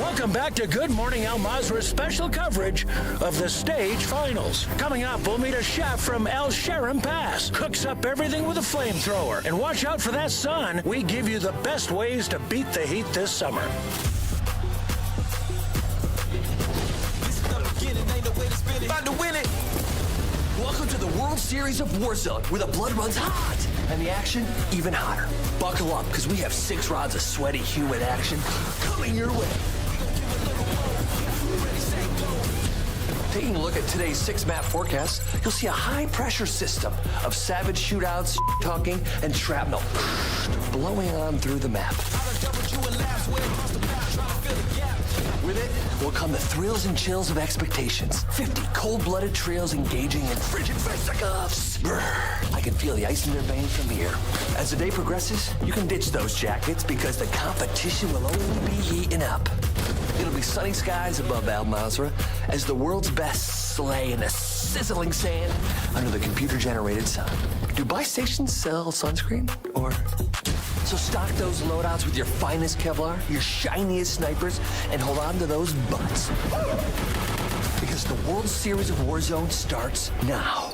Welcome back to Good Morning Al Mazra's special coverage of the stage finals. Coming up, we'll meet a chef from El Sharon Pass. Cooks up everything with a flamethrower. And watch out for that sun. We give you the best ways to beat the heat this summer. About to win it. Welcome to the World Series of Warzone, where the blood runs hot and the action even hotter. Buckle up, because we have 6 rounds of sweaty, humid action coming your way. Taking a look at today's 6-map forecast, you'll see a high-pressure system of savage shootouts, talking, and shrapnel blowing on through the map. With it will come the thrills and chills of expectations. 50 cold-blooded trios engaging in frigid fisticuffs. Brr, I can feel the ice in their veins from here. As the day progresses, you can ditch those jackets because the competition will only be heating up. It'll be sunny skies above Al Mazra as the world's best slay in the sizzling sand under the computer-generated sun. Do buy stations sell sunscreen? Or... So stock those loadouts with your finest Kevlar, your shiniest snipers, and hold on to those butts. Because the World Series of Warzone starts now.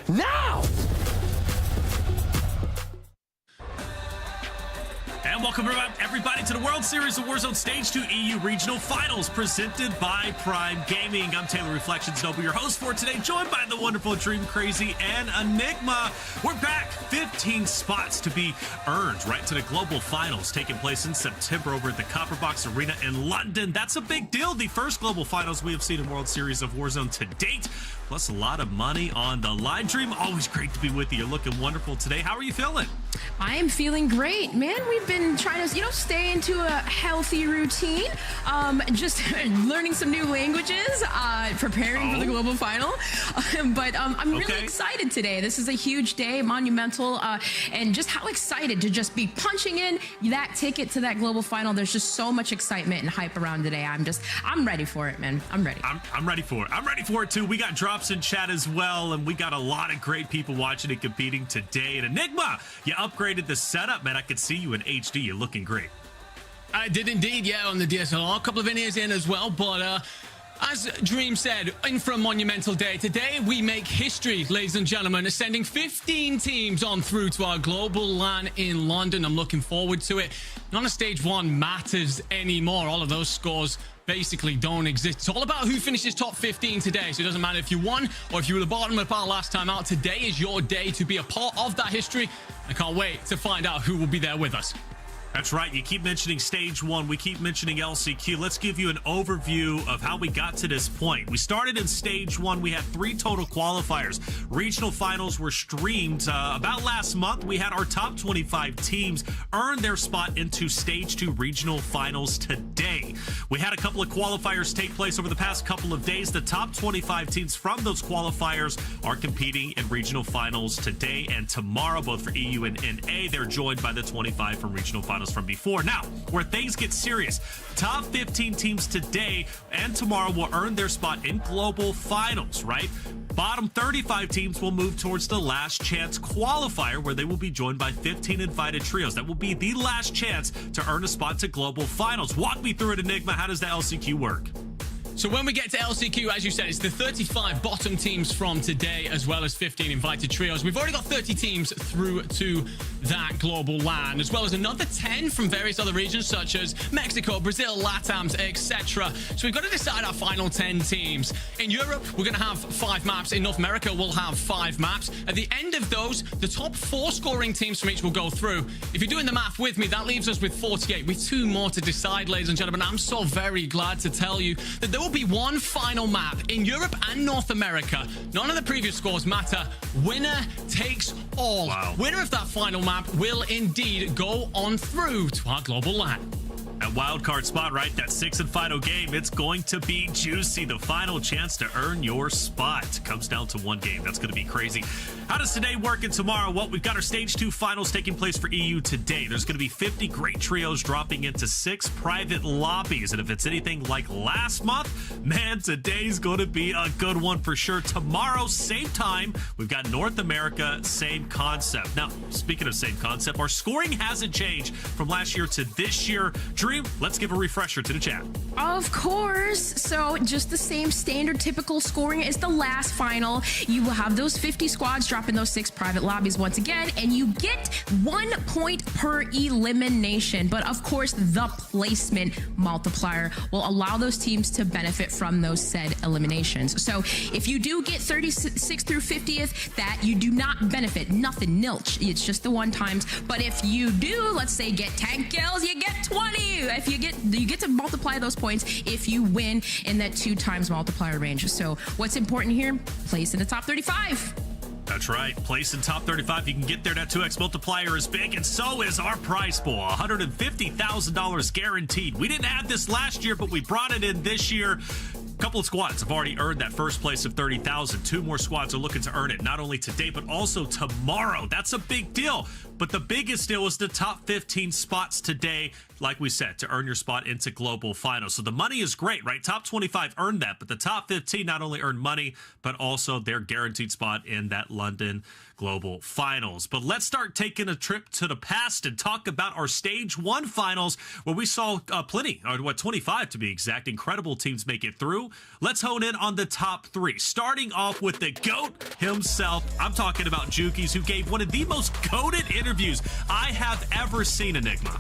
Now! And welcome everybody to the World Series of Warzone Stage 2 EU Regional Finals presented by Prime Gaming. I'm Taylor Reflections Noble, your host for today, joined by the wonderful Dream Crazy and Enigma. We're back, 15 spots to be earned right to the Global Finals taking place in September over at the Copper Box Arena in London. That's a big deal. The first Global Finals we have seen in World Series of Warzone to date, plus a lot of money on the line. Dream, always great to be with you. You're looking wonderful today. How are you feeling? I am feeling great, man. We've been trying to, stay into a healthy routine, just learning some new languages, preparing for the global final. But I'm really excited today. This is a huge day, monumental, and just how excited to just be punching in that ticket to that global final. There's just so much excitement and hype around today. I'm ready for it, man. I'm ready. I'm ready for it. I'm ready for it too. We got drops in chat as well, and we got a lot of great people watching and competing today. And Enigma, you upgraded the setup, man. I could see you in HD. You're looking great. I did indeed, yeah, on the DSLR. A couple of in-ears in as well, but as Dream said, in for a monumental day. Today, we make history, ladies and gentlemen, sending 15 teams on through to our global LAN in London. I'm looking forward to it. None of Stage 1 matters anymore. All of those scores basically don't exist. It's all about who finishes top 15 today. So it doesn't matter if you won or if you were the bottom of the pile last time out. Today is your day to be a part of that history. I can't wait to find out who will be there with us. That's right. You keep mentioning Stage 1. We keep mentioning LCQ. Let's give you an overview of how we got to this point. We started in Stage 1. We had 3 total qualifiers. Regional finals were streamed about last month. We had our top 25 teams earn their spot into Stage 2 regional finals today. We had a couple of qualifiers take place over the past couple of days. The top 25 teams from those qualifiers are competing in regional finals today and tomorrow, both for EU and NA. They're joined by the 25 from regional finals from before. Now, where things get serious, top 15 teams today and tomorrow will earn their spot in global finals, right? Bottom 35 teams will move towards the last chance qualifier, where they will be joined by 15 invited trios. That will be the last chance to earn a spot to global finals. Walk me through it, Enigma. How does the LCQ work? So when we get to LCQ, as you said, it's the 35 bottom teams from today, as well as 15 invited trios. We've already got 30 teams through to that global LAN, as well as another 10 from various other regions, such as Mexico, Brazil, LATAMs, etc. So we've got to decide our final 10 teams. In Europe, we're going to have 5 maps. In North America, we'll have 5 maps. At the end of those, the top 4 scoring teams from each will go through. If you're doing the math with me, that leaves us with 48, with 2 more to decide, ladies and gentlemen. I'm so very glad to tell you that there will be one final map in Europe and North America. None of the previous scores matter. Winner takes all. Wow. Winner of that final map will indeed go on through to our global LAN. That wild card spot, right? That sixth and final game. It's going to be juicy. The final chance to earn your spot comes down to one game. That's going to be crazy. How does today work and tomorrow? Well, we've got our stage 2 finals taking place for EU today. There's going to be 50 great trios dropping into 6 private lobbies. And if it's anything like last month, man, today's going to be a good one for sure. Tomorrow, same time, we've got North America, same concept. Now, speaking of same concept, our scoring hasn't changed from last year to this year. Dream, let's give a refresher to the chat. Of course. So just the same standard typical scoring as the last final. You will have those 50 squads drop in those 6 private lobbies once again, and you get 1 point per elimination. But of course, the placement multiplier will allow those teams to benefit from those said eliminations. So if you do get 36 through 50th, that you do not benefit, nothing, nilch. It's just the 1 times. But if you do, let's say, get 10 kills, you get 20. If you get to multiply those points if you win in that 2 times multiplier range. So what's important here? Place in the top 35. That's right. Place in top 35. You can get there. That 2x multiplier is big, and so is our prize pool. $150,000 guaranteed. We didn't have this last year, but we brought it in this year. A couple of squads have already earned that first place of $30,000. 2 more squads are looking to earn it, not only today, but also tomorrow. That's a big deal. But the biggest deal is the top 15 spots today, like we said, to earn your spot into Global Final. So the money is great, right? Top 25 earned that, but the top 15 not only earn money, but also their guaranteed spot in that London Global Finals. But let's start taking a trip to the past and talk about our Stage 1 Finals, where we saw plenty, or 25 to be exact, incredible teams make it through. Let's hone in on the top 3, starting off with the GOAT himself. I'm talking about Jukies, who gave one of the most goated interviews I have ever seen, Enigma.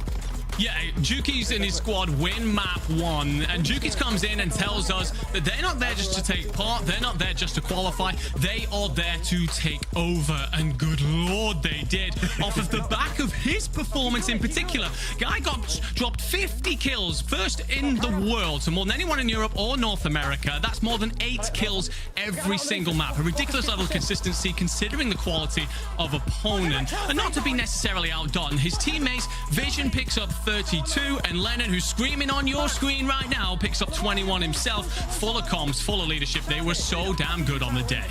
Yeah, Jukies and his squad win map 1, and Jukies comes in and tells us that they're not there just to take part, they're not there just to qualify, they are there to take over, and good lord they did. Off of the back of his performance in particular, guy dropped 50 kills, first in the world, so more than anyone in Europe or North America. That's more than 8 kills every single map. A ridiculous level of consistency considering the quality of opponent, and not to be necessarily outdone. His teammates, Vision picks up 32, and Lennon, who's screaming on your screen right now, picks up 21 himself. Full of comms, full of leadership. They were so damn good on the day.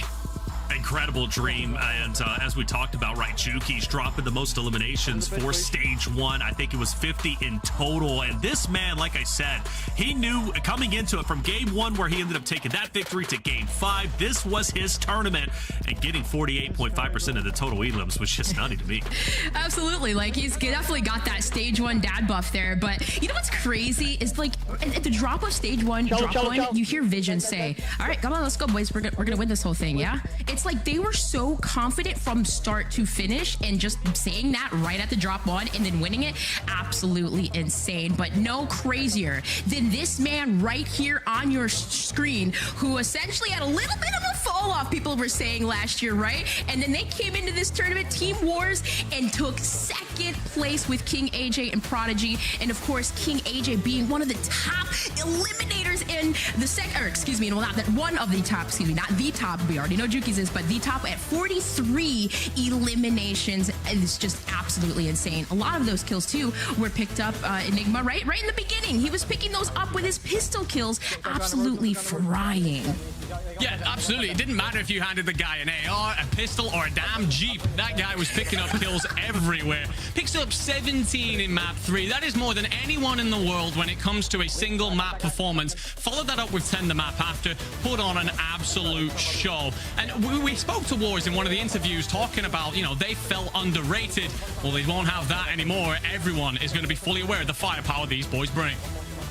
Incredible Dream, and as we talked about, right, Juki's dropping the most eliminations for Stage 1. I think it was 50 in total, and this man, like I said, he knew coming into it from Game 1, where he ended up taking that victory, to Game 5. This was his tournament, and getting 48.5% of the total elims was just nutty to me. Absolutely. Like, he's definitely got that Stage 1 dad buff there, but you know what's crazy is, like, at the drop of Stage 1, you hear Vision say, all right, come on, let's go, boys, we're gonna win this whole thing, yeah? It's like they were so confident from start to finish, and just saying that right at the drop 1 and then winning it, absolutely insane. But no crazier than this man right here on your screen, who essentially had a little bit of a fall off, people were saying last year, right? And then they came into this tournament, Team Wars, and took 2nd place with King AJ and Prodigy. And of course, King AJ being one of the top eliminators in the not the top, we already know Juki's is, but the top at 43 eliminations. It's just absolutely insane. A lot of those kills too were picked up, Enigma, right in the beginning. He was picking those up with his pistol kills, absolutely frying. Yeah, absolutely. It didn't matter if you handed the guy an AR, a pistol, or a damn Jeep. That guy was picking up kills everywhere. Picks up 17 in map 3. That is more than anyone in the world when it comes to a single map performance. Followed that up with 10 the map after. Put on an absolute show. And we spoke to Wars in one of the interviews talking about, you know, they felt underrated. Well, they won't have that anymore. Everyone is going to be fully aware of the firepower these boys bring.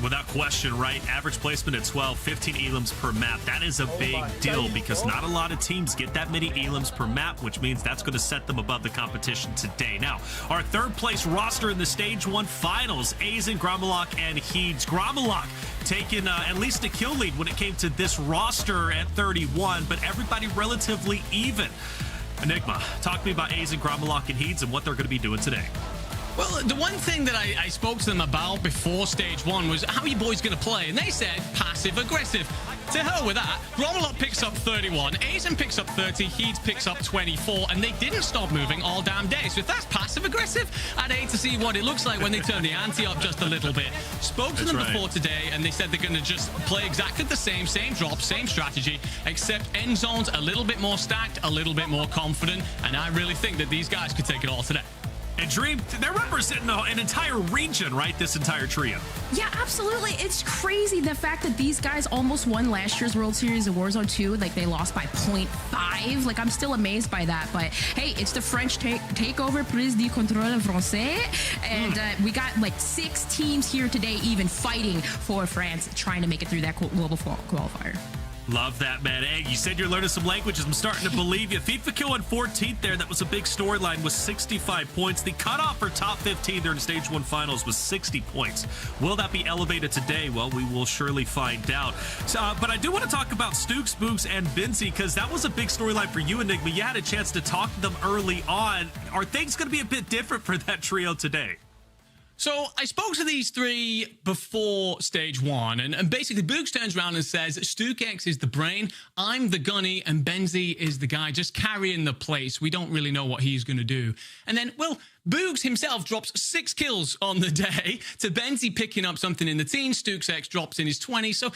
Without question, right? Average placement at 12, 15 elims per map. That is a big deal, because not a lot of teams get that many elims per map, which means that's going to set them above the competition today. Now, our 3rd place roster in the Stage 1 Finals, Aizen, Gromalok, and Heeds. Gromalok taking at least a kill lead when it came to this roster at 31, but everybody relatively even. Enigma, talk to me about Aizen, Gromalok, and Heeds and what they're going to be doing today. Well, the one thing that I spoke to them about before Stage 1 was, how are you boys going to play? And they said passive-aggressive. To hell with that. Gromalok picks up 31, Aizen picks up 30, Heeds picks up 24, and they didn't stop moving all damn day. So if that's passive passive-aggressive. I'd hate to see what it looks like when they turn the ante up just a little bit. Spoke to them before today, and they said they're going to just play exactly the same drop, same strategy, except end zones a little bit more stacked, a little bit more confident, and I really think that these guys could take it all today. And Dream, they're representing an entire region, right? This entire trio. Yeah, absolutely. It's crazy the fact that these guys almost won last year's World Series of Warzone 2. Like, they lost by 0.5. Like, I'm still amazed by that. But, hey, it's the French takeover, prise du contrôle français. And we got, like, 6 teams here today even fighting for France, trying to make it through that global qualifier. Love that, man. Hey, you said you're learning some languages. I'm starting to believe you. FIFA kill in 14th there. That was a big storyline with 65 points. The cutoff for top 15 during Stage 1 finals was 60 points. Will that be elevated today? Well, we will surely find out. But I do want to talk about Stooks, Boogs, and Benzie, because that was a big storyline for you, Enigma. You had a chance to talk to them early on. Are things going to be a bit different for that trio today? So I spoke to these 3 before Stage 1, and basically Boogs turns around and says, StookX is the brain, I'm the gunny, and Benzie is the guy just carrying the place. We don't really know what he's going to do. And then, well, Boogs himself drops 6 kills on the day to Benzie picking up something in the teens. StookX drops in his 20s. So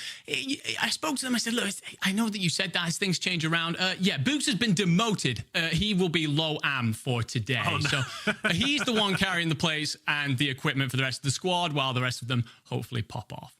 I spoke to them. I said, look, I know that you said that as things change around. Yeah, Boogs has been demoted. He will be low am for today. Oh, no. So he's the one carrying the place and the equipment for the rest of the squad, while the rest of them hopefully pop off.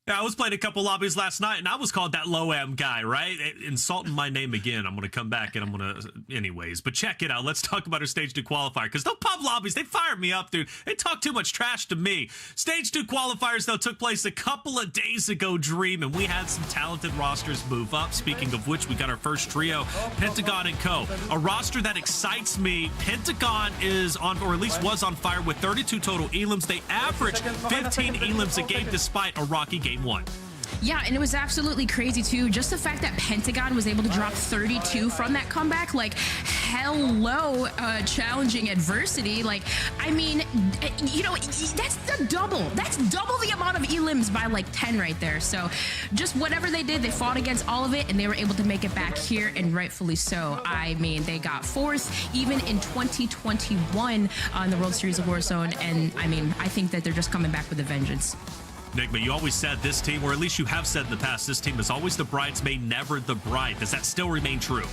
Yeah, I was playing a couple lobbies last night, and I was called that low-am guy, right? Insulting my name again. I'm going to come back, and I'm going to... Anyways, but check it out. Let's talk about our Stage 2 qualifier, because those pub lobbies, they fired me up, dude. They talk too much trash to me. Stage 2 qualifiers, though, took place a couple of days ago, Dream, and we had some talented rosters move up. Speaking of which, we got our first trio, Pentagon and Co. A roster that excites me. Pentagon is on, or at least was on fire with 32 total elims. They average 15 elims a game despite a rocky game 1. Yeah, and it was absolutely crazy, too. Just the fact that Pentagon was able to drop 32 from that comeback, like, hello, challenging adversity. Like, I mean, you know, that's the double. That's double the amount of elims by, like, 10 right there. So just whatever they did, they fought against all of it, and they were able to make it back here, and rightfully so. I mean, they got 4th, even in 2021 on the World Series of Warzone, and, I mean, I think that they're just coming back with a vengeance. Enigma, you always said this team, or at least you have said in the past, this team is always the bridesmaid, never the bride. Does that still remain true?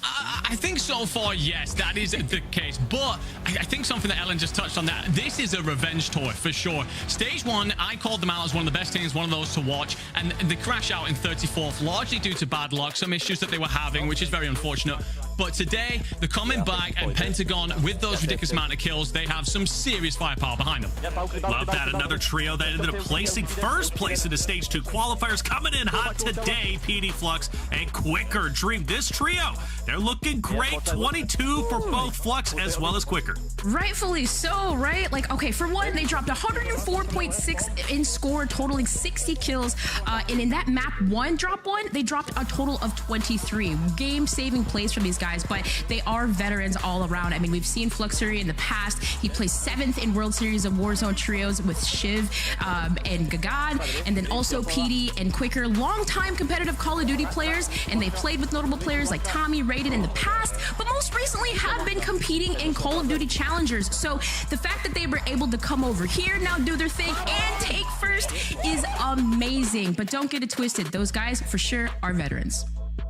I think so far, yes, that is the case. But I think something that Ellen just touched on, that this is a revenge tour for sure. Stage 1, I called them out as one of the best teams, one of those to watch, and they crash out in 34th, largely due to bad luck, some issues that they were having, which is very unfortunate. But today, they're coming back, and Pentagon, with those ridiculous amount of kills, they have some serious firepower behind them. Love that. Another trio that ended up placing first place in the Stage 2 qualifiers. Coming in hot today, PD Flux and Quicker. Dream, this trio, they're looking great. 22 for both Flux as well as Quicker. Rightfully so, right? Like, okay, for one, they dropped 104.6 in score, totaling 60 kills. And in that map 1, drop 1, they dropped a total of 23 game-saving plays from these guys. But they are veterans all around. I mean, we've seen Fluxury in the past. He placed 7th in World Series of Warzone trios with Shiv and Gagad, and then also PD and Quicker, longtime competitive Call of Duty players, and they played with notable players like Tommy, Raiden in the past, but most recently have been competing in Call of Duty Challengers. So the fact that they were able to come over here, now do their thing, and take first is amazing. But don't get it twisted. Those guys, for sure, are veterans.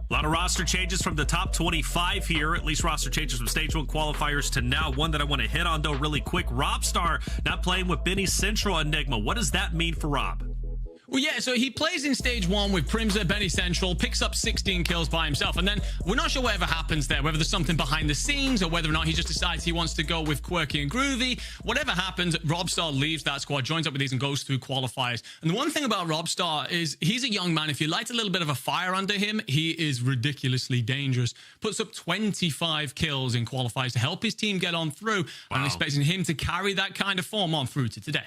A lot of roster changes from the top 25 here, at least roster changes from Stage 1 qualifiers to now. One that I want to hit on, though, really quick. Robstar not playing with Benny Central. Enigma. What does that mean for Rob? Well, yeah, so he plays in Stage 1 with Primza, Benny Central, picks up 16 kills by himself, and then we're not sure whatever happens there, whether there's something behind the scenes or whether or not he just decides he wants to go with Quirky and Groovy. Whatever happens, Robstar leaves that squad, joins up with these, and goes through qualifiers. And the one thing about Robstar is he's a young man. If you light a little bit of a fire under him, he is ridiculously dangerous. Puts up 25 kills in qualifiers to help his team get on through. Wow. I'm expecting him to carry that kind of form on through to today.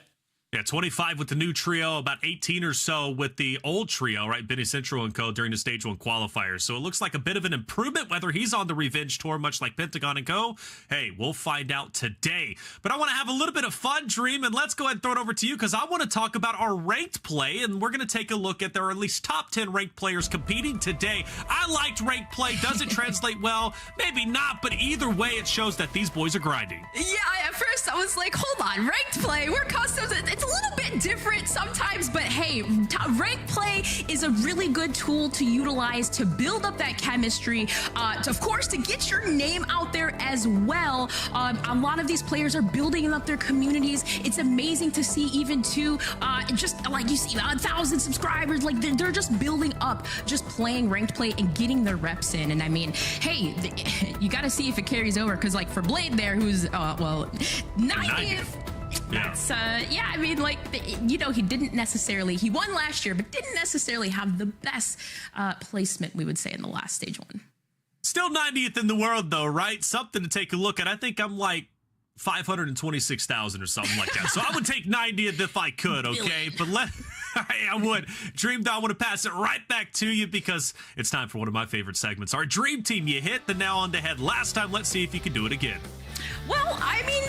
Yeah, 25 with the new trio, about 18 or so with the old trio, right? Benny Central and co during the stage 1 qualifiers. So it looks like a bit of an improvement, whether he's on the revenge tour, much like Pentagon and co. Hey, we'll find out today. But I want to have a little bit of fun, Dream, and let's go ahead and throw it over to you because I want to talk about our ranked play, and we're going to take a look at there are at least top 10 ranked players competing today. I liked ranked play. Does it translate well? Maybe not, but either way, it shows that these boys are grinding. Yeah, at first I was like, hold on, ranked play, we're customs. It's a little bit different sometimes, but hey, ranked play is a really good tool to utilize to build up that chemistry, of course, to get your name out there as well. A lot of these players are building up their communities. It's amazing to see even too, just like you see 1,000 subscribers, like they're just building up, just playing ranked play and getting their reps in. And I mean, hey, you got to see if it carries over because like for Blade there, who's, 90th. That's I mean, like, he won last year, but didn't necessarily have the best placement, we would say, in the last stage 1. Still 90th in the world, though, right? Something to take a look at. I think I'm like 526,000 or something like that. So I would take 90th if I could, okay? But I would. Dream, I want to pass it right back to you because it's time for one of my favorite segments. Our Dream Team, you hit the nail on the head last time. Let's see if you can do it again. Well, I mean,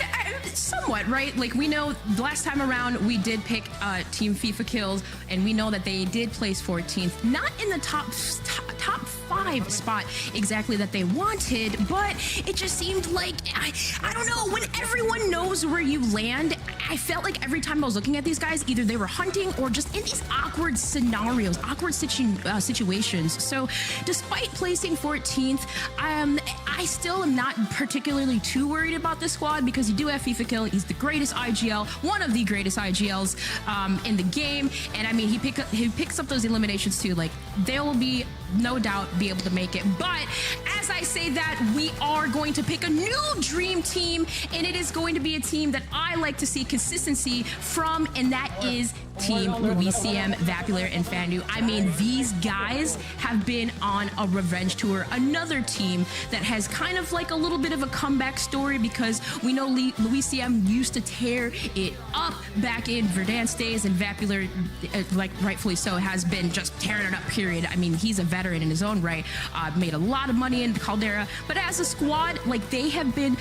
somewhat, right? Like, we know the last time around we did pick Team FIFA kills, and we know that they did place 14th. Not in the top 5 spot exactly that they wanted, but it just seemed like, I don't know, when everyone knows where you land, I felt like every time I was looking at these guys, either they were hunting or just in these awkward scenarios, awkward situations. So despite placing 14th, I still am not particularly too worried about this squad because you do have FIFA Kill. He's the greatest IGL, one of the greatest IGLs in the game. And I mean, he picks up those eliminations too. Like, they will be no doubt be able to make it. But as I say that, we are going to pick a new dream team, and it is going to be a team that I like to see consistency from, and that is Team WSOW, Vapular, and Fandu. I mean, these guys have been on a revenge tour. Another team that has kind of like a little bit of a comeback story because we know WSOW used to tear it up back in Verdansk days, and Vapular, like rightfully so, has been just tearing it up, period. I mean, he's a veteran in his own right, made a lot of money in Caldera, but as a squad, like, they have been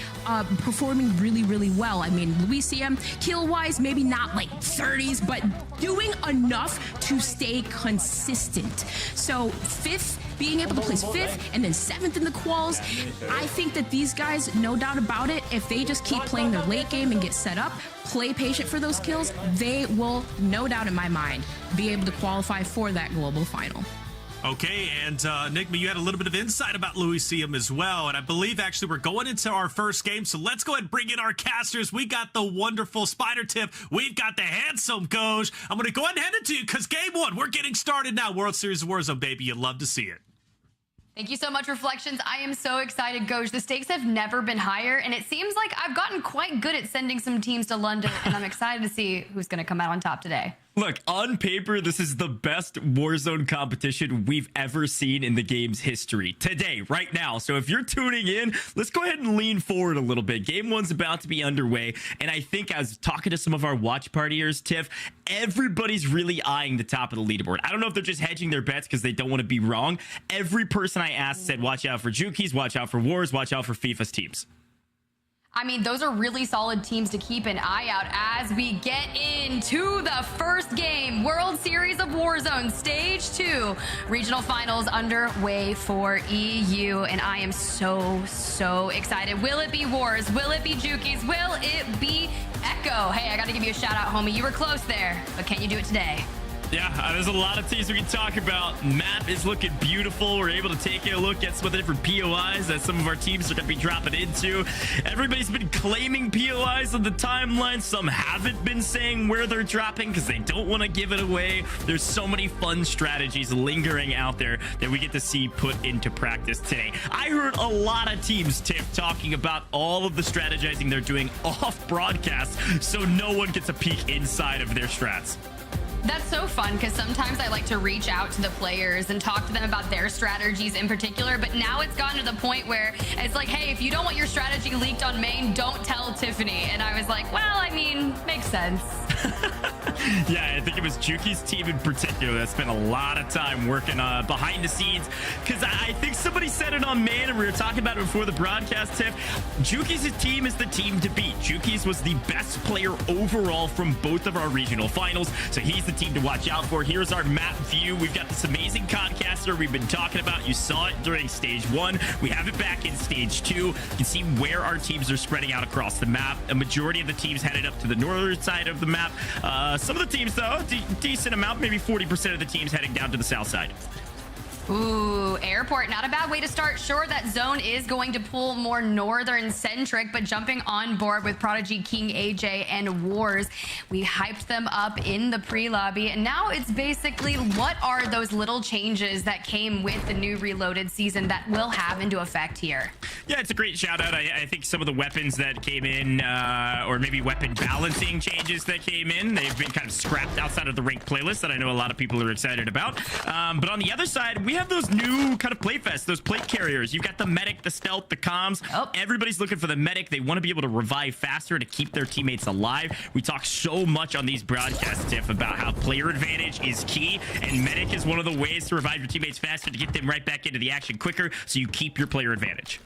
performing really, really well. I mean, WSOW, kill-wise, maybe not like 30s, but doing enough to stay consistent. So 5th, being able to place 5th and then 7th in the quals, I think that these guys, no doubt about it, if they just keep playing their late game and get set up, play patient for those kills, they will, no doubt in my mind, be able to qualify for that global final. Okay, and Nigma, you had a little bit of insight about WSOW as well, and I believe actually we're going into our first game, so let's go ahead and bring in our casters. We got the wonderful Spider Tip, we've got the handsome Goj. I'm going to go ahead and hand it to you because game 1, we're getting started now. World Series of Warzone, baby, you'd love to see it. Thank you so much, Reflections. I am so excited, Goj. The stakes have never been higher, and it seems like I've gotten quite good at sending some teams to London, and I'm excited to see who's going to come out on top today. Look, on paper, this is the best Warzone competition we've ever seen in the game's history. Today, right now. So if you're tuning in, let's go ahead and lean forward a little bit. Game 1's about to be underway, and I think as talking to some of our watch partiers, Tiff, everybody's really eyeing the top of the leaderboard. I don't know if they're just hedging their bets because they don't want to be wrong. Every person I asked said, watch out for Juki's, watch out for Wars, watch out for FIFA's teams. I mean, those are really solid teams to keep an eye out as we get into the first game. World Series of Warzone, Stage 2. Regional Finals underway for EU, and I am so excited. Will it be Wars? Will it be Juki's? Will it be Echo? Hey, I got to give you a shout out, homie. You were close there, but can you do it today? Yeah, there's a lot of teams we can talk about. Map is looking beautiful. We're able to take a look at some of the different POIs that some of our teams are going to be dropping into. Everybody's been claiming POIs on the timeline. Some haven't been saying where they're dropping because they don't want to give it away. There's so many fun strategies lingering out there that we get to see put into practice today. I heard a lot of teams, Tiff, talking about all of the strategizing they're doing off broadcast so no one gets a peek inside of their strats. That's so fun because sometimes I like to reach out to the players and talk to them about their strategies in particular, but now it's gotten to the point where it's like, hey, if you don't want your strategy leaked on main, don't tell Tiffany. And I was like, well, I mean, makes sense. Yeah, I think it was Juki's team in particular that spent a lot of time working behind the scenes, because I think somebody said it on Man, and we were talking about it before the broadcast, Tiff. Juki's team is the team to beat. Juki's was the best player overall from both of our regional finals, so he's the team to watch out for. Here's our map view. We've got this amazing Concaster we've been talking about. You saw it during stage 1. We have it back in stage 2. You can see where our teams are spreading out across the map. A majority of the teams headed up to the northern side of the map. Some of the teams, though, decent amount, maybe 40% of the teams heading down to the south side. Ooh, airport, not a bad way to start. Sure, that zone is going to pull more northern centric, but jumping on board with Prodigy, King AJ, and Wars, we hyped them up in the pre-lobby, and now it's basically what are those little changes that came with the new reloaded season that will have into effect here? Yeah, it's a great shout out. I think some of the weapons that came in, or maybe weapon balancing changes that came in, they've been kind of scrapped outside of the ranked playlist that I know a lot of people are excited about. But on the other side, we have those new kind of playfests, those plate carriers. You've got the medic, the stealth, the comms. Everybody's looking for the medic. They want to be able to revive faster to keep their teammates alive. We talk so much on these broadcasts, Tiff, about how player advantage is key, and medic is one of the ways to revive your teammates faster, to get them right back into the action quicker, so you keep your player advantage.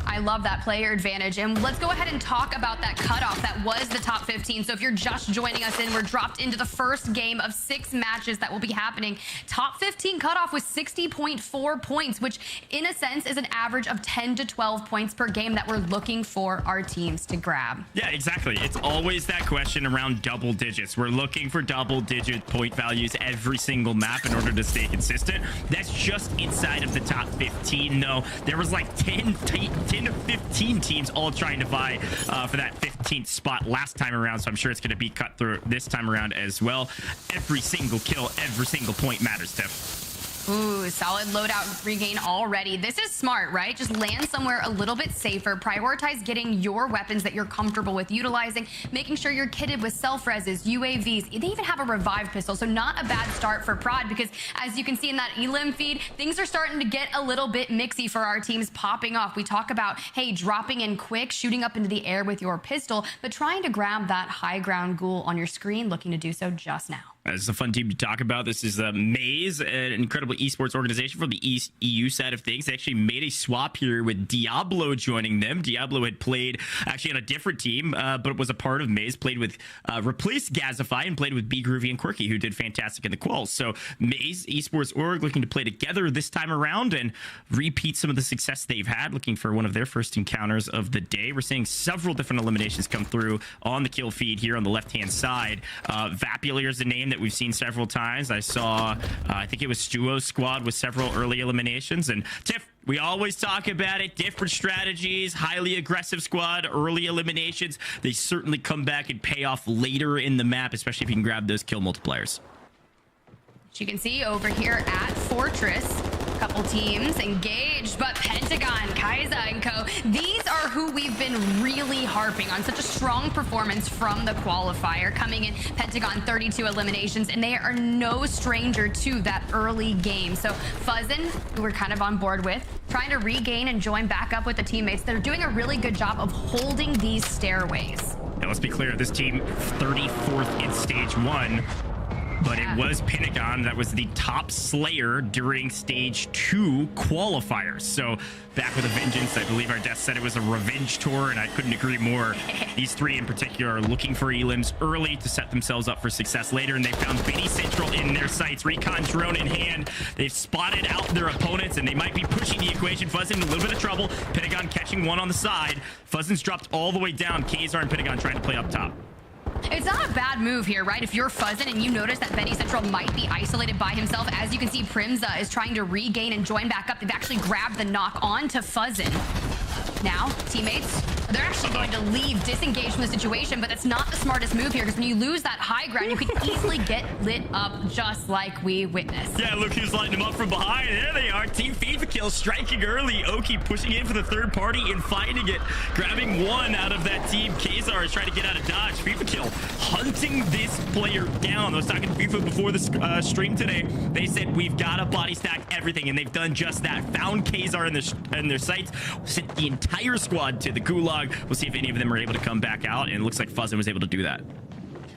I love that player advantage. And let's go ahead and talk about that cutoff that was the top 15. So if you're just joining us in, we're dropped into the first game of 6 matches that will be happening. Top 15 cutoff was 60.4 points, which in a sense is an average of 10 to 12 points per game that we're looking for our teams to grab. Yeah, exactly. It's always that question around double digits. We're looking for double-digit point values every single map in order to stay consistent. That's just inside of the top 15, though. There was like 10 to 15 teams all trying to vie for that 15th spot last time around, so I'm sure it's going to be cut through this time around as well. Every single kill, every single point matters, Tiff. Ooh, solid loadout regain already. This is smart, right? Just land somewhere a little bit safer. Prioritize getting your weapons that you're comfortable with utilizing, making sure you're kitted with self-reses, UAVs. They even have a revive pistol, so not a bad start for Prod, because as you can see in that elim feed, things are starting to get a little bit mixy for our teams popping off. We talk about, hey, dropping in quick, shooting up into the air with your pistol, but trying to grab that high ground ghoul on your screen, looking to do so just now. This is a fun team to talk about. This is Maze, an incredible esports organization from the East EU side of things. They actually made a swap here with Diablo joining them. Diablo had played actually on a different team, but was a part of Maze, played with, replaced Gazify and played with B Groovy and Quirky, who did fantastic in the quals. So Maze esports org looking to play together this time around and repeat some of the success they've had, looking for one of their first encounters of the day. We're seeing several different eliminations come through on the kill feed here on the left-hand side. Vapular is the name that we've seen several times. I saw, I think it was Stuo's squad with several early eliminations. And Tiff, we always talk about it, different strategies, highly aggressive squad, early eliminations. They certainly come back and pay off later in the map, especially if you can grab those kill multipliers. You can see over here at Fortress, a couple teams engaged, but Pentagon, Kaiser, and co, these are who we've been really harping on. Such a strong performance from the qualifier coming in. Pentagon 32 eliminations, and they are no stranger to that early game. So Fuzzin, who we're kind of on board with, trying to regain and join back up with the teammates. They're doing a really good job of holding these stairways. Now, let's be clear, this team 34th in stage 1. But it was Pentagon that was the top slayer during stage 2 qualifiers. So back with a vengeance. I believe our death said it was a revenge tour, and I couldn't agree more. These 3 in particular are looking for elims early to set themselves up for success later, and they found Benny Central in their sights. Recon drone in hand. They've spotted out their opponents, and they might be pushing the equation. Fuzzin in a little bit of trouble. Pentagon catching one on the side. Fuzzin's dropped all the way down. Kazar and Pentagon trying to play up top. It's not a bad move here, right? If you're Fuzzin and you notice that Benny Central might be isolated by himself, as you can see, Primza is trying to regain and join back up. They've actually grabbed the knock onto Fuzzin. Now, teammates, they're actually going to leave, disengage from the situation, but that's not the smartest move here, because when you lose that high ground, you can easily get lit up just like we witnessed. Yeah, look who's lighting them up from behind. There they are. Team FIFA Kill striking early. Oki pushing in for the third party and finding it. Grabbing one out of that team. Kazar is trying to get out of dodge. FIFA Kill hunting this player down. I was talking to FIFA before the stream today. They said, we've got to body stack everything, and they've done just that. Found Kazar in their sights. Sent the entire squad to the gulag. We'll see if any of them are able to come back out, and it looks like Fuzzin was able to do that.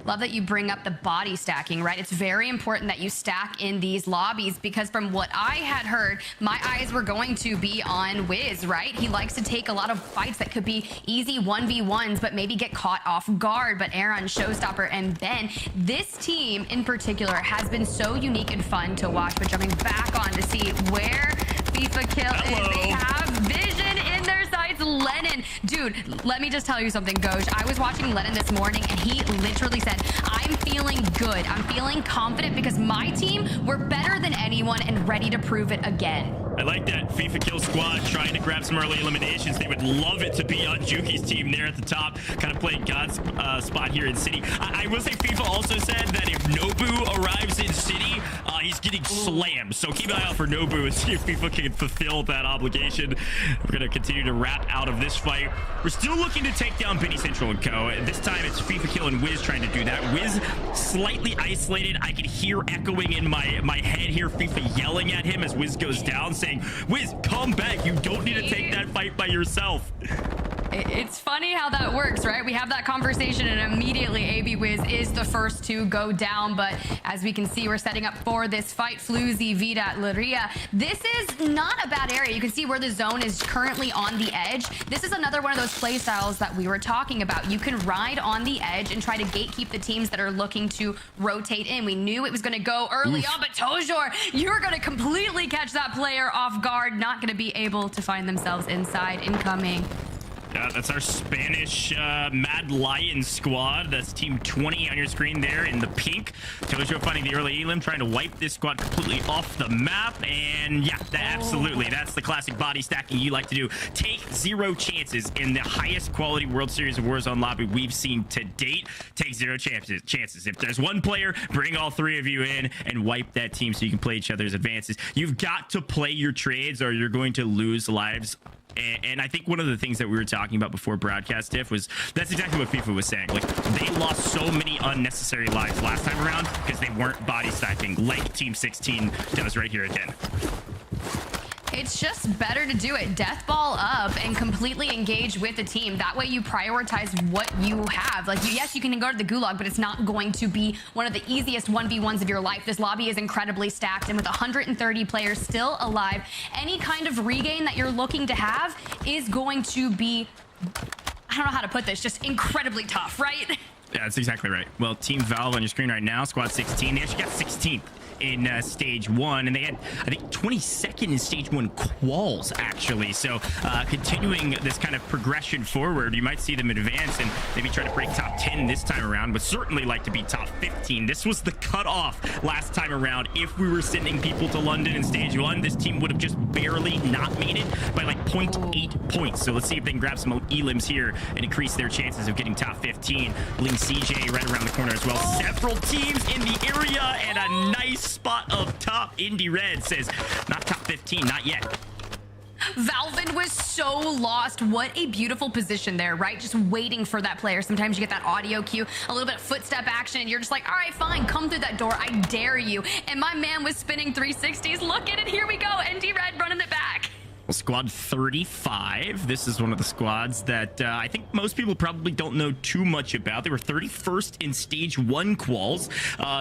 Love that you bring up the body stacking, right? It's very important that you stack in these lobbies because from what I had heard, my eyes were going to be on Wiz, right? He likes to take a lot of fights that could be easy 1v1s, but maybe get caught off guard. But Aaron, Showstopper, and Ben, this team in particular has been so unique and fun to watch. But jumping back on to see where FIFA Kill is, they have vision in their sights. Lennon, dude, let me just tell you something, Goj. I was watching Lennon this morning and he literally said, I'm feeling good. I'm feeling confident because my team, we're better than anyone and ready to prove it again. I like that FIFA Kill squad trying to grab some early eliminations. They would love it to be on Juki's team there at the top, kind of playing God's spot here in City. I will say FIFA also said that if Nobu arrives in City, he's getting slammed. So keep an eye out for Nobu and see if FIFA can fulfill that obligation. We're going to continue to wrap out of this fight. We're still looking to take down Benny Central and Co. This time it's FIFA Kill and Wiz trying to do that. Wiz slightly isolated. I can hear echoing in my head here, FIFA yelling at him as Wiz goes down, saying, Wiz, come back. You don't need to take that fight by yourself. It's funny how that works, right? We have that conversation and immediately AB Wiz is the first to go down. But as we can see, we're setting up for this fight. Floozy, Vida, Liria. This is not a bad area. You can see where the zone is currently on the edge. This is another one of those play styles that we were talking about. You can ride on the edge and try to gatekeep the teams that are looking to rotate in. We knew it was going to go early on, but Tojor, you're going to completely catch that player off guard. Not going to be able to find themselves inside. Incoming. Yeah, that's our Spanish Mad Lion squad. That's team 20 on your screen there in the pink. Tojo finding the early elim, trying to wipe this squad completely off the map. And yeah, absolutely. That's the classic body stacking you like to do. Take 0 chances in the highest quality World Series of Warzone lobby we've seen to date. Take 0 chances. If there's one player, bring all 3 of you in and wipe that team so you can play each other's advances. You've got to play your trades or you're going to lose lives. And I think one of the things that we were talking about before broadcast, Tiff, was that's exactly what FIFA was saying. Like, they lost so many unnecessary lives last time around because they weren't body stacking like Team 16 does right here again. It's just better to do it. Death ball up and completely engage with the team. That way you prioritize what you have. Like, yes, you can go to the gulag, but it's not going to be one of the easiest 1v1s of your life. This lobby is incredibly stacked, and with 130 players still alive, any kind of regain that you're looking to have is going to be, I don't know how to put this, just incredibly tough, right? Yeah, that's exactly right. Well, Team Valve on your screen right now, squad 16, they actually got 16th in stage 1, and they had, I think, 22nd in stage 1 quals, actually. So continuing this kind of progression forward, you might see them advance and maybe try to break top 10 this time around, but certainly like to be top 15. This was the cutoff last time around. If we were sending people to London in stage 1, this team would have just barely not made it by like 0.8 points. So let's see if they can grab some elims here and increase their chances of getting top 15. Bling CJ right around the corner as well. Several teams in the area and a nice spot up top. Indy Red says not top 15, not yet. Valvin was so lost. What a beautiful position there, right? Just waiting for that player. Sometimes you get that audio cue, a little bit of footstep action, and you're just like, all right, fine, come through that door. I dare you. And my man was spinning 360s. Look at it. Here we go. ND Red running it back. Well, squad 35. This is one of the squads that I think most people probably don't know too much about. They were 31st in stage 1 quals,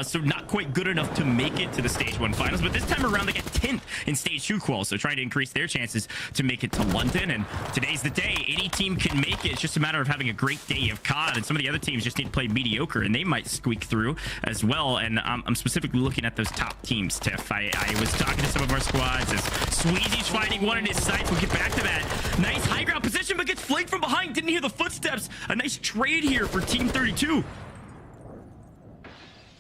so not quite good enough to make it to the stage 1 finals. But this time around, they got 10th in stage 2 quals, so trying to increase their chances to make it to London. And today's the day. Any team can make it. It's just a matter of having a great day of COD. And some of the other teams just need to play mediocre, and they might squeak through as well. And I'm specifically looking at those top teams, Tiff. I was talking to some of our squads as Sweezy's finding one in his sights. We'll get back to that. Nice high ground position, but gets flanked from behind. Didn't hear the footsteps. A nice trade here for Team 32.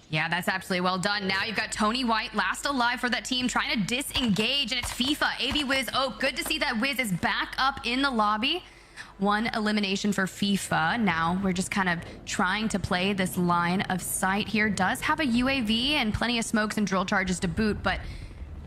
Yeah, that's absolutely well done. Now you've got Tony White, last alive for that team, trying to disengage, and it's FIFA. AB Wiz, oh, good to see that Wiz is back up in the lobby. 1 elimination for FIFA. Now we're just kind of trying to play this line of sight here. Does have a UAV and plenty of smokes and drill charges to boot, but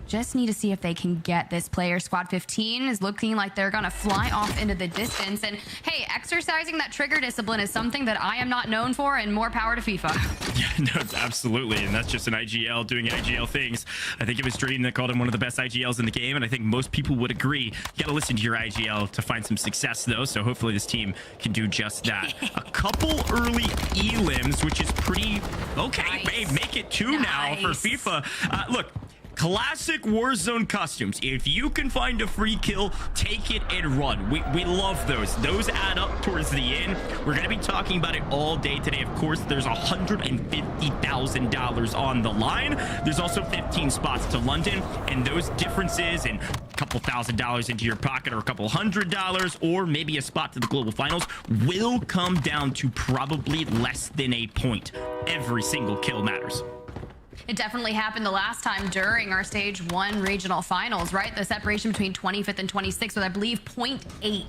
just need to see if they can get this player. Squad 15 is looking like they're gonna fly off into the distance. And hey, exercising that trigger discipline is something that I am not known for, and more power to FIFA. Yeah, no, absolutely. And that's just an IGL doing IGL things. I think it was Dream that called him one of the best IGLs in the game, and I think most people would agree. You got to listen to your IGL to find some success, though, so hopefully this team can do just that. A couple early elims, which is pretty okay. Nice. Hey, make it two now for FIFA. Look, classic Warzone costumes. If you can find a free kill, take it and run. We love those. Those add up towards the end. We're going to be talking about it all day today. Of course, there's $150,000 on the line. There's also 15 spots to London, and those differences and a couple $1,000 into your pocket or a couple $100 or maybe a spot to the global finals will come down to probably less than a point. Every single kill matters. It definitely happened the last time during our stage 1 regional finals, right? The separation between 25th and 26th was, I believe, 0.8.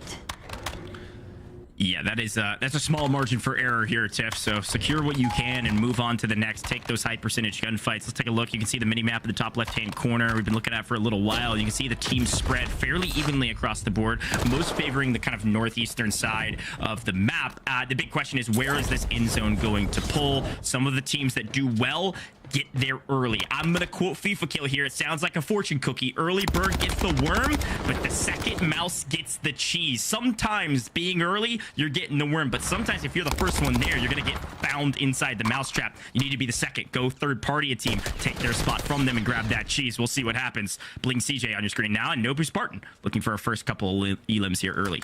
Yeah, that's a small margin for error here, Tiff. So secure what you can and move on to the next. Take those high percentage gunfights. Let's take a look. You can see the mini map in the top left-hand corner. We've been looking at for a little while. You can see the teams spread fairly evenly across the board, most favoring the kind of northeastern side of the map. The big question is, where is this end zone going to pull? Some of the teams that do well get there early. I'm gonna quote FIFA Kill here. It sounds like a fortune cookie. Early bird gets the worm, but the second mouse gets the cheese. Sometimes being early, you're getting the worm, but sometimes if you're the first one there, you're gonna get found inside the mousetrap. You need to be the second. Go third party a team, take their spot from them and grab that cheese. We'll see what happens. Bling CJ on your screen now, and Nobu Spartan looking for our first couple of elims here early.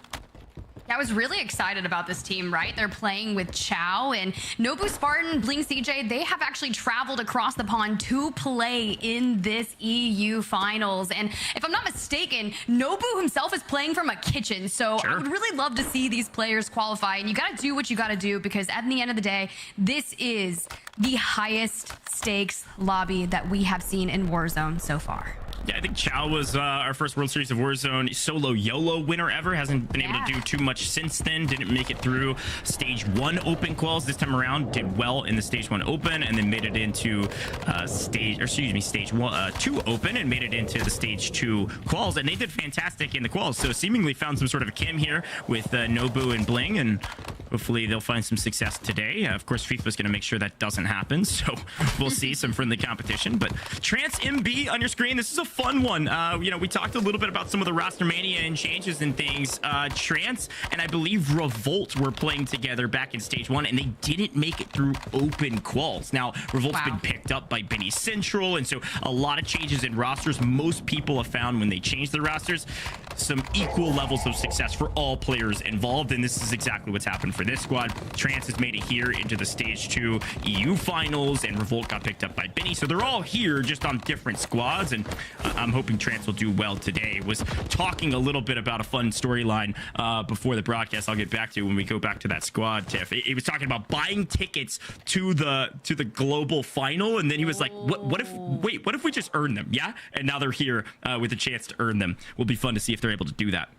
I was really excited about this team, right? They're playing with Chow and Nobu Spartan, Bling CJ. They have actually traveled across the pond to play in this EU finals. And if I'm not mistaken, Nobu himself is playing from a kitchen. So I would really love to see these players qualify. And you got to do what you got to do, because at the end of the day, this is the highest stakes lobby that we have seen in Warzone so far. Yeah, I think Chow was our first World Series of Warzone solo YOLO winner ever. Hasn't been able to do too much since then. Didn't make it through stage 1 open quals this time around. Did well in the stage 1 open and then made it into stage 2 open and made it into the stage 2 quals. And they did fantastic in the quals. So seemingly found some sort of a chem here with Nobu and Bling, and hopefully they'll find some success today. Of course, FIFA's going to make sure that doesn't happen. So we'll see some friendly competition. But Trance MB on your screen. This is a fun one. You know, we talked a little bit about some of the roster mania and changes and things. Trance and I believe Revolt were playing together back in stage 1, and they didn't make it through open quals. Now, Revolt's been picked up by Benny Central, and so a lot of changes in rosters. Most people have found when they change their rosters, some equal levels of success for all players involved, and this is exactly what's happened for this squad. Trance has made it here into the stage 2 EU finals, and Revolt got picked up by Benny, so they're all here just on different squads, and I'm hoping Trance will do well today. Was talking a little bit about a fun storyline before the broadcast I'll get back to when we go back to that squad, Tiff. He was talking about buying tickets to the global final, and then he was like, what if we just earn them? Yeah, and now they're here with a chance to earn them. Will be fun to see if they're able to do that.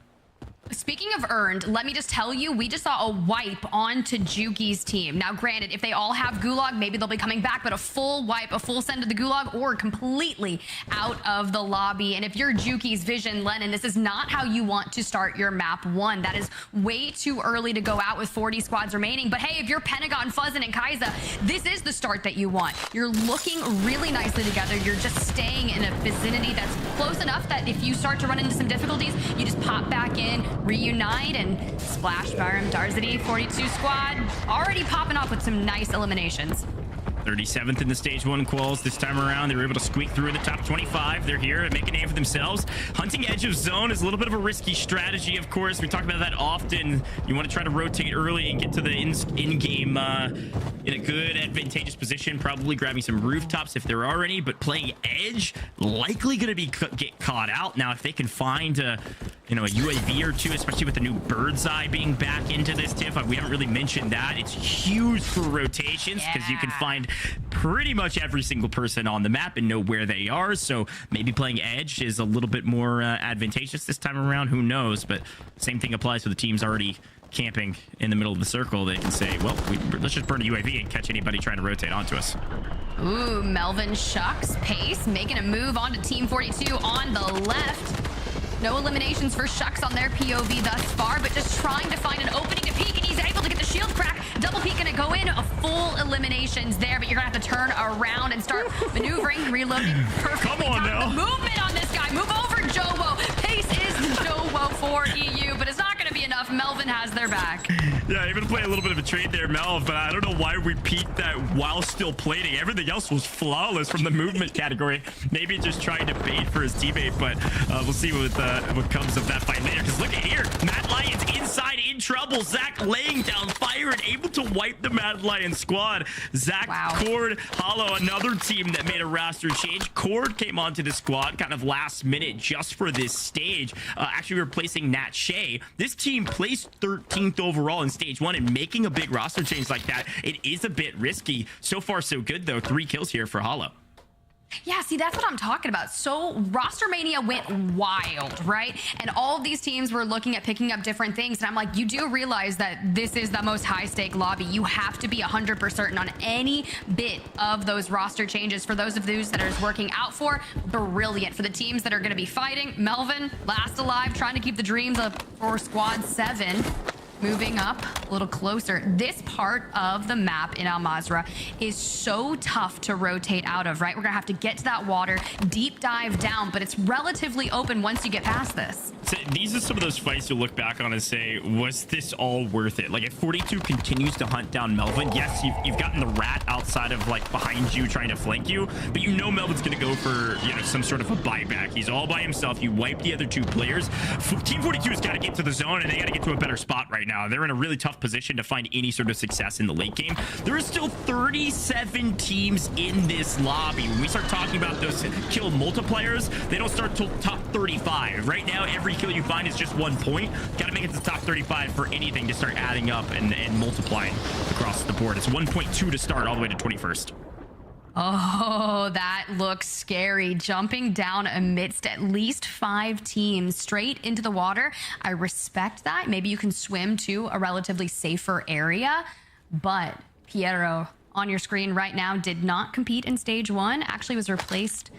Speaking of earned, let me just tell you, we just saw a wipe onto Juki's team. Now, granted, if they all have Gulag, maybe they'll be coming back, but a full wipe, a full send to the Gulag, or completely out of the lobby. And if you're Juki's Vision, Lennon, this is not how you want to start your map 1. That is way too early to go out with 40 squads remaining. But hey, if you're Pentagon, Fuzzin, and Kaiza, this is the start that you want. You're looking really nicely together. You're just staying in a vicinity that's close enough that if you start to run into some difficulties, you just pop back in, reunite, and splash Byram Darzity 42 squad already popping off with some nice eliminations. 37th in the stage 1 quals this time around. They were able to squeak through in the top 25. They're here and make a name for themselves. Hunting edge of zone is a little bit of a risky strategy, of course. We talk about that often. You want to try to rotate early and get to the in-game in a good, advantageous position, probably grabbing some rooftops if there are any, but playing edge, likely going to be get caught out. Now, if they can find a UAV or two, especially with the new bird's eye being back into this, Tiff, we haven't really mentioned that. It's huge for rotations because you can find pretty much every single person on the map and know where they are. So maybe playing edge is a little bit more advantageous this time around. Who knows? But same thing applies for the teams already camping in the middle of the circle. They can say, well, let's just burn a UAV and catch anybody trying to rotate onto us. Ooh, Melvin Shucks Pace making a move onto Team 42 on the left. No eliminations for Shucks on their POV thus far, but just trying to find an opening to peek, and he's able to get the shield crack. Double peek gonna go in. A full eliminations there, but you're gonna have to turn around and start maneuvering, reloading perfectly. Come on now. Movement on this guy. Move over, Jowo. Pace is Jowo for EU, but it's not gonna be enough. Melvin has their back. Yeah, you're gonna play a little bit of a trade there, Melv, but I don't know why we peeked that while still plating. Everything else was flawless from the movement category. Maybe just trying to bait for his teammate, but we'll see what comes of that fight later. Because look at here, Mad Lions inside in trouble. Zach laying down fire and able to wipe the Mad Lions squad. Zach, wow. Cord, Hollow, another team that made a roster change. Cord came onto the squad kind of last minute just for this stage, actually replacing Nat Shea. This team placed 13th overall in stage 1, and making a big roster change like that, it is a bit risky. So far so good though. 3 kills here for Hollow. Yeah, see, that's what I'm talking about. So Roster Mania went wild, right? And all of these teams were looking at picking up different things. And I'm like, you do realize that this is the most high-stake lobby. You have to be 100% certain on any bit of those roster changes. For those of those that are working out for, brilliant. For the teams that are going to be fighting, Melvin, last alive, trying to keep the dreams up for Squad 7. Moving up a little closer. This part of the map in Al Mazrah is so tough to rotate out of, right? We're gonna have to get to that water, deep dive down, but it's relatively open once you get past this. So these are some of those fights you'll look back on and say, was this all worth it? Like, if 42 continues to hunt down Melvin, yes, you've gotten the rat outside of, like, behind you trying to flank you, but you know Melvin's going to go for, you know, some sort of a buyback. He's all by himself. You wipe the other 2 players. Team 42 has got to get to the zone, and they got to get to a better spot right now. They're in a really tough position to find any sort of success in the late game. There are still 37 teams in this lobby. When we start talking about those kill multipliers, they don't start till top 35. Right now, every kill you find is just 1 point. Got to make it to the top 35 for anything to start adding up and multiplying across the board. It's 1.2 to start all the way to 21st. Oh, that looks scary. Jumping down amidst at least 5 teams straight into the water. I respect that. Maybe you can swim to a relatively safer area. But Piero, on your screen right now, did not compete in stage 1. Actually was replaced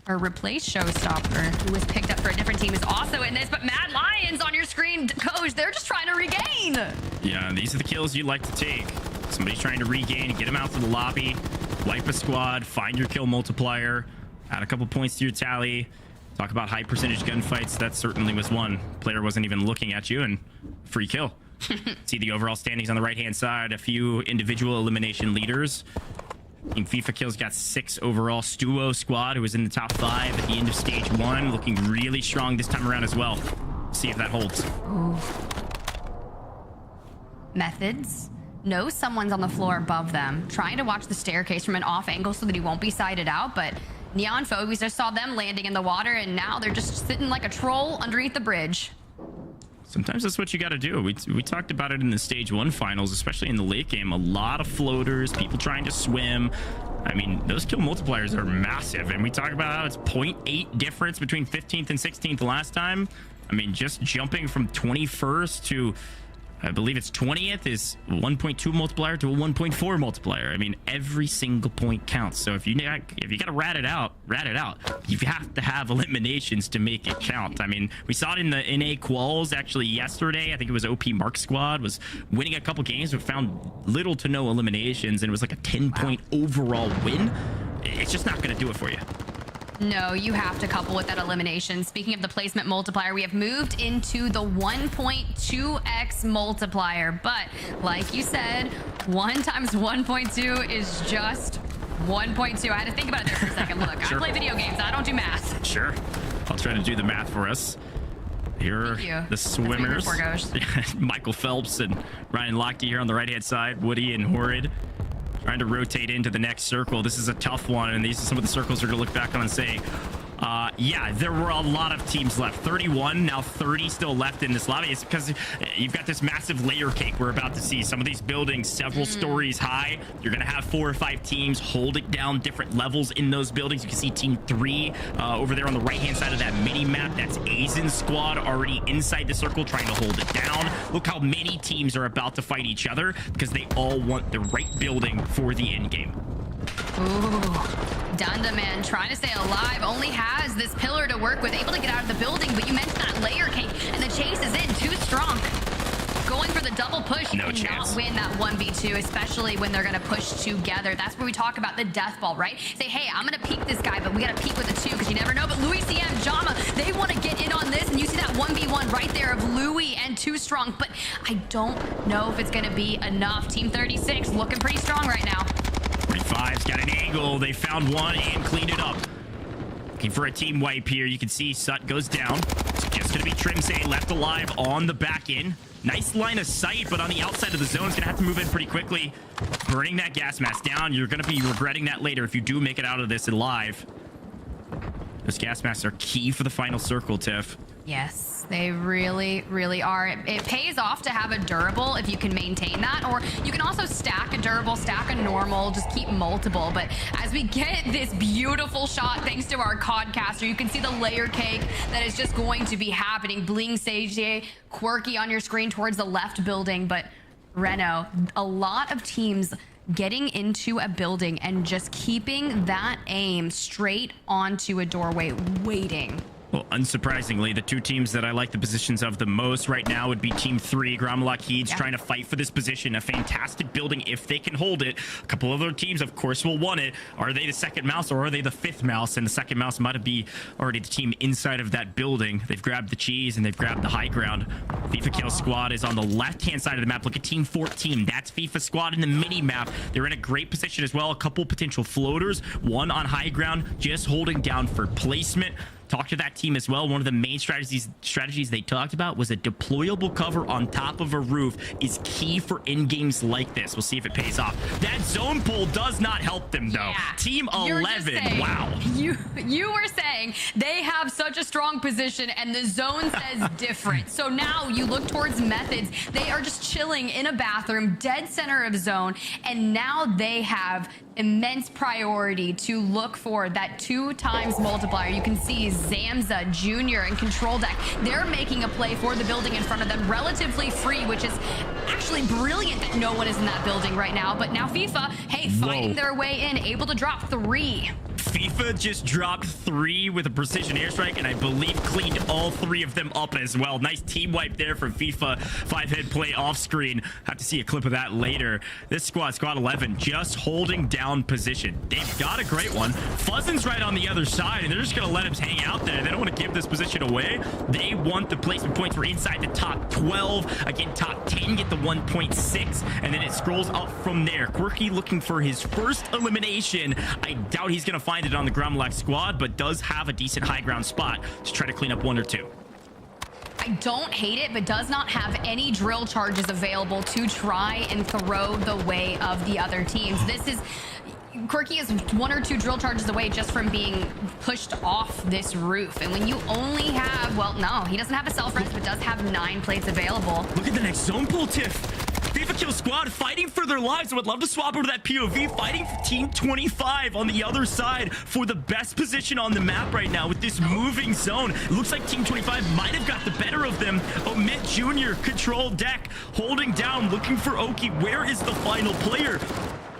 Showstopper, who was picked up for a different team, is also in this. But Mad Lions on your screen, Coach, they're just trying to regain. Yeah, these are the kills you like to take. Somebody's trying to regain, get them out to the lobby, wipe a squad, find your kill multiplier, add a couple points to your tally. Talk about high percentage gunfights. That certainly was one. Player wasn't even looking at you, and free kill. See the overall standings on the right-hand side. A few individual elimination leaders. In FIFA kills, got 6 overall. Stuo squad, who was in the top 5 at the end of stage 1, looking really strong this time around as well. See if that holds. Ooh. Methods. Know someone's on the floor above them, trying to watch the staircase from an off angle so that he won't be sighted out, but Neon Foe, we just saw them landing in the water, and now they're just sitting like a troll underneath the bridge. Sometimes that's what you got to do. We talked about it in the stage 1 finals, especially in the late game. A lot of floaters, people trying to swim. I mean, those kill multipliers are massive, and we talk about how it's 0.8 difference between 15th and 16th last time. I mean, just jumping from 21st to, I believe it's 20th, is 1.2 multiplier to a 1.4 multiplier. I mean, every single point counts. So if you got to rat it out. You have to have eliminations to make it count. I mean, we saw it in the NA quals actually yesterday. I think it was OP Mark squad was winning a couple games but found little to no eliminations, and it was like a 10-point overall win. It's just not going to do it for you. No, you have to couple with that elimination. Speaking of the placement multiplier, we have moved into the 1.2x multiplier. But like you said, 1 times 1.2 is just 1.2. I had to think about it there for a second. Look, Sure. I play video games. I don't do math. Sure. I'll try to do the math for us. Here are the swimmers. Michael Phelps and Ryan Lochte here on the right-hand side. Woody and Horrid trying to rotate into the next circle. This is a tough one, and these are some of the circles we're going to look back on and say, yeah, there were a lot of teams left. 31, now 30 still left in this lobby. It's because you've got this massive layer cake we're about to see. Some of these buildings, several stories high. You're going to have 4 or 5 teams holding down different levels in those buildings. You can see Team 3 over there on the right-hand side of that mini-map. That's Azen's squad already inside the circle trying to hold it down. Look how many teams are about to fight each other because they all want the right building for the end game. Ooh, Dundaman trying to stay alive, only has this pillar to work with, able to get out of the building, but you mentioned that layer cake, and the chase is in, too strong. going for the double push. You No cannot chance. win that 1v2, especially when they're going to push together. That's where we talk about the death ball, right? Say, hey, I'm going to peek this guy, but we got to peek with a 2 because you never know. But Louis CM, Jama, they want to get in on this, and you see that 1v1 right there of Louis and Too Strong, but I don't know if it's going to be enough. Team 36 looking pretty strong right now. 35's got an angle. They found one and cleaned it up. Looking for a team wipe here. You can see Sut goes down. It's just going to be Trimsay left alive on the back end. Nice line of sight, but on the outside of the zone, is going to have to move in pretty quickly. Burning that gas mask down. You're going to be regretting that later if you do make it out of this alive. Those gas masks are key for the final circle, Tiff. Yes, they really, really are. It pays off to have a durable if you can maintain that, or you can also stack a durable, stack a normal, just keep multiple. But as we get this beautiful shot, thanks to our Codcaster, you can see the layer cake that is just going to be happening. Bling Sage, Quirky on your screen towards the left building. But Reno, a lot of teams getting into a building and just keeping that aim straight onto a doorway, waiting. Well, unsurprisingly, the two teams that I like the positions of the most right now would be Team 3, Gromlock Heeds, trying to fight for this position. A fantastic building if they can hold it. A couple other teams, of course, will want it. Are they the second mouse or are they the fifth mouse? And the second mouse might be already the team inside of that building. They've grabbed the cheese and they've grabbed the high ground. FIFA Kill Squad is on the left-hand side of the map. Look at Team 14. That's FIFA Squad in the mini-map. They're in a great position as well. A couple potential floaters. One on high ground, just holding down for placement. Talk to that team as well. One of the main strategies they talked about was a deployable cover on top of a roof is key for in games like this. We'll see if it pays off. That zone pull does not help them though. Yeah. Team You're just 11. saying- Wow. You were saying they have such a strong position and the zone says different. So now you look towards methods. They are just chilling in a bathroom, dead center of zone, and now they have immense priority to look for that 2x multiplier. You can see Zamza Jr. and Control Deck. They're making a play for the building in front of them, relatively free, which is actually brilliant that no one is in that building right now. But now FIFA, hey, fighting their way in, able to drop 3. FIFA just dropped 3 with a precision airstrike, and I believe cleaned all 3 of them up as well. Nice team wipe there from FIFA. 5-head play off screen. Have to see a clip of that later. This squad 11, just holding down position. They've got a great one. Fuzzin's right on the other side, and they're just going to let him hang out there. They don't want to give this position away. They want the placement points. We're inside the top 12. Again, top 10 get the 1.6, and then it scrolls up from there. Quirky looking for his first elimination. I doubt he's going to find it on the Gromlock squad, but does have a decent high ground spot to try to clean up 1 or 2. I don't hate it, but does not have any drill charges available to try and throw the way of the other teams. This is... Quirky is 1 or 2 drill charges away just from being pushed off this roof. And when you only have... Well, no, he doesn't have a self-rest, but does have 9 plates available. Look at the next zone pull, Tiff. FIFA Kill Squad fighting for their lives. I would love to swap over to that POV. Fighting for Team 25 on the other side for the best position on the map right now with this moving zone. It looks like Team 25 might have got the better of them. Omit Jr. Control Deck holding down, looking for Oki. Where is the final player?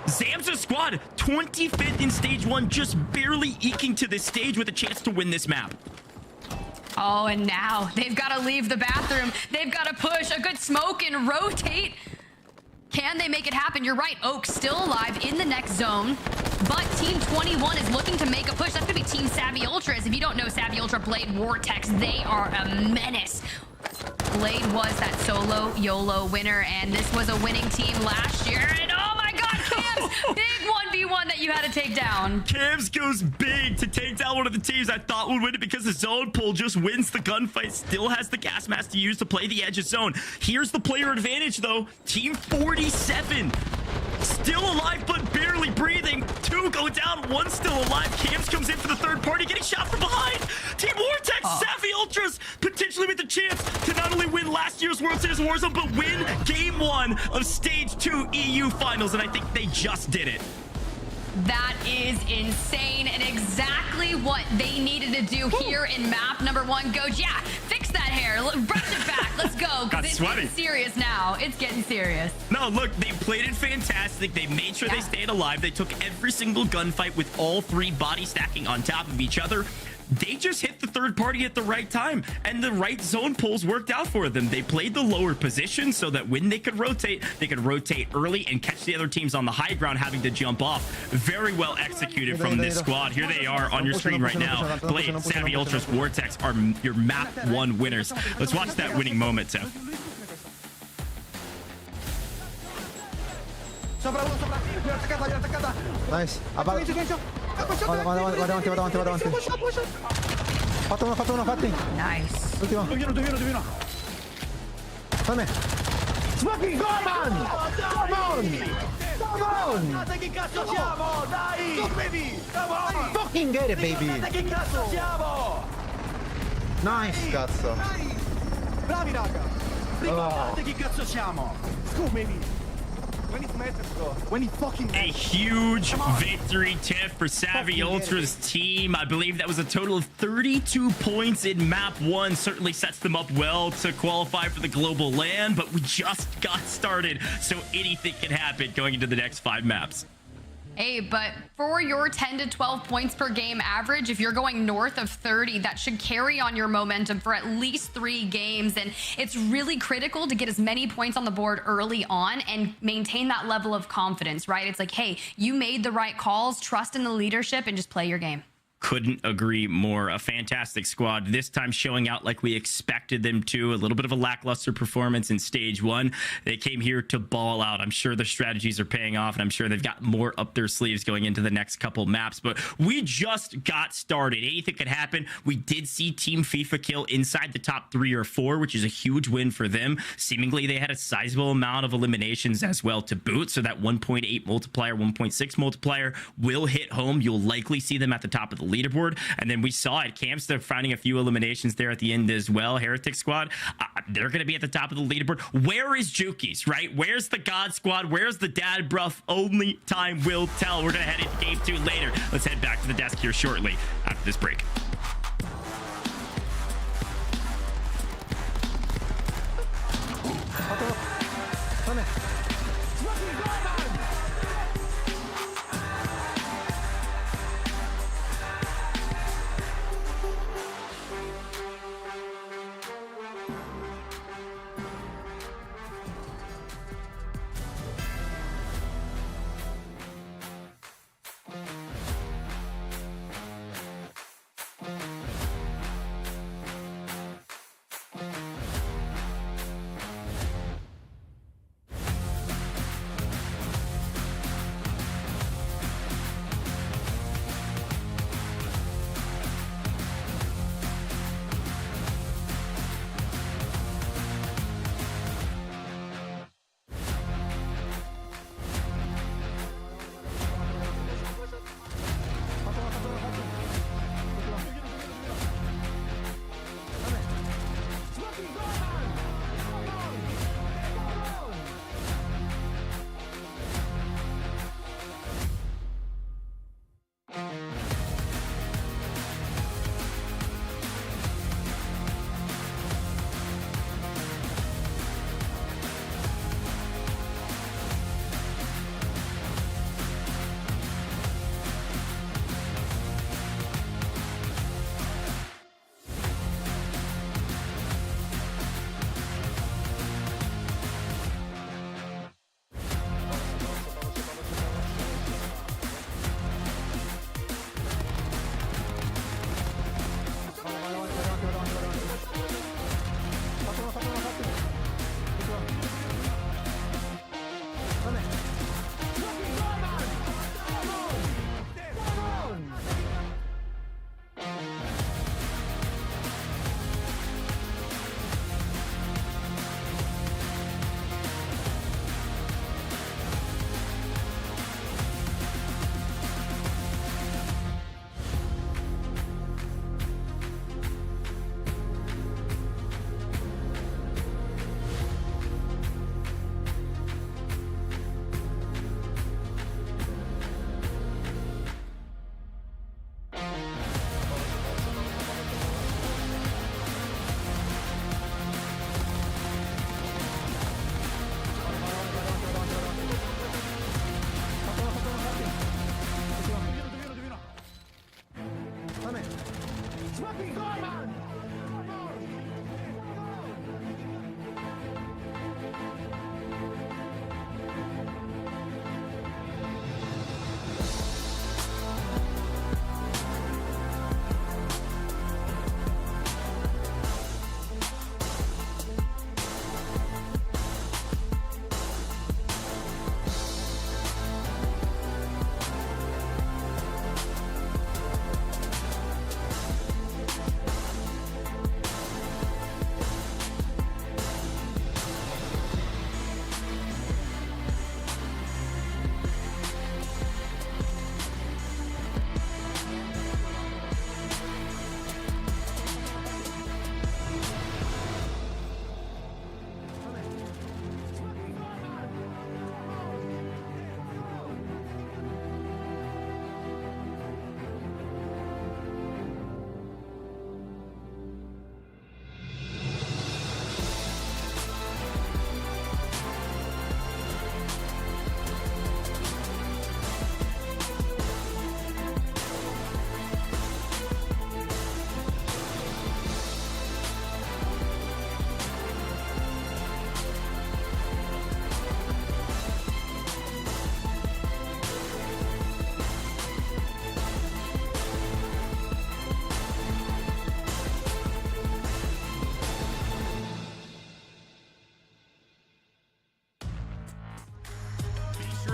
Zamza squad 25th in stage 1, just barely eking to this stage with a chance to win this map. Oh, and now they've got to leave the bathroom. They've got to push a good smoke and rotate. Can they make it happen? You're right. Oak still alive in the next zone, but Team 21 is looking to make a push. That's going to be Team Savvy Ultras. If you don't know Savvy Ultra Blade Vortex, they are a menace. Blade was that solo YOLO winner, and this was a winning team last year. And oh my God, Cam's big 1v1 that you had to take down. Cams goes big to take down one of the teams I thought would win it because the zone pull just wins the gunfight. Still has the gas mask to use to play the edge of zone. Here's the player advantage though. Team 47 still alive but barely breathing. 2 go down, 1 still alive. Cams comes in for the third party, getting shot from behind. Team Vortex, Savvy Ultras potentially with the chance to not only win last year's World Series of Warzone, but win Game 1 of Stage 2 EU Finals, and I think they just did it. That is insane and exactly what they needed to do here in map number 1. Goat, yeah, fix that hair. Brush it back. Let's go. Got Because it's sweaty. getting serious now. It's getting serious. No, look, they played it fantastic. They made sure they stayed alive. They took every single gunfight with all 3 body stacking on top of each other. they just hit the third party at the right time, and the right zone pulls worked out for them. They played the lower position so that when they could rotate early and catch the other teams on the high ground having to jump off. Very well executed from this squad. Here they are on your screen right now. Blade, Savvy Ultras, Vortex are your map 1 winners. Let's watch that winning moment, Tim. Nice. Vado avanti. Fatto uno. Nice. Ultimo. Fammi. Smoking, go man! Come on! Guardate che cazzo siamo, dai! Come on! Fucking get it, baby! Guardate che cazzo siamo! Nice, cazzo. Bravi raga! Guardate che cazzo siamo! Go baby! 20 meters, bro. 20 fucking A huge victory tip for Savvy Ultra's team. I believe that was a total of 32 points in map 1. Certainly sets them up well to qualify for the global LAN, but we just got started, so anything can happen going into the next 5 maps. Hey, but for your 10 to 12 points per game average, if you're going north of 30, that should carry on your momentum for at least 3 games. And it's really critical to get as many points on the board early on and maintain that level of confidence, right? It's like, hey, you made the right calls, trust in the leadership, and just play your game. Couldn't agree more. A fantastic squad, this time showing out like we expected them to. A little bit of a lackluster performance in stage 1. They came here to ball out. I'm sure their strategies are paying off, and I'm sure they've got more up their sleeves going into the next couple maps. But we just got started. Anything could happen. We did see Team FIFA kill inside the top 3 or 4, which is a huge win for them. Seemingly, they had a sizable amount of eliminations as well to boot, so that 1.8 multiplier, 1.6 multiplier will hit home. You'll likely see them at the top of the leaderboard. And then we saw at camps they're finding a few eliminations there at the end as well. Heretic squad, they're going to be at the top of the leaderboard. Where is Juki's, right? Where's the God squad? Where's the dad bruff? Only time will tell. We're going to head into game 2 later. Let's head back to the desk here shortly after this break. Fucking go, man! Come on!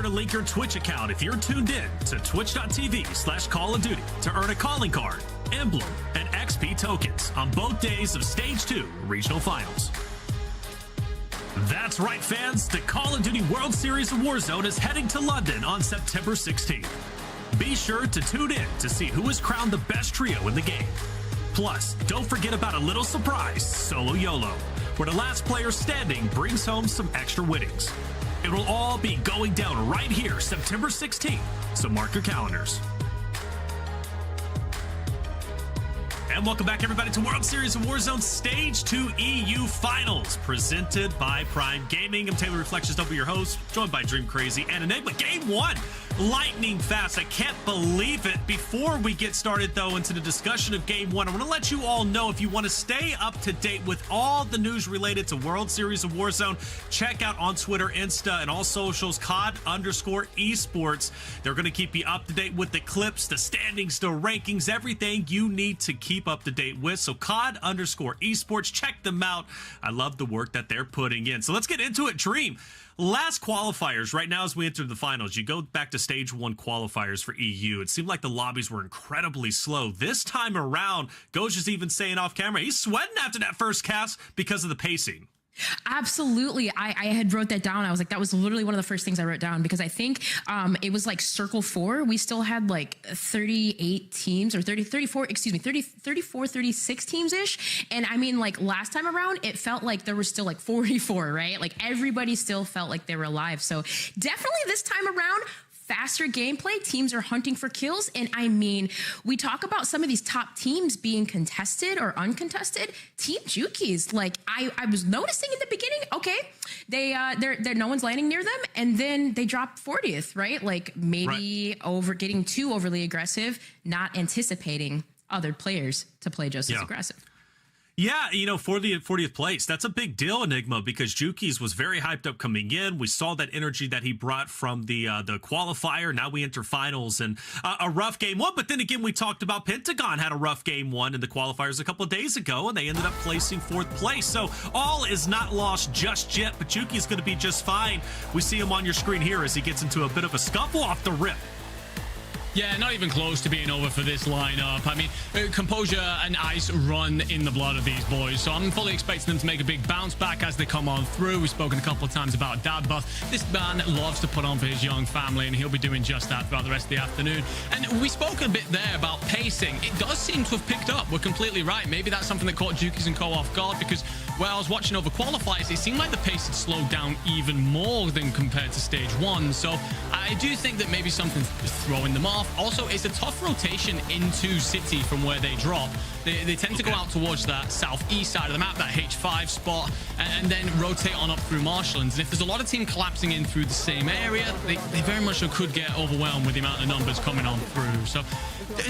To link your Twitch account if you're tuned in to twitch.tv/Call of Duty to earn a calling card, emblem, and XP tokens on both days of Stage 2 Regional Finals. That's right, fans. The Call of Duty World Series of Warzone is heading to London on September 16th. Be sure to tune in to see who is crowned the best trio in the game. Plus, don't forget about a little surprise, Solo YOLO, where the last player standing brings home some extra winnings. It will all be going down right here, September 16th, so mark your calendars. And welcome back, everybody, to World Series of Warzone Stage 2 EU Finals, presented by Prime Gaming. I'm Taylor Reflections, double your host, joined by Dream Crazy and Enigma. Game 1, lightning fast. I can't believe it. Before we get started, though, into the discussion of Game 1, I want to let you all know, if you want to stay up to date with all the news related to World Series of Warzone, check out on Twitter, Insta, and all socials, COD_esports. They're going to keep you up to date with the clips, the standings, the rankings, everything you need to keep up to date with. So COD_esports, check them out. I love the work that they're putting in. So let's get into it. Dream, last qualifiers right now as we enter the finals. You go back to Stage 1 qualifiers for EU. It seemed like the lobbies were incredibly slow. This time around, Goj is even saying off camera, he's sweating after that first cast because of the pacing. Absolutely. I had wrote that down. I was like, that was literally one of the first things I wrote down, because I think it was like circle 4. We still had like 38 teams, or 34, 36 teams ish. And I mean, like last time around, it felt like there were still like 44, right? Like everybody still felt like they were alive. So definitely this time around, faster gameplay, teams are hunting for kills. And I mean, we talk about some of these top teams being contested or uncontested. Team Juki's, like I was noticing in the beginning, okay, they're no one's landing near them, and then they drop 40th, right? Like maybe getting too overly aggressive, not anticipating other players to play just as aggressive. Yeah, you know, for the 40th place, that's a big deal, Enigma, because Juki's was very hyped up coming in. We saw that energy that he brought from the qualifier. Now we enter finals, and a rough game 1. But then again, we talked about Pentagon had a rough game 1 in the qualifiers a couple of days ago, and they ended up placing 4th place. So all is not lost just yet, but Juki's going to be just fine. We see him on your screen here as he gets into a bit of a scuffle off the rip. Yeah, not even close to being over for this lineup. I mean, composure and ice run in the blood of these boys, so I'm fully expecting them to make a big bounce back as they come on through. We've spoken a couple of times about Dad Buff. This man loves to put on for his young family, and he'll be doing just that throughout the rest of the afternoon. And we spoke a bit there about pacing. It does seem to have picked up. We're completely right. Maybe that's something that caught Juki's and Co off guard, because where I was watching over qualifiers, it seemed like the pace had slowed down even more than compared to Stage 1. So I do think that maybe something's throwing them off. Also, it's a tough rotation into City from where they drop. They tend to go out towards that southeast side of the map, that H5 spot, and then rotate on up through marshlands. And if there's a lot of team collapsing in through the same area, they very much so could get overwhelmed with the amount of numbers coming on through. So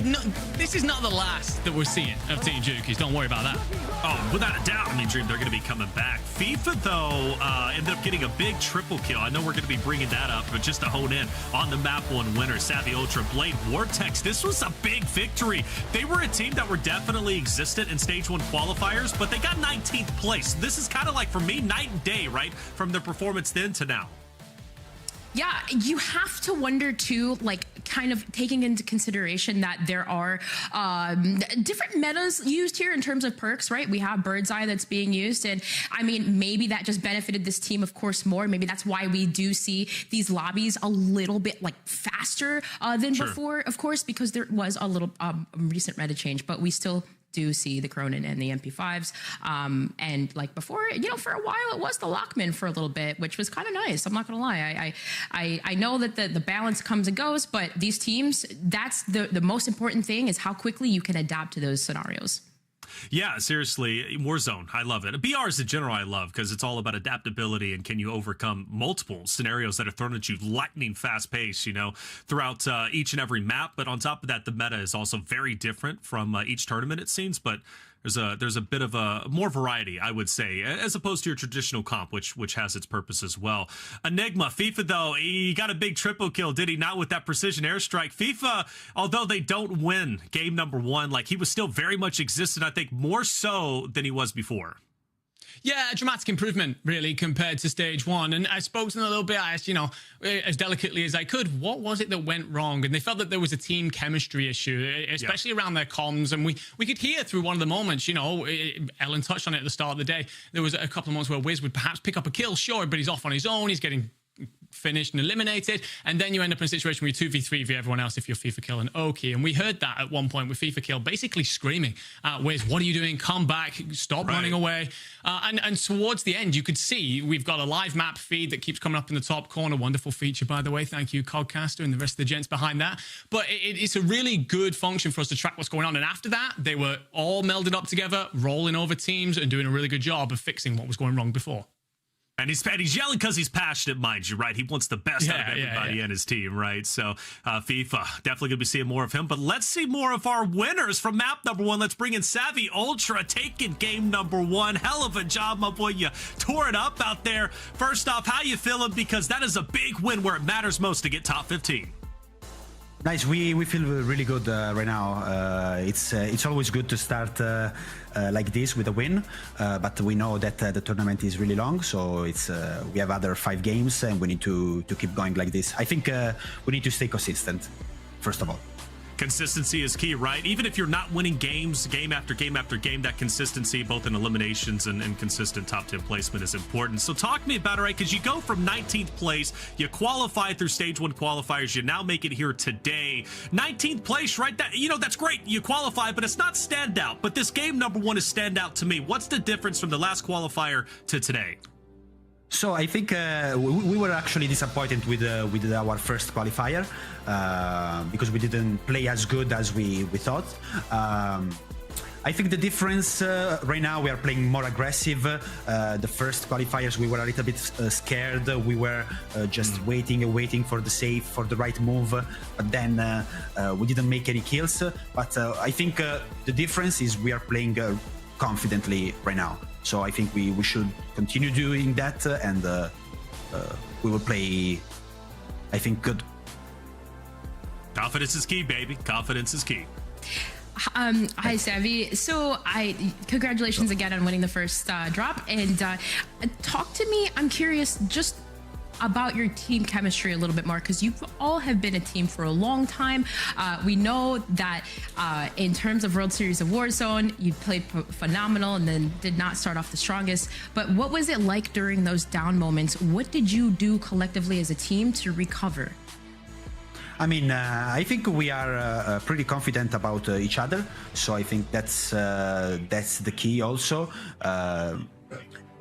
no, this is not the last that we're seeing of Team Jukies. Don't worry about that. Oh, without a doubt. I mean, Dream, they're going to be coming back. FIFA, though, ended up getting a big triple kill. I know we're going to be bringing that up, but just to hone in on the map one winner, Savvy Ultra, Blade, Vortex. This was a big victory. They were a team that were definitely existent in Stage 1 qualifiers, but they got 19th place. This is kind of like, for me, night and day, right? From their performance then to now. Yeah, you have to wonder too, like kind of taking into consideration that there are different metas used here in terms of perks, right? We have Bird's Eye that's being used. And I mean, maybe that just benefited this team, of course, more. Maybe that's why we do see these lobbies a little bit like faster than before, of course, because there was a little recent meta change, but we still do see the Cronin and the MP5s. And like before, you know, for a while it was the Lockman for a little bit, which was kind of nice. I'm not gonna lie. I know that the balance comes and goes, but these teams, that's the most important thing is how quickly you can adapt to those scenarios. Yeah, seriously, Warzone, I love it. BRs in general, I love because it's all about adaptability and can you overcome multiple scenarios that are thrown at you lightning fast pace, you know, throughout each and every map. But on top of that, the meta is also very different from each tournament, it seems. But there's a bit of a more variety, I would say, as opposed to your traditional comp, which has its purpose as well. Enigma, FIFA, though, he got a big triple kill, did he not, with that precision airstrike? FIFA, although they don't win game number one, like he was still very much existent, I think more so than he was before. Yeah, a dramatic improvement, really, compared to Stage 1. And I spoke to them a little bit. I asked, you know, as delicately as I could, what was it that went wrong? And they felt that there was a team chemistry issue, especially around their comms. And we could hear through one of the moments, you know, Ellen touched on it at the start of the day. There was a couple of moments where Wiz would perhaps pick up a kill, sure, but he's off on his own. He's getting finished and eliminated, and then you end up in a situation where you 2v3 v everyone else if you're FIFA Kill and Oki. And we heard that at one point with FIFA Kill, basically screaming at Wiz, what are you doing? Come back, stop running away. And towards the end, you could see we've got a live map feed that keeps coming up in the top corner. Wonderful feature, by the way. Thank you, Codcaster, and the rest of the gents behind that. But it's a really good function for us to track what's going on. And after that, they were all melded up together, rolling over teams and doing a really good job of fixing what was going wrong before. And he's yelling because he's passionate, mind you, right? He wants the best out of everybody in his team, right? So FIFA, definitely going to be seeing more of him. But let's see more of our winners from map number one. Let's bring in Savvy Ultra, taking game number one. Hell of a job, my boy. You tore it up out there. First off, how you feeling? Because that is a big win where it matters most to get top 15. Nice. We feel really good right now. It's always good to start like this with a win, but we know that the tournament is really long, so it's we have other 5 games and we need to keep going like this. I think we need to stay consistent, first of all. Consistency is key, right? Even if you're not winning games, game after game after game, that consistency, both in eliminations and consistent top 10 placement is important. So talk to me about it, right? Because you go from 19th place, you qualify through Stage 1 qualifiers, you now make it here today. 19th place, right? That, you know, that's great. You qualify, but it's not standout. But this game number one is standout to me. What's the difference from the last qualifier to today? So I think we were actually disappointed with our first qualifier because we didn't play as good as we thought. I think the difference right now, we are playing more aggressive. The first qualifiers, we were a little bit scared. We were just waiting for the safe, for the right move. But then we didn't make any kills. But I think the difference is we are playing confidently right now. So I think we should continue doing that, and we will play, I think, good. Confidence is key, baby. Confidence is key. Hi, Savvy. So congratulations again on winning the first drop. And talk to me, I'm curious, just about your team chemistry a little bit more, because you all have been a team for a long time. We know that in terms of World Series of Warzone, you played phenomenal and then did not start off the strongest. But what was it like during those down moments? What did you do collectively as a team to recover? I mean, I think we are pretty confident about each other. So I think that's the key also.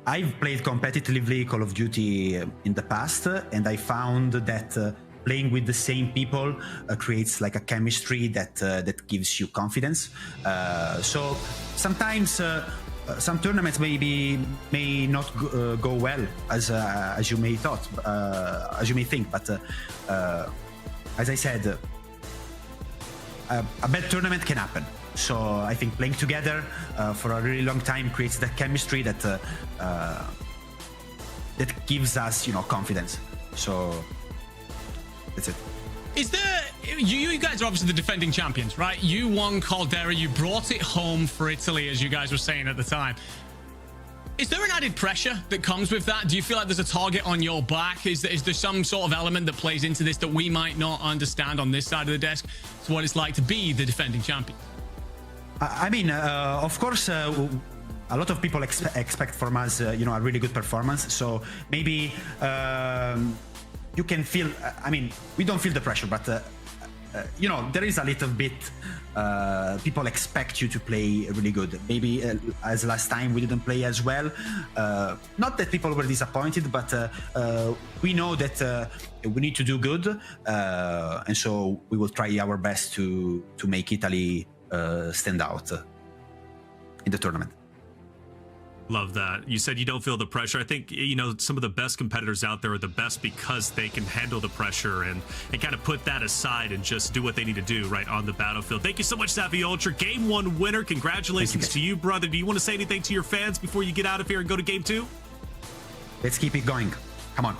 I've played competitively Call of Duty in the past, and I found that playing with the same people creates like a chemistry that gives you confidence. So sometimes some tournaments may not go well as you may think, but as I said, a bad tournament can happen. So I think playing together for a really long time creates that chemistry that gives us, confidence. So that's it. Is there, you guys are obviously the defending champions, right? You won Caldera, you brought it home for Italy, as you guys were saying at the time. Is there an added pressure that comes with that? Do you feel like there's a target on your back? Is there some sort of element that plays into this that we might not understand on this side of the desk? It's what it's like to be the defending champion. I mean, of course, a lot of people expect from us, a really good performance. So maybe you can feel, we don't feel the pressure, but, there is a little bit, people expect you to play really good. Maybe as last time we didn't play as well. Not that people were disappointed, but we know that we need to do good. And so we will try our best to make Italy stand out in the tournament. Love that. You said you don't feel the pressure. I think, some of the best competitors out there are the best because they can handle the pressure and kind of put that aside and just do what they need to do right on the battlefield. Thank you so much, Savvy Ultra. Game 1 winner. Congratulations to you, brother. Do you want to say anything to your fans before you get out of here and go to Game 2? Let's keep it going. Come on.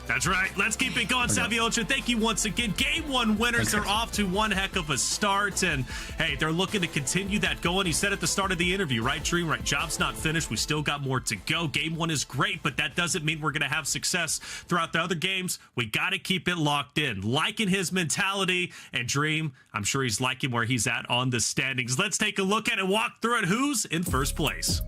That's right. Let's keep it going, Savvy Ultra. Thank you once again. Game 1 winners are off to one heck of a start. And, hey, they're looking to continue that going. He said at the start of the interview, right, Dream? Right, job's not finished. We still got more to go. Game 1 is great, but that doesn't mean we're going to have success throughout the other games. We got to keep it locked in. Liking his mentality. And Dream, I'm sure he's liking where he's at on the standings. Let's take a look at it, walk through it. Who's in first place?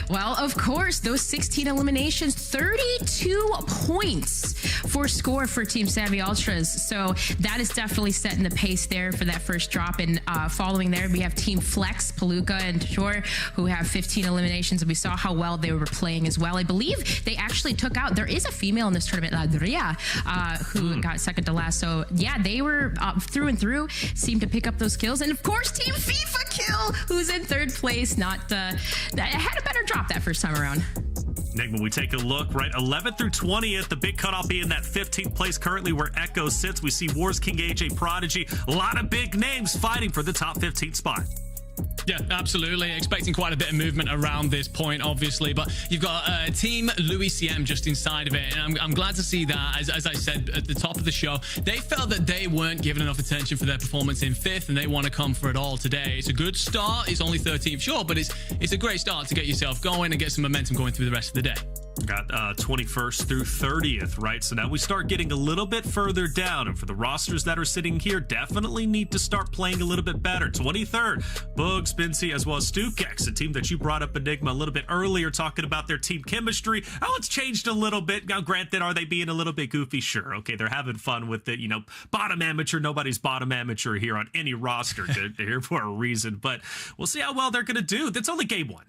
Well, of course, those 16 eliminations, 32 points for score for Team Savvy Ultras. So that is definitely setting the pace there for that first drop. And following there, we have Team Flex, Palooka, and Shore, who have 15 eliminations. And we saw how well they were playing as well. I believe they actually took out, there is a female in this tournament, Ladria, who got second to last. So yeah, they were through and through, seemed to pick up those kills. And of course, Team FIFA Kill, who's in third place, had a better drop that first time around. Nick, when we take a look, right, 11th through 20th, the big cutoff being that 15th place currently where Echo sits. We see Wars King AJ Prodigy, a lot of big names fighting for the top 15 spot. Yeah, absolutely. Expecting quite a bit of movement around this point, obviously. But you've got Team Louis CM just inside of it. And I'm glad to see that, as I said at the top of the show, they felt that they weren't given enough attention for their performance in 5th, and they want to come for it all today. It's a good start. It's only 13th, sure, but it's a great start to get yourself going and get some momentum going through the rest of the day. Got 21st through 30th, right? So now we start getting a little bit further down. And for the rosters that are sitting here, definitely need to start playing a little bit better. 23rd, Boog, Spincy, as well as Stukex, a team that you brought up, Enigma, a little bit earlier, talking about their team chemistry. Oh, it's changed a little bit. Now, granted, are they being a little bit goofy? Sure. Okay, they're having fun with it. Bottom amateur. Nobody's bottom amateur here on any roster. They're here for a reason. But we'll see how well they're going to do. That's only game 1,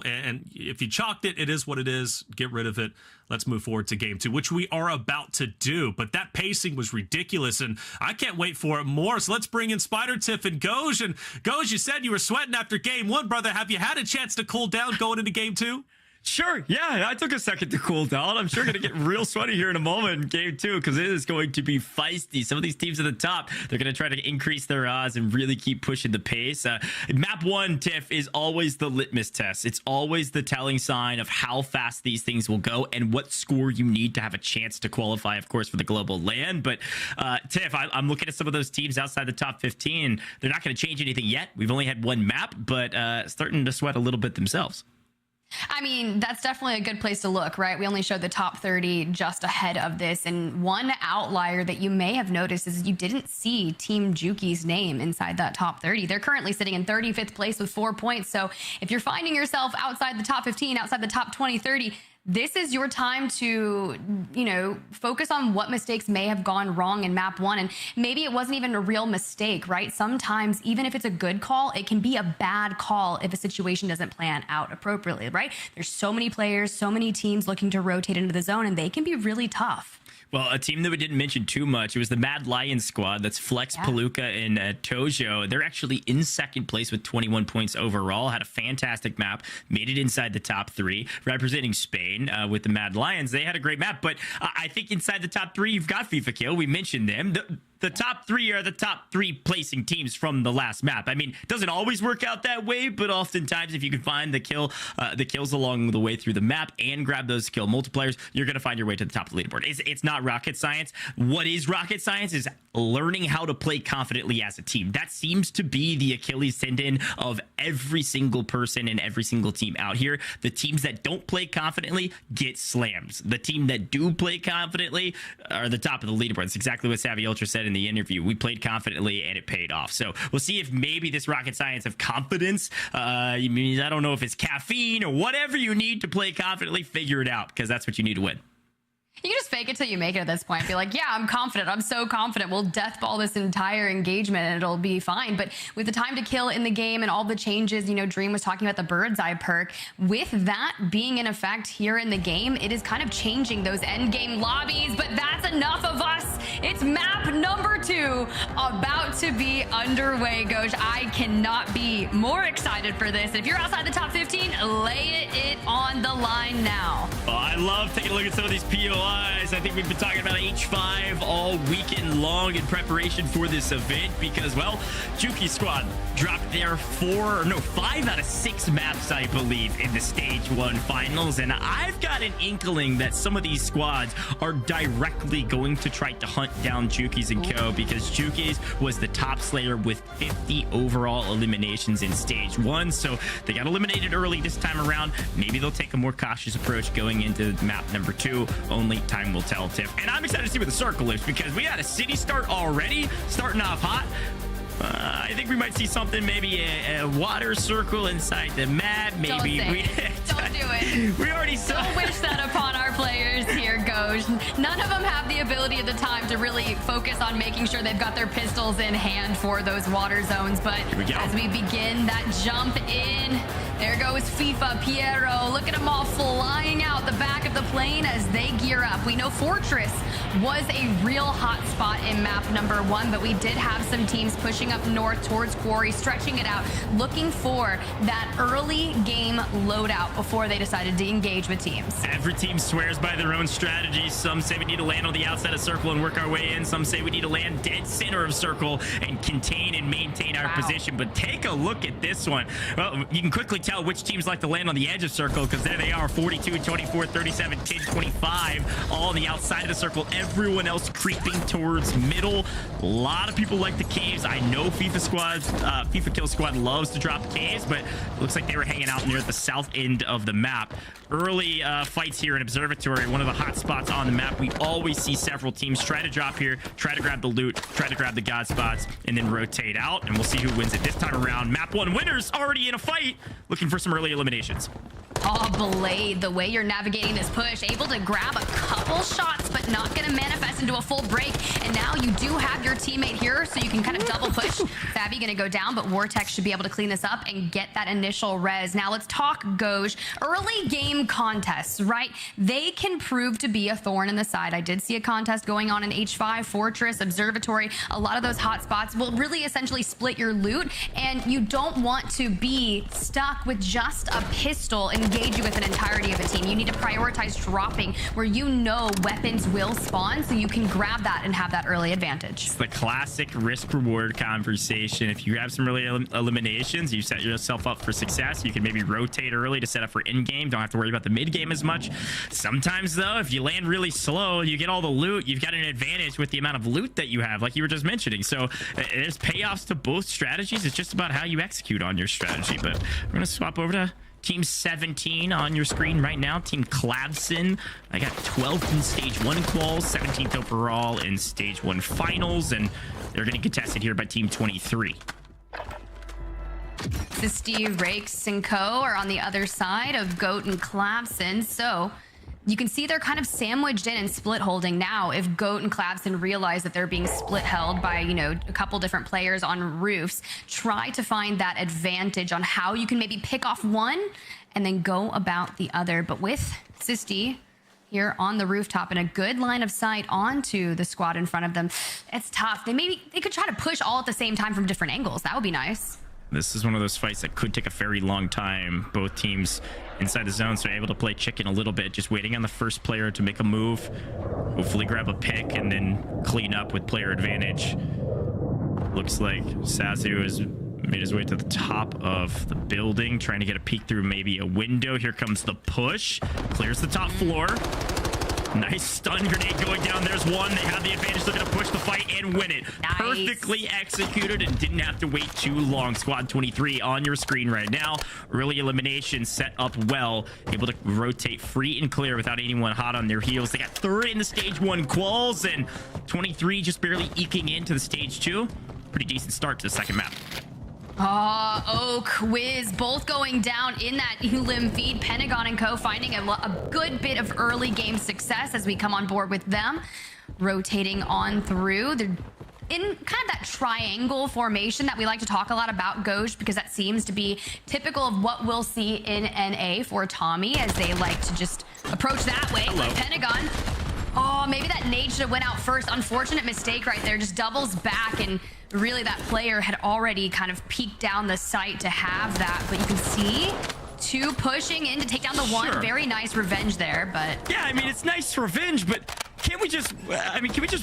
and if you chalked it, it is what it is. Get rid of it. Let's move forward to game 2, which we are about to do. But that pacing was ridiculous, and I can't wait for it more. So let's bring in Spider Tiff and Goj. And Goj, you said you were sweating after game 1, brother. Have you had a chance to cool down going into game 2? Sure. Yeah, I took a second to cool down. I'm sure going to get real sweaty here in a moment in game 2 because it is going to be feisty. Some of these teams at the top, they're going to try to increase their odds and really keep pushing the pace. Map 1, Tiff, is always the litmus test. It's always the telling sign of how fast these things will go and what score you need to have a chance to qualify, of course, for the global LAN. But Tiff, I'm looking at some of those teams outside the top 15. They're not going to change anything yet. We've only had one map, but starting to sweat a little bit themselves. I mean, that's definitely a good place to look, right? We only showed the top 30 just ahead of this. And one outlier that you may have noticed is you didn't see Team Juki's name inside that top 30. They're currently sitting in 35th place with 4 points. So if you're finding yourself outside the top 15, outside the top 20, 30, this is your time to, focus on what mistakes may have gone wrong in map 1. And maybe it wasn't even a real mistake, right? Sometimes, even if it's a good call, it can be a bad call if a situation doesn't plan out appropriately, right? There's so many players, so many teams looking to rotate into the zone, and they can be really tough. Well, a team that we didn't mention too much, it was the Mad Lions squad. That's Flex, Palooka, and Tojo. They're actually in second place with 21 points overall. Had a fantastic map. Made it inside the top 3. Representing Spain with the Mad Lions. They had a great map. But I think inside the top 3, you've got FIFA Kill. We mentioned them. The top 3 are the top 3 placing teams from the last map. I mean, it doesn't always work out that way, but oftentimes if you can find the kills along the way through the map and grab those kill multipliers, you're going to find your way to the top of the leaderboard. It's not rocket science. What is rocket science is learning how to play confidently as a team. That seems to be the Achilles tendon of every single person and every single team out here. The teams that don't play confidently get slams. The team that do play confidently are the top of the leaderboard. That's exactly what Savvy Ultra said in the interview. We played confidently and it paid off. So we'll see if maybe this rocket science of confidence, I don't know if it's caffeine or whatever you need to play confidently, figure it out, because that's what you need to win. You can just fake it till you make it at this point. Be like, yeah, I'm confident. I'm so confident. We'll deathball this entire engagement and it'll be fine. But with the time to kill in the game and all the changes, Dream was talking about the bird's eye perk. With that being in effect here in the game, it is kind of changing those end game lobbies. But that's enough of us. It's map number 2 about to be underway, Goj. I cannot be more excited for this. If you're outside the top 15, lay it on the line now. Oh, I love taking a look at some of these POIs. I think we've been talking about H5 all weekend long in preparation for this event because, well, Juki squad dropped their 5 out of 6 maps, I believe, in the stage 1 finals. And I've got an inkling that some of these squads are directly going to try to hunt down Juki's and Co. because Juki's was the top slayer with 50 overall eliminations in stage 1. So they got eliminated early this time around. Maybe they'll take a more cautious approach going into map number 2. Only time will tell, Tiff. And I'm excited to see where the circle is because we got a city start already, starting off hot. I think we might see something, maybe a water circle inside the map. Maybe Don't do it. We already saw. Don't wish that upon our players here, Goj. None of them have the ability at the time to really focus on making sure they've got their pistols in hand for those water zones. But as we begin that jump in, there goes FIFA, Piero. Look at them all flying out the back of the plane as they gear up. We know Fortress was a real hot spot in map number 1, but we did have some teams pushing up north towards Quarry, stretching it out, looking for that early game loadout before they decided to engage with teams. Every team swears by their own strategies. Some say we need to land on the outside of circle and work our way in. Some say we need to land dead center of circle and contain and maintain our position. But take a look at this one. Well, you can quickly tell which teams like to land on the edge of circle because there they are, 42, 24, 37, 10, 25, all on the outside of the circle. Everyone else creeping towards middle. A lot of people like the caves. I know FIFA Kill Squad loves to drop caves, but it looks like they were hanging out near the south end of the map. Early fights here in Observatory, one of the hot spots on the map. We always see several teams try to drop here, try to grab the loot, try to grab the god spots, and then rotate out, and we'll see who wins it this time around. Map 1 winners already in a fight, looking for some early eliminations. Oh, Blade, the way you're navigating this push, able to grab a couple shots, but not going to manifest into a full break. And now you do have your teammate here, so you can kind of double push. Fabi going to go down, but Vortex should be able to clean this up and get that initial res. Now let's talk Goj. Early game contests, right? They can prove to be a thorn in the side. I did see a contest going on in H5, Fortress, Observatory. A lot of those hot spots will really essentially split your loot, and you don't want to be stuck with just a pistol engage you with an entirety of a team. You need to prioritize dropping where you know weapons will spawn so you can grab that and have that early advantage. It's the classic risk-reward conversation. If you have some early eliminations, you set yourself up for success. You can maybe rotate early to set up for in-game. Don't have to worry about the mid-game as much. Sometimes, though, if you land really slow, you get all the loot. You've got an advantage with the amount of loot that you have, like you were just mentioning. So there's payoffs to both strategies. It's just about how you execute on your strategy. But we're going to swap over to Team 17 on your screen right now. Team Clavson. I got 12th in stage 1 quals, 17th overall in stage 1 finals, and they're getting contested here by Team 23. Steve, Rakes, and Co. are on the other side of Goat and Clavson, so you can see they're kind of sandwiched in and split holding now. If Goat and Clavson realize that they're being split held by, a couple different players on roofs, try to find that advantage on how you can maybe pick off one and then go about the other. But with Sisti, here on the rooftop and a good line of sight onto the squad in front of them. It's tough. They could try to push all at the same time from different angles. That would be nice. This is one of those fights that could take a very long time. Both teams inside the zone, so able to play chicken a little bit, just waiting on the first player to make a move, hopefully grab a pick, and then clean up with player advantage. Looks like Sazu has made his way to the top of the building, trying to get a peek through maybe a window. Here comes the push. Clears the top floor. Nice stun grenade going down. There's one. They have the advantage. They're going to push the fight and win it. Nice. Perfectly executed and didn't have to wait too long. Squad 23 on your screen right now. Early elimination set up well. Able to rotate free and clear without anyone hot on their heels. They got third in the stage 1 quals, and 23 just barely eking into the stage 2. Pretty decent start to the second map. Oak, Wiz, both going down in that Elim feed. Pentagon and Co. finding a good bit of early game success as we come on board with them. Rotating on through. They're in kind of that triangle formation that we like to talk a lot about, Ghosh, because that seems to be typical of what we'll see in NA for Tommy, as they like to just approach that way. Hello. But Pentagon, oh, maybe that nade should have went out first. Unfortunate mistake right there. Just doubles back, and really that player had already kind of peeked down the site to have that. But you can see two pushing in to take down the one. Sure. Very nice revenge there, but Yeah, I mean, it's nice revenge, but can we just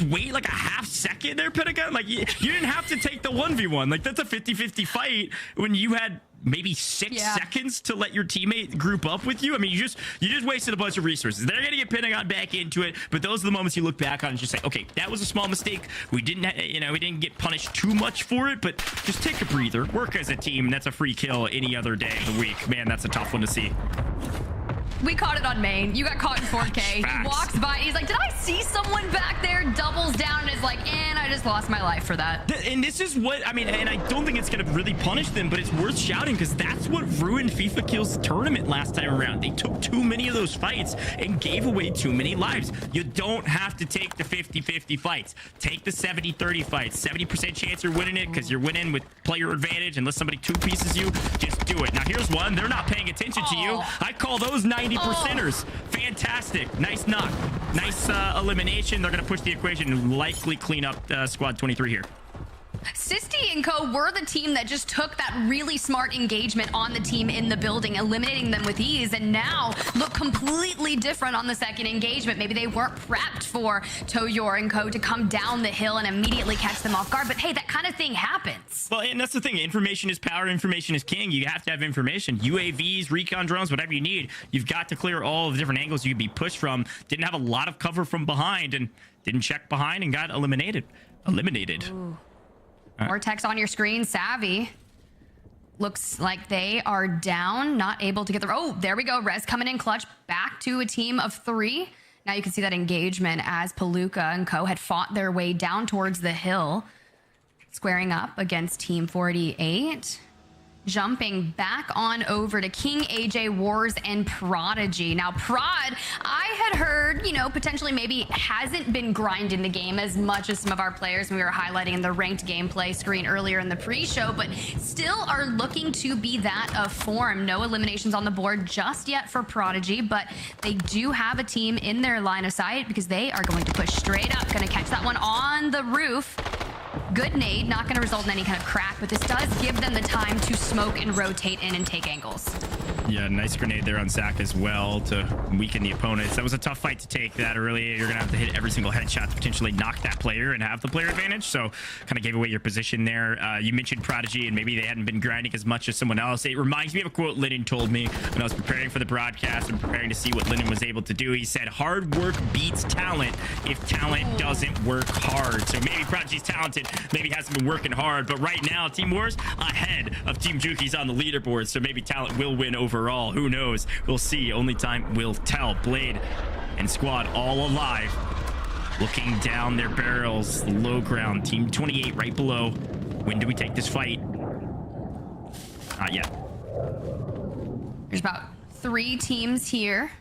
wait like a half second there, Pentagon? Like, you didn't have to take the 1v1. Like, that's a 50-50 fight when you had maybe 6 seconds to let your teammate group up with you. I mean, you just wasted a bunch of resources. They're gonna get Pentagon back into it, but those are the moments you look back on and just say, okay, that was a small mistake. We didn't get punished too much for it, but just take a breather, work as a team, and that's a free kill any other day of the week. Man, that's a tough one to see. we caught it on main. You got caught in 4K. He walks by. He's like, did I see someone back there? Doubles down and is like, and I just lost my life for that. And this is what, I mean, and I don't think it's going to really punish them, but it's worth shouting because that's what ruined FIFA Kills tournament last time around. They took too many of those fights and gave away too many lives. You don't have to take the 50-50 fights. Take the 70-30 fights. 70% chance you're winning it because you're winning with player advantage. Unless somebody two-pieces you, just do it. Now, here's one. They're not paying attention to you. I call those 90%ers. Fantastic. Nice knock. Nice elimination. They're going to push the equation and likely clean up squad 23 here. Sisti and Co were the team that just took that really smart engagement on the team in the building, eliminating them with ease, and now look completely different on the second engagement. Maybe they weren't prepped for Toyor and Co to come down the hill and immediately catch them off guard, but hey, that kind of thing happens. Well, and that's the thing. Information is power. Information is king. You have to have information. UAVs, recon drones, whatever you need. You've got to clear all the different angles you could be pushed from. Didn't have a lot of cover from behind and didn't check behind and got eliminated. Ooh. Vortex on your screen. Savvy. Looks like they are down, not able to get the... Oh, there we go. Rez coming in clutch. Back to a team of 3. Now you can see that engagement as Palooka and Co had fought their way down towards the hill. Squaring up against Team 48. Jumping back on over to King, AJ, Wars, and Prodigy. Now, Prod, I had heard, potentially maybe hasn't been grinding the game as much as some of our players we were highlighting in the ranked gameplay screen earlier in the pre-show, but still are looking to be that of form. No eliminations on the board just yet for Prodigy, but they do have a team in their line of sight because they are going to push straight up. Going to catch that one on the roof. Good nade, not going to result in any kind of crack, but this does give them the time to smoke and rotate in and take angles. Yeah, nice grenade there on Zach as well to weaken the opponents. That was a tough fight to take that early. You're going to have to hit every single headshot to potentially knock that player and have the player advantage. So kind of gave away your position there. You mentioned Prodigy and maybe they hadn't been grinding as much as someone else. It reminds me of a quote Lennon told me when I was preparing for the broadcast and preparing to see what Lennon was able to do. He said, hard work beats talent if talent doesn't work hard. So maybe Prodigy's talented, maybe hasn't been working hard, but right now Team Wars ahead of Team Juki's on the leaderboard. So maybe talent will win overall. Who knows? We'll see. Only time will tell. Blade and squad all alive. Looking down their barrels. The low ground. Team 28 right below. When do we take this fight? Not yet. There's about 3 teams here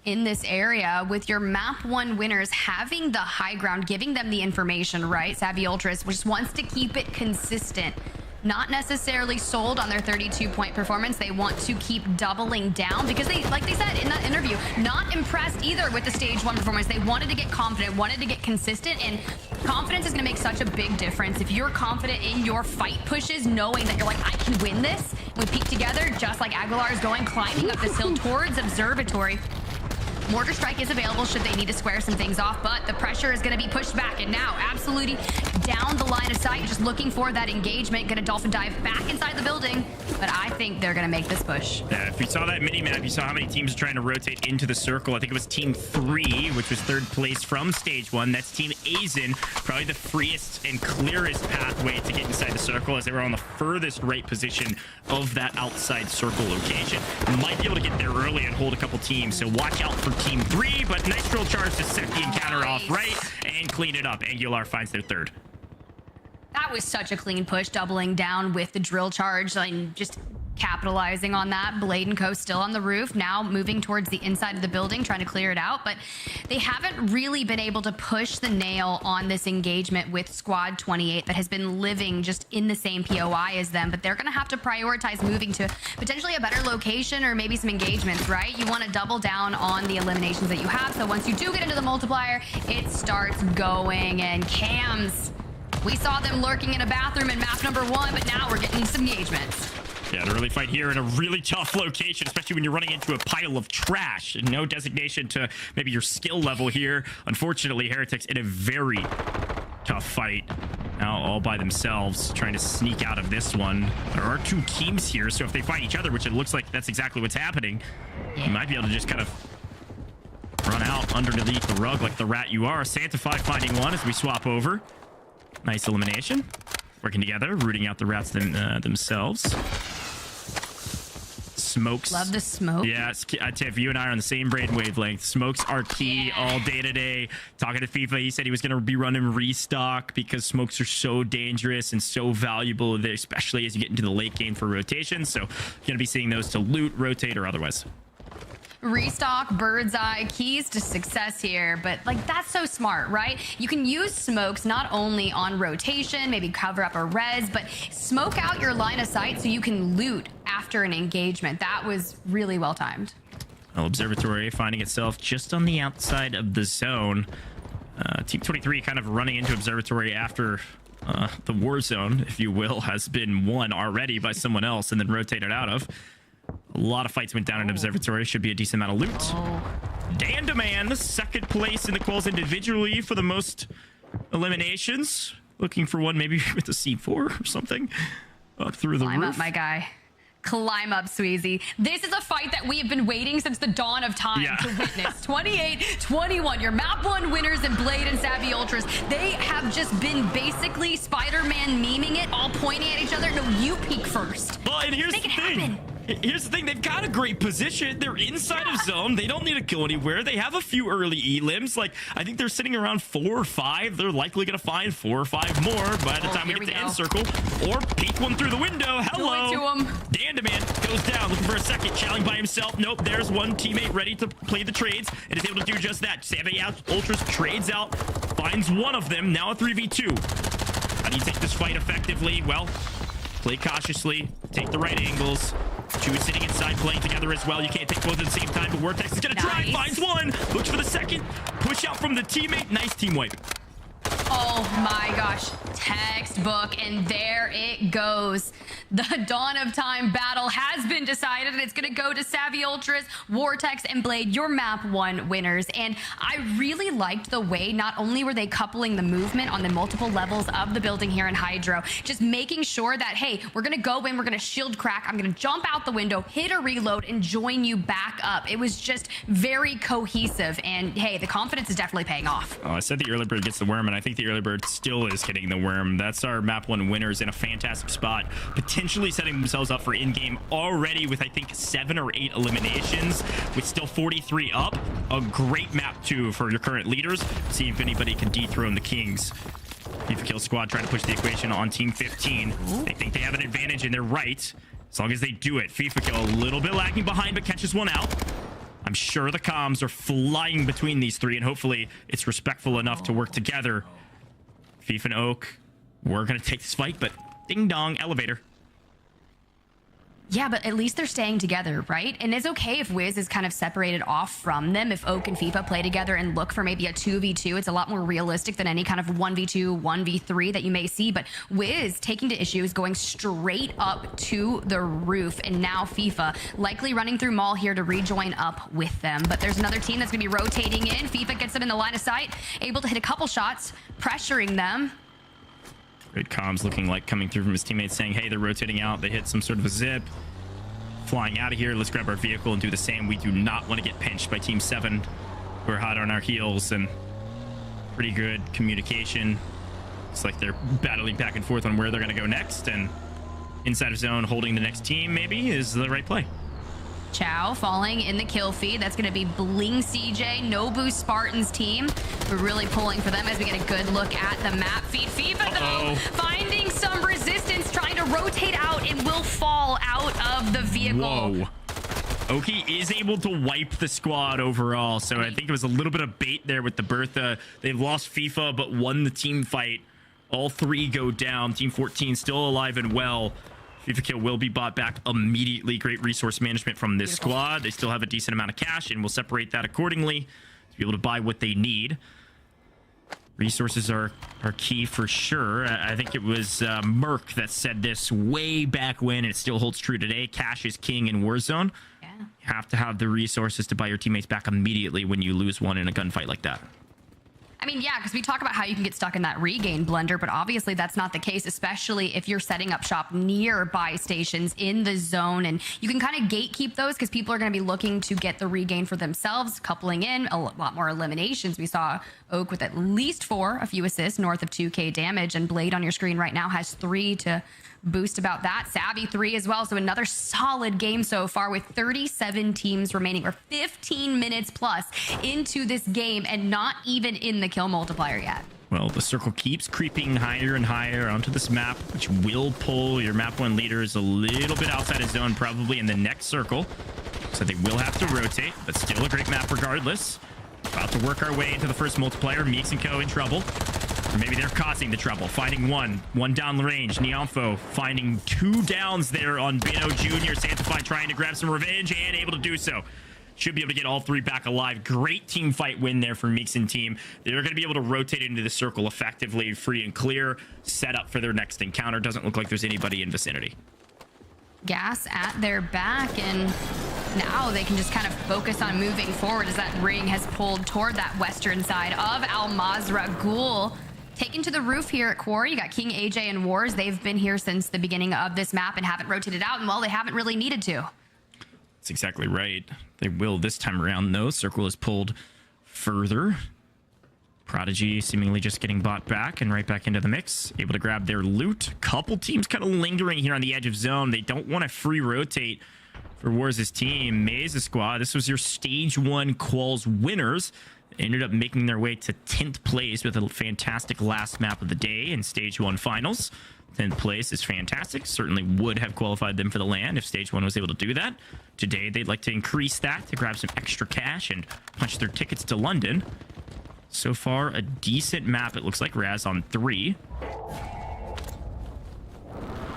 in this area with your map 1 winners having the high ground, giving them the information, right? Savvy Ultras just wants to keep it consistent. not necessarily sold on their 32-point performance. They want to keep doubling down because they, like they said in that interview, not impressed either with the stage 1 performance. They wanted to get confident, wanted to get consistent, and confidence is going to make such a big difference. If you're confident in your fight pushes, knowing that you're like, I can win this, we peak together, just like Aguilar is going, climbing up this hill towards Observatory. Mortar Strike is available should they need to square some things off, but the pressure is going to be pushed back, and now absolutely down the line of sight, just looking for that engagement. Gonna dolphin dive back inside the building, but I think they're going to make this push. Yeah, if you saw that mini-map, you saw how many teams are trying to rotate into the circle. I think it was Team 3, which was 3rd place from Stage 1. That's Team Azen, probably the freest and clearest pathway to get inside the circle, as they were on the furthest right position of that outside circle location. Might be able to get there early and hold a couple teams, so watch out for Team 3, but nice drill charge to set the encounter off right and clean it up. Angular finds their 3rd. That was such a clean push, doubling down with the drill charge and just capitalizing on that. Blade & Co still on the roof, now moving towards the inside of the building, trying to clear it out, but they haven't really been able to push the nail on this engagement with Squad 28 that has been living just in the same POI as them, but they're going to have to prioritize moving to potentially a better location or maybe some engagements, right? You want to double down on the eliminations that you have, so once you do get into the multiplier, it starts going. And Cams, we saw them lurking in a bathroom in map number 1, but now we're getting some engagements. Yeah, an early fight here in a really tough location, especially when you're running into a pile of trash. No designation to maybe your skill level here. Unfortunately, Heretics in a very tough fight. Now all by themselves, trying to sneak out of this one. There are 2 teams here, so if they fight each other, which it looks like that's exactly what's happening, you might be able to just kind of run out underneath the rug like the rat you are. Santify finding one as we swap over. Nice elimination. Working together, rooting out the rats themselves. Smokes. Love the smoke. Yeah, Tiff, you and I are on the same brain wavelength. Smokes are key all day today. Talking to FIFA, he said he was going to be running restock because smokes are so dangerous and so valuable, especially as you get into the late game for rotation. So you're going to be seeing those to loot, rotate, or otherwise. Restock, bird's eye, keys to success here, but like that's so smart, right? You can use smokes not only on rotation, maybe cover up a res, but smoke out your line of sight so you can loot after an engagement. That was really well timed. Well, Observatory finding itself just on the outside of the zone. Team 23 kind of running into Observatory after the Warzone, if you will, has been won already by someone else and then rotated out of. A lot of fights went down in Observatory. Should be a decent amount of loot. Dandaman, 2nd place in the quals individually for the most eliminations. Looking for one maybe with a C4 or something. Up through the roof. Climb up, my guy. Climb up, Sweezy. This is a fight that we have been waiting since the dawn of time to witness. 28-21, your map 1 winners in Blade and Savvy Ultras. They have just been basically Spider-Man memeing it, all pointing at each other. No, you peek first. Well, and here's the thing. Here's the thing, they've got a great position. They're inside of zone. They don't need to go anywhere. They have a few early elims. Like, I think they're sitting around 4 or 5. They're likely going to find 4 or 5 more by the time we get to end circle. Or peek one through the window. Hello. Dandaman goes down, looking for a second. Challenging by himself. Nope, there's one teammate ready to play the trades and is able to do just that. Savvy Ultras trades out, finds one of them. Now a 3v2. How do you take this fight effectively? Well, play cautiously, take the right angles. 2 sitting inside playing together as well. You can't take both at the same time, but Vortex is going to try. Finds one. Looks for the second. Push out from the teammate. Nice team wipe. Oh my gosh, textbook, and there it goes. The dawn of time battle has been decided, and it's going to go to Savvy Ultras, Vortex, and Blade, your map 1 winners. And I really liked the way not only were they coupling the movement on the multiple levels of the building here in Hydro, just making sure that, hey, we're going to go in, we're going to shield crack, I'm going to jump out the window, hit a reload, and join you back up. It was just very cohesive, and hey, the confidence is definitely paying off. Oh, I said the early bird gets the worm, and I think the early bird still is getting the worm. That's our map 1 winners in a fantastic spot, potentially setting themselves up for in-game already with I think 7 or 8 eliminations with still 43 up. A great map 2 for your current leaders. See if anybody can dethrone the Kings. FIFA Kill Squad trying to push the equation on Team 15. They think they have an advantage and they're right as long as they do it. FIFA Kill a little bit lagging behind but catches one out. I'm sure the comms are flying between these 3 and hopefully it's respectful enough to work together. FIFA and Oak, we're going to take this fight, but Ding dong, elevator. Yeah, but at least they're staying together, right? And it's okay if Wiz is kind of separated off from them. If Oak and FIFA play together and look for maybe a 2v2, it's a lot more realistic than any kind of 1v2, 1v3 that you may see. But Wiz taking to issue is going straight up to the roof. And now FIFA likely running through Mall here to rejoin up with them. But there's another team that's going to be rotating in. FIFA gets them in the line of sight, able to hit a couple shots, pressuring them. Great comms looking like coming through from his teammates saying, hey, they're rotating out. They hit some sort of a zip. Flying out of here. Let's grab our vehicle and do the same. We do not want to get pinched by Team 7. We're hot on our heels and pretty good communication. It's like they're battling back and forth on where they're going to go next. And inside of zone, holding the next team maybe is the right play. Chow falling in the kill feed. That's going to be Bling CJ, Nobu Spartans team. We're really pulling for them as we get a good look at the map feed. FIFA, though, finding some resistance, trying to rotate out and will fall out of the vehicle. Whoa. Oki is able to wipe the squad overall, so I think it was a little bit of bait there with the Bertha. They've lost FIFA, but won the team fight. All three go down. Team 14 still alive and well. FIFA kill will be bought back immediately. Great resource management from this squad. They still have a decent amount of cash, and we'll separate that accordingly to be able to buy what they need. Resources are key for sure. I think it was Merc that said this way back when, and it still holds true today. Cash is king in Warzone. Yeah. You have to have the resources to buy your teammates back immediately when you lose one in a gunfight like that. I mean, yeah, because we talk about how you can get stuck in that regain blender, but obviously that's not the case, especially if you're setting up shop near buy stations in the zone. And you can kind of gatekeep those because people are going to be looking to get the regain for themselves, coupling in a lot more eliminations. We saw Oak with at least 4, a few assists, north of 2k damage, and Blade on your screen right now has 3 to boost about that. Savvy 3 as well. So another solid game so far with 37 teams remaining. We're 15 minutes plus into this game and not even in the kill multiplier yet. Well, the circle keeps creeping higher and higher onto this map, which will pull your map 1 leaders a little bit outside of zone, probably in the next circle. So they will have to rotate, but still a great map regardless. About to work our way into the first multiplier. Meeks and Co in trouble. Or maybe they're causing the trouble. Finding one down the range. Neonfo finding 2 downs there on Bino Jr. Santify trying to grab some revenge and able to do so. Should be able to get all 3 back alive. Great team fight win there for Meeks and team. They're going to be able to rotate into the circle effectively, free and clear, set up for their next encounter. Doesn't look like there's anybody in vicinity. Gas at their back, and now they can just kind of focus on moving forward as that ring has pulled toward that western side of Al Mazrah. Ghoul taken to the roof here at Quarry. You got King, AJ, and Wars. They've been here since the beginning of this map and haven't rotated out, and well, they haven't really needed to. That's exactly right. They will this time around, though. Circle is pulled further. Prodigy seemingly just getting bought back and right back into the mix. Able to grab their loot. Couple teams kind of lingering here on the edge of zone. They don't want to free rotate for Wars' team. Maze's squad, this was your Stage 1 Quals winners. Ended up making their way to 10th place with a fantastic last map of the day in Stage 1 finals. 10th place is fantastic. Certainly would have qualified them for the LAN if Stage 1 was able to do that. Today, they'd like to increase that to grab some extra cash and punch their tickets to London. So far, a decent map. It looks like Raz on 3.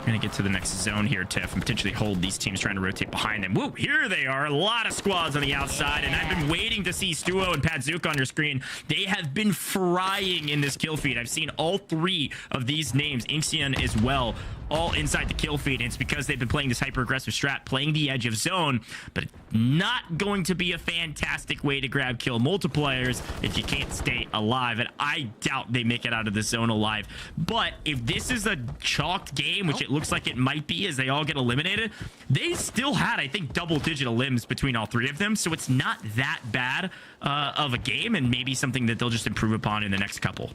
Gonna get to the next zone here, Tiff, and potentially hold these teams trying to rotate behind them. Woo, here they are. A lot of squads on the outside, and I've been waiting to see Stuo and Padzook on your screen. They have been frying in this kill feed. I've seen all 3 of these names, Inxion as well, all inside the kill feed. And it's because they've been playing this hyper-aggressive strat, playing the edge of zone, but it's not going to be a fantastic way to grab kill multipliers if you can't stay alive. And I doubt they make it out of the zone alive. But if this is a chalked game, which it looks like it might be as they all get eliminated, they still had, I think, double-digit elims between all 3 of them. So it's not that bad of a game, and maybe something that they'll just improve upon in the next couple.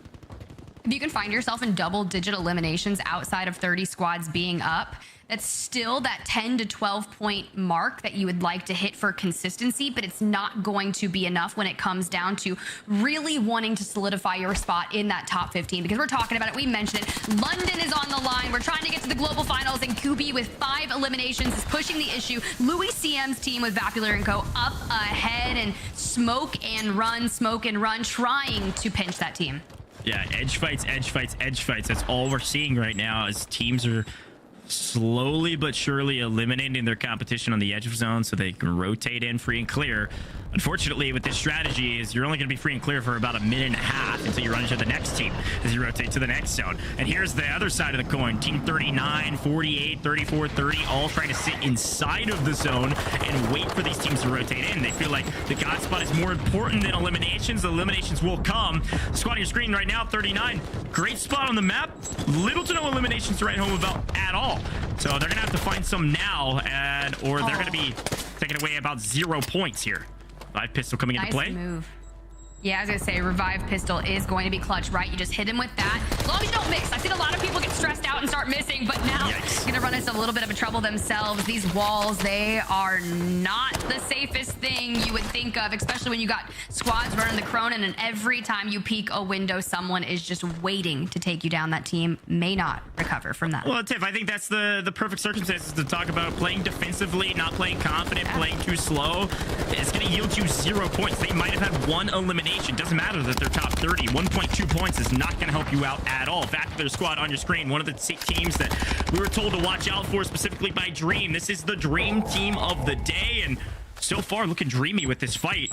If you can find yourself in double-digit eliminations outside of 30 squads being up, that's still that 10 to 12 point mark that you would like to hit for consistency, but it's not going to be enough when it comes down to really wanting to solidify your spot in that top 15, because we're talking about it. We mentioned it. London is on the line. We're trying to get to the global finals, and Kubi with 5 eliminations is pushing the issue. Louis CM's team with Vapular and Co. up ahead, and smoke and run, trying to pinch that team. Yeah, edge fights, edge fights, edge fights. That's all we're seeing right now as teams are slowly but surely eliminating their competition on the edge of zone so they can rotate in free and clear. Unfortunately, with this strategy, is you're only going to be free and clear for about a minute and a half until you run into the next team as you rotate to the next zone. And here's the other side of the coin. Team 39, 48, 34, 30, all trying to sit inside of the zone and wait for these teams to rotate in. They feel like the God spot is more important than eliminations. The eliminations will come. Squad on your screen right now, 39. Great spot on the map. Little to no eliminations to write home about at all. So they're going to have to find some now, or they're going to be taking away about 0 points here. Live pistol coming into play. Nice move. Yeah, I was gonna say revive pistol is going to be clutch, right? You just hit him with that. As long as you don't mix. I've seen a lot of people get stressed out and start missing, but now gonna run into a little bit of a trouble themselves. These walls, they are not the safest thing you would think of, especially when you got squads running the Cronin, and every time you peek a window, someone is just waiting to take you down. That team may not recover from that. Well, Tiff, I think that's the perfect circumstances to talk about playing defensively, not playing confident, playing too slow. It's gonna yield you 0 points. They might have had one elimination. Doesn't matter that they're top 30. 1.2 points is not going to help you out at all. Back to their squad on your screen. One of the teams that we were told to watch out for specifically by Dream. This is the Dream team of the day, and so far looking dreamy with this fight.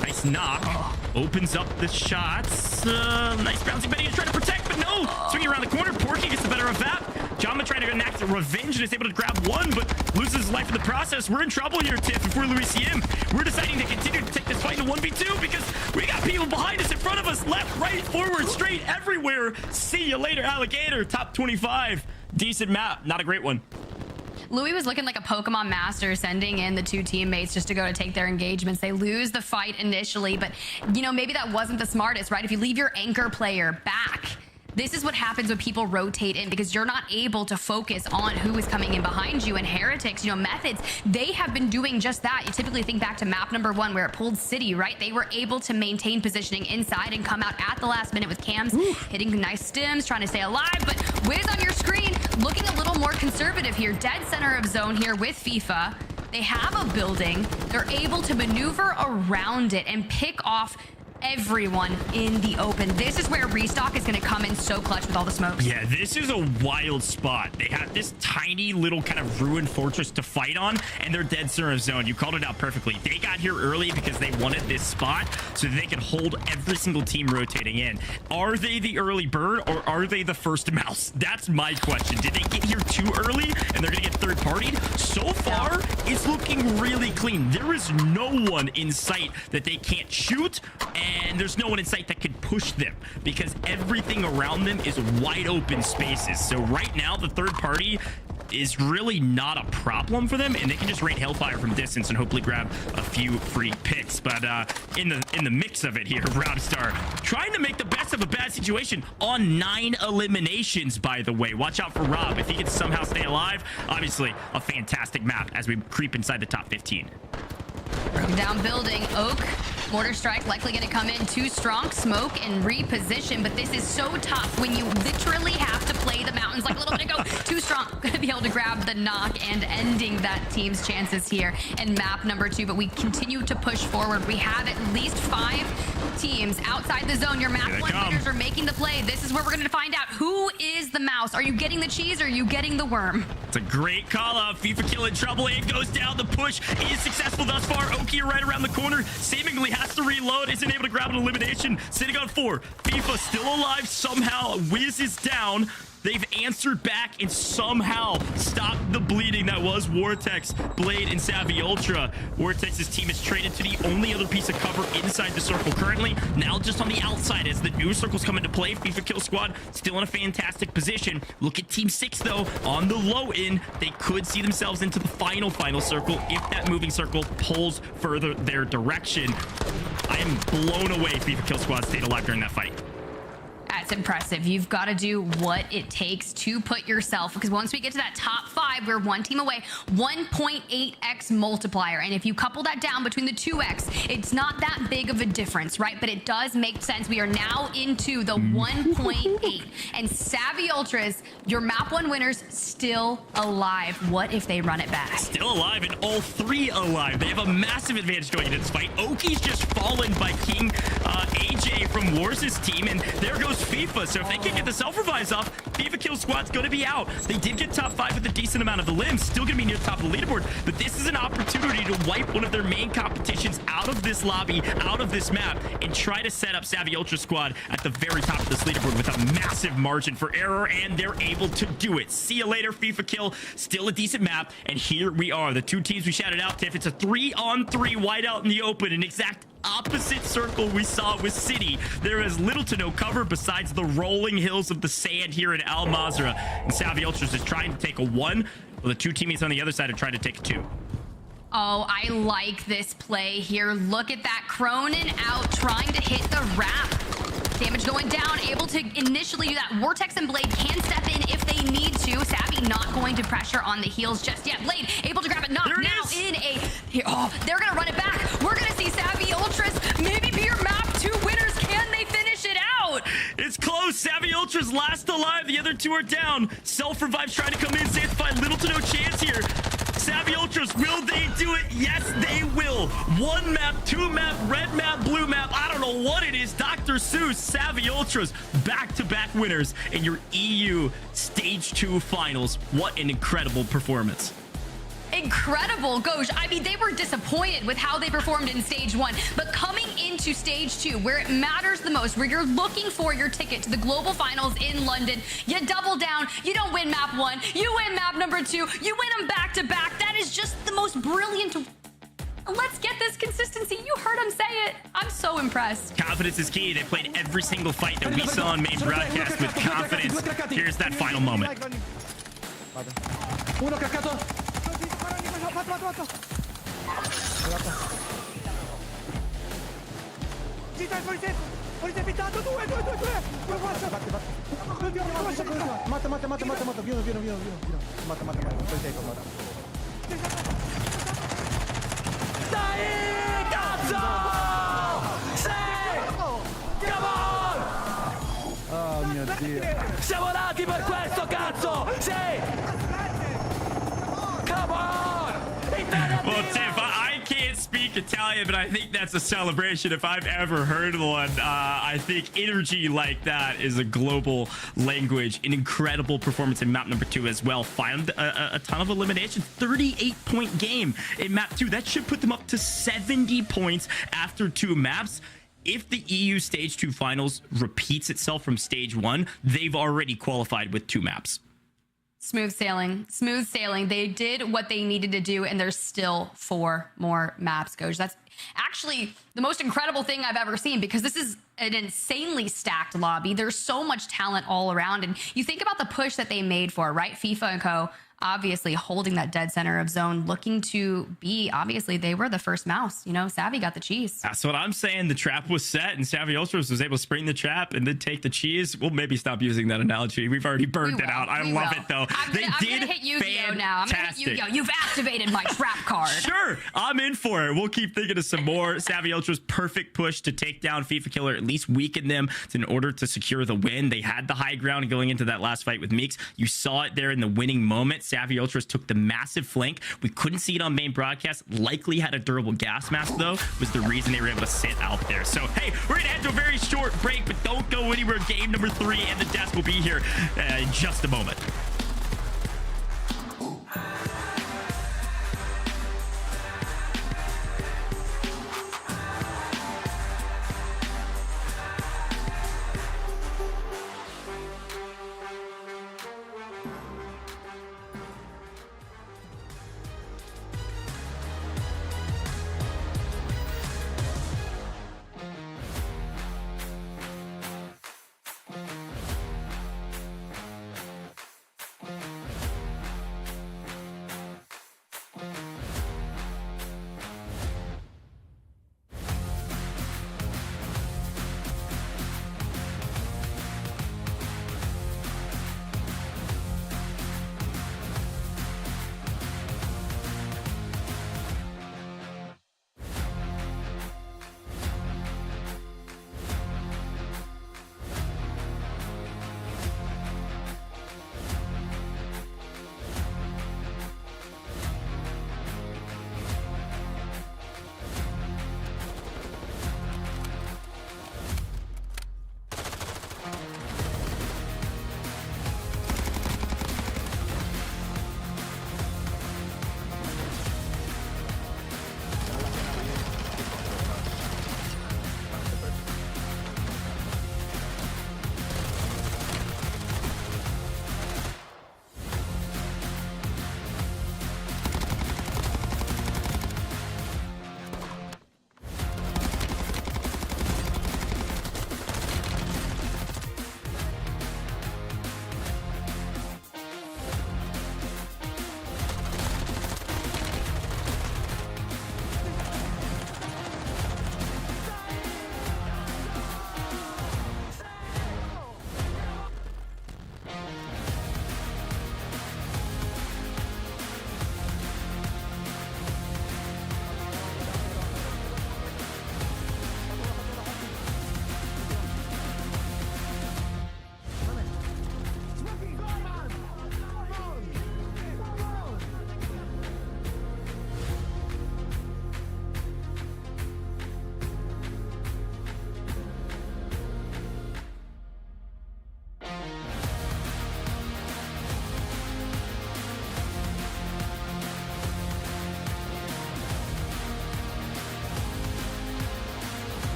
Nice knock. Opens up the shots. Nice bouncing Betty to try to protect, but no. Swinging around the corner. Porky gets the better of that. Jama trying to enact revenge and is able to grab one, but loses his life in the process. We're in trouble here, Tiff, if we're Louis CM. We're deciding to continue to take this fight into 1v2 because we got people behind us, in front of us, left, right, forward, straight, everywhere. See you later, alligator. Top 25. Decent map. Not a great one. Louis was looking like a Pokemon master, sending in the two teammates just to go to take their engagements. They lose the fight initially, but, you know, maybe that wasn't the smartest, right? If you leave your anchor player back, this is what happens when people rotate in, because you're not able to focus on who is coming in behind you. And Heretics, you know, Methods, they have been doing just that. You typically think back to map number 1 where it pulled City, right? They were able to maintain positioning inside and come out at the last minute with cams, hitting nice stims, trying to stay alive. But Wiz on your screen, looking a little more conservative here. Dead center of zone here with FIFA. They have a building. They're able to maneuver around it and pick off everyone in the open. This is where restock is going to come in so clutch with all the smokes. Yeah, this is a wild spot. They have this tiny little kind of ruined fortress to fight on, and they're dead center of zone. You called it out perfectly. They got here early because they wanted this spot so that they could hold every single team rotating in. Are they the early bird, or are they the first mouse? That's my question. Did they get here too early and they're going to get third partied? So far, it's looking really clean. There is no one in sight that they can't shoot, and there's no one in sight that could push them because everything around them is wide open spaces. So right now, the third party is really not a problem for them, and they can just rain hellfire from distance and hopefully grab a few free picks. But in the mix of it here, Robstar trying to make the best of a bad situation on 9 eliminations, by the way. Watch out for Rob. If he can somehow stay alive, obviously a fantastic map as we creep inside the top 15. Broken down building. Oak, mortar strike likely going to come in too strong. Smoke and reposition, but this is so tough when you literally have to play the mountains like a little bit ago. Too strong. Going to be able to grab the knock and ending that team's chances here in map number 2, but we continue to push forward. We have at least 5 teams outside the zone. Your map 1 winners are making the play. This is where we're going to find out who is the mouse. Are you getting the cheese, or are you getting the worm? It's a great call out. FIFA kill in trouble. It goes down. The push is successful thus far. Oki right around the corner. Seemingly has to reload. Isn't able to grab an elimination. Sitting on 4. FIFA still alive somehow. Wiz is down. They've answered back and somehow stopped the bleeding that was Vortex, Blade, and Savvy Ultra. Vortex's team is traded to the only other piece of cover inside the circle currently. Now just on the outside as the new circles come into play. FIFA Kill Squad still in a fantastic position. Look at Team 6, though. On the low end, they could see themselves into the final circle if that moving circle pulls further their direction. I am blown away FIFA Kill Squad stayed alive during that fight. It's just impressive. You've got to do what it takes to put yourself, because once we get to that top 5, we're one team away, 1.8x multiplier. And if you couple that down between the 2x, it's not that big of a difference, right? But it does make sense. We are now into the 1.8. And Savvy Ultras, your map 1 winners, still alive. What if they run it back? Still alive, and all 3 alive. They have a massive advantage going into this fight. Oki's just fallen by King AJ from Wars' team, and there goes FIFA. So if they can get the self-revives off, FIFA Kill Squad's going to be out. They did get top 5 with a decent amount of the limbs, still going to be near the top of the leaderboard, but this is an opportunity to wipe one of their main competitions out of this lobby, out of this map, and try to set up Savvy Ultra Squad at the very top of this leaderboard with a massive margin for error, and they're able to do it. See you later, FIFA Kill. Still a decent map, and here we are. The 2 teams we shouted out, Tiff. It's a 3-on-3 whiteout in the open, an exact opposite circle we saw with City. There is little to no cover besides the rolling hills of the sand here in Al Mazrah, and Savvy Ultras is trying to take a 1, while the 2 teammates on the other side are trying to take a 2. Oh, I like this play here. Look at that. Cronin out trying to hit the wrap. Damage going down, able to initially do that. Vortex and Blade can step in if they need to. Savvy not going to pressure on the heels just yet. Blade able to grab it, knock now in a... Oh, they're going to run it back. We're going to see Savvy Ultras maybe be your map 2 winners. Can they finish it out? It's close. Savvy Ultras last alive. The other 2 are down. Self-revive's trying to come in. Safe find. Little to no chance here. Savvy Ultras, will they do it? Yes, they will. 1 map, 2 map, red map, blue map. I don't know what it is. Dr. Seuss, Savvy Ultras, back-to-back winners in your EU Stage 2 finals. What an incredible performance. Incredible, Gosh. I mean, they were disappointed with how they performed in Stage 1, but coming into Stage 2, where it matters the most, where you're looking for your ticket to the Global Finals in London, you double down. You don't win map 1, you win map number 2, you win them back to back. That is just the most brilliant. Let's get this consistency. You heard him say it. I'm so impressed. Confidence is key. They played every single fight that we saw on main broadcast with confidence. Here's that final moment. Uno craccato. Fatto. Gita, fuori tempo intanto. 2. Matta. Vieni. Matta. Fuori tempo, Dai, cazzo! Sì! Come on! Oh mio Dio. Siamo nati per questo, cazzo! Sì! Come on! Well, Tiff, I can't speak Italian, but I think that's a celebration if I've ever heard one. I think energy like that is a global language. An incredible performance in map number 2 as well. Found a ton of elimination. 38-point game in map 2. That should put them up to 70 points after 2 maps. If the EU Stage 2 finals repeats itself from Stage 1, they've already qualified with 2 maps. Smooth sailing. They did what they needed to do, and there's still 4 more maps, Coach. That's actually the most incredible thing I've ever seen, because this is an insanely stacked lobby. There's so much talent all around, and you think about the push that they made for, right? FIFA and co. obviously holding that dead center of zone, looking to be, obviously, they were the first mouse. You know, Savvy got the cheese. That's what I'm saying. The trap was set, and Savvy Ultras was able to spring the trap and then take the cheese. We'll maybe stop using that analogy. We've already burned it out. I love it, though. I'm gonna hit Yu-Gi-Oh now. I'm gonna hit Yu-Gi-Oh. You've activated my trap card. Sure, I'm in for it. We'll keep thinking of some more. Savvy Ultra's perfect push to take down FIFA Killer, at least weaken them in order to secure the win. They had the high ground going into that last fight with Meeks. You saw it there in the winning moment. Savvy Ultras took the massive flank. We couldn't see it on main broadcast. Likely had a durable gas mask, though, was the reason they were able to sit out there. So, hey, we're going to head to a very short break, but don't go anywhere. Game number 3 and the desk will be here in just a moment.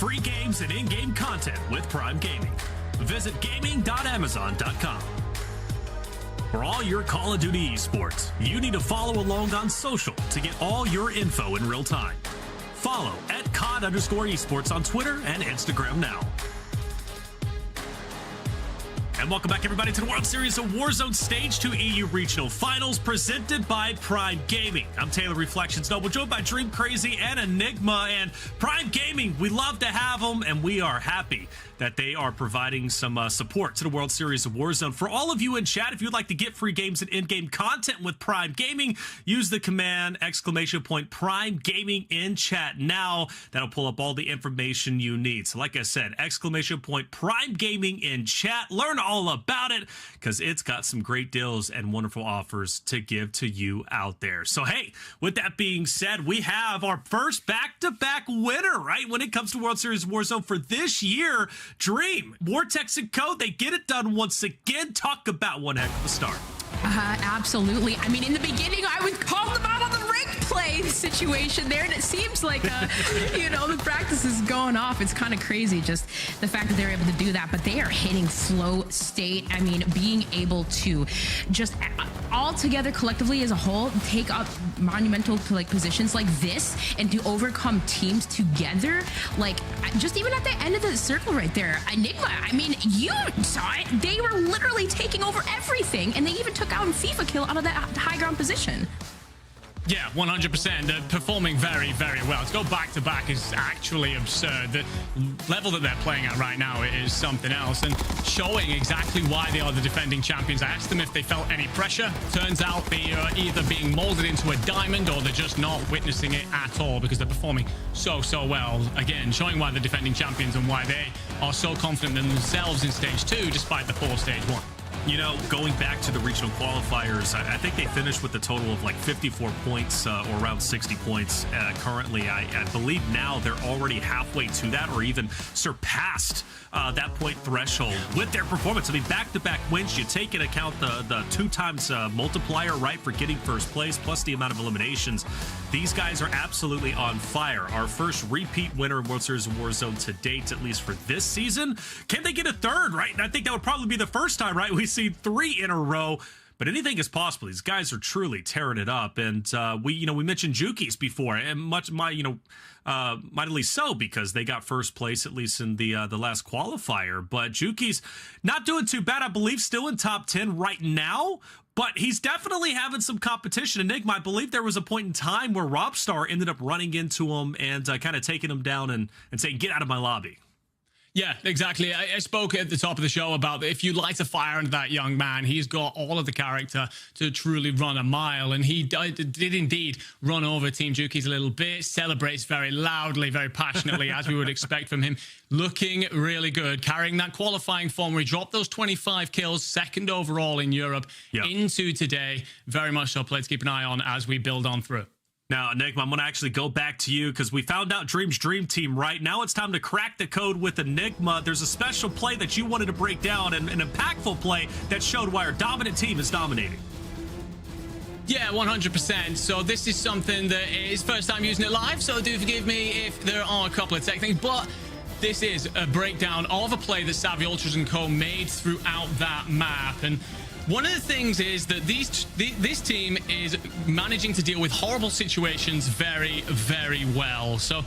free games and in-game content with Prime Gaming. Visit gaming.amazon.com. For all your Call of Duty esports, you need to follow along on social to get all your info in real time. Follow at COD_esports on Twitter and Instagram now. And welcome back, everybody, to the World Series of Warzone Stage 2 EU Regional Finals presented by Prime Gaming. I'm Taylor Reflections Noble, joined by Dream Crazy and Enigma. And Prime Gaming, we love to have them, and we are happy that they are providing some support to the World Series of Warzone. For all of you in chat, if you'd like to get free games and in-game content with Prime Gaming, use the command !Prime Gaming in chat now. That'll pull up all the information you need. So like I said, !Prime Gaming in chat. Learn all about it because it's got some great deals and wonderful offers to give to you out there. So hey, with that being said, we have our first back-to-back winner, right? When it comes to World Series of Warzone for this year, Dream, Vortex and Co, they get it done once again. Talk about one heck of a start. Absolutely. I mean, in the beginning, I would call them out on the rank play situation there, and it seems like, the practice is going off. It's kind of crazy, just the fact that they're able to do that, but they are hitting flow state. I mean, being able to just all together collectively as a whole take up monumental positions like this and to overcome teams together, like just even at the end of the circle right there, Enigma, I mean, you saw it. They were literally taking over everything, and they even took out a FIFA kill out of that high ground position. Yeah, 100%. They're performing very, very well. To go back-to-back is actually absurd. The level that they're playing at right now is something else, and showing exactly why they are the defending champions. I asked them if they felt any pressure. Turns out they are either being molded into a diamond or they're just not witnessing it at all because they're performing so well. Again, showing why they're defending champions and why they are so confident in themselves in Stage 2 despite the poor Stage 1. You know, going back to the regional qualifiers, I think they finished with a total of like 54 points or around 60 points currently. I believe now they're already halfway to that or even surpassed that point threshold with their performance. I mean, back-to-back wins, you take into account the 2 times multiplier, right, for getting first place, plus the amount of eliminations. These guys are absolutely on fire. Our first repeat winner in World Series of Warzone to date, at least for this season. Can they get a third, right? And I think that would probably be the first time, right? We see 3 in a row, but anything is possible. These guys are truly tearing it up, and we mentioned Jukies before, and mightily so because they got first place at least in the last qualifier. But Jukies not doing too bad, I believe, still in top 10 right now. But he's definitely having some competition. Enigma, I believe there was a point in time where Robstar ended up running into him and kind of taking him down and saying, "Get out of my lobby." Yeah, exactly. I spoke at the top of the show about if you light a fire under that young man, he's got all of the character to truly run a mile. And he did indeed run over Team Jukies a little bit, celebrates very loudly, very passionately, as we would expect from him. Looking really good, carrying that qualifying form where he dropped those 25 kills, 2nd overall in Europe, into today. Very much so. Let's keep an eye on as we build on through. Now, Enigma, I'm going to actually go back to you because we found out Dream's Dream Team, right? Now it's time to crack the code with Enigma. There's a special play that you wanted to break down, and an impactful play that showed why our dominant team is dominating. Yeah, 100%. So this is something that is first time using it live, so do forgive me if there are a couple of tech things, but this is a breakdown of a play that WSOW Ultras and Co made throughout that map. And one of the things is that this team is managing to deal with horrible situations very, very well. So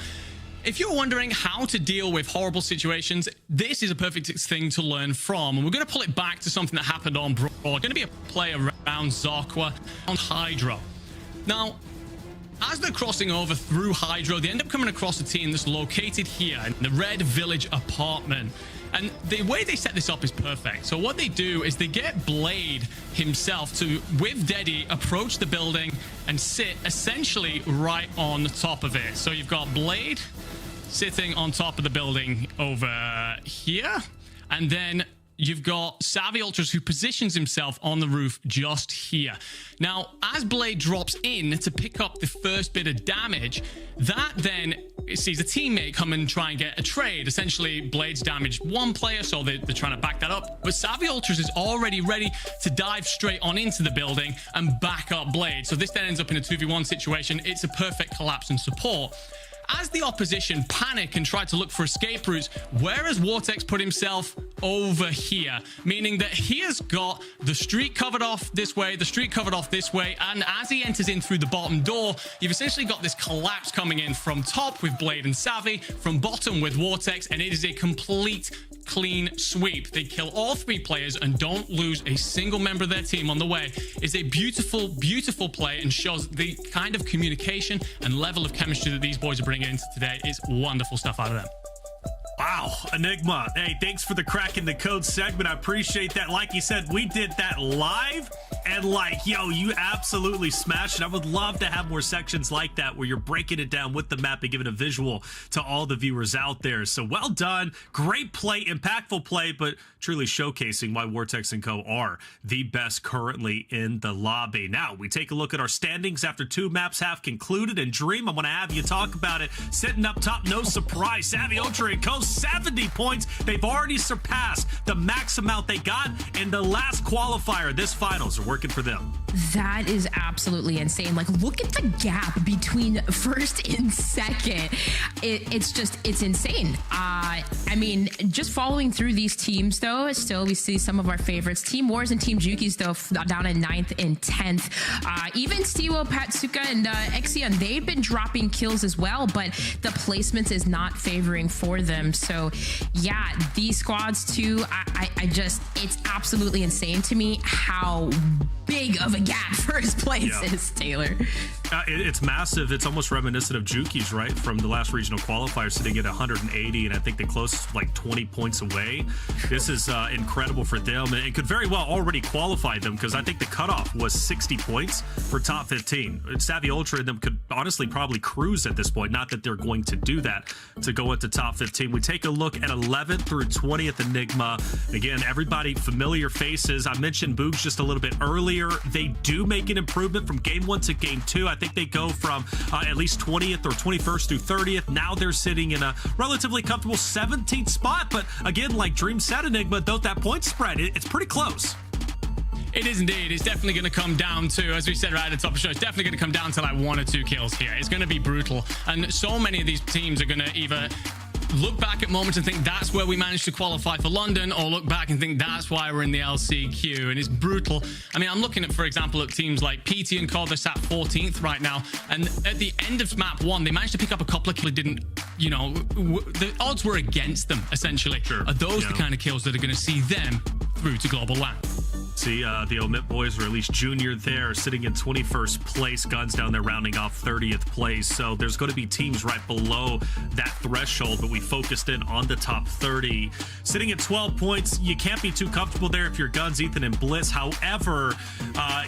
if you're wondering how to deal with horrible situations, this is a perfect thing to learn from. And we're going to pull it back to something that happened on Broad. Going to be a play around Zokwa on Hydro. Now, as they're crossing over through Hydro, they end up coming across a team that's located here in the Red Village apartment. And the way they set this up is perfect. So what they do is they get Blade himself to, with Deddy, approach the building and sit essentially right on the top of it. So you've got Blade sitting on top of the building over here. And then you've got WSOW Ultras who positions himself on the roof just here. Now, as Blade drops in to pick up the first bit of damage, that then sees a teammate come and try and get a trade. Essentially, Blade's damaged one player, so they're trying to back that up. But WSOW Ultras is already ready to dive straight on into the building and back up Blade. So this then ends up in a 2v1 situation. It's a perfect collapse and support. as the opposition panic and try to look for escape routes, where has Vortex put himself? Over here, meaning that he has got the street covered off this way, the street covered off this way, and as he enters in through the bottom door, you've essentially got this collapse coming in from top with Blade and Savvy, from bottom with Vortex, and it is a complete clean sweep. They kill all 3 players and don't lose a single member of their team on the way. It's a beautiful, beautiful play and shows the kind of communication and level of chemistry that these boys are bringing into today. It's wonderful stuff out of them. Wow, Enigma. Hey, thanks for the crack in the code segment. I appreciate that. Like you said, we did that live, and like, yo, you absolutely smashed it. I would love to have more sections like that where you're breaking it down with the map and giving a visual to all the viewers out there. So well done. Great play, impactful play, but truly showcasing why Vortex & Co. are the best currently in the lobby. Now, we take a look at our standings after 2 maps have concluded, and Dream, I want to have you talk about it. Sitting up top, no surprise, Savvy Ultra & Co. 70 points. They've already surpassed the max amount they got in the last qualifier. This finals are working for them. That is absolutely insane. Like, look at the gap between first and second. It's insane. I mean, just following through these teams, though, still we see some of our favorites. Team Wars and Team Juki's, though, down in 9th and 10th. Even Stiwo, Patsuka, and Exion, they've been dropping kills as well, but the placements is not favoring for them. So, yeah, these squads, too, I just, it's absolutely insane to me how big of a gap first place is, Taylor. It's massive. It's almost reminiscent of Juki's, right? From the last regional qualifier, sitting at 180, and I think the closest like 20 points away. This is incredible for them. It could very well already qualify them, because I think the cutoff was 60 points for top 15. Savvy Ultra and them could honestly probably cruise at this point. Not that they're going to do that to go into top 15. We take a look at 11th through 20th Enigma. Again, everybody familiar faces. I mentioned Boogs just a little bit earlier. They do make an improvement from game 1 to game 2. I think they go from at least 20th or 21st through 30th. Now they're sitting in a relatively comfortable 17th spot. But again, like Dream said, Enigma, though, that point spread, it's pretty close. It is indeed. It's definitely going to come down to, as we said right at the top of the show, it's definitely going to come down to like 1 or 2 kills here. It's going to be brutal. And so many of these teams are going to either look back at moments and think that's where we managed to qualify for London, or look back and think that's why we're in the LCQ, and it's brutal. I mean, I'm looking at, for example, at teams like PT and Co. They're sat 14th right now, and at the end of map 1, they managed to pick up a couple of kills. Didn't, you know, the odds were against them, essentially. Sure. Are those the kind of kills that are going to see them through to global LAN? See, the Omit boys, or at least Junior there, sitting in 21st place. Guns down there rounding off 30th place. So there's going to be teams right below that threshold, but we focused in on the top 30. Sitting at 12 points, you can't be too comfortable there if you're Guns, Ethan, and Bliss. However,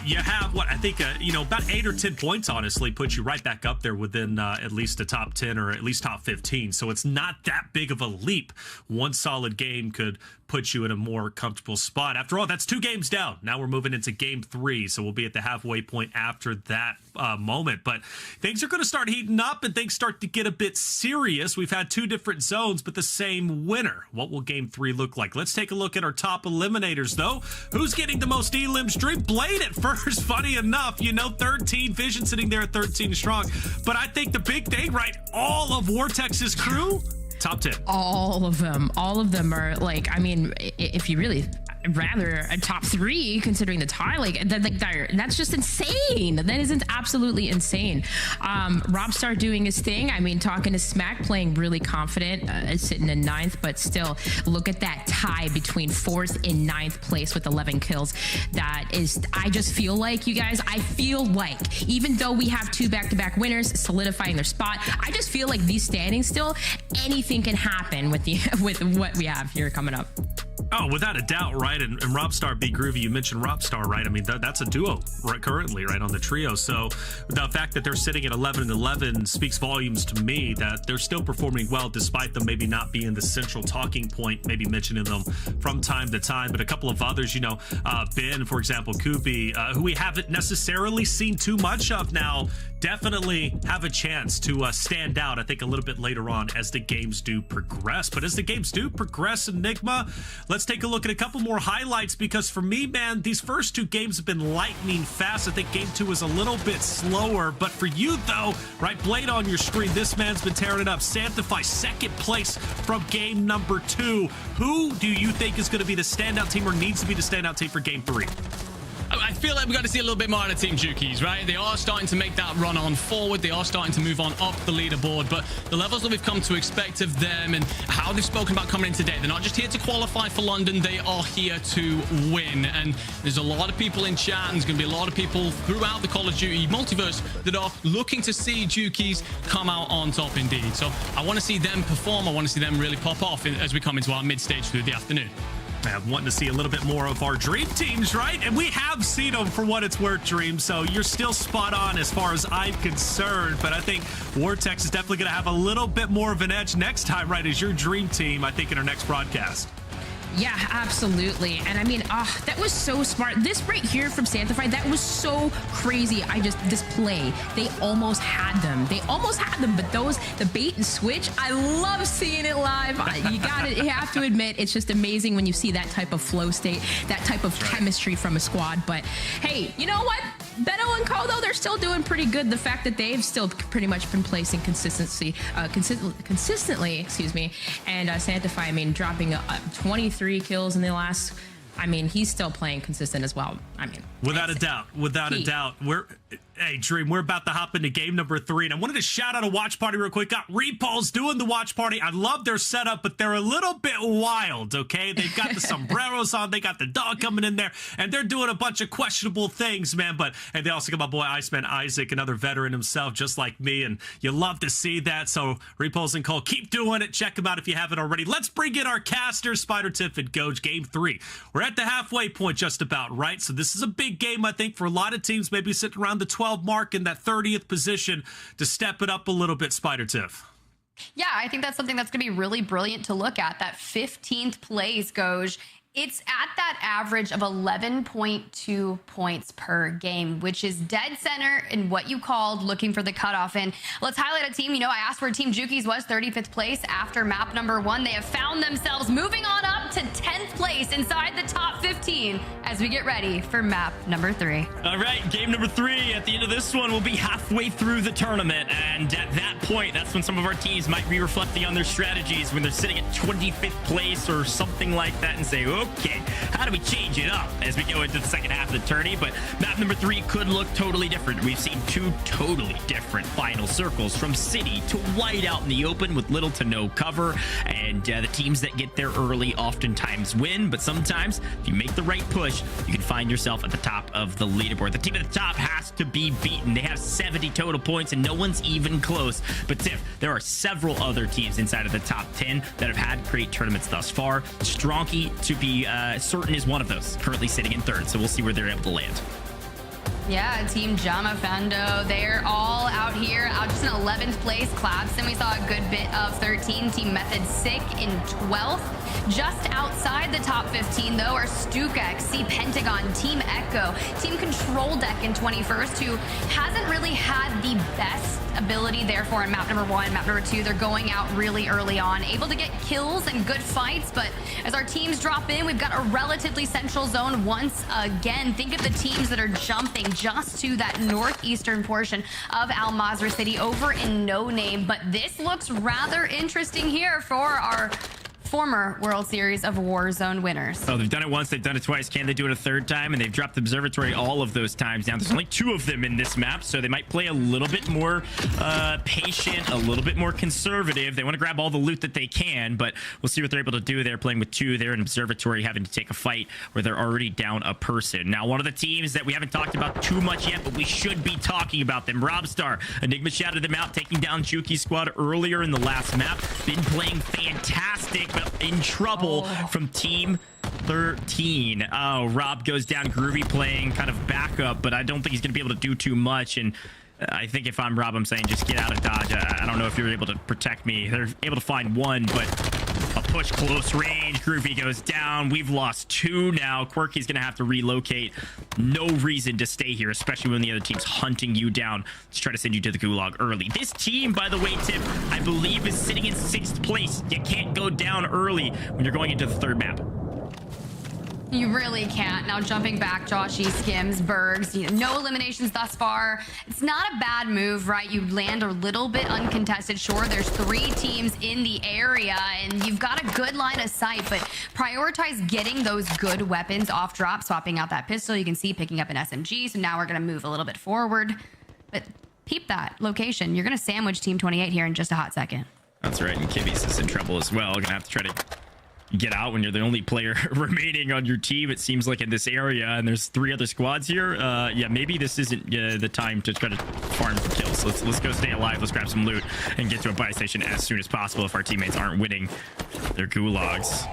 you have, what, I think, about 8 or 10 points, honestly, puts you right back up there within at least a top 10 or at least top 15. So it's not that big of a leap. One solid game could put you in a more comfortable spot. After all, that's 2 games down. Now we're moving into game 3, so we'll be at the halfway point after that moment. But things are going to start heating up, and things start to get a bit serious. We've had 2 different zones, but the same winner. What will game 3 look like? Let's take a look at our top eliminators, though. Who's getting the most elims? Dream Blade at first, funny enough. 13 Vision sitting there at 13 strong. But I think the big thing, right, all of Vortex's crew, top 10. All of them are like, I mean, if you really rather a top 3 considering the tie, like that's just insane. That isn't absolutely insane. Robstar doing his thing. I mean, talking to Smack, playing really confident, sitting in 9th, but still look at that tie between 4th and 9th place with 11 kills. That is, I just feel like, you guys, I feel like even though we have 2 back-to-back winners solidifying their spot, I just feel like these standings still, anything can happen with what we have here coming up. Oh, without a doubt, right? And Robstar, B Groovy, you mentioned Robstar, right? I mean, that's a duo right currently, right, on the trio. So the fact that they're sitting at 11 and 11 speaks volumes to me that they're still performing well, despite them maybe not being the central talking point, maybe mentioning them from time to time. But a couple of others, Ben, for example, Kubi, who we haven't necessarily seen too much of now, definitely have a chance to stand out, I think, a little bit later on as the games do progress. But as the games do progress, Enigma, let's take a look at a couple more highlights, because for me, man, these first two games have been lightning fast. I think game 2 was a little bit slower, but for you though, right, Blade on your screen, this man's been tearing it up. Santify, second place from game number 2. Who do you think is going to be the standout team, or needs to be the standout team for game 3? I feel like we've got to see a little bit more out of Team Jukies, right? They are starting to make that run on forward. They are starting to move on up the leaderboard, but the levels that we've come to expect of them and how they've spoken about coming in today, they're not just here to qualify for London, they are here to win. And there's a lot of people in chat, and there's going to be a lot of people throughout the Call of Duty multiverse that are looking to see Jukies come out on top indeed. So I want to see them perform. I want to see them really pop off as we come into our mid-stage through the afternoon. I'm wanting to see a little bit more of our dream teams, right? And we have seen them for what it's worth, Dream. So you're still spot on as far as I'm concerned. But I think Vortex is definitely going to have a little bit more of an edge next time, right, as your dream team, I think, in our next broadcast. Yeah, absolutely. And I mean, that was so smart. This right here from Santify, that was so crazy. This play, they almost had them. But the bait and switch, I love seeing it live. You have to admit, it's just amazing when you see that type of flow state, that type of chemistry from a squad. But hey, you know what? Beto and Co, though, they're still doing pretty good. The fact that they've still pretty much been placing consistently, excuse me. And Santify, I mean, dropping 23 kills in the last. I mean, he's still playing consistent as well. I mean, without a doubt. Hey, Dream, we're about to hop into game number 3, and I wanted to shout out a watch party real quick. Got Repulse doing the watch party. I love their setup, but they're a little bit wild, okay? They've got the sombreros on, they got the dog coming in there, and they're doing a bunch of questionable things, man. But and they also got my boy Iceman Isaac, another veteran himself, just like me, and you love to see that. So Repulse and Cole, keep doing it. Check them out if you haven't already. Let's bring in our casters, Spider Tiff and Goj, game 3. We're at the halfway point just about, right? So this is a big game, I think, for a lot of teams, maybe sitting around the 12 mark in that 30th position to step it up a little bit, Spider Tiff. Yeah, I think that's something that's going to be really brilliant to look at. That 15th place, Goj. It's at that average of 11.2 points per game, which is dead center in what you called looking for the cutoff. And let's highlight a team. You know, I asked where Team Jukies was, 35th place after map number 1. They have found themselves moving on up to 10th place inside the top 15 as we get ready for map number 3. All right, game number 3. At the end of this one, we'll be halfway through the tournament. And at that point, that's when some of our teams might be reflecting on their strategies when they're sitting at 25th place or something like that and say, okay, how do we change it up as we go into the second half of the tourney? But map number 3 could look totally different. We've seen 2 totally different final circles, from city to white out in the open with little to no cover. And the teams that get there early oftentimes win. But sometimes, if you make the right push, you can find yourself at the top of the leaderboard. The team at the top has to be beaten. They have 70 total points, and no one's even close. But Tiff, there are several other teams inside of the top 10 that have had great tournaments thus far. Stronky, to be certain, is one of those, currently sitting in 3rd, so we'll see where they're able to land. Yeah, Team Jama Fando, they're all out here, just in 11th place. Clabson, we saw a good bit of 13. Team Method Sick in 12th. Just outside the top 15, though, are Stukek, C Pentagon, Team Echo, Team Control Deck in 21st, who hasn't really had the best ability, therefore, in map number 1, map number 2, they're going out really early on, able to get kills and good fights, but as our teams drop in, we've got a relatively central zone once again. Think of the teams that are jumping just to that northeastern portion of Al Mazrah City over in No Name, but this looks rather interesting here for our former World Series of Warzone winners. Oh, they've done it once, they've done it twice. Can they do it a 3rd time? And they've dropped the observatory all of those times. Now, there's only 2 of them in this map, so they might play a little bit more patient, a little bit more conservative. They want to grab all the loot that they can, but we'll see what they're able to do there, playing with 2 there in observatory, having to take a fight where they're already down a person. Now, one of the teams that we haven't talked about too much yet, but we should be talking about them, Robstar. Enigma shouted them out, taking down Juki squad earlier in the last map. Been playing fantastic, but in trouble from Team 13. Oh, Rob goes down. Groovy playing kind of backup, but I don't think he's going to be able to do too much. And I think if I'm Rob, I'm saying just get out of dodge. I don't know if you're able to protect me. They're able to find 1, but a push close range. Groovy goes down. We've lost 2 now. Quirky's going to have to relocate. No reason to stay here, especially when the other team's hunting you down to try to send you to the gulag early. This team, by the way, Tim, I believe is sitting in 6th place. You can't go down early when you're going into the 3rd map. You really can't. Now jumping back, Joshy, Skims, Bergs, no eliminations thus far. It's not a bad move, right? You land a little bit uncontested. Sure, there's 3 teams in the area and you've got a good line of sight, but prioritize getting those good weapons off drop, swapping out that pistol. You can see picking up an SMG. So now we're going to move a little bit forward, but peep that location. You're going to sandwich Team 28 here in just a hot second. That's right. And Kibby's is in trouble as well. Gonna have to try to get out when you're the only player remaining on your team, it seems like, in this area, and there's 3 other squads here. Yeah, maybe this isn't the time to try to farm for kills. Let's go stay alive. Let's grab some loot and get to a buy station as soon as possible if our teammates aren't winning their gulags.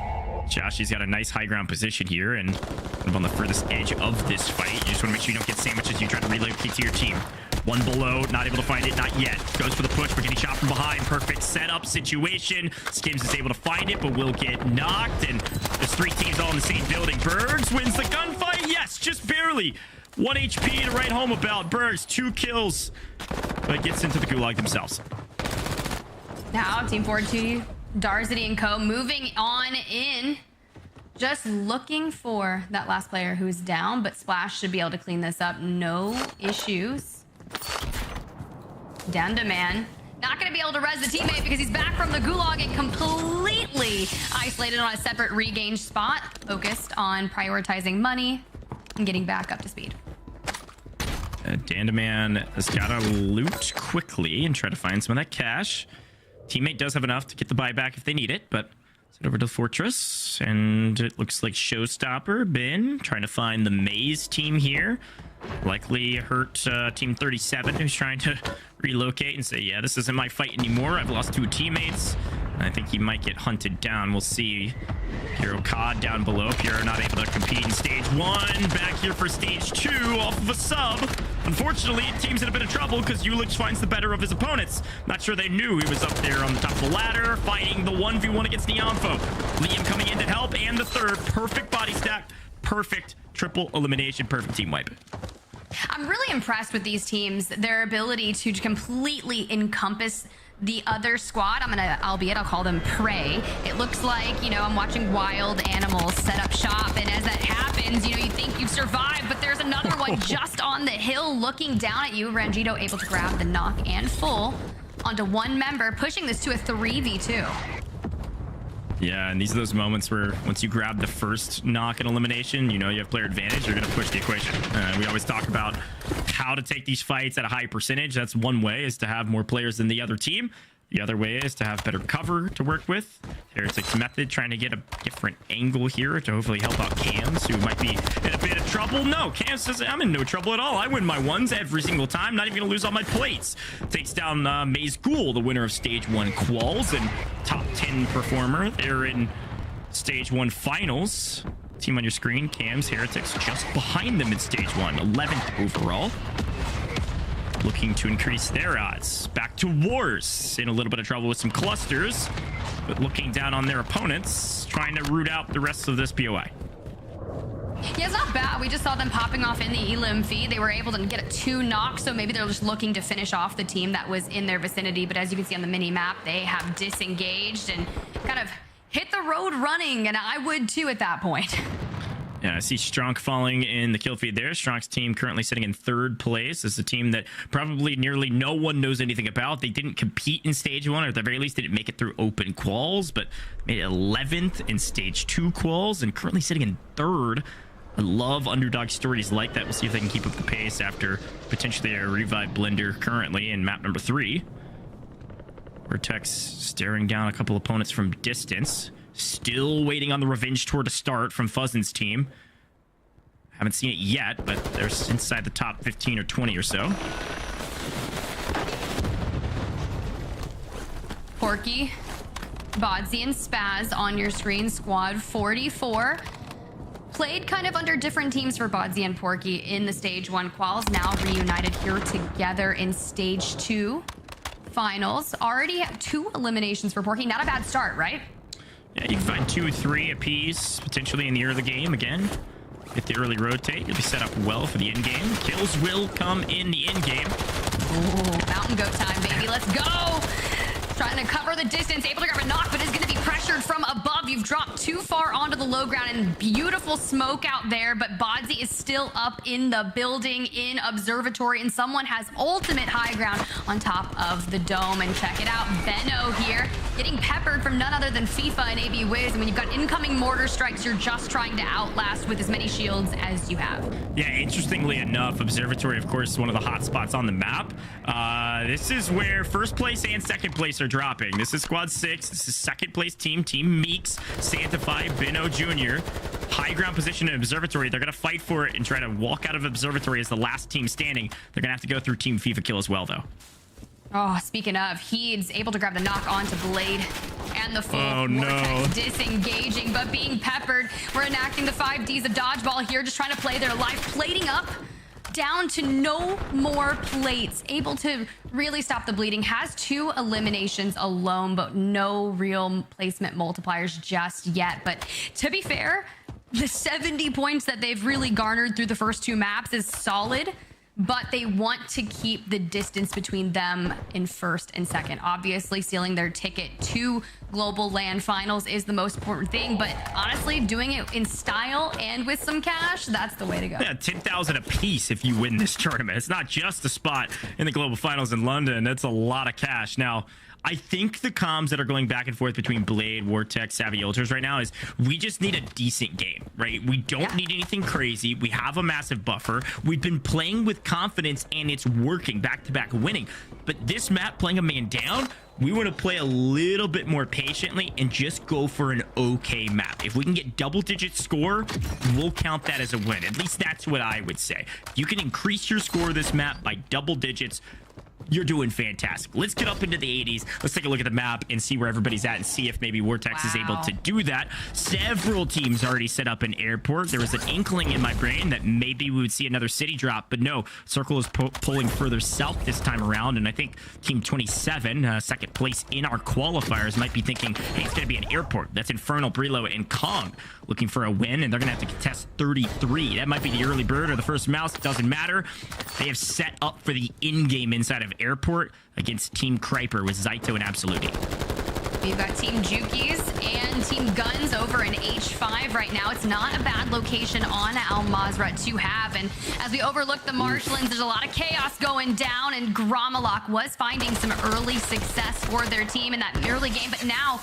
Joshy's got a nice high ground position here and kind of on the furthest edge of this fight. You just want to make sure you don't get sandwiched as you try to relocate to your team. One below, not able to find it, not yet. Goes for the push, but getting shot from behind. Perfect setup situation. Skims is able to find it, but will get knocked. And there's 3 teams all in the same building. Bergs wins the gunfight. Yes, just barely. 1 HP to write home about. Bergs, 2 kills, but gets into the gulag themselves. Now, Team 42, Darzity and Co. moving on in. Just looking for that last player who's down, but Splash should be able to clean this up. No issues. Down to man. Not going to be able to res the teammate because he's back from the gulag and completely isolated on a separate regained spot. Focused on prioritizing money and getting back up to speed. Dandaman has got to loot quickly and try to find some of that cash. Teammate does have enough to get the buyback if they need it, but head over to the fortress, and it looks like Showstopper, Ben, trying to find the Maze team here. Likely hurt Team 37, who's trying to relocate and say, yeah, this isn't my fight anymore. I've lost 2 teammates. And I think he might get hunted down. We'll see. Hero COD down below. Pierre not able to compete in stage 1. Back here for stage 2 off of a sub. Unfortunately, team's in a bit of trouble because Ulix finds the better of his opponents. Not sure they knew he was up there on the top of the ladder, fighting the 1v1 against Neonfo. Liam coming in to help, and the third. Perfect body stack. Perfect triple elimination. Perfect team wipe. I'm really impressed with these teams, their ability to completely encompass the other squad. I'll call them prey. It looks like, I'm watching wild animals set up shop, and as that happens, you think you've survived, but there's another one just on the hill looking down at you. Rangito able to grab the knock and full onto one member, pushing this to a 3v2. Yeah, and these are those moments where once you grab the first knock and elimination, you have player advantage, you're going to push the equation. We always talk about how to take these fights at a high percentage. That's one way, is to have more players than the other team. The other way is to have better cover to work with. Heretic's method, trying to get a different angle here to hopefully help out Cams, who might be in a bit of trouble. No, Cams says, I'm in no trouble at all. I win my ones every single time. Not even going to lose all my plates. Takes down Maze Ghoul, the winner of Stage 1 Quals and top 10 performer. They're in Stage 1 Finals. Team on your screen, Cams, Heretics, just behind them in Stage 1. 11th overall. Looking to increase their odds. Back to Wars, in a little bit of trouble with some clusters, but looking down on their opponents, trying to root out the rest of this POI. Yeah, it's not bad. We just saw them popping off in the elim feed. They were able to get a 2 knock, so maybe they're just looking to finish off the team that was in their vicinity. But as you can see on the mini map, they have disengaged and kind of hit the road running, and I would too at that point. Yeah, I see Strong falling in the kill feed there. Strong's team currently sitting in 3rd place. It's a team that probably nearly no one knows anything about. They didn't compete in Stage 1, or at the very least didn't make it through open quals, but made 11th in Stage 2 quals and currently sitting in 3rd. I love underdog stories like that. We'll see if they can keep up the pace after potentially a revive blender currently in map number 3. Vertex staring down a couple opponents from distance. Still waiting on the revenge tour to start from Fuzzin's team. Haven't seen it yet, but they're inside the top 15 or 20 or so. Porky, Bodsy, and Spaz on your screen. Squad 44. Played kind of under different teams for Bodsy and Porky in the Stage 1 quals. Now reunited here together in Stage 2 finals. Already 2 eliminations for Porky. Not a bad start, right? Yeah, you can find 2 or 3 apiece, potentially in the early game again. Get the early rotate. You'll be set up well for the end game. Kills will come in the end game. Ooh, mountain goat time, baby. Let's go. Trying to cover the distance. Able to grab a knock, but is going to be pressured from above. off. You've dropped too far onto the low ground, and beautiful smoke out there, but Bodsy is still up in the building in observatory, and someone has ultimate high ground on top of the dome. And check it out, Benno here getting peppered from none other than FIFA and AB Wiz. And when you've got incoming mortar strikes, you're just trying to outlast with as many shields as you have. Yeah, interestingly enough, observatory, of course, is one of the hot spots on the map. This is where first place and second place are dropping. This is squad 6. This is second place team Meeks, Santify, Benno Jr. High ground position in observatory. They're going to fight for it and try to walk out of observatory as the last team standing. They're going to have to go through team FIFA kill as well, though. Oh, speaking of, he's able to grab the knock onto Blade and the full vortex, disengaging, but being peppered. We're enacting the 5Ds of dodgeball here, just trying to play their life, plating up down to no more plates, able to really stop the bleeding. Has 2 eliminations alone, but no real placement multipliers just yet. But to be fair, the 70 points that they've really garnered through the first 2 maps is solid, but they want to keep the distance between them in first and second. Obviously, sealing their ticket to Global LAN Finals is the most important thing, but honestly, doing it in style and with some cash, that's the way to go. Yeah, 10,000 a piece if you win this tournament. It's not just a spot in the Global Finals in London. That's a lot of cash. Now, I think the comms that are going back and forth between Blade, Vortex, Savvy Ultras right now is we just need a decent game, right? We don't need anything crazy. We have a massive buffer. We've been playing with confidence and it's working, back-to-back winning. But this map, playing a man down, we want to play a little bit more patiently and just go for an okay map. If we can get double-digit score, we'll count that as a win. At least that's what I would say. If you can increase your score this map by double digits, you're doing fantastic. Let's get up into the 80s. Let's take a look at the map and see where everybody's at and see if maybe Vortex is able to do that. Several teams already set up an airport. There was an inkling in my brain that maybe we would see another city drop, but no. Circle is pulling further south this time around, and I think Team 27, second place in our qualifiers, might be thinking, hey, it's going to be an airport. That's Infernal, Brilo, and Kong looking for a win, and they're going to have to contest 33. That might be the early bird or the first mouse. It doesn't matter. They have set up for the in-game inside of airport against Team Kryper with Zaito and Absoluti. We've got Team Jukies and Team Guns over in H5 right now. It's not a bad location on Al Mazrah to have. And as we overlook the marshlands, there's a lot of chaos going down, and Gromalok was finding some early success for their team in that early game, but now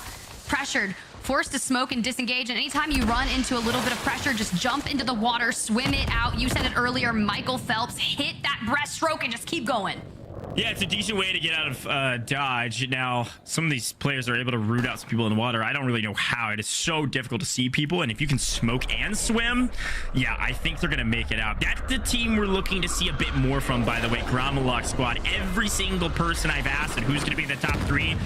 pressured, forced to smoke and disengage. And anytime you run into a little bit of pressure, just jump into the water, swim it out. You said it earlier, Michael Phelps, hit that breaststroke and just keep going. Yeah, it's a decent way to get out of dodge. Now, some of these players are able to root out some people in the water. I don't really know how. It is so difficult to see people, and if you can smoke and swim, yeah, I think they're going to make it out. That's the team we're looking to see a bit more from, by the way, Gromalok squad. Every single person I've asked and who's going to be in the top 3,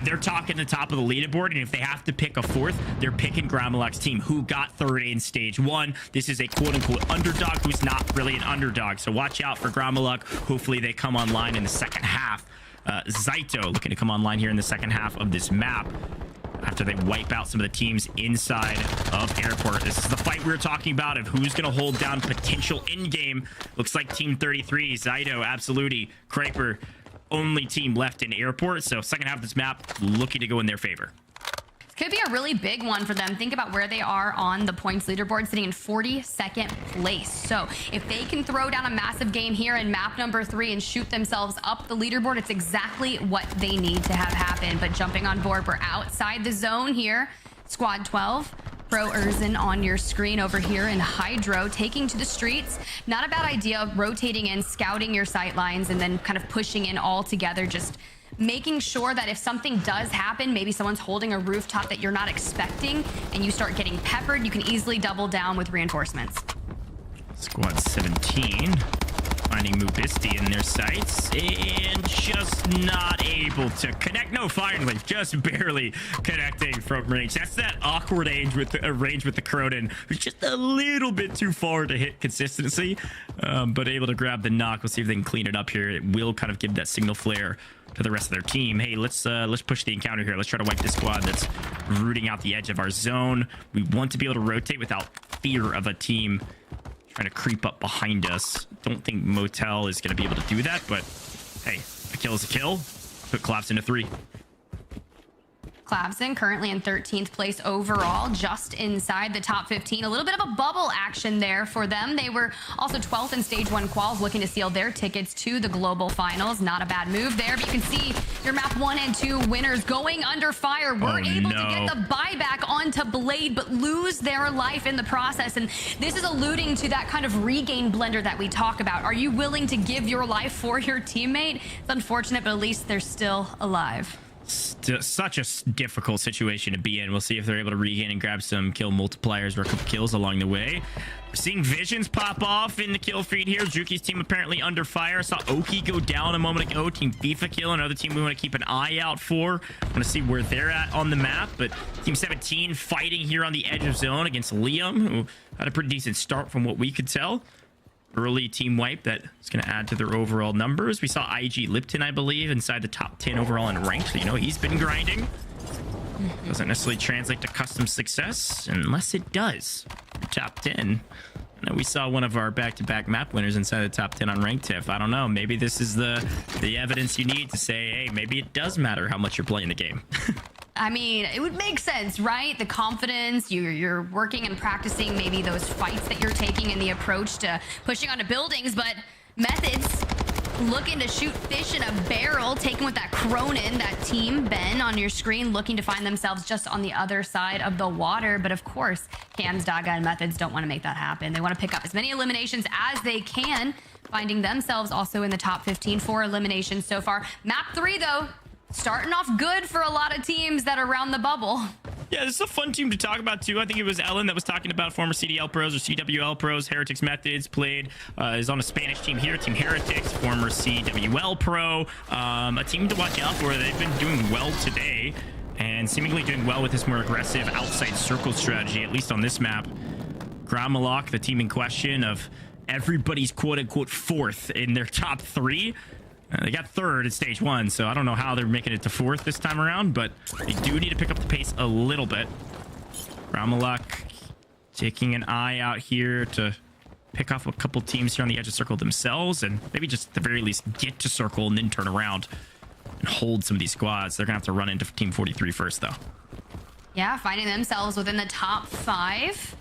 they're talking the top of the leaderboard, and if they have to pick a 4th, they're picking Gromalok's team, who got 3rd in stage 1. This is a quote-unquote underdog who's not really an underdog, so watch out for Gromalok. Hopefully they come online in the second half. Zaito looking to come online here in the second half of this map after they wipe out some of the teams inside of airport. This is the fight we were talking about of who's going to hold down potential in-game. Looks like Team 33, Zaito, Absoluti, Kryper, only team left in airport. So second half of this map looking to go in their favor. Could be a really big one for them. Think about where they are on the points leaderboard, sitting in 42nd place. So if they can throw down a massive game here in map number 3 and shoot themselves up the leaderboard, it's exactly what they need to have happen. But jumping on board, we're outside the zone here. Squad 12. Pro Urzen on your screen over here in Hydro, taking to the streets. Not a bad idea, rotating in, scouting your sight lines, and then kind of pushing in all together, just making sure that if something does happen, maybe someone's holding a rooftop that you're not expecting, and you start getting peppered, you can easily double down with reinforcements. Squad 17 finding Mubisti in their sights and just not able to connect. No, finally, just barely connecting from range. That's that awkward range with the Cronin, who's just a little bit too far to hit consistency, but able to grab the knock. We'll see if they can clean it up here. It will kind of give that signal flare to the rest of their team. Hey, let's push the encounter here. Let's try to wipe this squad that's rooting out the edge of our zone. We want to be able to rotate without fear of a team trying to creep up behind us. Don't think Motel is going to be able to do that, but hey, a kill is a kill. Put Collapse into 3. Clavson currently in 13th place overall, just inside the top 15. A little bit of a bubble action there for them. They were also 12th in stage 1 quals, looking to seal their tickets to the global finals. Not a bad move there, but you can see your map 1 and 2 winners going under fire. Were able to get the buyback onto Blade, but lose their life in the process. And this is alluding to that kind of regain blender that we talk about. Are you willing to give your life for your teammate? It's unfortunate, but at least they're still alive. Such a difficult situation to be in. We'll see if they're able to regain and grab some kill multipliers or a couple kills along the way. We're seeing visions pop off in the kill feed here. Juki's team apparently under fire. Saw Oki go down a moment ago. Team FIFA kill, another team we want to keep an eye out for. Want to see where they're at on the map. But Team 17 fighting here on the edge of zone against Liam, who had a pretty decent start from what we could tell. Early team wipe that is going to add to their overall numbers. We saw IG Lipton, I believe, inside the top 10 overall in ranked. So, you know, he's been grinding. Doesn't necessarily translate to custom success, unless it does. Top 10. I know we saw one of our back-to-back map winners inside the top 10 on ranked TIFF. I don't know. Maybe this is the evidence you need to say, hey, maybe it does matter how much you're playing the game. I mean, it would make sense, right? The confidence, you're working and practicing maybe those fights that you're taking and the approach to pushing onto buildings, but Methods looking to shoot fish in a barrel, taken with that Cronin, that team, Ben, on your screen, looking to find themselves just on the other side of the water. But of course, Cams, Daga, and Methods don't want to make that happen. They want to pick up as many eliminations as they can, finding themselves also in the top 15 for eliminations so far. Map 3, though, starting off good for a lot of teams that are around the bubble. Yeah, this is a fun team to talk about, too. I think it was Ellen that was talking about former CDL pros or CWL pros. Heretics Methods played, is on a Spanish team here, Team Heretics, former CWL pro. A team to watch out for. They've been doing well today and seemingly doing well with this more aggressive outside circle strategy, at least on this map. Gramalok, the team in question of everybody's quote-unquote fourth in their top 3. They got third at stage 1, so I don't know how they're making it to fourth this time around, but they do need to pick up the pace a little bit. Ramalak taking an eye out here to pick off a couple teams here on the edge of circle themselves, and maybe just at the very least get to circle and then turn around and hold some of these squads. They're gonna have to run into Team 43 first, though. Yeah, finding themselves within the top 5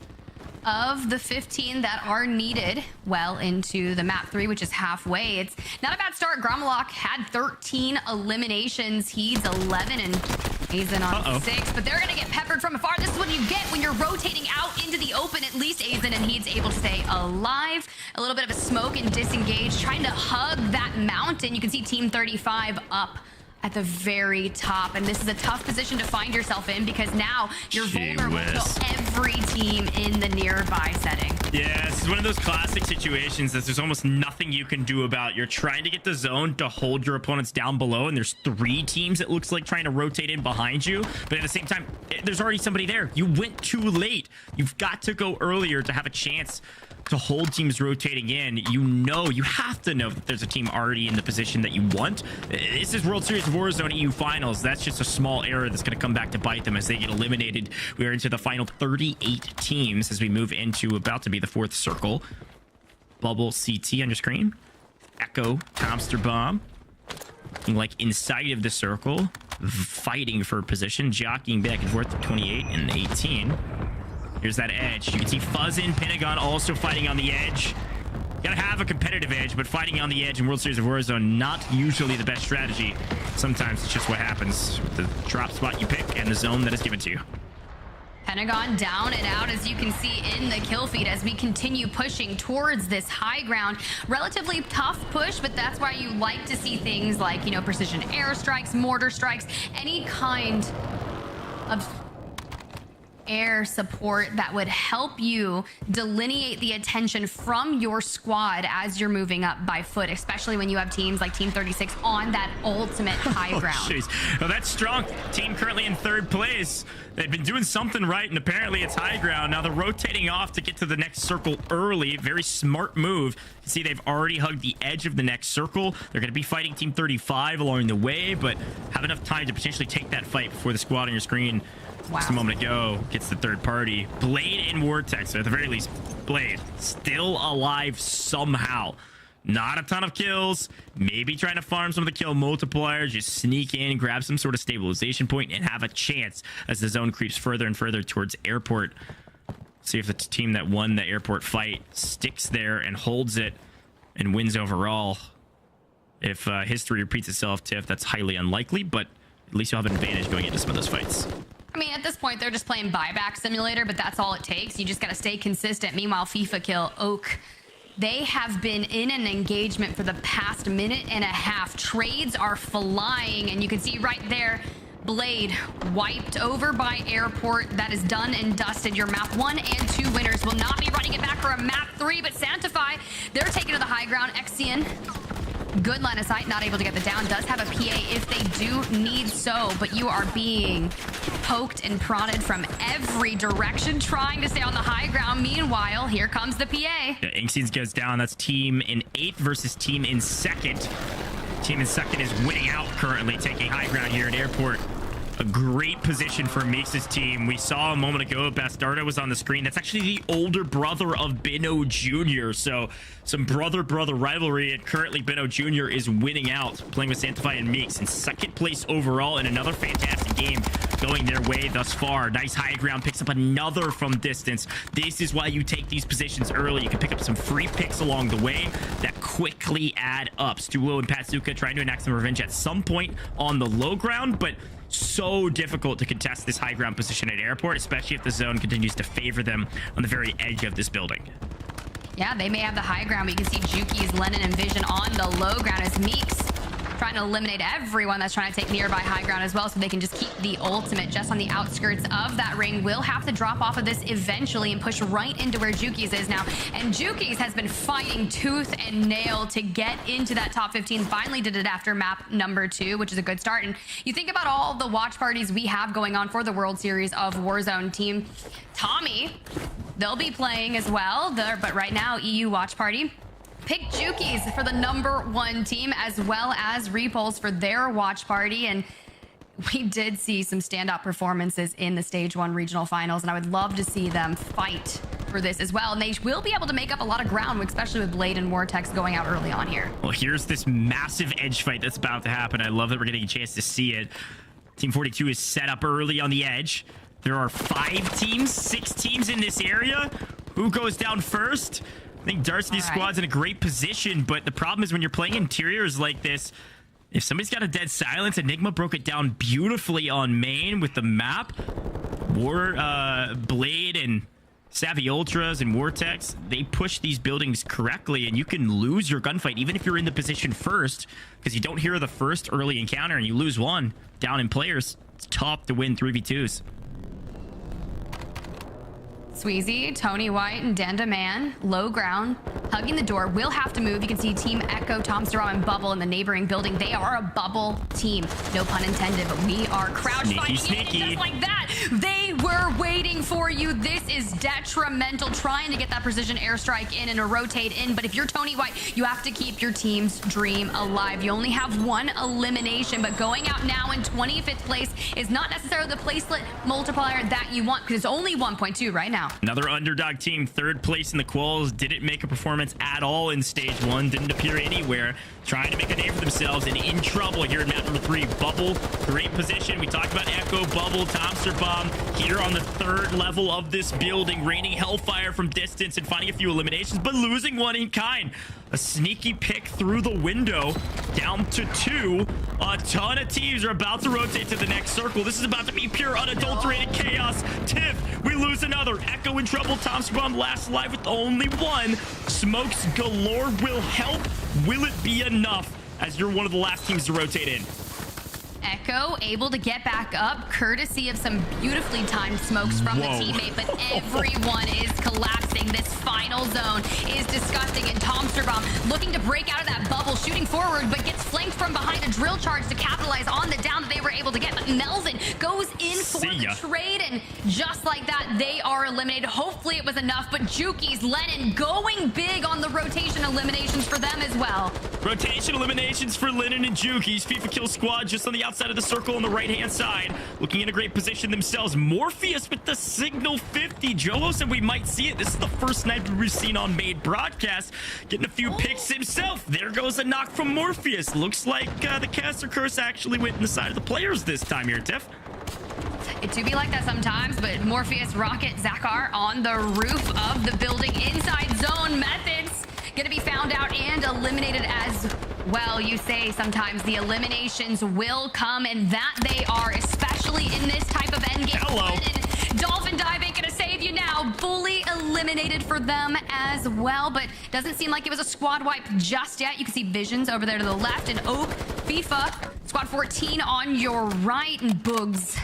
of the 15 that are needed well into the map 3, which is halfway. It's not a bad start. Gromalok had 13 eliminations. He's 11 and Aizen on 6, but they're gonna get peppered from afar. This is what you get when you're rotating out into the open. At least Aizen and he's able to stay alive. A little bit of a smoke and disengage, trying to hug that mountain. You can see Team 35 up at the very top, and this is a tough position to find yourself in because now you're vulnerable to every team in the nearby setting. Yeah, this is one of those classic situations that there's almost nothing you can do about. You're trying to get the zone to hold your opponents down below, and there's 3 teams, it looks like, trying to rotate in behind you, but at the same time, there's already somebody there. You went too late. You've got to go earlier to have a chance to hold teams rotating in. You have to know that there's a team already in the position that you want. This is World Series of Warzone EU Finals. That's just a small error that's going to come back to bite them as they get eliminated. We are into the final 38 teams as we move into about to be the 4th circle. Bubble CT on your screen. Echo, Tomster Bomb. Looking like inside of the circle, fighting for position, jockeying back and forth to 28 and 18. Here's that edge. You can see Fuzz in Pentagon also fighting on the edge. Gotta have a competitive edge, but fighting on the edge in World Series of Warzone, not usually the best strategy. Sometimes it's just what happens with the drop spot you pick and the zone that is given to you. Pentagon down and out, as you can see in the kill feed, as we continue pushing towards this high ground. Relatively tough push, but that's why you like to see things like, you know, precision airstrikes, mortar strikes, any kind of air support that would help you delineate the attention from your squad as you're moving up by foot, especially when you have teams like Team 36 on that ultimate high ground. Jeez. Well, that's strong. Team currently in 3rd place. They've been doing something right, and apparently it's high ground. Now they're rotating off to get to the next circle early. Very smart move. You see, they've already hugged the edge of the next circle. They're going to be fighting Team 35 along the way, but have enough time to potentially take that fight before the squad on your screen just a moment ago gets the 3rd party. Blade and Vortex, or at the very least, Blade still alive somehow. Not a ton of kills. Maybe trying to farm some of the kill multipliers. Just sneak in, grab some sort of stabilization point, and have a chance as the zone creeps further and further towards airport. See if the team that won the airport fight sticks there and holds it and wins overall. If history repeats itself, Tiff, that's highly unlikely, but at least you'll have an advantage going into some of those fights. I mean, at this point, they're just playing buyback simulator, but that's all it takes. You just got to stay consistent. Meanwhile, FIFA kill Oak. They have been in an engagement for the past minute and a half. Trades are flying, and you can see right there, Blade wiped over by airport. That is done and dusted. Your map 1 and 2 winners will not be running it back for a map 3, but Santify, they're taking to the high ground. Exian, good line of sight, not able to get the down. Does have a PA if they do need so, but you are being poked and prodded from every direction, trying to stay on the high ground. Meanwhile, here comes the PA. Yeah, Inkseeds goes down. That's team in 8th versus team in 2nd. Team in 2nd is winning out currently, taking high ground here at airport. A great position for Meeks' team. We saw a moment ago, Bastardo was on the screen. That's actually the older brother of Bino Jr. So some brother-brother rivalry, and currently Bino Jr. is winning out, playing with Santify and Meeks in 2nd place overall, and another fantastic game going their way thus far. Nice high ground, picks up another from distance. This is why you take these positions early. You can pick up some free picks along the way that quickly add up. Stuwo and Patsuka trying to enact some revenge at some point on the low ground, but so difficult to contest this high ground position at airport, especially if the zone continues to favor them on the very edge of this building. Yeah, they may have the high ground, but you can see Juki's, Lennon, and Vision on the low ground as Meeks trying to eliminate everyone that's trying to take nearby high ground as well, so they can just keep the ultimate just on the outskirts of that ring. Will have to drop off of this eventually and push right into where Juki's is now. And Juki's has been fighting tooth and nail to get into that top 15. Finally did it after map number 2, which is a good start. And you think about all the watch parties we have going on for the World Series of Warzone. Team Tommy, they'll be playing as well. But right now, EU watch party picked Juki's for the #1 team, as well as Repulse for their watch party. And we did see some standout performances in the Stage 1 regional finals, and I would love to see them fight for this as well. And they will be able to make up a lot of ground, especially with Blade and Vortex going out early on here. Well, here's this massive edge fight that's about to happen. I love that we're getting a chance to see it. Team 42 is set up early on the edge. There are 5 teams, 6 teams in this area. Who goes down first? I think Darcy's squad's in a great position, but the problem is when you're playing interiors like this, if somebody's got a dead silence, Enigma broke it down beautifully on main with the map. Blade and Savvy Ultras and Vortex, they push these buildings correctly, and you can lose your gunfight even if you're in the position first, because you don't hear the first early encounter and you lose one down in players. It's tough to win 3v2s. Sweezy, Tony White, and Danda Man, low ground, hugging the door, will have to move. You can see Team Echo, Tomsterom, and Bubble in the neighboring building. They are a bubble team. No pun intended, but we are crouch fighting in, and just like that, they were waiting for you. This is detrimental, trying to get that precision airstrike in and a rotate in. But if you're Tony White, you have to keep your team's dream alive. You only have 1 elimination, but going out now in 25th place is not necessarily the placelet multiplier that you want, because it's only 1.2 right now. Another underdog team, 3rd place in the quals, didn't make a performance at all in Stage 1, didn't appear anywhere, trying to make a name for themselves and in trouble here in map number 3. Bubble, great position. We talked about Echo, Bubble, Tomster Bomb here on the 3rd level of this building, raining hellfire from distance and finding a few eliminations, but losing one in kind. A sneaky pick through the window, down to 2. A ton of teams are about to rotate to the next circle. This is about to be pure unadulterated chaos. Tiff, we lose another. Echo in trouble. Tomster Bomb last alive with only 1. Smokes galore will help. Will it be enough as you're one of the last teams to rotate in? Echo able to get back up courtesy of some beautifully timed smokes from the teammate, but everyone is collapsing. This final zone is disgusting, and Tomsterbomb looking to break out of that bubble, shooting forward, but gets flanked from behind. A drill charge to capitalize on the down that they were able to get, but Melvin goes in for See the ya. trade, and just like that, they are eliminated. Hopefully it was enough, but Juki's, Lennon going big on the rotation eliminations for them as well. Rotation eliminations for Lennon and Juki's. FIFA kill squad just on the outside of the circle on the right-hand side. Looking in a great position themselves. Morpheus with the signal 50. Jolo said we might see it. This is the first sniper we've seen on Made Broadcast. Getting a few picks himself. There goes a knock from Morpheus. Looks like the caster curse actually went in the side of the players this time here, Tiff. It do be like that sometimes, but Morpheus, Rocket, Zakar on the roof of the building. Inside zone methods gonna be found out and eliminated as well. You say sometimes the eliminations will come, and that they are, especially in this type of endgame. Hello. Dolphin Dive ain't gonna save you now. Fully eliminated for them as well, but doesn't seem like it was a squad wipe just yet. You can see Visions over there to the left, and Oak, FIFA, squad 14 on your right, and Boogs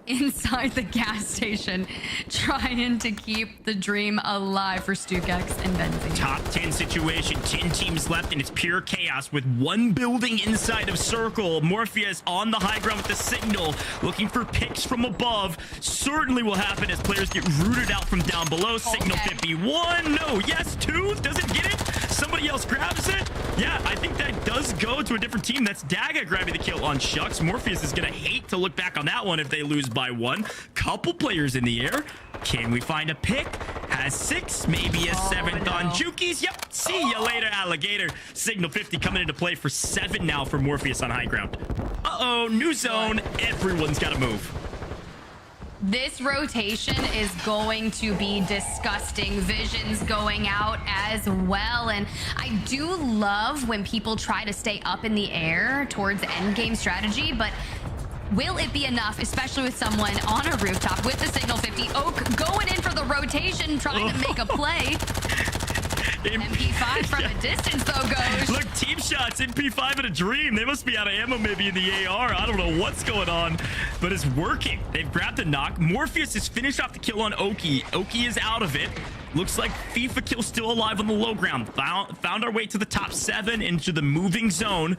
inside the gas station, trying to keep the dream alive for Stukex and Benzine. Top 10 situation, 10 teams left, and it's pure chaos with one building inside of circle. Morpheus on the high ground with the signal, looking for picks from above. Certainly will happen as players get rooted out from down below. Signal 51, no, yes, 2, doesn't get it. Somebody else grabs it. Yeah, I think that does go to a different team. That's Daga grabbing the kill on Shucks. Morpheus is gonna hate to look back on that one if they lose by 1. Couple players in the air. Can we find a pick? Has 6, maybe a 7th on Juki's. Yep, see you later, alligator. Signal 50 coming into play for 7 now for Morpheus on high ground. Uh-oh, new zone. Everyone's got to move. This rotation is going to be disgusting. Visions going out as well. And I do love when people try to stay up in the air towards endgame strategy, but will it be enough, especially with someone on a rooftop with the signal 50? Oak going in for the rotation, trying to make a play. MP5 from a distance, though, goes. Look, team shots, MP5 in a dream. They must be out of ammo maybe in the AR. I don't know what's going on, but it's working. They've grabbed a knock. Morpheus has finished off the kill on Oki. Oki is out of it. Looks like FIFA kill still alive on the low ground. Found our way to the top 7 into the moving zone.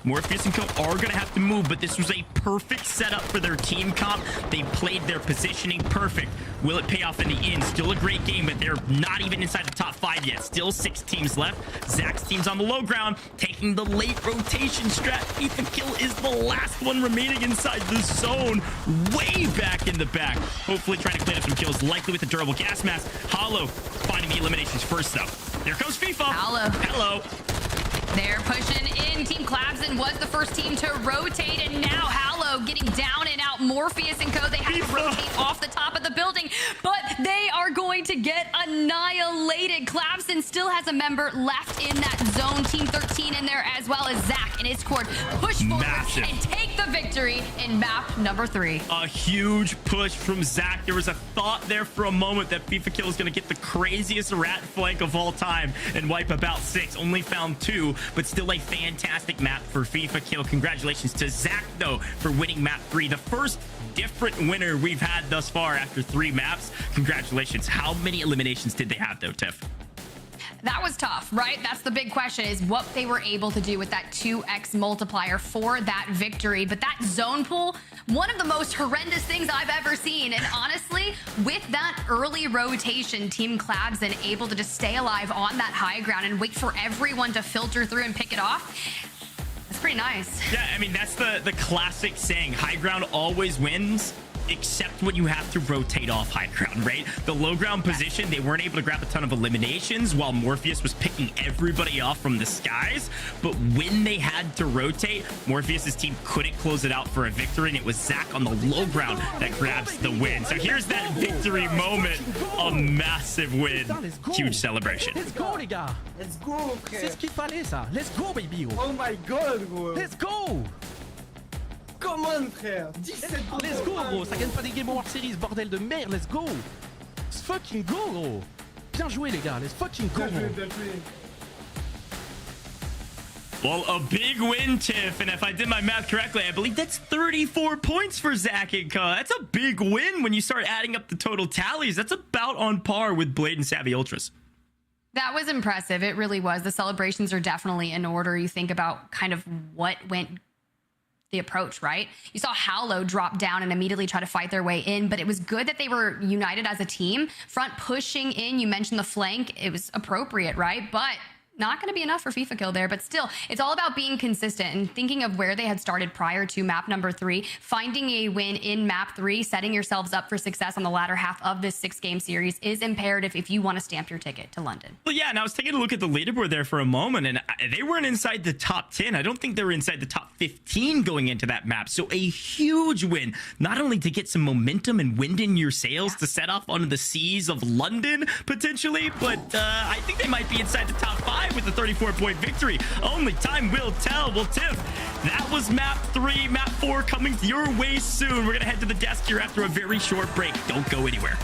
Morpheus and Co are going to have to move, but this was a perfect setup for their team comp. They played their positioning perfect. Will it pay off in the end? Still a great game, but they're not even inside the top 5 yet. Still 6 teams left. Zach's team's on the low ground, taking the late rotation strat. FIFA Kill is the last one remaining inside the zone, way back in the back. Hopefully trying to clean up some kills, likely with the durable gas mask. Hollow finding the eliminations first, though. There comes FIFA. Hello. They're pushing in. Team Clabson was the first team to rotate, and now Hallow getting down and out. Morpheus and Co, they have to rotate off the top of the building, but they are going to get annihilated. Clabson still has a member left in that zone. Team 13 in there, as well as Zach and his squad push forward and take the victory in map number 3. A huge push from Zach. There was a thought there for a moment that FIFA Kill is going to get the craziest rat flank of all time and wipe about 6. Only found 2, but still a fantastic map for FIFA Kill. Congratulations to Zach, though, for winning map 3. The first different winner we've had thus far after 3 maps. Congratulations. How many eliminations did they have, though, Tiff? That was tough, right? That's the big question, is what they were able to do with that 2x multiplier for that victory. But that zone pool, one of the most horrendous things I've ever seen. And honestly, with that early rotation, Team Clabson able to just stay alive on that high ground and wait for everyone to filter through and pick it off. That's pretty nice. Yeah, I mean, that's the classic saying. High ground always wins, except when you have to rotate off high ground, right? The low ground position, they weren't able to grab a ton of eliminations while Morpheus was picking everybody off from the skies. But when they had to rotate, Morpheus's team couldn't close it out for a victory, and it was Zach on the low ground that grabs the win. So here's that victory moment, a massive win, huge celebration. Let's go, les gars. Let's go, C'est ce qu'il fallait, ça. Let's go, baby. Oh my god, gros. Let's go. Come on, frère. 17 points. Let's go, gros. Ça gagne pas des Game Over Series, bordel de merde. Let's go. Let's fucking go, gros. Bien joué, les gars. Let's fucking go, gros. Well, a big win, Tiff, and if I did my math correctly, I believe that's 34 points for Zach and Co. That's a big win when you start adding up the total tallies. That's about on par with Blade and Savvy Ultras. That was impressive. It really was. The celebrations are definitely in order. You think about kind of what went the approach, right? You saw Hallow drop down and immediately try to fight their way in, but it was good that they were united as a team. Front pushing in, you mentioned the flank, it was appropriate, right? But not going to be enough for FIFA kill there, but still, it's all about being consistent and thinking of where they had started prior to map number 3, finding a win in map 3, setting yourselves up for success on the latter half of this 6-game series is imperative if you want to stamp your ticket to London. Well, yeah, and I was taking a look at the leaderboard there for a moment, and they weren't inside the top 10. I don't think they were inside the top 15 going into that map. So a huge win, not only to get some momentum and wind in your sails to set off onto the seas of London, potentially, but I think they might be inside the top 5 with the 34-point victory. Only time will tell. Well, Tiff, that was map 3. Map 4 coming your way soon. We're going to head to the desk here after a very short break. Don't go anywhere.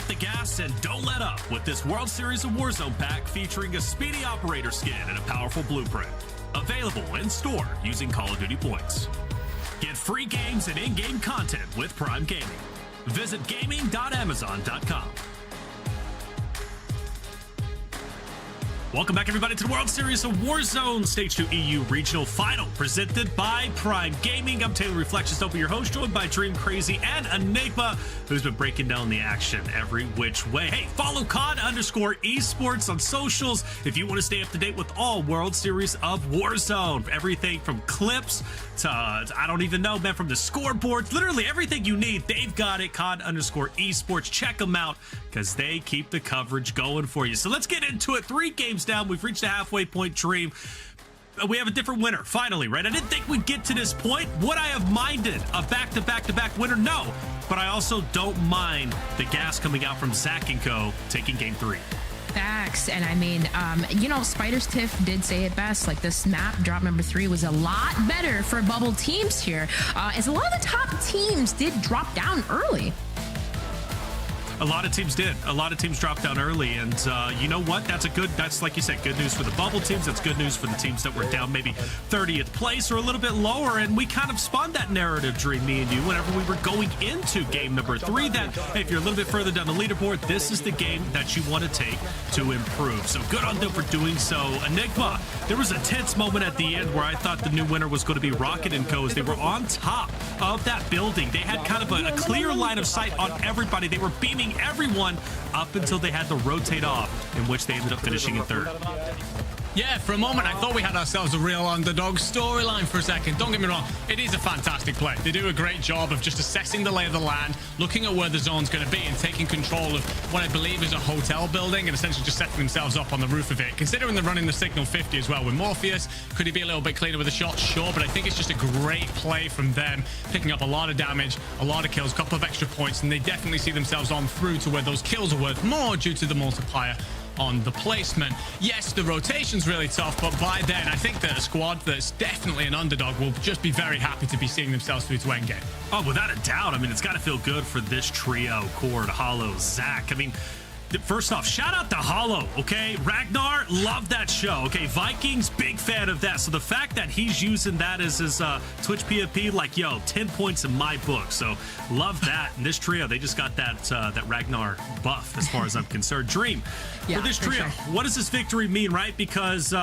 the gas and don't let up with this World Series of Warzone pack featuring a speedy operator skin and a powerful blueprint. Available in store using Call of Duty points. Get free games and in-game content with Prime Gaming. Visit gaming.amazon.com. Welcome back, everybody, to the World Series of Warzone Stage 2 EU Regional Final, presented by Prime Gaming. I'm Taylor Reflections, Open, your host, joined by Dream Crazy and Enigma, who's been breaking down the action every which way. Hey, follow COD_esports on socials if you want to stay up to date with all World Series of Warzone. Everything from clips to, I don't even know, man, from the scoreboards, literally everything you need, they've got it. COD_esports. Check them out because they keep the coverage going for you. So let's get into it. 3 games down. We've reached the halfway point, Dream. We have a different winner, finally, right? I didn't think we'd get to this point. Would I have minded a back-to-back-to-back winner? No. But I also don't mind the gas coming out from Zach & Co. taking game 3. Facts. And I mean, Spider's Tiff did say it best. Like, this map, drop number 3, was a lot better for bubble teams here, as a lot of the top teams did drop down early. A lot of teams did. A lot of teams dropped down early, and you know what? That's like you said, good news for the bubble teams. That's good news for the teams that were down maybe 30th place or a little bit lower, and we kind of spawned that narrative, Dream, me and you, whenever we were going into game number 3, that hey, if you're a little bit further down the leaderboard, this is the game that you want to take to improve. So good on them for doing so. Enigma, there was a tense moment at the end where I thought the new winner was going to be Rocket & Co. as they were on top of that building. They had kind of a clear line of sight on everybody. They were beaming everyone up until they had to rotate off, in which they ended up finishing in 3rd. Yeah, for a moment, I thought we had ourselves a real underdog storyline for a second. Don't get me wrong, it is a fantastic play. They do a great job of just assessing the lay of the land, looking at where the zone's going to be, and taking control of what I believe is a hotel building, and essentially just setting themselves up on the roof of it. Considering they're running the Signal 50 as well with Morpheus, could he be a little bit cleaner with the shot? Sure, but I think it's just a great play from them, picking up a lot of damage, a lot of kills, a couple of extra points, and they definitely see themselves on through to where those kills are worth more due to the multiplier on the placement. Yes, the rotation's really tough, but by then, I think that a squad that's definitely an underdog will just be very happy to be seeing themselves through to endgame. Oh, without a doubt. I mean, it's got to feel good for this trio, Cord, Hollow, Zach. I mean, first off, shout out to Hollow, okay? Ragnar, love that show, okay? Vikings, big fan of that. So the fact that he's using that as his Twitch PFP, like, yo, 10 points in my book. So love that. And this trio, they just got that Ragnar buff as far as I'm concerned. Dream, for this trio, what does this victory mean, right? Because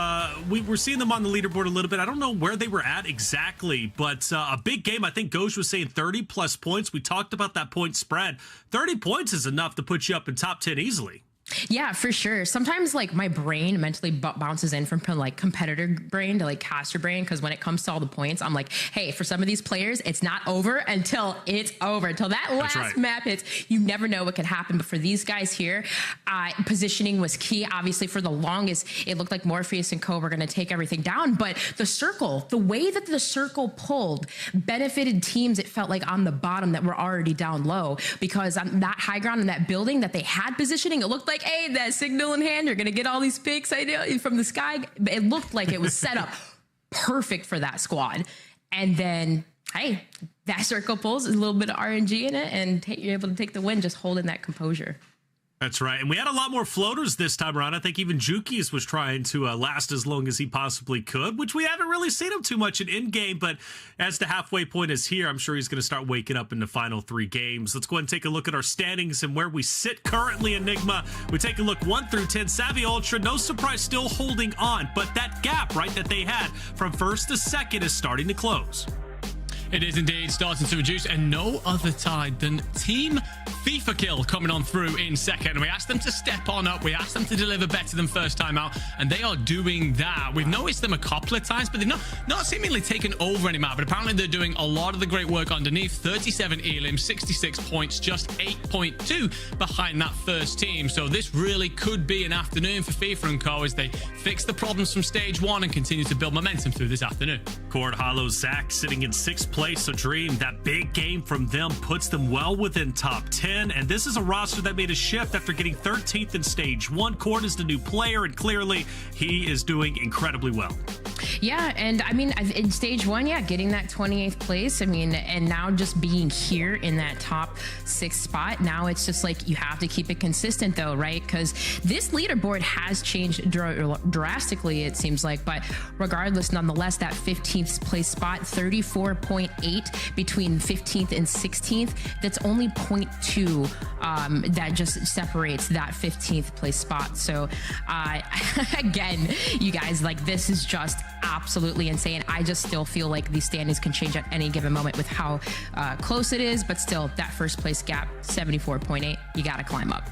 we were seeing them on the leaderboard a little bit. I don't know where they were at exactly, but a big game. I think Goj was saying 30-plus points. We talked about that point spread. 30 points is enough to put you up in top 10 easily. Yeah, for sure. Sometimes like my brain mentally bounces in from like competitor brain to like caster brain, because when it comes to all the points, I'm like, hey, for some of these players, it's not over until it's over, until that last map hits. You never know what could happen. But for these guys here, positioning was key. Obviously, for the longest, it looked like Morpheus and Co were going to take everything down. But the circle, the way that the circle pulled, benefited teams, it felt like, on the bottom that were already down low, because on that high ground in that building that they had positioning, it looked like, hey, that signal in hand, you're going to get all these pics from the sky. It looked like it was set up perfect for that squad. And then, hey, that circle pulls, a little bit of RNG in it, and you're able to take the win just holding that composure. That's right. And we had a lot more floaters this time around. I think even Jukies was trying to last as long as he possibly could, which we haven't really seen him too much in-game. But as the halfway point is here, I'm sure he's going to start waking up in the final 3 games. Let's go ahead and take a look at our standings and where we sit currently, Enigma. We take a look 1 through 10. Savvy Ultra, no surprise, still holding on. But that gap, right, that they had from first to second is starting to close. It is indeed starting to reduce, and no other tide than Team FIFA Kill coming on through in second. We asked them to step on up. We asked them to deliver better than first time out, and they are doing that. We've noticed them a couple of times, but they've not seemingly taken over any map. But apparently they're doing a lot of the great work underneath. 37 elims, 66 points, just 8.2 behind that first team. So this really could be an afternoon for FIFA and Co as they fix the problems from stage 1 and continue to build momentum through this afternoon. Cord, Hollow, Zach sitting in 6th place. place. So Dream, that big game from them puts them well within top 10. And this is a roster that made a shift after getting 13th in stage 1. Cord is the new player, and clearly he is doing incredibly well. Yeah, and I mean, in stage 1, yeah, getting that 28th place. I mean, and now just being here in that top 6 spot. Now it's just like you have to keep it consistent, though, right? Because this leaderboard has changed drastically, it seems like. But regardless, nonetheless, that 15th place spot, 34.8 between 15th and 16th. That's only 0.2 that just separates that 15th place spot. So again, you guys, like, this is just absolutely insane. I just still feel like these standings can change at any given moment with how close it is, but still that first place gap, 74.8, you got to climb up.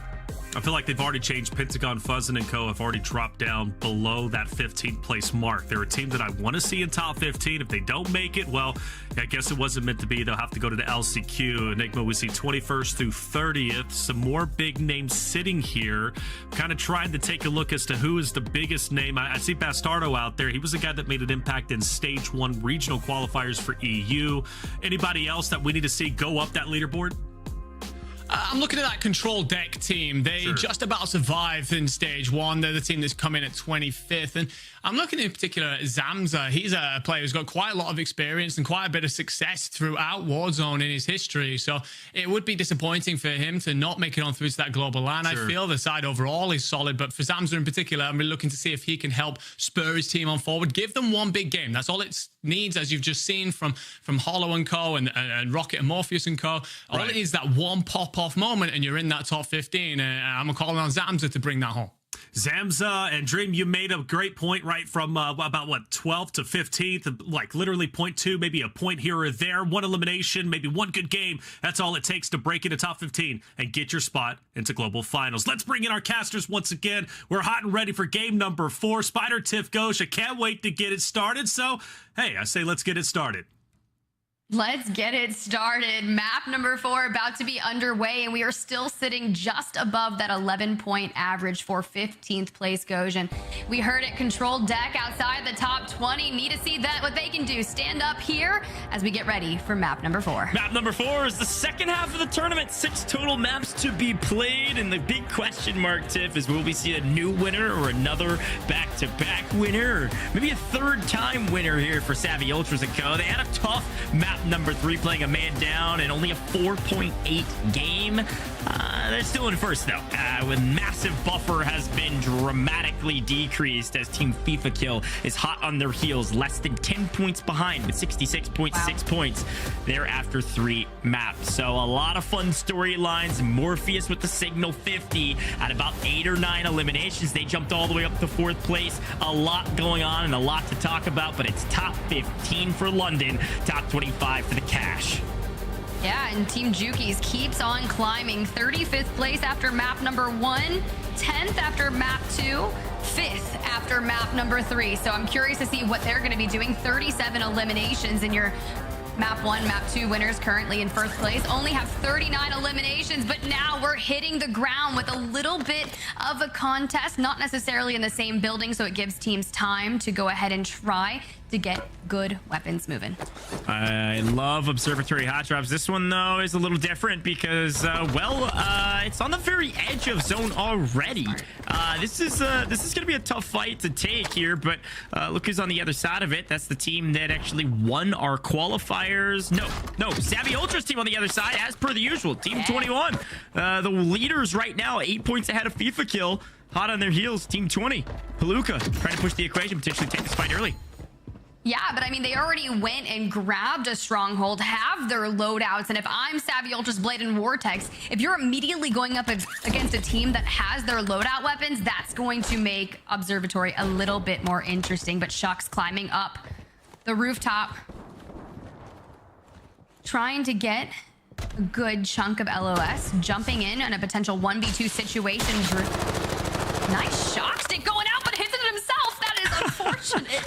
I feel like they've already changed. Pentagon, Fuzzin, and Co. have already dropped down below that 15th place mark. They're a team that I want to see in top 15. If they don't make it, well, I guess it wasn't meant to be. They'll have to go to the LCQ. Enigma, we see 21st through 30th. Some more big names sitting here. Kind of trying to take a look as to who is the biggest name. I see Bastardo out there. He was the guy that made an impact in stage 1 regional qualifiers for EU. Anybody else that we need to see go up that leaderboard? I'm looking at that Control Deck team. They just about survived in stage 1. They're the team that's come in at 25th. And I'm looking in particular at Zamza. He's a player who's got quite a lot of experience and quite a bit of success throughout Warzone in his history. So it would be disappointing for him to not make it on through to that global LAN. I feel the side overall is solid, but for Zamza in particular, I'm really looking to see if he can help spur his team on forward. Give them one big game. That's all it needs, as you've just seen from Hollow and Co. and Rocket and Morpheus and Co. All it needs is that one pop-off moment, and you're in that top 15. I'm calling on Zamza to bring that home. Zamza and Dream, you made a great point, right? From about 12th to 15th, like literally 0.2, maybe a point here or there, one elimination, maybe one good game. That's all it takes to break into top 15 and get your spot into global finals. Let's bring in our casters once again. We're hot and ready for game number 4. Spider, Tiff, Ghosh. I can't wait to get it started. So, hey, I say let's get it started. Let's get it started. Map number 4 about to be underway, and we are still sitting just above that 11-point average for 15th place Gojin. We heard it, Control Deck outside the top 20. Need to see that what they can do. Stand up here as we get ready for map number 4. Map number 4 is the second half of the tournament. 6 total maps to be played, and the big question mark, Tiff, is will we see a new winner or another back-to-back winner, or maybe a third-time winner here for Savvy Ultras and Co. They had a tough map number 3, playing a man down and only a 4.8 game. They're still in first, though, with massive buffer has been dramatically decreased as Team FIFA Kill is hot on their heels, less than 10 points behind with 66.6 points there after 3 maps. So a lot of fun storylines. Morpheus with the Signal 50 at about 8 or 9 eliminations. They jumped all the way up to 4th place. A lot going on and a lot to talk about, but it's top 15 for London, top 25 for the Cash. Yeah, and Team Jukies keeps on climbing. 35th place after map number 1, 10th after map 2, 5th after map number 3. So I'm curious to see what they're going to be doing. 37 eliminations in your map 1, map 2 winners currently in first place. Only have 39 eliminations, but now we're hitting the ground with a little bit of a contest. Not necessarily in the same building, so it gives teams time to go ahead and try to get good weapons moving. I love Observatory Hot Drops. This one, though, is a little different because, it's on the very edge of zone already. This is going to be a tough fight to take here, but look who's on the other side of it. That's the team that actually won our qualifiers. No, Savvy Ultras team on the other side, as per the usual. Team 21. The leaders right now, 8 points ahead of FIFA Kill. Hot on their heels, Team 20. Palooka trying to push the equation, potentially take this fight early. Yeah, but I mean, they already went and grabbed a stronghold, have their loadouts, and if I'm Savvy Ultras, Blade, and Vortex, if you're immediately going up against a team that has their loadout weapons, that's going to make Observatory a little bit more interesting. But Shucks climbing up the rooftop, trying to get a good chunk of LOS, jumping in on a potential 1v2 situation. Nice shock stick going out, but hits it himself. That is unfortunate.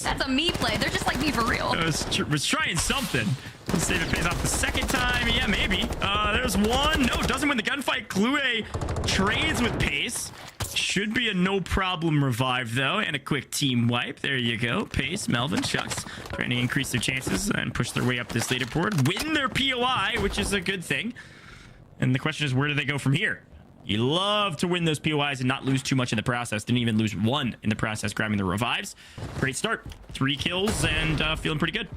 That's a me play. They're just like me for real. Was trying something. Let's see if it pays off the second time. Yeah, maybe. There's one. No, doesn't win the gunfight. Clue trades with pace. Should be a no problem revive though, and a quick team wipe. There you go. Pace, Melvin, Shucks trying to increase their chances and push their way up this leaderboard. Win their POI, which is a good thing. And the question is, where do they go from here? You love to win those POIs and not lose too much in the process. Didn't even lose one in the process, grabbing the revives. Great start. 3 kills and feeling pretty good.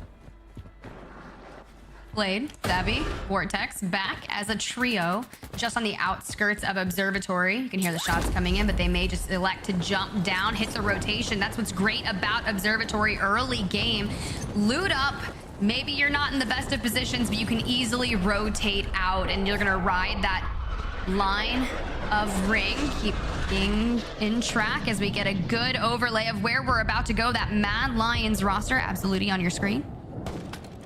Blade, Savvy, Vortex back as a trio just on the outskirts of Observatory. You can hear the shots coming in, but they may just elect to jump down, hit the rotation. That's what's great about Observatory early game. Loot up. Maybe you're not in the best of positions, but you can easily rotate out and you're going to ride that line of ring. Keep being in track as we get a good overlay of where we're about to go. That Mad Lions roster absolutely on your screen.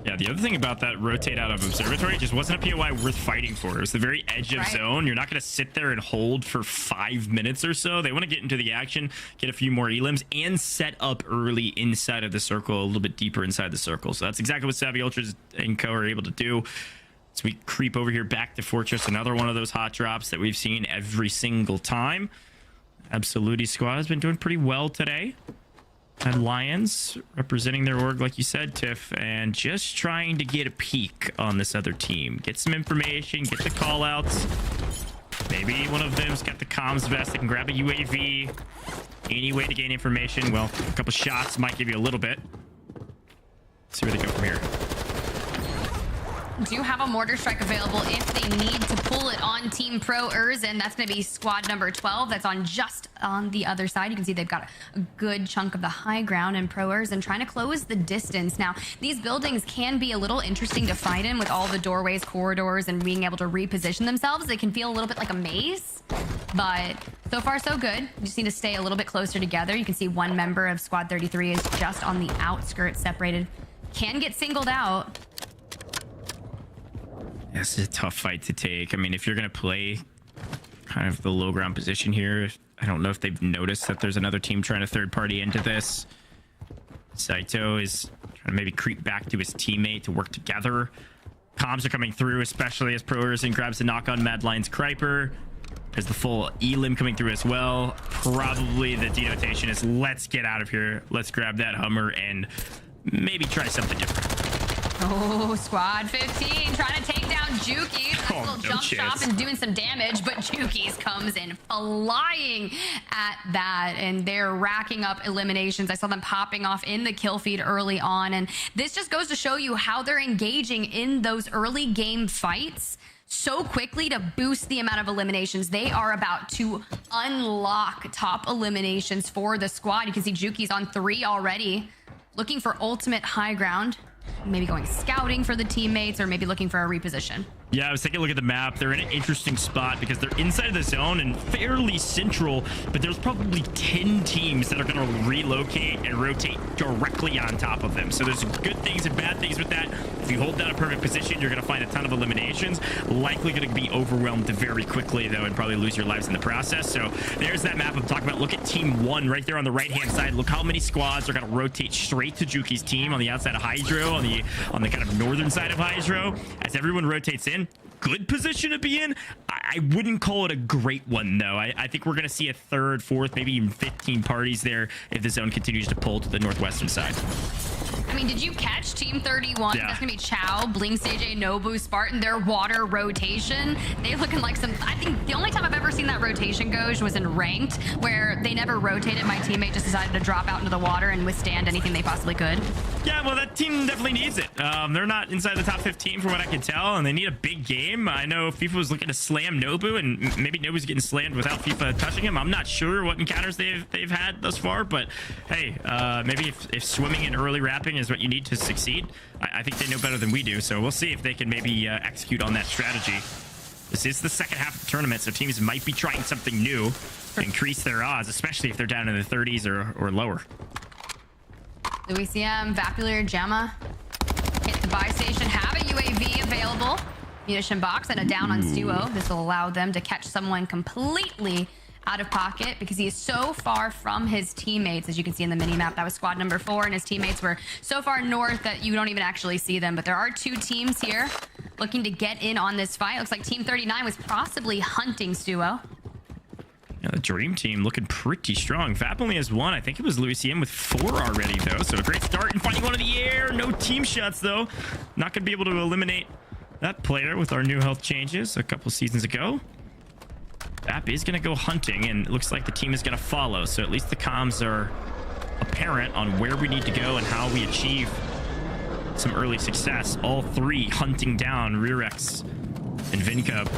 Yeah, the other thing about that rotate out of Observatory just wasn't a POI worth fighting for. It was the very edge of zone. You're not going to sit there and hold for 5 minutes or so. They want to get into the action, get a few more elims, and set up early inside of the circle, a little bit deeper inside the circle. So that's exactly what Savvy Ultras and Co are able to do. So we creep over here back to Fortress, another one of those hot drops that we've seen every single time. Absolutely squad has been doing pretty well today. Had Lions representing their org, like you said, Tiff, and just trying to get a peek on this other team. Get some information, get the call outs. Maybe one of them's got the comms vest that can grab a UAV. Any way to gain information. Well, a couple shots might give you a little bit. Let's see where they go from here. Do have a mortar strike available if they need to pull it on Team Pro Urzen. That's going to be squad number 12. That's on just on the other side. You can see they've got a good chunk of the high ground, and Pro Urzen trying to close the distance. Now, these buildings can be a little interesting to fight in with all the doorways, corridors, and being able to reposition themselves. They can feel a little bit like a maze, but so far so good. You just need to stay a little bit closer together. You can see one member of squad 33 is just on the outskirts, separated. Can get singled out. This is a tough fight to take. I mean, if you're going to play kind of the low ground position here, I don't know if they've noticed that there's another team trying to third party into this. Saito is trying to maybe creep back to his teammate to work together. Comms are coming through, especially as Pro Urzen grabs the knock on Mad Lions Kryper. There's the full elim coming through as well. Probably the denotation is let's get out of here. Let's grab that Hummer and maybe try something different. Oh, squad 15 trying to take down Jukies. Nice little jump shot and doing some damage, but Jukies comes in flying at that, and they're racking up eliminations. I saw them popping off in the kill feed early on, and this just goes to show you how they're engaging in those early game fights so quickly to boost the amount of eliminations. They are about to unlock top eliminations for the squad. You can see Jukies on 3 already, looking for ultimate high ground. Maybe going scouting for the teammates, or maybe looking for a reposition. Yeah, I was taking a look at the map. They're in an interesting spot because they're inside of the zone and fairly central, but there's probably 10 teams that are going to relocate and rotate directly on top of them. So there's good things and bad things with that. If you hold down a perfect position, you're going to find a ton of eliminations. Likely going to be overwhelmed very quickly, though, and probably lose your lives in the process. So there's that map I'm talking about. Look at Team 1 right there on the right-hand side. Look how many squads are going to rotate straight to Juki's team on the outside of Hydro, on the kind of northern side of Hydro. As everyone rotates in, good position to be in. I wouldn't call it a great one, though. I think we're going to see a third, fourth, maybe even 15 parties there if the zone continues to pull to the northwestern side. I mean, did you catch Team 31? Yeah. That's going to be Chow, Blinks, AJ, Nobu, Spartan, their water rotation. They're looking like some... I think the only time I've ever seen that rotation go was in ranked, where they never rotated. My teammate just decided to drop out into the water and withstand anything they possibly could. Yeah, well, that team definitely needs it. They're not inside the top 15 from what I can tell, and they need a big game. I know FIFA was looking to slam Nobu, and maybe Nobu's getting slammed without FIFA touching him. I'm not sure what encounters they've had thus far, but hey, maybe if swimming and early wrapping is what you need to succeed, I think they know better than we do. So we'll see if they can maybe execute on that strategy. This is the second half of the tournament, so teams might be trying something new to increase their odds, especially if they're down in the 30s or lower. WCM, Vapular, Gemma hit the buy station, have a UAV available. Munition box and a down on Stuo. This will allow them to catch someone completely out of pocket because he is so far from his teammates. As you can see in the mini map, that was squad number 4, and his teammates were so far north that you don't even actually see them. But there are 2 teams here looking to get in on this fight. Looks like Team 39 was possibly hunting Stuo. The Dream Team looking pretty strong. Vap only has 1. I think it was Lucien with 4 already, though. So a great start and finding one in the air. No team shots, though. Not going to be able to eliminate that player with our new health changes a couple seasons ago. Vap is going to go hunting, and it looks like the team is going to follow. So at least the comms are apparent on where we need to go and how we achieve some early success. All 3 hunting down Rerex and Vincub.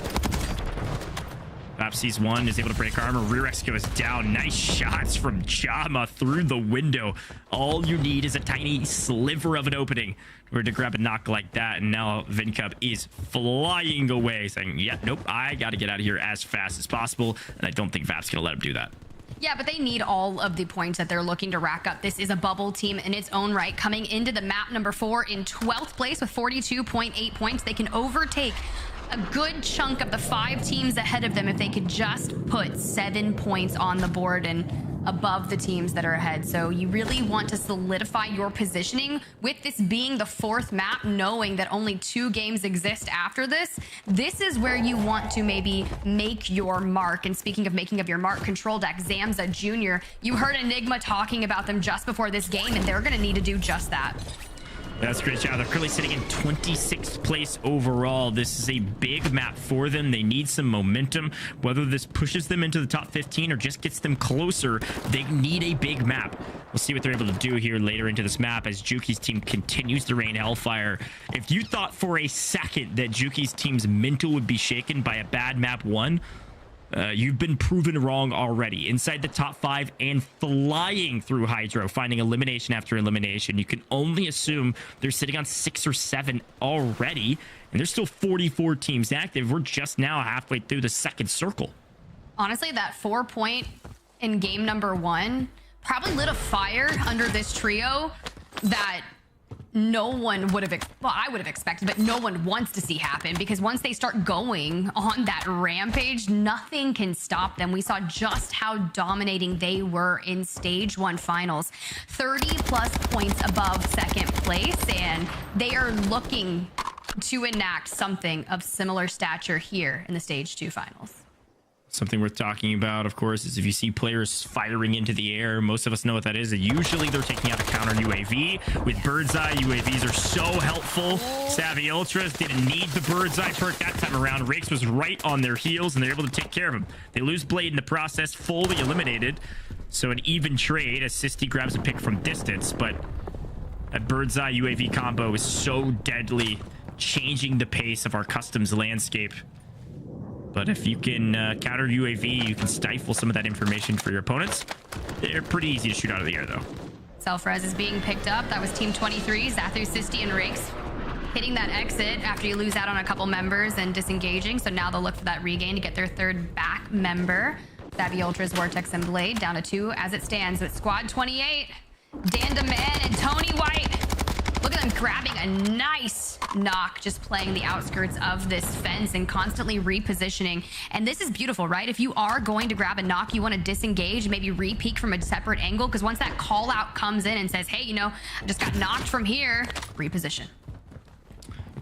Vap sees 1, is able to break armor. Rerex goes down. Nice shots from Jama through the window. All you need is a tiny sliver of an opening to grab a knock like that. And now Vincub is flying away, saying, yeah, nope, I got to get out of here as fast as possible. And I don't think Vap's going to let him do that. Yeah, but they need all of the points that they're looking to rack up. This is a bubble team in its own right, coming into the map number 4 in 12th place with 42.8 points. They can overtake a good chunk of the 5 teams ahead of them if they could just put 7 points on the board and above the teams that are ahead. So you really want to solidify your positioning with this being the 4th map, knowing that only 2 games exist after this. This is where you want to maybe make your mark. And speaking of making of your mark, Control Deck, Zamza Jr., you heard Enigma talking about them just before this game, and they're going to need to do just that. That's a great job. They're currently sitting in 26th place overall. This is a big map for them. They need some momentum. Whether this pushes them into the top 15 or just gets them closer, they need a big map. We'll see what they're able to do here later into this map as Juki's team continues to rain hellfire. If you thought for a second that Juki's team's mental would be shaken by a bad map 1, you've been proven wrong already. Inside the top 5 and flying through Hydro, finding elimination after elimination. You can only assume they're sitting on 6 or 7 already, and there's still 44 teams active. We're just now halfway through the second circle. Honestly, that 4 point in game number 1 probably lit a fire under this trio that no one would have, well, I would have expected, but no one wants to see happen, because once they start going on that rampage, nothing can stop them. We saw just how dominating they were in stage 1 finals, 30 plus points above second place, and they are looking to enact something of similar stature here in the stage 2 finals. Something worth talking about, of course, is if you see players firing into the air, most of us know what that is. Usually they're taking out a counter UAV. With Bird's Eye, UAVs are so helpful. Savvy Ultras didn't need the Bird's Eye perk that time around. Rakes was right on their heels, and they're able to take care of him. They lose Blade in the process, fully eliminated. So an even trade as Sisti grabs a pick from distance, but that Bird's Eye UAV combo is so deadly, changing the pace of our customs landscape. But if you can counter UAV, you can stifle some of that information for your opponents. They're pretty easy to shoot out of the air, though. Self-res is being picked up. That was Team 23, Zathu, Sisti, and Rakes hitting that exit after you lose out on a couple members and disengaging. So now they'll look for that regain to get their 3rd back member. Savvy Ultras, Vortex, and Blade down to 2 as it stands with Squad 28, Dandaman, and Tony White. Look at them grabbing a nice knock, just playing the outskirts of this fence and constantly repositioning. And this is beautiful, right? If you are going to grab a knock, you want to disengage, maybe re-peek from a separate angle, because once that call out comes in and says, hey, you know, I just got knocked from here, reposition.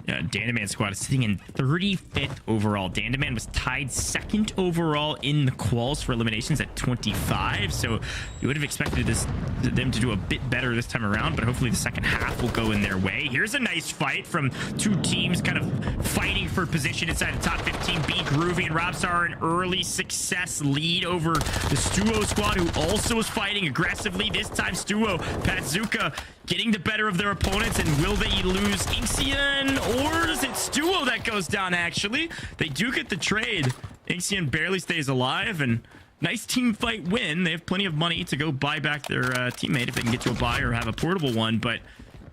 Dandaman squad is sitting in 35th overall. Dandaman was tied 2nd overall in the quals for eliminations at 25. So you would have expected them to do a bit better this time around, but hopefully the second half will go in their way. Here's a nice fight from 2 teams kind of fighting for position inside the top 15. B Groovy and Robstar an early success lead over the Stuo squad, who also was fighting aggressively. This time Stuo, Patzuka getting the better of their opponents, and will they lose Ixion, or is it Stuo that goes down? Actually, they do get the trade. Ixion barely stays alive, and nice team fight win. They have plenty of money to go buy back their teammate if they can get to a buy or have a portable one, but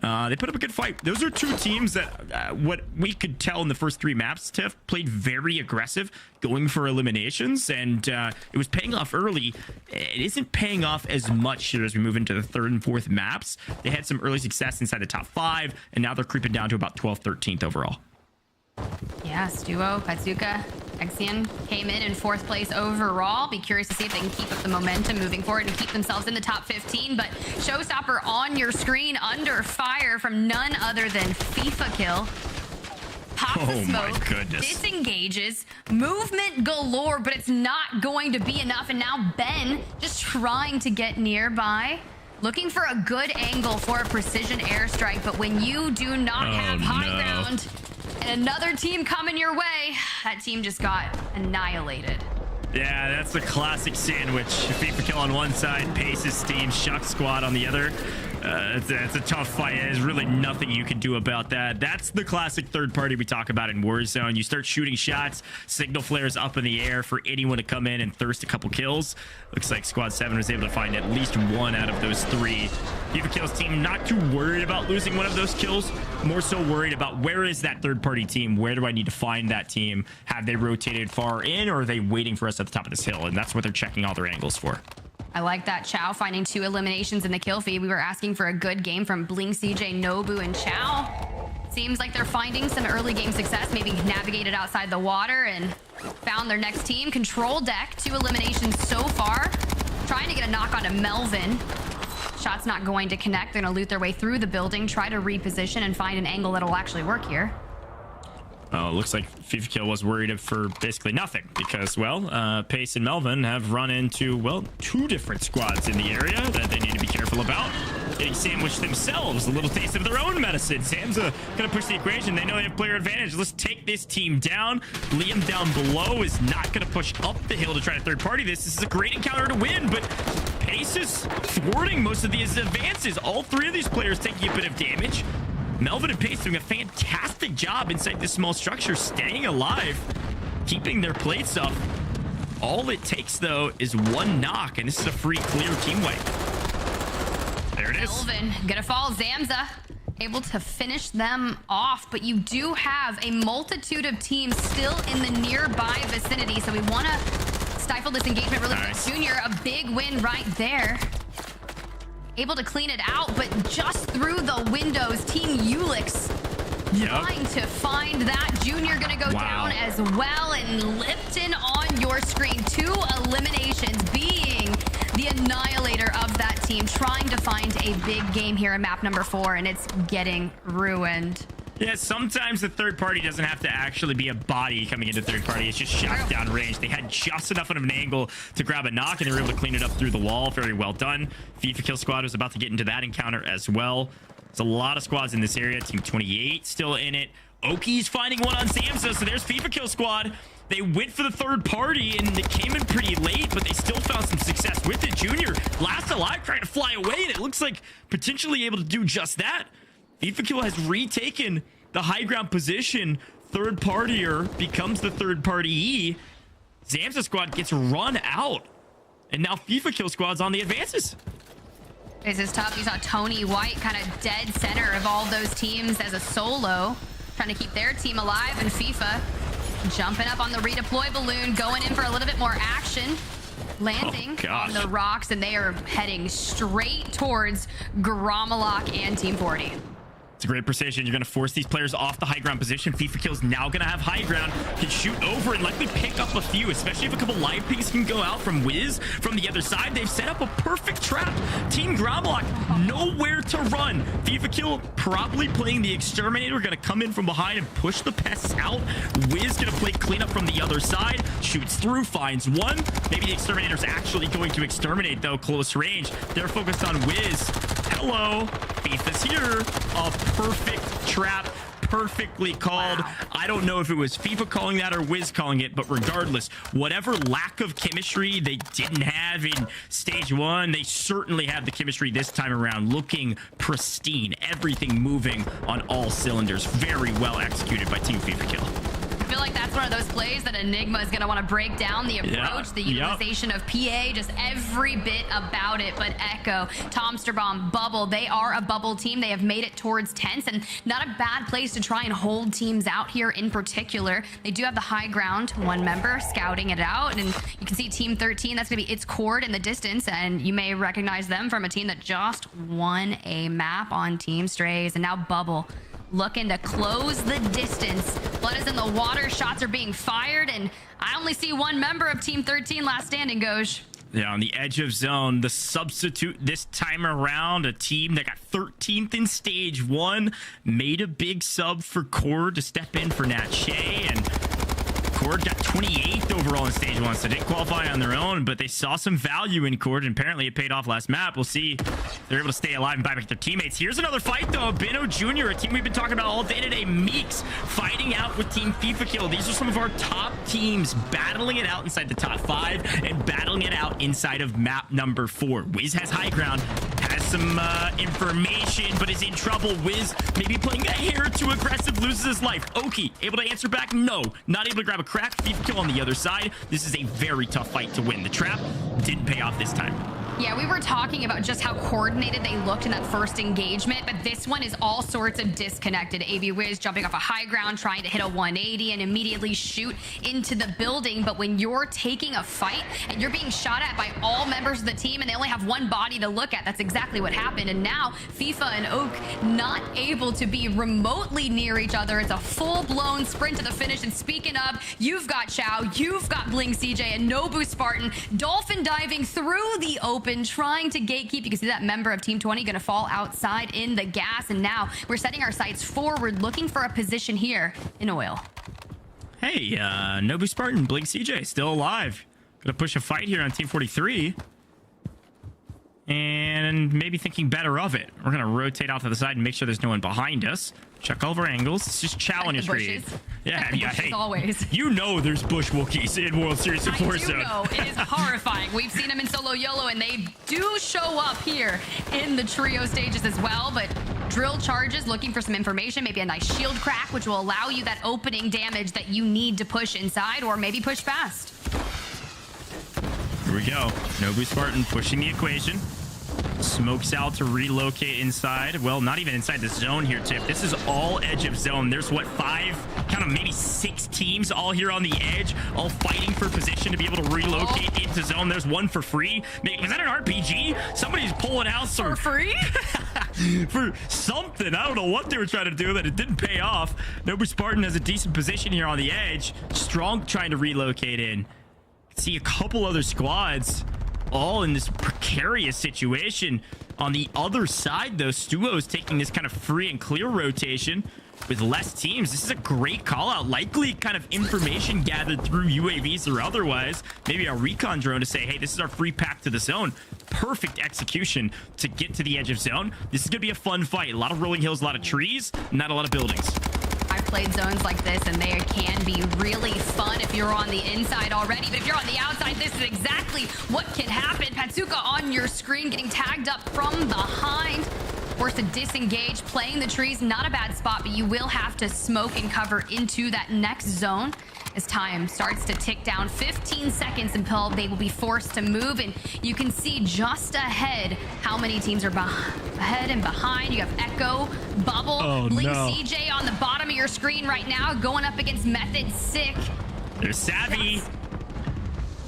they put up a good fight. Those are 2 teams that, what we could tell in the first 3 maps, Tiff played very aggressive, going for eliminations, and it was paying off early. It isn't paying off as much here as we move into the 3rd and 4th maps. They had some early success inside the top 5, and now they're creeping down to about 12th, 13th overall. Yeah, Stuo, Patzuka, Ixion came in 4th place overall. Be curious to see if they can keep up the momentum moving forward and keep themselves in the top 15. But Showstopper on your screen, under fire from none other than FIFA Kill. Pop the smoke. My goodness. Disengages. Movement galore, but it's not going to be enough. And now Ben just trying to get nearby. Looking for a good angle for a precision airstrike. But when you do not have high ground and another team coming your way, that team just got annihilated. Yeah, that's the classic sandwich. FIFA Kill on one side, Pace's team, Shuck Squad on the other. It's a tough fight. There's really nothing you can do about that. That's the classic third party we talk about in Warzone. You start shooting shots, signal flares up in the air for anyone to come in and thirst a couple kills. Looks like Squad 7 was able to find at least one out of those three. FIFA Kill's team not too worried about losing one of those kills, more so worried about where is that third party team? Where do I need to find that team? Have they rotated far in, or are they waiting for us at the top of this hill? And that's what they're checking all their angles for. I like that. Chow finding 2 eliminations in the kill feed. We were asking for a good game from Bling, CJ, Nobu, and Chow. Seems like they're finding some early game success. Maybe navigated outside the water and found their next team. Control deck, 2 eliminations so far. Trying to get a knock onto Melvin. Shot's not going to connect. They're going to loot their way through the building, try to reposition and find an angle that'll actually work here. Oh, looks like FIFA Kill was worried for basically nothing because, well, Pace and Melvin have run into, well, 2 different squads in the area that they need to be careful about. Getting sandwiched themselves, a little taste of their own medicine. Sam's gonna push the equation. They know they have player advantage. Let's take this team down. Liam down below is not gonna push up the hill to try to third party this. This is a great encounter to win, but Pace is thwarting most of these advances. All 3 of these players taking a bit of damage. Melvin and Pace doing a fantastic job inside this small structure, staying alive, keeping their plates up. All it takes, though, is 1 knock, and this is a free, clear team wipe. There it is. Melvin gonna fall. Zamza able to finish them off, but you do have a multitude of teams still in the nearby vicinity, so we want to stifle this engagement really quick. Junior, a big win right there. Able to clean it out, but just through the windows. Team Ulix trying to find that. Junior gonna go down as well, and Lipton on your screen. 2 eliminations, being the annihilator of that team, trying to find a big game here in map number 4, and it's getting ruined. Yeah, sometimes the third party doesn't have to actually be a body coming into third party. It's just shots down range. They had just enough of an angle to grab a knock, and they were able to clean it up through the wall. Very well done. FIFA Kill Squad was about to get into that encounter as well. There's a lot of squads in this area. Team 28 still in it. Oki's finding one on Zamza, so there's FIFA Kill Squad. They went for the third party, and it came in pretty late, but they still found some success with it. Junior, last alive, trying to fly away, and it looks like potentially able to do just that. FIFA Kill has retaken the high ground position. Third partier becomes the third party E. Zamza squad gets run out, and now FIFA Kill Squad's on the advances. This is tough. You saw Tony White kind of dead center of all those teams as a solo, trying to keep their team alive, and FIFA jumping up on the redeploy balloon, going in for a little bit more action. Landing on the rocks, and they are heading straight towards Gromalok and Team 40. It's a great precision. You're going to force these players off the high ground position. FIFA Kill's now going to have high ground, can shoot over and likely pick up a few, especially if a couple live pings can go out from Wiz from the other side. They've set up a perfect trap. Team Gromalok nowhere to run. FIFA Kill probably playing the Exterminator, going to come in from behind and push the pests out. Wiz going to play cleanup from the other side, shoots through, finds one. Maybe the Exterminator's actually going to exterminate, though, close range. They're focused on Wiz. Hello, FIFA's here. A perfect trap, perfectly called. I don't know if it was FIFA calling that or Wiz calling it, but regardless, whatever lack of chemistry they didn't have in stage 1, they certainly have the chemistry this time around, looking pristine, everything moving on all cylinders. Very well executed by Team FIFA Kill. I feel like that's one of those plays that Enigma is going to want to break down. The approach, the utilization of PA, just every bit about it. But Echo, Tomsterbomb, Bubble, they are a bubble team. They have made it towards tents, and not a bad place to try and hold teams out here in particular. They do have the high ground, 1 member scouting it out, and you can see Team 13, that's going to be its Cord in the distance, and you may recognize them from a team that just won a map on Team Strays. And now Bubble looking to close the distance. Blood is in the water, shots are being fired, and I only see 1 member of Team 13 last standing, Goj. Yeah, on the edge of zone, the substitute this time around, a team that got 13th in stage 1, made a big sub for Cord to step in for Nat Shea, and Cord got 28th overall in stage 1, so didn't qualify on their own, but they saw some value in Cord, and apparently it paid off last map. We'll see if they're able to stay alive and buy back their teammates. Here's another fight, though. Bino Jr., a team we've been talking about all day today. Meeks fighting out with Team FIFA Kill. These are some of our top teams battling it out inside the top 5 and battling it out inside of map number 4. Wiz has high ground, has some information, but is in trouble. Wiz maybe playing a hair too aggressive, loses his life. Oki able to answer back? No. Not able to grab a crack. FIFA Kill on the other side. This is a very tough fight to win. The trap didn't pay off this time. Yeah, we were talking about just how coordinated they looked in that first engagement, but this one is all sorts of disconnected. AB Wiz jumping off a high ground, trying to hit a 180 and immediately shoot into the building. But when you're taking a fight and you're being shot at by all members of the team and they only have one body to look at, that's exactly what happened. And now FIFA and Oak not able to be remotely near each other. It's a full-blown sprint to the finish. And speaking of, you've got Chow, you've got Bling CJ, and Nobu Spartan dolphin diving through the open, trying to gatekeep. You can see that member of Team 20 going to fall outside in the gas, and now we're setting our sights forward, looking for a position here in oil. Hey, Nobu Spartan, Blink CJ, still alive. Gonna push a fight here on Team 43. And maybe thinking better of it. We're gonna rotate out to the side and make sure there's no one behind us. Check all of our angles. It's just Chow on your screen. Yeah, yeah. Hey, always. You know there's bush Wookiees in World Series of Warzone. I do know. It is horrifying. We've seen them in solo YOLO, and they do show up here in the trio stages as well. But drill charges, looking for some information, maybe a nice shield crack, which will allow you that opening damage that you need to push inside, or maybe push fast. Here we go. Nobu Spartan pushing the equation. Smokes out to relocate inside. Well, not even inside the zone here, Tip. This is all edge of zone. There's, what, 5, kind of maybe 6 teams all here on the edge, all fighting for position to be able to relocate into zone. There's one for free. Was that an RPG? Somebody's pulling out some... For free? For something. I don't know what they were trying to do that it didn't pay off. Nobu Spartan has a decent position here on the edge. Strong trying to relocate in. See a couple other squads all in this precarious situation. On the other side, though, Stuo's taking this kind of free and clear rotation with less teams. This is a great call out. Likely kind of information gathered through UAVs or otherwise. Maybe a recon drone to say, hey, this is our free pack to the zone. Perfect execution to get to the edge of zone. This is going to be a fun fight. A lot of rolling hills, a lot of trees, not a lot of buildings. I've played zones like this, and they can be really fun if you're on the inside already. But if you're on the outside, this is exactly what can happen. Patsuka on your screen getting tagged up from behind. Forced to disengage, playing the trees. Not a bad spot, but you will have to smoke and cover into that next zone as time starts to tick down. 15 seconds until they will be forced to move, and you can see just ahead how many teams are ahead and behind. You have Echo, Bubble, Blink CJ on the bottom of your screen right now, going up against Method Sick. There's Savvy.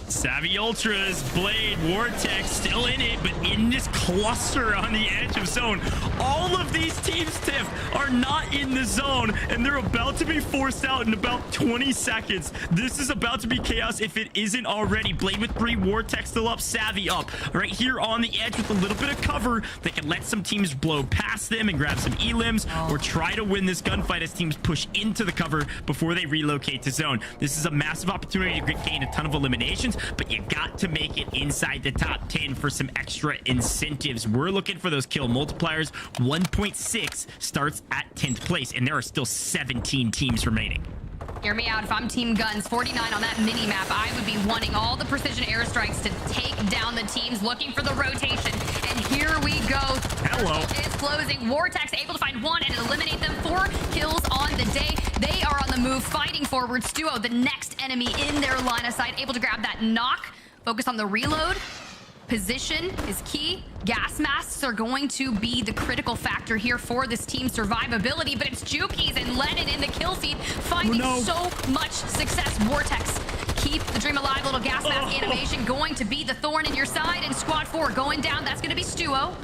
Savvy Ultras, Blade, Vortex still in it, but in this cluster on the edge of zone. All of these teams, Tiff, are not in the zone, and they're about to be forced out in about 20 seconds. This is about to be chaos if it isn't already. Blade with 3, Vortex still up, Savvy up. Right here on the edge with a little bit of cover, they can let some teams blow past them and grab some elims, or try to win this gunfight as teams push into the cover before they relocate to zone. This is a massive opportunity to gain a ton of eliminations, but you got to make it inside the top 10 for some extra incentives. We're looking for those kill multipliers. 1.6 starts at 10th place, and there are still 17 teams remaining. Hear me out. If I'm Team Guns 49 on that mini map, I would be wanting all the precision airstrikes to take down the teams, looking for the rotation. And here we go. Hello. It's closing. Vortex able to find one and eliminate them. 4 kills on the day. They are on the move, fighting forward. Stuo, the next enemy in their line of sight, able to grab that knock. Focus on the reload. Position is key. Gas masks are going to be the critical factor here for this team's survivability, but it's Jukies and Lennon in the kill feed, finding so much success. Vortex, keep the dream alive. Little gas mask animation going to be the thorn in your side, and squad 4 going down. That's going to be Stuo.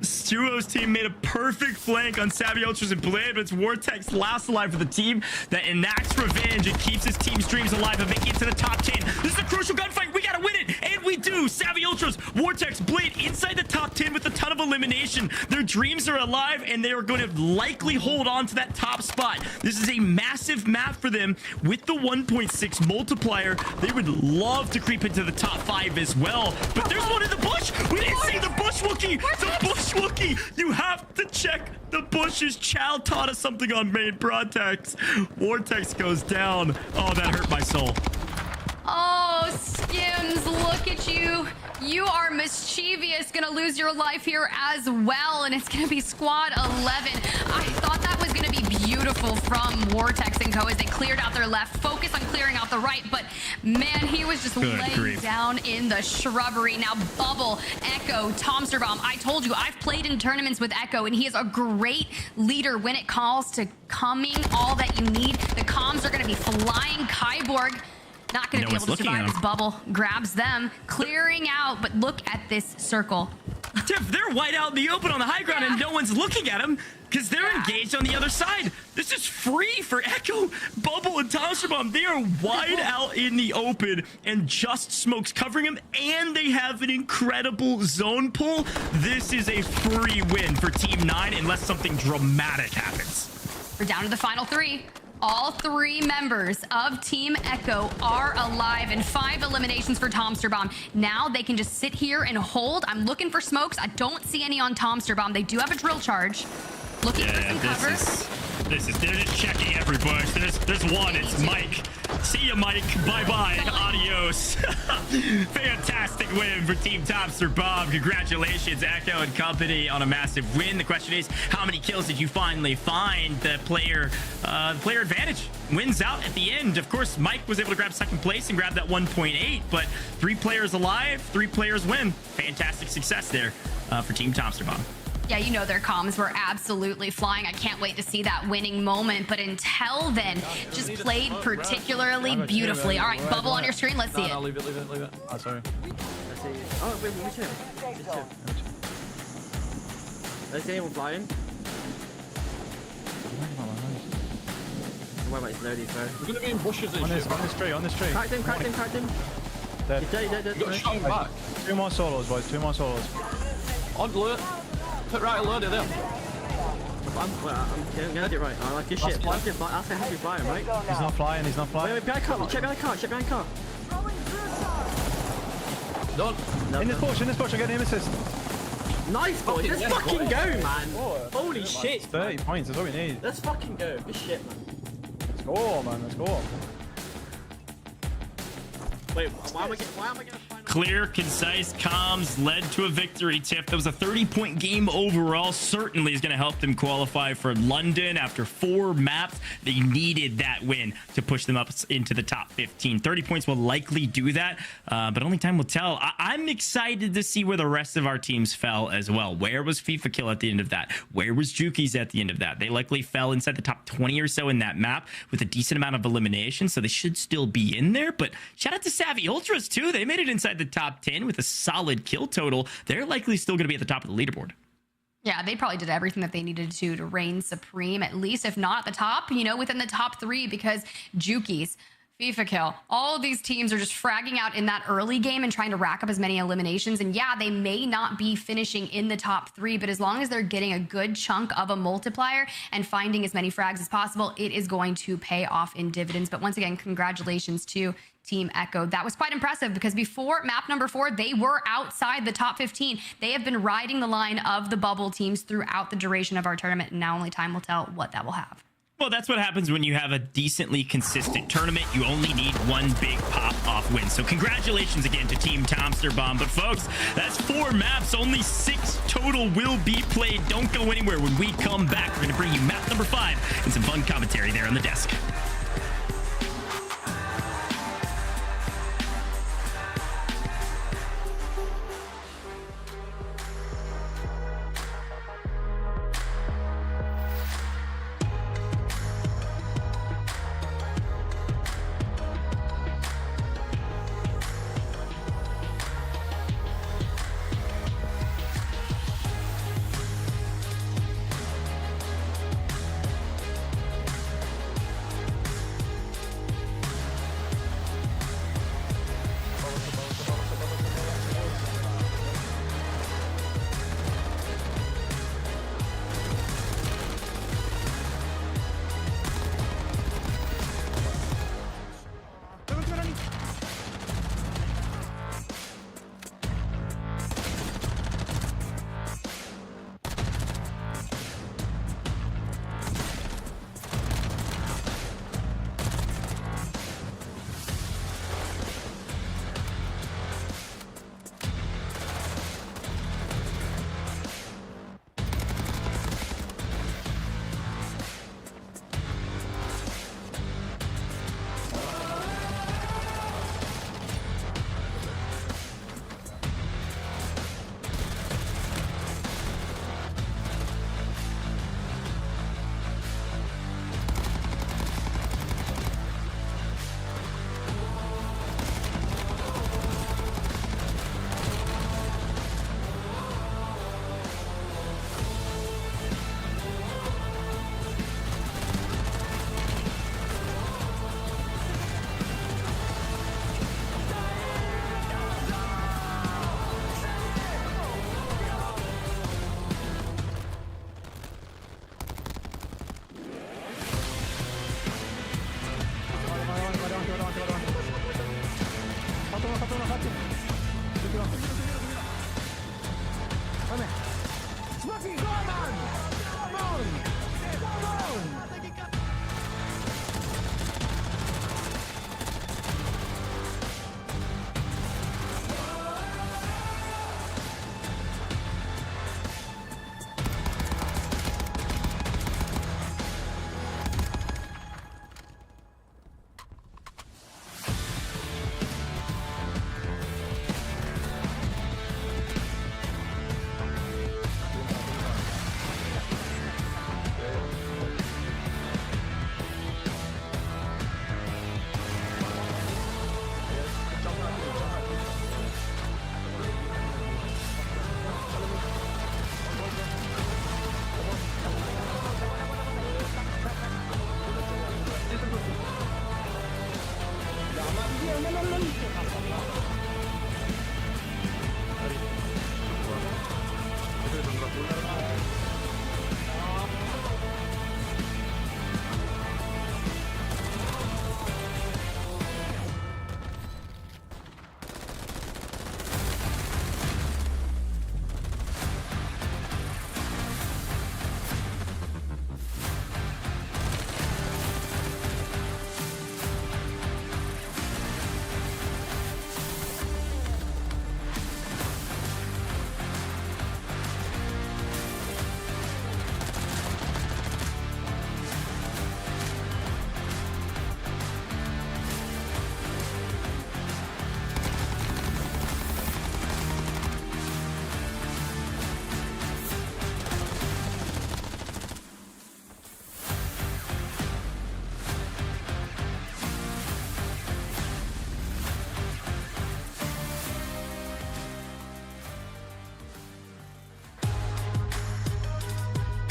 Stuo's team made a perfect flank on Savvy Ultras and Blade, but it's Vortex last alive for the team that enacts revenge and keeps his team's dreams alive of making it to the top 10. This is a crucial gunfight. We gotta win it, and we do? Savvy Ultras, Vortex, Blade inside the top 10 with a ton of elimination. Their dreams are alive, and they are going to likely hold on to that top spot. This is a massive map for them with the 1.6 multiplier. They would love to creep into the top 5 as well. But there's one in the bush. We didn't see the bush Wookie. The bush Wookie. You have to check the bushes. Chow taught us something on main Vortex. Vortex goes down. Oh, that hurt my soul. Oh, Skims, look at you. You are mischievous. Gonna lose your life here as well, and it's gonna be squad 11. I thought that was gonna be beautiful from Vortex and Co. as they cleared out their left, focus on clearing out the right, but man, he was just laying down in the shrubbery. Now, Bubble, Echo, Tomsterbaum. I told you, I've played in tournaments with Echo, and he is a great leader when it calls to coming all that you need. The comms are gonna be flying. Kyborg not going to be able to survive as Bubble grabs them, clearing out. But look at this circle. Tiff, they're wide out in the open on the high ground, and no one's looking at them because they're engaged on the other side. This is free for Echo, Bubble, and Tomsterbaum. They are wide out in the open, and just Smoke's covering them, and they have an incredible zone pull. This is a free win for Team 9 unless something dramatic happens. We're down to the final 3. All 3 members of Team Echo are alive, and 5 eliminations for Tomsterbaum. Now they can just sit here and hold. I'm looking for smokes. I don't see any on Tomsterbaum. They do have a drill charge. Looking for some cover. They're just checking every bush. There's one. It's Mike. See ya, Mike. Bye-bye. Adios. Fantastic win for Team Tomsterbaum. Congratulations, Echo and company, on a massive win. The question is, how many kills did you finally find? The player advantage wins out at the end. Of course, Mike was able to grab second place and grab that 1.8, but 3 players alive, 3 players win. Fantastic success there for Team Tomsterbaum. Yeah, you know their comms were absolutely flying. I can't wait to see that winning moment. But until then, just played particularly beautifully. All right, Bubble on your screen. Let's see it. No, leave it. Oh, sorry. Let's see. Oh, wait, which him? Let's see anyone flying. Where about his loadies, bro? We're gonna be in bushes and shit. On this tree. Cracked him. Dead. You got shot him back. 2 more solos, boys. 2 more solos. On alert. Put right alert there. I'm gonna get right. I like your shit. I'll say happy flying, right? He's not flying. Wait, behind car. Check behind car. Done. In this bush. I'm getting him assist. Nice, boy. Let's fucking go, man. Holy shit. 30 points. That's all we need. Let's fucking go. Good shit, man. Let's go, man. Let's go. Wait, why am I getting Clear, concise comms led to a victory, Tiff. That was a 30-point game overall. Certainly is going to help them qualify for London. After 4 maps, they needed that win to push them up into the top 15. 30 points will likely do that, but only time will tell. I'm excited to see where the rest of our teams fell as well. Where was FIFA Kill at the end of that? Where was Juki's at the end of that? They likely fell inside the top 20 or so in that map with a decent amount of elimination, so they should still be in there. But shout out to Savvy Ultras, too. They made it inside the top 10 with a solid kill total. They're likely still going to be at the top of the leaderboard. Yeah, they probably did everything that they needed to reign supreme, at least, if not at the top, within the top 3, because Juki's, FIFA Kill, all of these teams are just fragging out in that early game and trying to rack up as many eliminations. And yeah, they may not be finishing in the top 3, but as long as they're getting a good chunk of a multiplier and finding as many frags as possible, it is going to pay off in dividends. But once again, congratulations to Team Echo. That was quite impressive because before map number 4, they were outside the top 15. They have been riding the line of the bubble teams throughout the duration of our tournament, and now only time will tell what that will have. Well, that's what happens when you have a decently consistent tournament. You only need one big pop-off win. So congratulations again to Team Tomsterbaum. But folks, that's 4 maps. Only 6 total will be played. Don't go anywhere. When we come back, we're going to bring you map number 5 and some fun commentary there on the desk.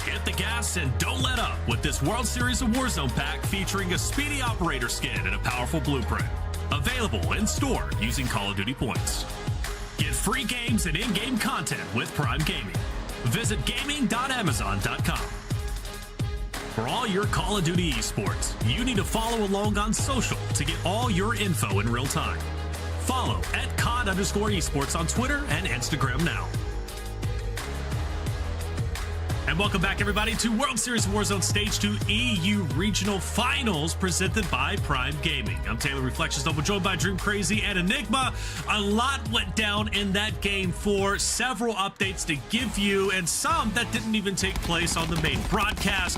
Hit the gas and don't let up with this World Series of Warzone pack featuring a speedy operator skin and a powerful blueprint. Available in store using Call of Duty points. Get free games and in-game content with Prime Gaming. Visit gaming.amazon.com. For all your Call of Duty esports, you need to follow along on social to get all your info in real time. Follow at COD_esports on Twitter and Instagram now. And welcome back, everybody, to World Series of Warzone Stage 2 EU Regional Finals presented by Prime Gaming. I'm Taylor Reflections Double, joined by Dream Crazy and Enigma. A lot went down in that game, for several updates to give you, and some that didn't even take place on the main broadcast.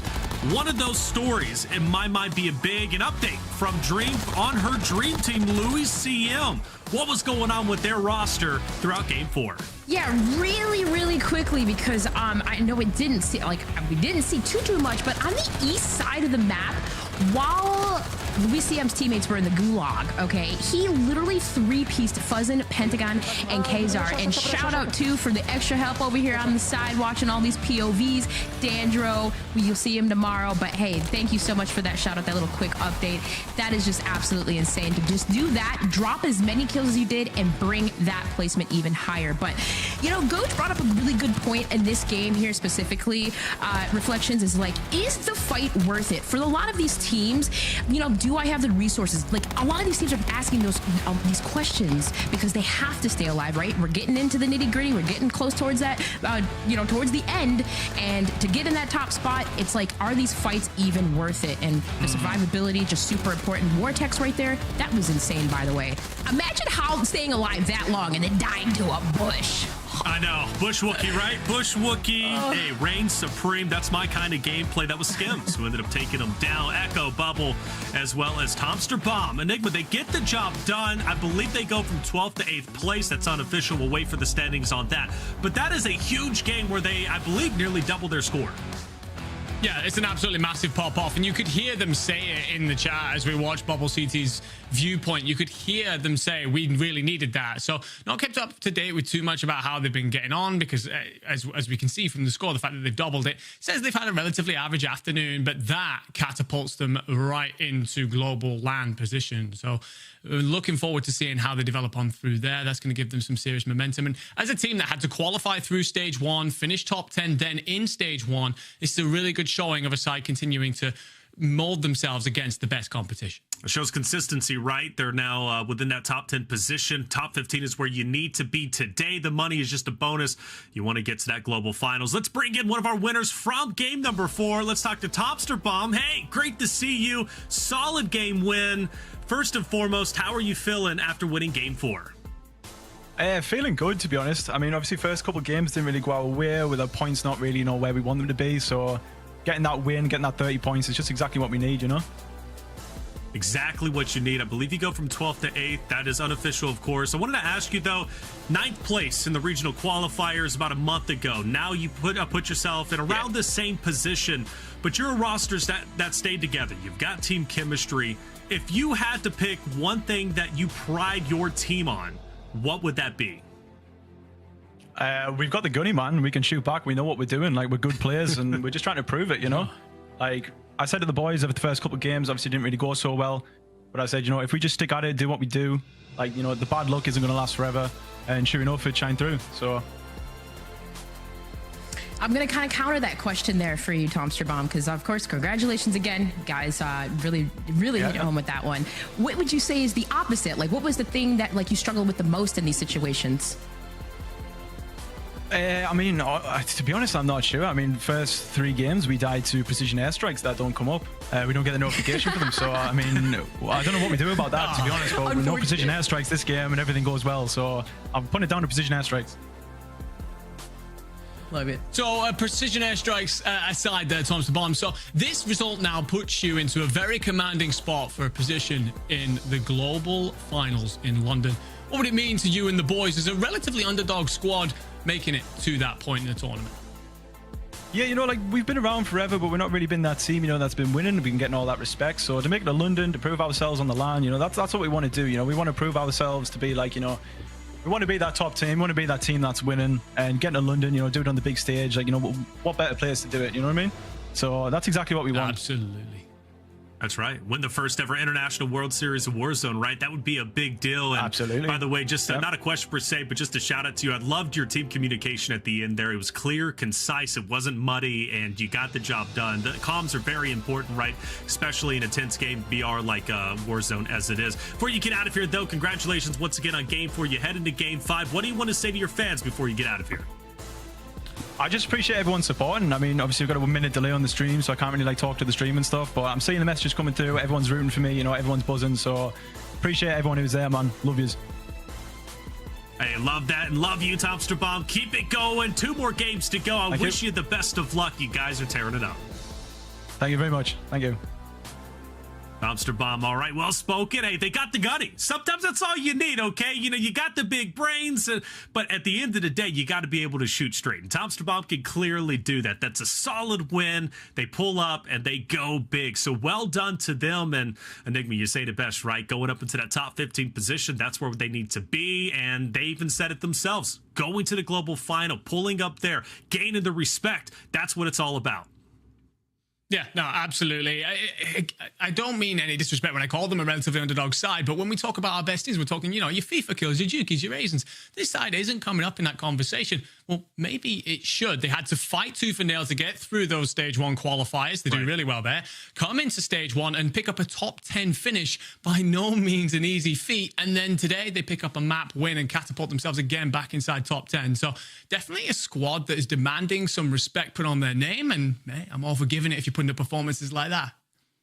One of those stories, in my mind, be a big an update from Dream on her Dream Team, Louis CM. What was going on with their roster throughout Game 4? Yeah, really quickly, because I know we didn't see too much, but on the east side of the map, while WSOW's teammates were in the gulag, okay, he literally three-pieced Fuzzin, Pentagon, and Kazar. And shout out too for the extra help over here on the side, watching all these POVs. Dandro, you'll see him tomorrow, but hey, thank you so much for that shout out, that little quick update. That is just absolutely insane to just do that, drop as many kills as you did, and bring that placement even higher. But you know, Goat brought up a really good point in this game here specifically. Reflections is like, is the fight worth it for a lot of these teams? You know, do I have the resources? Like, a lot of these teams are asking these questions because they have to stay alive, right? We're getting into the nitty gritty. We're getting close towards that, towards the end. And to get in that top spot, it's like, are these fights even worth it? And the survivability, just super important. Vortex right there, that was insane, by the way. Imagine how staying alive that long and then dying to a bush. I know. Bush Wookie, right? Bush Wookie. Hey, reigns supreme. That's my kind of gameplay. That was Skims who ended up taking him down. Echo, Bubble, as well as Tomster Bomb. Enigma, they get the job done. I believe they go from 12th to 8th place. That's unofficial. We'll wait for the standings on that. But that is a huge game where they, I believe, nearly doubled their score. Yeah, it's an absolutely massive pop-off, and you could hear them say it in the chat as we watched Bubble CT's viewpoint. You could hear them say, we really needed that. So not kept up to date with too much about how they've been getting on, because as we can see from the score, the fact that they've doubled it says they've had a relatively average afternoon, but that catapults them right into global land position. So looking forward to seeing how they develop on through there. That's going to give them some serious momentum. And as a team that had to qualify through stage 1, finish top 10, then in stage 1, it's a really good showing of a side continuing to mold themselves against the best competition. It shows consistency, right? They're now within that top 10 position. Top 15 is where you need to be today. The money is just a bonus. You want to get to that global finals. Let's bring in one of our winners from game number 4. Let's talk to Tomster Bomb. Hey, great to see you. Solid game win. First and foremost, how are you feeling after winning game 4? Feeling good, to be honest. I mean, obviously, first couple of games didn't really go our way, with our points not really, where we want them to be. So getting that win, getting that 30 points is just exactly what we need, Exactly what you need. I believe you go from 12th to 8th. That is unofficial, of course. I wanted to ask you, though, 9th place in the regional qualifiers about a month ago. Now you put yourself in around the same position, but you're a roster that stayed together. You've got team chemistry. If you had to pick one thing that you pride your team on, what would that be? We've got the gunny, man. We can shoot back. We know what we're doing. Like, we're good players, and we're just trying to prove it, Like, I said to the boys over the first couple of games, obviously didn't really go so well. But I said, you know, if we just stick at it, do what we do, like, you know, the bad luck isn't going to last forever. And sure enough, it shined through. So I'm going to kind of counter that question there for you, Tomsterbaum, because, of course, congratulations again, guys. Really hit home with that one. What would you say is the opposite? Like, what was the thing that, like, you struggled with the most in these situations? I mean, to be honest, I'm not sure. I mean, first 3 games, we died to precision airstrikes that don't come up. We don't get the notification for them. So, I mean, I don't know what we do about that, to be honest. But with no precision airstrikes this game and everything goes well. So, I'm putting it down to precision airstrikes. Love it. So, precision airstrikes aside there, Tomsterbaum. So, this result now puts you into a very commanding spot for a position in the global finals in London. What would it mean to you and the boys as a relatively underdog squad making it to that point in the tournament? Yeah, you know, like, we've been around forever, but we've not really been that team, you know, that's been winning. We've been getting all that respect. So to make it to London, to prove ourselves on the line, you know, that's what we want to do. You know, we want to prove ourselves to be like, you know, we want to be that top team. We want to be that team that's winning and getting to London, you know, do it on the big stage. Like, you know, what better place to do it? You know what I mean? So that's exactly what we want. Absolutely. That's right. Win the first ever International World Series of Warzone, right? That would be a big deal. And absolutely. By the way, just not a question per se, but just a shout out to you. I loved your team communication at the end there. It was clear, concise. It wasn't muddy, and you got the job done. The comms are very important, right? Especially in a tense game BR like Warzone as it is. Before you get out of here, though, congratulations once again on Game 4. You head into Game 5. What do you want to say to your fans before you get out of here? I just appreciate everyone's support, and I mean, obviously we've got a 1 minute delay on the stream, so I can't really like talk to the stream and stuff, but I'm seeing the messages coming through. Everyone's rooting for me, you know, everyone's buzzing, so appreciate everyone who's there, man. Love yous. Hey, love that, and love you, Tomsterbaum. Keep it going. 2 more games to go. I wish you the best of luck. You guys are tearing it up. Thank you very much. Thank you. Tomsterbaum, all right, well spoken. Hey, they got the gunny. Sometimes that's all you need, okay? You know, you got the big brains, but at the end of the day, you got to be able to shoot straight. And Tomsterbaum can clearly do that. That's a solid win. They pull up and they go big. So well done to them. And Enigma, you say it best, right? Going up into that top 15 position, that's where they need to be. And they even said it themselves. Going to the global final, pulling up there, gaining the respect. That's what it's all about. Yeah, no, absolutely. I don't mean any disrespect when I call them a relatively underdog side, but when we talk about our besties, we're talking, you know, your FIFA kills, your Jukis, your Raisins. This side isn't coming up in that conversation. Well, maybe it should. They had to fight tooth and nail to get through those stage 1 qualifiers. They do really well there. Come into stage 1 and pick up a top 10 finish. By no means an easy feat. And then today they pick up a map win and catapult themselves again back inside top 10. So definitely a squad that is demanding some respect put on their name. And I'm all for giving it if you put into performances like that.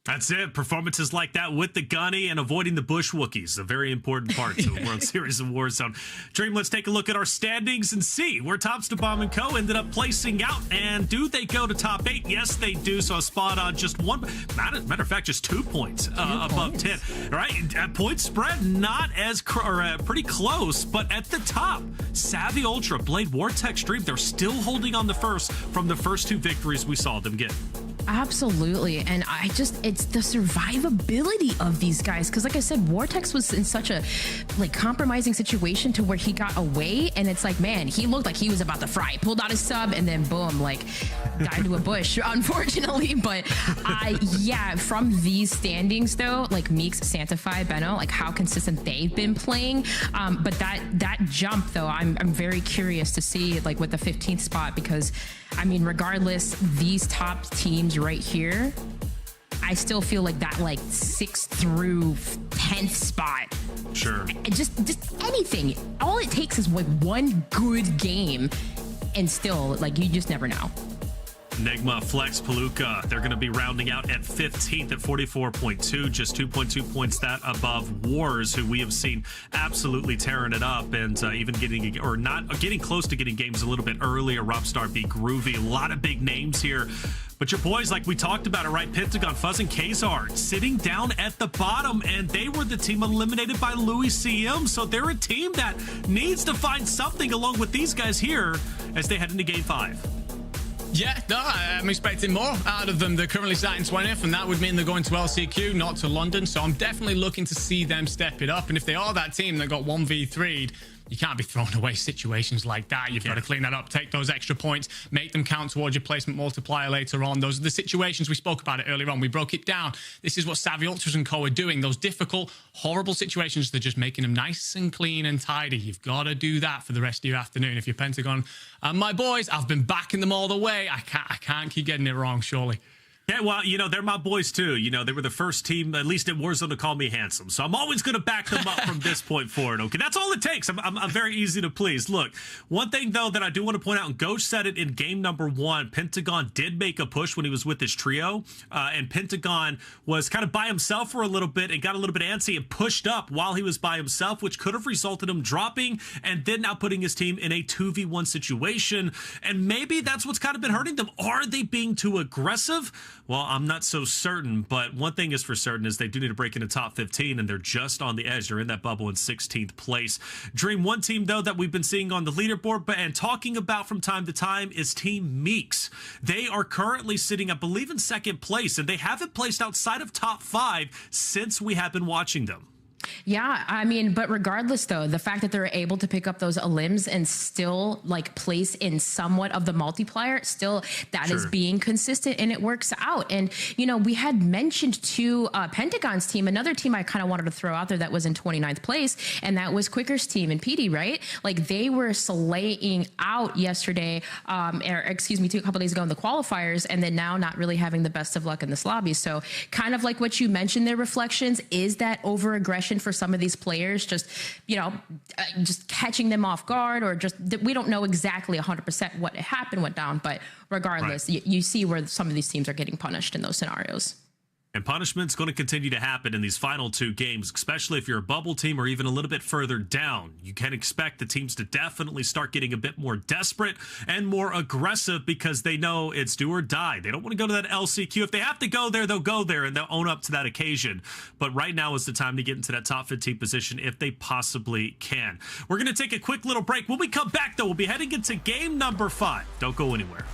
That's it. Performances like that with the gunny and avoiding the bush Wookiees. A very important part to the World Series of Warzone. Dream, let's take a look at our standings and see where Tomsterbaum and Co. ended up placing out. And do they go to top 8? Yes, they do. So a spot on just one. Matter of fact, just 2 points above 10. All right. Point spread not as pretty close, but at the top. Savvy Ultra, Blade, Vortex, Dream. They're still holding on the first from the first 2 victories we saw them get. Absolutely. And it's the survivability of these guys. Because like I said, Vortex was in such a like compromising situation to where he got away. And it's like, man, he looked like he was about to fry. He pulled out his sub and then boom, like died to a bush, unfortunately. But from these standings though, like Meeks, Santify, Benno, like how consistent they've been playing. But that jump though, I'm very curious to see like with the 15th spot, because I mean, regardless, these top teams right here, I still feel like that like 6th through 10th spot. Sure. Just anything. All it takes is like one good game, and still like you just never know. Enigma, Flex, Palooka, they're going to be rounding out at 15th at 44.2, just 2.2 points that above Wars, who we have seen absolutely tearing it up and even getting close to getting games a little bit earlier. Robstar, Be Groovy, a lot of big names here. But your boys, like we talked about it, right? Pentagon, Fuzz, and Kazar sitting down at the bottom, and they were the team eliminated by Louis CM. So they're a team that needs to find something along with these guys here as they head into Game 5. Yeah, no, I'm expecting more out of them. They're currently sat in 20th, and that would mean they're going to LCQ, not to London. So I'm definitely looking to see them step it up. And if they are that team that got 1v3'd, you can't be throwing away situations like that. You've got to clean that up, take those extra points, make them count towards your placement multiplier later on. Those are the situations we spoke about it earlier on. We broke it down. This is what Savvy Ultras and Co are doing. Those difficult, horrible situations, they're just making them nice and clean and tidy. You've got to do that for the rest of your afternoon. If you're Pentagon and my boys, I've been backing them all the way. I can't keep getting it wrong, surely. Yeah, well, you know, they're my boys, too. You know, they were the first team, at least at Warzone, to call me handsome. So I'm always going to back them up from this point forward, okay? That's all it takes. I'm very easy to please. Look, one thing, though, that I do want to point out, and Ghost said it in game number 1, Pentagon did make a push when he was with his trio, and Pentagon was kind of by himself for a little bit and got a little bit antsy and pushed up while he was by himself, which could have resulted in him dropping and then now putting his team in a 2v1 situation. And maybe that's what's kind of been hurting them. Are they being too aggressive? Well, I'm not so certain, but one thing is for certain is they do need to break into top 15, and they're just on the edge. They're in that bubble in 16th place. Dream, one team, though, that we've been seeing on the leaderboard and talking about from time to time is Team Meeks. They are currently sitting, I believe, in 2nd place, and they haven't placed outside of top 5 since we have been watching them. Yeah, I mean, but regardless, though, the fact that they're able to pick up those limbs and still like place in somewhat of the multiplier, still that is being consistent and it works out. And, you know, we had mentioned to Pentagon's team, another team I kind of wanted to throw out there that was in 29th place, and that was Quicker's team and PD, right? Like they were slaying out yesterday, or excuse me, a couple days ago in the qualifiers, and then now not really having the best of luck in this lobby. So kind of like what you mentioned, their reflections is that over aggression for some of these players, just, you know, just catching them off guard, or just we don't know exactly 100% what happened, went down, but regardless, you see where some of these teams are getting punished in those scenarios. And punishment's going to continue to happen in these final 2 games, especially if you're a bubble team or even a little bit further down. You can expect the teams to definitely start getting a bit more desperate and more aggressive because they know it's do or die. They don't want to go to that LCQ. If they have to go there, they'll go there and they'll own up to that occasion. But right now is the time to get into that top 15 position if they possibly can. We're going to take a quick little break. When we come back, though, we'll be heading into game number 5. Don't go anywhere.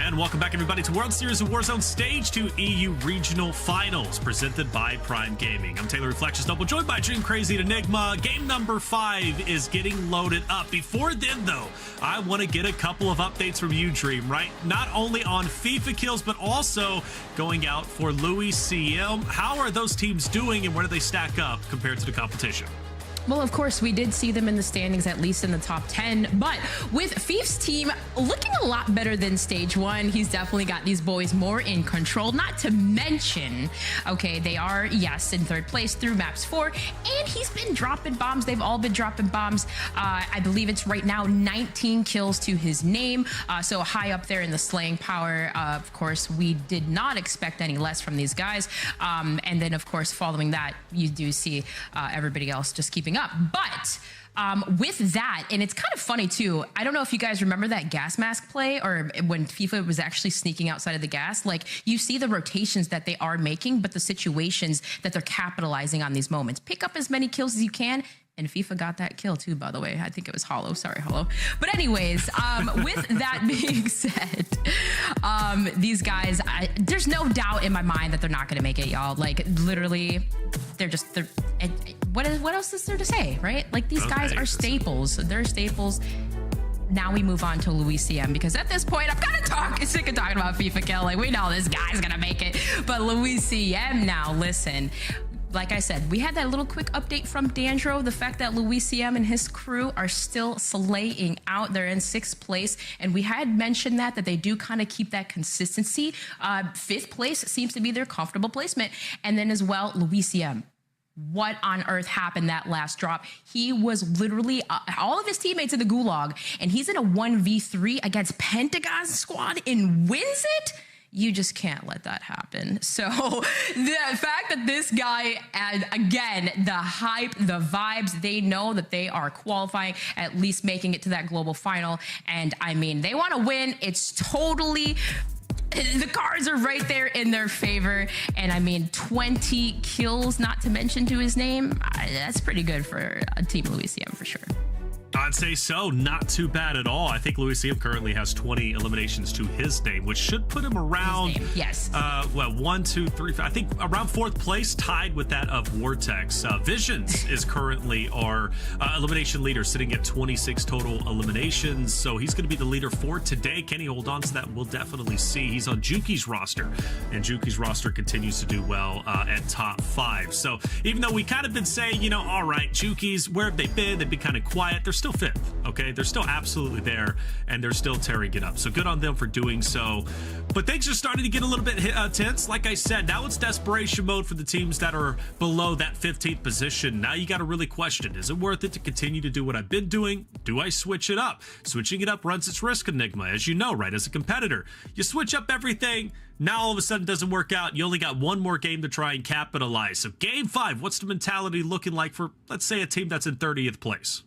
And welcome back, everybody, to World Series of Warzone Stage 2 EU Regional Finals, presented by Prime Gaming. I'm Taylor Reflections Noble, joined by Dream Crazy and Enigma. Game number 5 is getting loaded up. Before then, though, I want to get a couple of updates from you, Dream, right? Not only on FIFA kills, but also going out for Louis CM. How are those teams doing, and where do they stack up compared to the competition? Well, of course, we did see them in the standings, at least in the top 10. But with Fief's team looking a lot better than stage 1, he's definitely got these boys more in control. Not to mention, okay, they are, yes, in 3rd place through maps 4. And he's been dropping bombs. They've all been dropping bombs. I believe it's right now 19 kills to his name. So high up there in the slaying power. Of course, we did not expect any less from these guys. And then, of course, following that, you do see everybody else just keeping up. But with that, and it's kind of funny too, I don't know if you guys remember that gas mask play, or when FIFA was actually sneaking outside of the gas. Like, you see the rotations that they are making, but the situations that they're capitalizing on these moments. Pick up as many kills as you can. And FIFA got that kill too, by the way. I think it was Hollow. Sorry, Hollow. But anyways, with that being said, these guys, there's no doubt in my mind that they're not going to make it, y'all. Like, literally, they're what else is there to say, right? Like, these guys are staples. They're staples. Now we move on to Louis CM, because at this point, I'm kind of sick of talking about FIFA kill. Like, we know this guy's going to make it. But Louis CM now, listen. Like I said, we had that little quick update from Dandro, the fact that Louis CM and his crew are still slaying out. They're in 6th place, and we had mentioned that they do kind of keep that consistency. 5th place seems to be their comfortable placement. And then as well, Louis CM. What on earth happened that last drop? He was literally all of his teammates in the gulag, and he's in a 1v3 against Pentagon's squad and wins it? You just can't let that happen. So the fact that this guy, and again, the hype, the vibes, they know that they are qualifying, at least making it to that global final. And I mean, they want to win. It's totally, the cards are right there in their favor. And I mean, 20 kills, not to mention to his name. That's pretty good for a team Louis CM for sure. I'd say so. Not too bad at all. I think Louis CM currently has 20 eliminations to his name, which should put him around, yes. 1, 2, 3, 4, I think around 4th place, tied with that of Vortex. Visions is currently our elimination leader, sitting at 26 total eliminations. So he's going to be the leader for today. Can he hold on to that? We'll definitely see. He's on Juki's roster, and Juki's roster continues to do well at top 5. So even though we kind of been saying, you know, all right, Juki's, where have they been? They've been kind of quiet. They're still 5th, okay? They're still absolutely there, and they're still tearing it up. So good on them for doing so. But things are starting to get a little bit tense. Like I said, now it's desperation mode for the teams that are below that 15th position. Now you got to really question, is it worth it to continue to do what I've been doing? Do I switch it up? Switching it up runs its risk, Enigma, as you know, right? As a competitor, you switch up everything. Now all of a sudden it doesn't work out. You only got one more game to try and capitalize. So game 5, what's the mentality looking like for, let's say, a team that's in 30th place?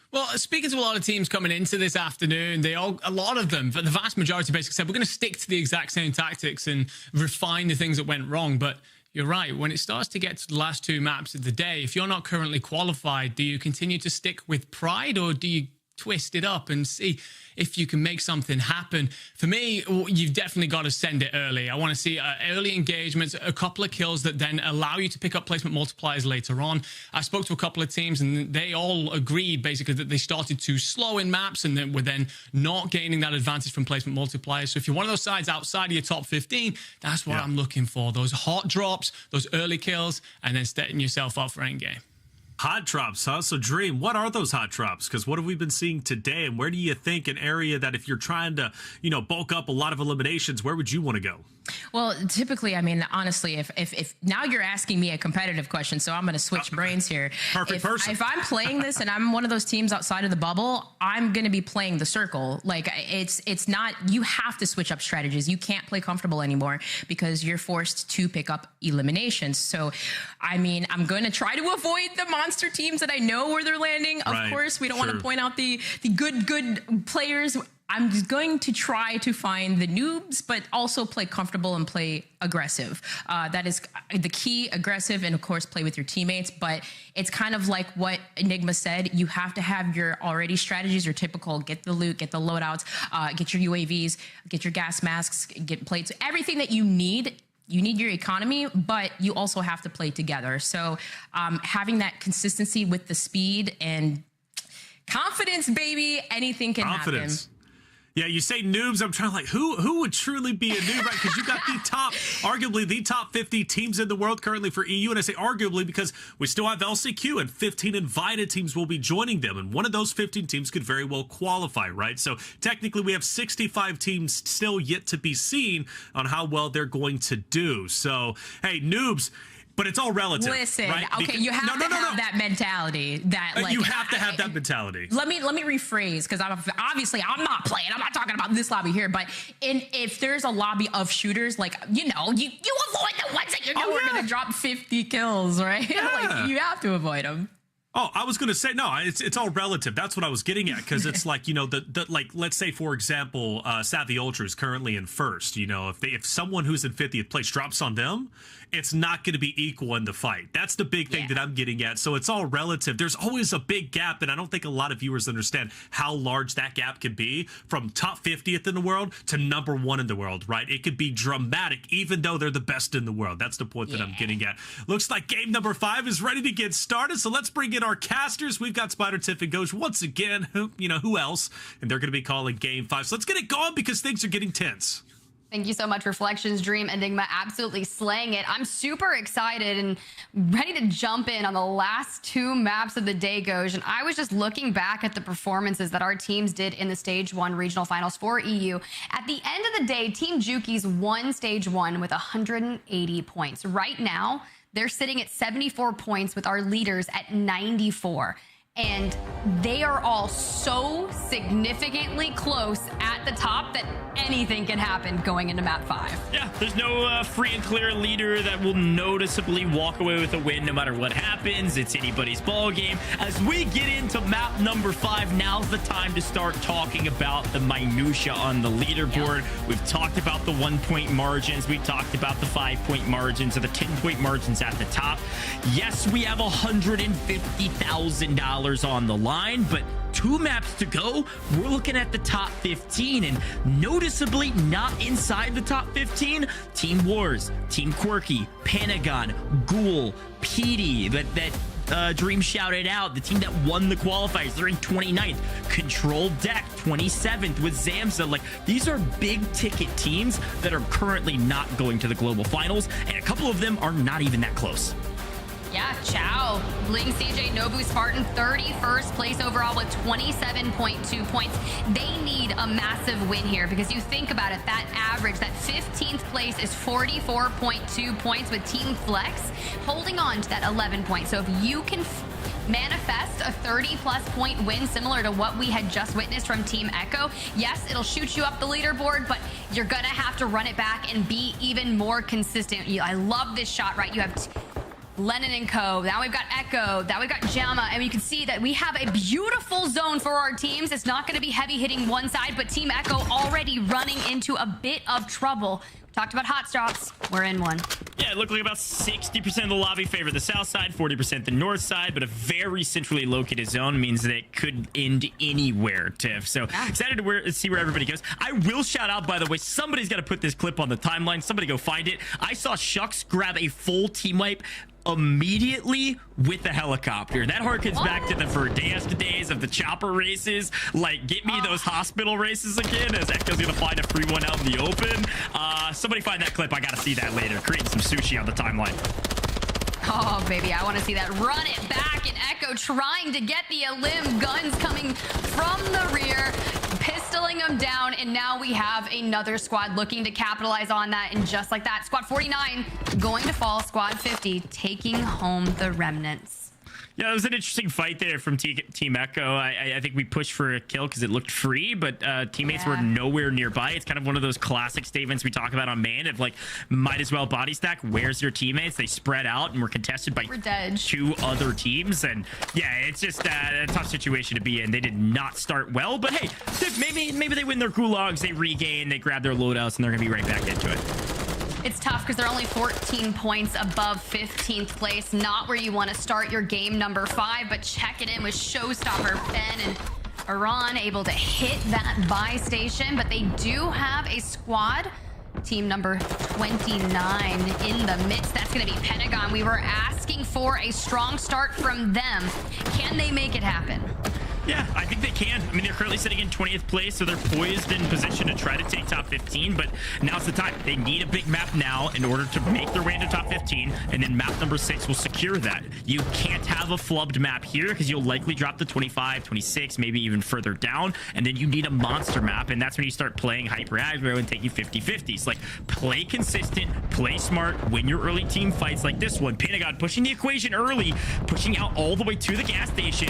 Well, speaking to a lot of teams coming into this afternoon, a lot of them, but the vast majority basically said, we're going to stick to the exact same tactics and refine the things that went wrong. But you're right, when it starts to get to the last 2 maps of the day, if you're not currently qualified, do you continue to stick with pride, or do you twist it up and see if you can make something happen? For me, you've definitely got to send it early. I want to see early engagements, a couple of kills that then allow you to pick up placement multipliers later on. I spoke to a couple of teams, and they all agreed basically that they started too slow in maps, and then were then not gaining that advantage from placement multipliers. So if you're one of those sides outside of your top 15, that's what I'm looking for. Those hot drops, those early kills, and then setting yourself up for endgame. Hot drops, huh? So Dream, what are those hot drops? Because what have we been seeing today, and where do you think an area that if you're trying to, you know, bulk up a lot of eliminations, where would you want to go? Well, typically, I mean, honestly, if now you're asking me a competitive question, so I'm going to switch brains here. Perfect person. If I'm playing this and I'm one of those teams outside of the bubble, I'm going to be playing the circle. Like, it's not, you have to switch up strategies. You can't play comfortable anymore because you're forced to pick up eliminations. So, I mean, I'm going to try to avoid the monster teams that I know where they're landing. Of course, we don't want to point out the good players. I'm just going to try to find the noobs, but also play comfortable and play aggressive. That is the key, aggressive, and of course play with your teammates. But it's kind of like what Enigma said. You have to have your already strategies, your typical get the loot, get the loadouts, get your UAVs, get your gas masks, get plates, everything that you need. You need your economy, but you also have to play together. So having that consistency with the speed and confidence, baby, anything can happen. Yeah, you say noobs. I'm trying to who would truly be a noob, right? Because you got arguably the top 50 teams in the world currently for EU. And I say arguably because we still have LCQ and 15 invited teams will be joining them. And one of those 15 teams could very well qualify, right? So technically we have 65 teams still yet to be seen on how well they're going to do. So, hey, noobs. But it's all relative. Listen, right? Okay, you have to have that mentality. That you have to have that mentality. Let me rephrase, because I'm not playing. I'm not talking about this lobby here. But if there's a lobby of shooters, you avoid the ones that you know are going to drop 50 kills, right? Yeah. You have to avoid them. Oh, I was going to say, no, it's all relative. That's what I was getting at, because it's let's say, for example, Savvy Ultra is currently in first. If someone who's in 50th place drops on them, it's not going to be equal in the fight. That's the big thing that I'm getting at. So it's all relative. There's always a big gap, and I don't think a lot of viewers understand how large that gap could be from top 50th in the world to number 1 in the world, right? It could be dramatic, even though they're the best in the world. That's the point that I'm getting at. Looks like game number 5 is ready to get started, so let's bring in our casters. We've got Spider, Tiff, and Ghost once again. Who else? And they're going to be calling game 5. So let's get it going because things are getting tense. Thank you so much, Reflections, Dream, Enigma, absolutely slaying it. I'm super excited and ready to jump in on the last 2 maps of the day, Goj. And I was just looking back at the performances that our teams did in the Stage 1 regional finals for EU. At the end of the day, Team Juki's won Stage 1 with 180 points. Right now, they're sitting at 74 points with our leaders at 94. And they are all so significantly close at the top that anything can happen going into map 5. Yeah, there's no free and clear leader that will noticeably walk away with a win no matter what happens. It's anybody's ball game. As we get into map number 5, now's the time to start talking about the minutia on the leaderboard. We've talked about the 1-point margins. We've talked about the 5-point margins or the 10-point margins at the top. Yes, we have $150,000 on the line, but 2 maps to go. We're looking at the top 15, and noticeably not inside the top 15. Team Wars, Team Quirky, Panagon, Ghoul, PD, that Dream shouted out, the team that won the qualifiers. They're in 29th. Control Deck 27th with Zamza. These are big ticket teams that are currently not going to the global finals, and a couple of them are not even that close. Yeah, Chow, Bling, CJ, Nobu, Spartan, 31st place overall with 27.2 points. They need a massive win here because you think about it, that average, that 15th place is 44.2 points with Team Flex holding on to that 11 points. So if you can manifest a 30-plus point win similar to what we had just witnessed from Team Echo, yes, it'll shoot you up the leaderboard, but you're going to have to run it back and be even more consistent. I love this shot, right? You have Lennon and Co. Now we've got Echo. Now we've got Jamma. And you can see that we have a beautiful zone for our teams. It's not going to be heavy hitting one side, but Team Echo already running into a bit of trouble. We talked about hot drops. We're in one. Yeah, it looked like about 60% of the lobby favored the south side, 40% the north side, but a very centrally located zone means that it could end anywhere, Tiff. So excited to see where everybody goes. I will shout out, by the way, somebody's got to put this clip on the timeline. Somebody go find it. I saw Shucks grab a full team wipe immediately with the helicopter. That harkens back to the Verdansk days of the chopper races. Get me those hospital races again, as Echo's gonna find a free one out in the open. Somebody find that clip. I gotta see that later. Creating some sushi on the timeline. Oh, baby, I want to see that. Run it back, and Echo trying to get the Elim. Guns coming from the rear, pistoling them down, and now we have another squad looking to capitalize on that, and just like that, Squad 49 going to fall, Squad 50 taking home the remnants. Yeah, it was an interesting fight there from Team Echo. I think we pushed for a kill because it looked free, but teammates were nowhere nearby. It's kind of one of those classic statements we talk about on main of like, might as well body stack. Where's your teammates? They spread out and were contested by 2 other teams. And yeah, it's just a tough situation to be in. They did not start well, but hey, maybe they win their gulags, they regain, they grab their loadouts, and they're going to be right back into it. It's tough because they're only 14 points above 15th place. Not where you want to start your game number 5, but check it in with Showstopper Ben and Iran able to hit that buy station. But they do have a squad. Team number 29 in the midst. That's going to be Pentagon. We were asking for a strong start from them. Can they make it happen? Yeah, I think they can. I mean, they're currently sitting in 20th place, so they're poised in position to try to take top 15, but now's the time. They need a big map now in order to make their way into top 15, and then map number 6 will secure that. You can't have a flubbed map here because you'll likely drop to 25, 26, maybe even further down, and then you need a monster map, and that's when you start playing hyper aggro and taking 50-50s. Like, play consistent, play smart, win your early team fights like this one. Pentagon pushing the equation early, pushing out all the way to the gas station.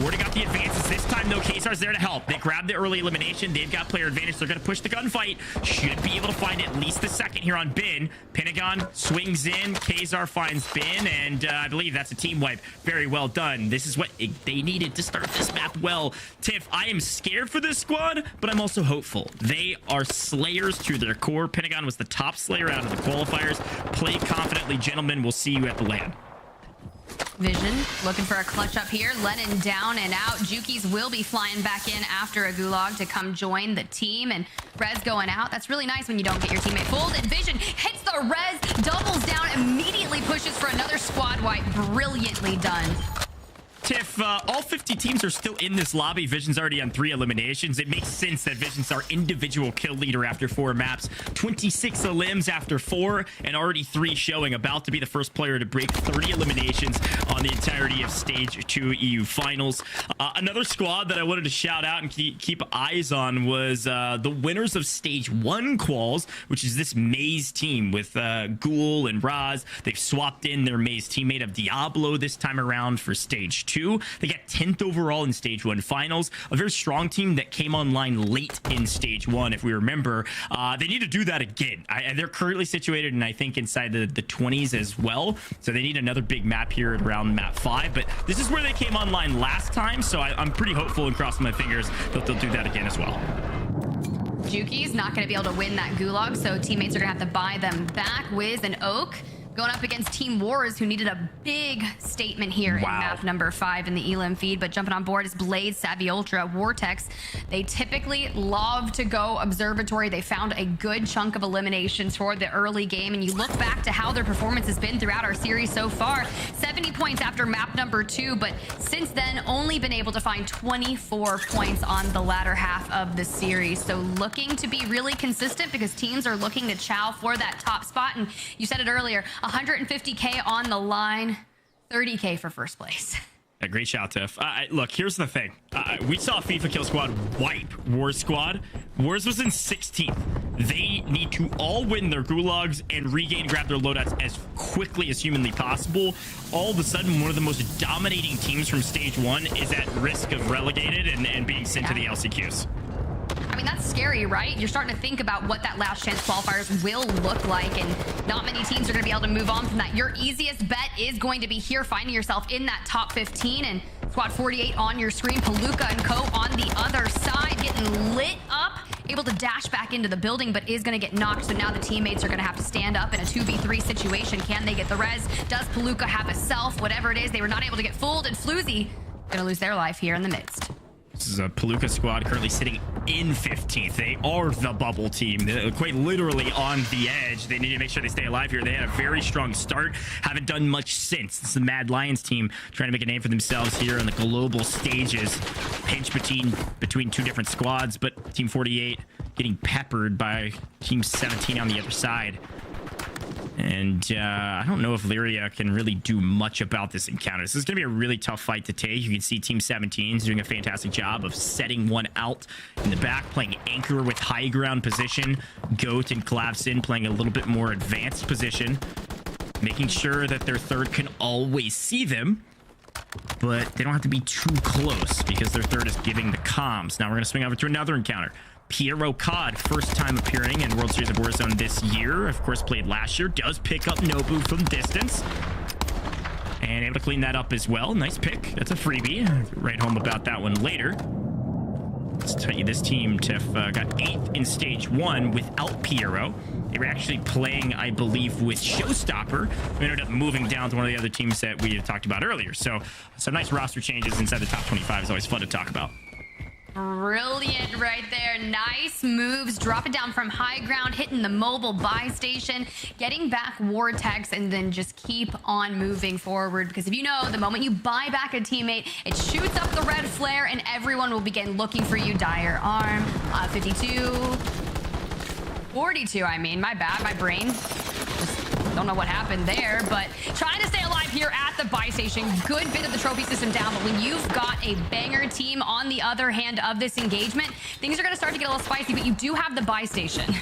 Warding out the advances. This time, though, Kazar's there to help. They grab the early elimination. They've got player advantage. They're going to push the gunfight. Should be able to find at least the second here on Bin. Pentagon swings in. Kazar finds Bin, and I believe that's a team wipe. Very well done. This is what they needed to start this map well. Tiff, I am scared for this squad, but I'm also hopeful. They are slayers to their core. Pentagon was the top slayer out of the qualifiers. Play confidently, gentlemen. We'll see you at the LAN. Vision looking for a clutch up here. Lennon down and out. Jukies will be flying back in after a gulag to come join the team. And Rez going out. That's really nice when you don't get your teammate folded. Vision hits the Rez, doubles down, immediately pushes for another squad wipe. Brilliantly done. Tiff, all 50 teams are still in this lobby. Vision's already on 3 eliminations. It makes sense that Vision's our individual kill leader after 4 maps. 26 elims after 4, and already 3 showing. About to be the first player to break 30 eliminations on the entirety of Stage 2 EU Finals. Another squad that I wanted to shout out and keep eyes on was the winners of Stage 1 quals, which is this Maze team with Ghoul and Raz. They've swapped in their Maze teammate of Diablo this time around for Stage 2. They got 10th overall in Stage 1 finals. A very strong team that came online late in Stage 1, if we remember. They need to do that again. They're currently situated, and I think inside the 20s as well. So they need another big map here around map 5. But this is where they came online last time, so I'm pretty hopeful and crossing my fingers that they'll do that again as well. Juki's not going to be able to win that gulag, so teammates are going to have to buy them back. Wiz and Oak going up against Team Wars, who needed a big statement here in map number 5 in the Elim feed. But jumping on board is Blade, Savvy Ultra, Vortex. They typically love to go observatory. They found a good chunk of eliminations for the early game. And you look back to how their performance has been throughout our series so far. 70 points after map number 2, but since then only been able to find 24 points on the latter half of the series. So looking to be really consistent because teams are looking to chow for that top spot. And you said it earlier, 150K on the line, 30K for first place. A great shout, Tiff. Look, here's the thing. We saw FIFA Kill Squad wipe Wars Squad. Wars was in 16th. They need to all win their gulags and regain, grab their loadouts as quickly as humanly possible. All of a sudden, one of the most dominating teams from Stage 1 is at risk of relegated and being sent to the LCQs. I mean, that's scary, right? You're starting to think about what that last chance qualifiers will look like, and not many teams are going to be able to move on from that. Your easiest bet is going to be here, finding yourself in that top 15, and Squad 48 on your screen. Palooka and Co on the other side, getting lit up, able to dash back into the building, but is going to get knocked. So now the teammates are going to have to stand up in a 2v3 situation. Can they get the res? Does Palooka have a self? Whatever it is, they were not able to get fooled, and Floozy going to lose their life here in the midst. This is a Palooka squad currently sitting in 15th. They are the bubble team. They're quite literally on the edge. They need to make sure they stay alive here. They had a very strong start. Haven't done much since. This is the Mad Lions team trying to make a name for themselves here on the global stages. Pinch between 2 different squads, but Team 48 getting peppered by Team 17 on the other side. And I don't know if Lyria can really do much about this encounter. This is going to be a really tough fight to take. You can see Team 17 is doing a fantastic job of setting one out in the back, playing anchor with high ground position. Goat and Glavson playing a little bit more advanced position, making sure that their third can always see them. but they don't have to be too close because their third is giving the comms. Now we're going to swing over to another encounter. Piero Cod, first time appearing in World Series of Warzone this year. Of course, played last year. Does pick up Nobu from distance. And able to clean that up as well. Nice pick. That's a freebie. Write home about that one later. Let's tell you, this team, Tiff, got 8th in stage 1 without Piero. They were actually playing, I believe, with Showstopper, who ended up moving down to one of the other teams that we had talked about earlier. So some nice roster changes inside the top 25 is always fun to talk about. Brilliant right there. Nice moves. Drop it down from high ground, hitting the mobile buy station, getting back Vortex, and then just keep on moving forward. Because if you know, the moment you buy back a teammate, it shoots up the red flare and everyone will begin looking for you. Dire arm, 52, 42, I mean, my bad, my brain. Just don't know what happened there, but trying to stay alive here at the buy station. Good bit of the trophy system down, but when you've got a banger team on the other hand of this engagement, things are going to start to get a little spicy, but you do have the buy station.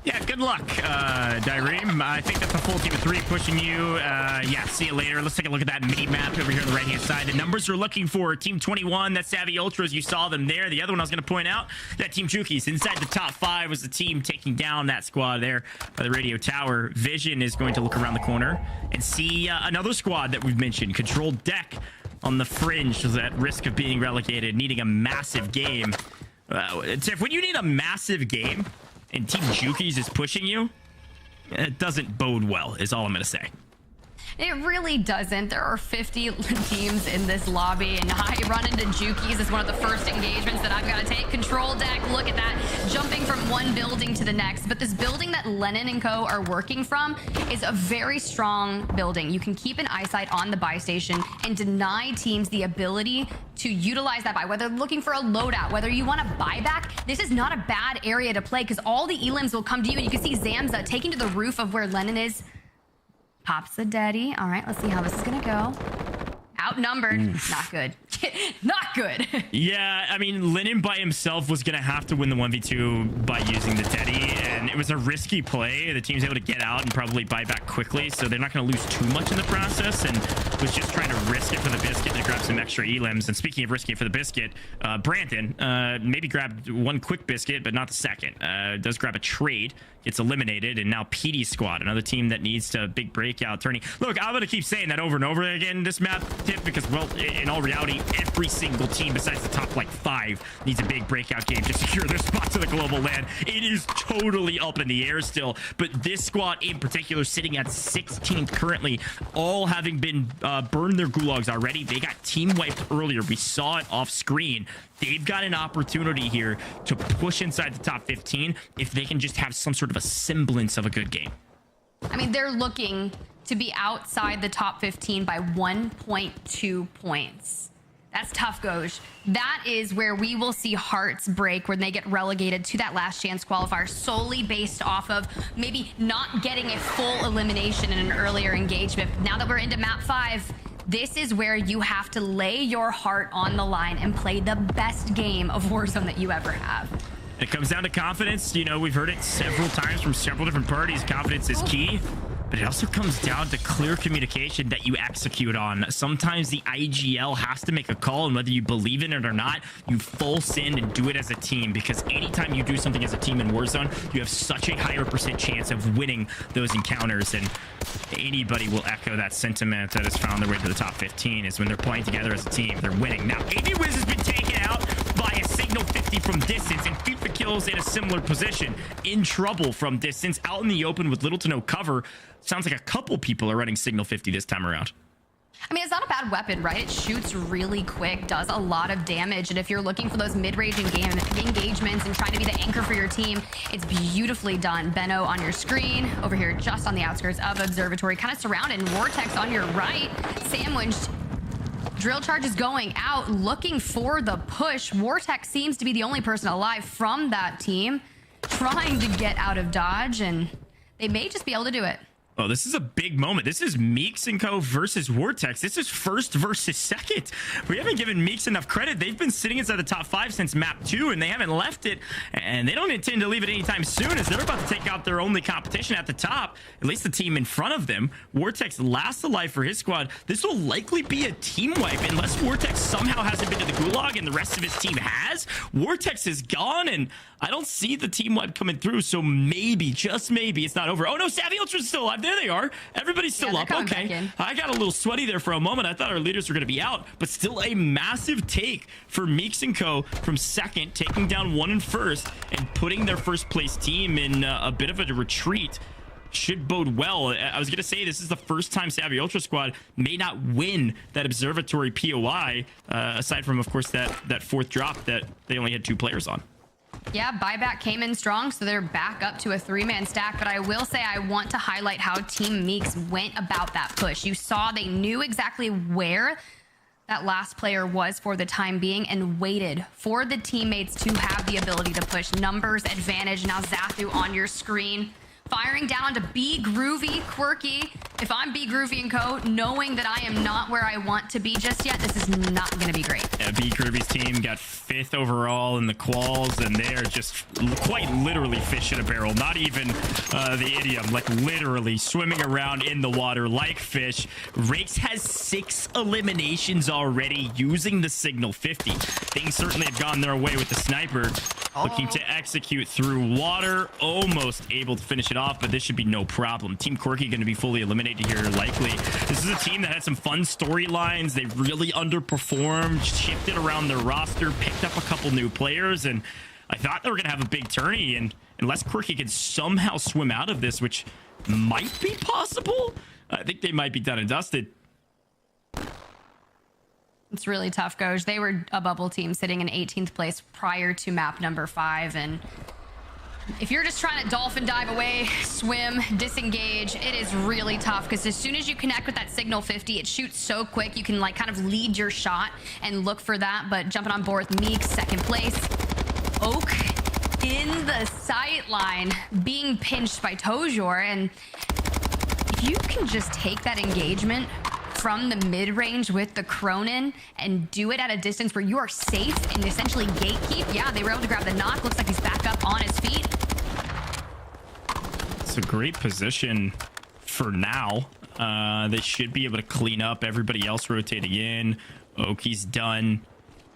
Yeah, good luck, Dyreem. I think that's a full team of 3 pushing you. Yeah, see you later. Let's take a look at that mini map over here on the right-hand side. The numbers we're looking for, Team 21, that's Savvy Ultras. You saw them there. The other one I was going to point out, that Team Jukies. Inside the top 5 was the team taking down that squad there by the radio tower. Vision is going to look around the corner and see another squad that we've mentioned, Control Deck on the fringe, is at risk of being relegated, needing a massive game. Tiff, when you need a massive game, and Team Jukies is pushing you, it doesn't bode well, is all I'm going to say. It really doesn't. There are 50 teams in this lobby, and I run into Jukies as one of the first engagements that I've got to take. Control Deck, look at that, jumping from one building to the next. But this building that Lennon and Co. are working from is a very strong building. You can keep an eyesight on the buy station and deny teams the ability to utilize that buy, whether looking for a loadout, whether you want to buy back. This is not a bad area to play because all the elims will come to you, and you can see Zamza taking to the roof of where Lennon is. Pops the daddy. All right, let's see how this is gonna go. Outnumbered. Oof. Not good. Not good. Yeah, I mean, Lennon by himself was going to have to win the 1v2 by using the Teddy, and it was a risky play. The team's able to get out and probably buy back quickly, so they're not going to lose too much in the process, and was just trying to risk it for the biscuit to grab some extra elims. And speaking of risking it for the biscuit, Brandon maybe grabbed one quick biscuit, but not the second. Does grab a trade, gets eliminated, and now PD Squad, another team that needs to big breakout turning. Look, I'm going to keep saying that over and over again, this map, Tip, because, well, in all reality, every single team besides the top, like, 5 needs a big breakout game to secure their spot to the global land. It is totally up in the air still, but this squad in particular sitting at 16th currently, all having been burned their gulags already. They got team wiped earlier. We saw it off screen. They've got an opportunity here to push inside the top 15 if they can just have some sort of a semblance of a good game. I mean, they're looking to be outside the top 15 by 1.2 points. That's tough, Goj. That is where we will see hearts break when they get relegated to that last chance qualifier solely based off of maybe not getting a full elimination in an earlier engagement. Now that we're into map 5, this is where you have to lay your heart on the line and play the best game of Warzone that you ever have. It comes down to confidence. You know, we've heard it several times from several different parties. Confidence is key, but it also comes down to clear communication that you execute on. Sometimes the IGL has to make a call, and whether you believe in it or not, you full send and do it as a team, because anytime you do something as a team in Warzone, you have such a higher % chance of winning those encounters, and anybody will echo that sentiment that has found their way to the top 15 is when they're playing together as a team, they're winning. Now, AB Wiz has been taken out by a Signal 50 from distance, and FIFA Kills in a similar position, in trouble from distance, out in the open with little to no cover. Sounds like a couple people are running Signal 50 this time around. I mean, it's not a bad weapon, right? It shoots really quick, does a lot of damage, and if you're looking for those mid-range engagements and trying to be the anchor for your team, it's beautifully done. Benno on your screen, over here just on the outskirts of Observatory, kind of surrounded. Vortex on your right, sandwiched. Drill charge is going out, looking for the push. Vortex seems to be the only person alive from that team, trying to get out of dodge, and they may just be able to do it. Oh, this is a big moment. This is Meeks & Co. versus Vortex. This is first versus second. We haven't given Meeks enough credit. They've been sitting inside the top 5 since map 2, and they haven't left it. And they don't intend to leave it anytime soon, as they're about to take out their only competition at the top, at least the team in front of them. Vortex last alive for his squad. This will likely be a team wipe, unless Vortex somehow hasn't been to the Gulag and the rest of his team has. Vortex is gone, and I don't see the team wipe coming through, so maybe, just maybe, it's not over. Oh no, Savvy Ultra's still alive. There they are. Everybody's still up. Okay. I got a little sweaty there for a moment. I thought our leaders were going to be out, but still a massive take for Meeks & Co. from second, taking down 1 in first, and putting their first place team in a bit of a retreat. Should bode well. I was going to say this is the first time Savvy Ultra Squad may not win that Observatory POI, aside from, of course, that fourth drop that they only had 2 players on. Yeah, buyback came in strong, so they're back up to a 3-man stack. But I will say I want to highlight how Team Meeks went about that push. You saw they knew exactly where that last player was for the time being and waited for the teammates to have the ability to push. Numbers advantage. Now Zathu on your screen, firing down to B Groovy, Quirky. If I'm B Groovy and Co, knowing that I am not where I want to be just yet, this is not going to be great. Yeah, B Groovy's team got 5th overall in the quals, and they're just quite literally fish in a barrel. Not even the idiom, like literally swimming around in the water like fish. Rakes has 6 eliminations already using the Signal 50. Things certainly have gone their way with the sniper. Looking to execute through water, almost able to finish it off, but this should be no problem. Team Quirky going to be fully eliminated here likely. This is a team that had some fun storylines. They really underperformed, shifted around their roster, picked up a couple new players, and I thought they were going to have a big tourney, and unless Quirky can somehow swim out of this, which might be possible, I think they might be done and dusted. It's really tough, Goj. They were a bubble team sitting in 18th place prior to map number 5, and if you're just trying to dolphin dive away, swim, disengage, it is really tough, because as soon as you connect with that Signal 50, it shoots so quick, you can like kind of lead your shot and look for that. But jumping on board with Meek, 2nd place. Oak in the sight line, being pinched by Tojor, and if you can just take that engagement from the mid-range with the Cronin and do it at a distance where you are safe and essentially gatekeep. Yeah, they were able to grab the knock. Looks like he's back up on his feet. It's a great position for now. They should be able to clean up everybody else rotating in. Oki's done.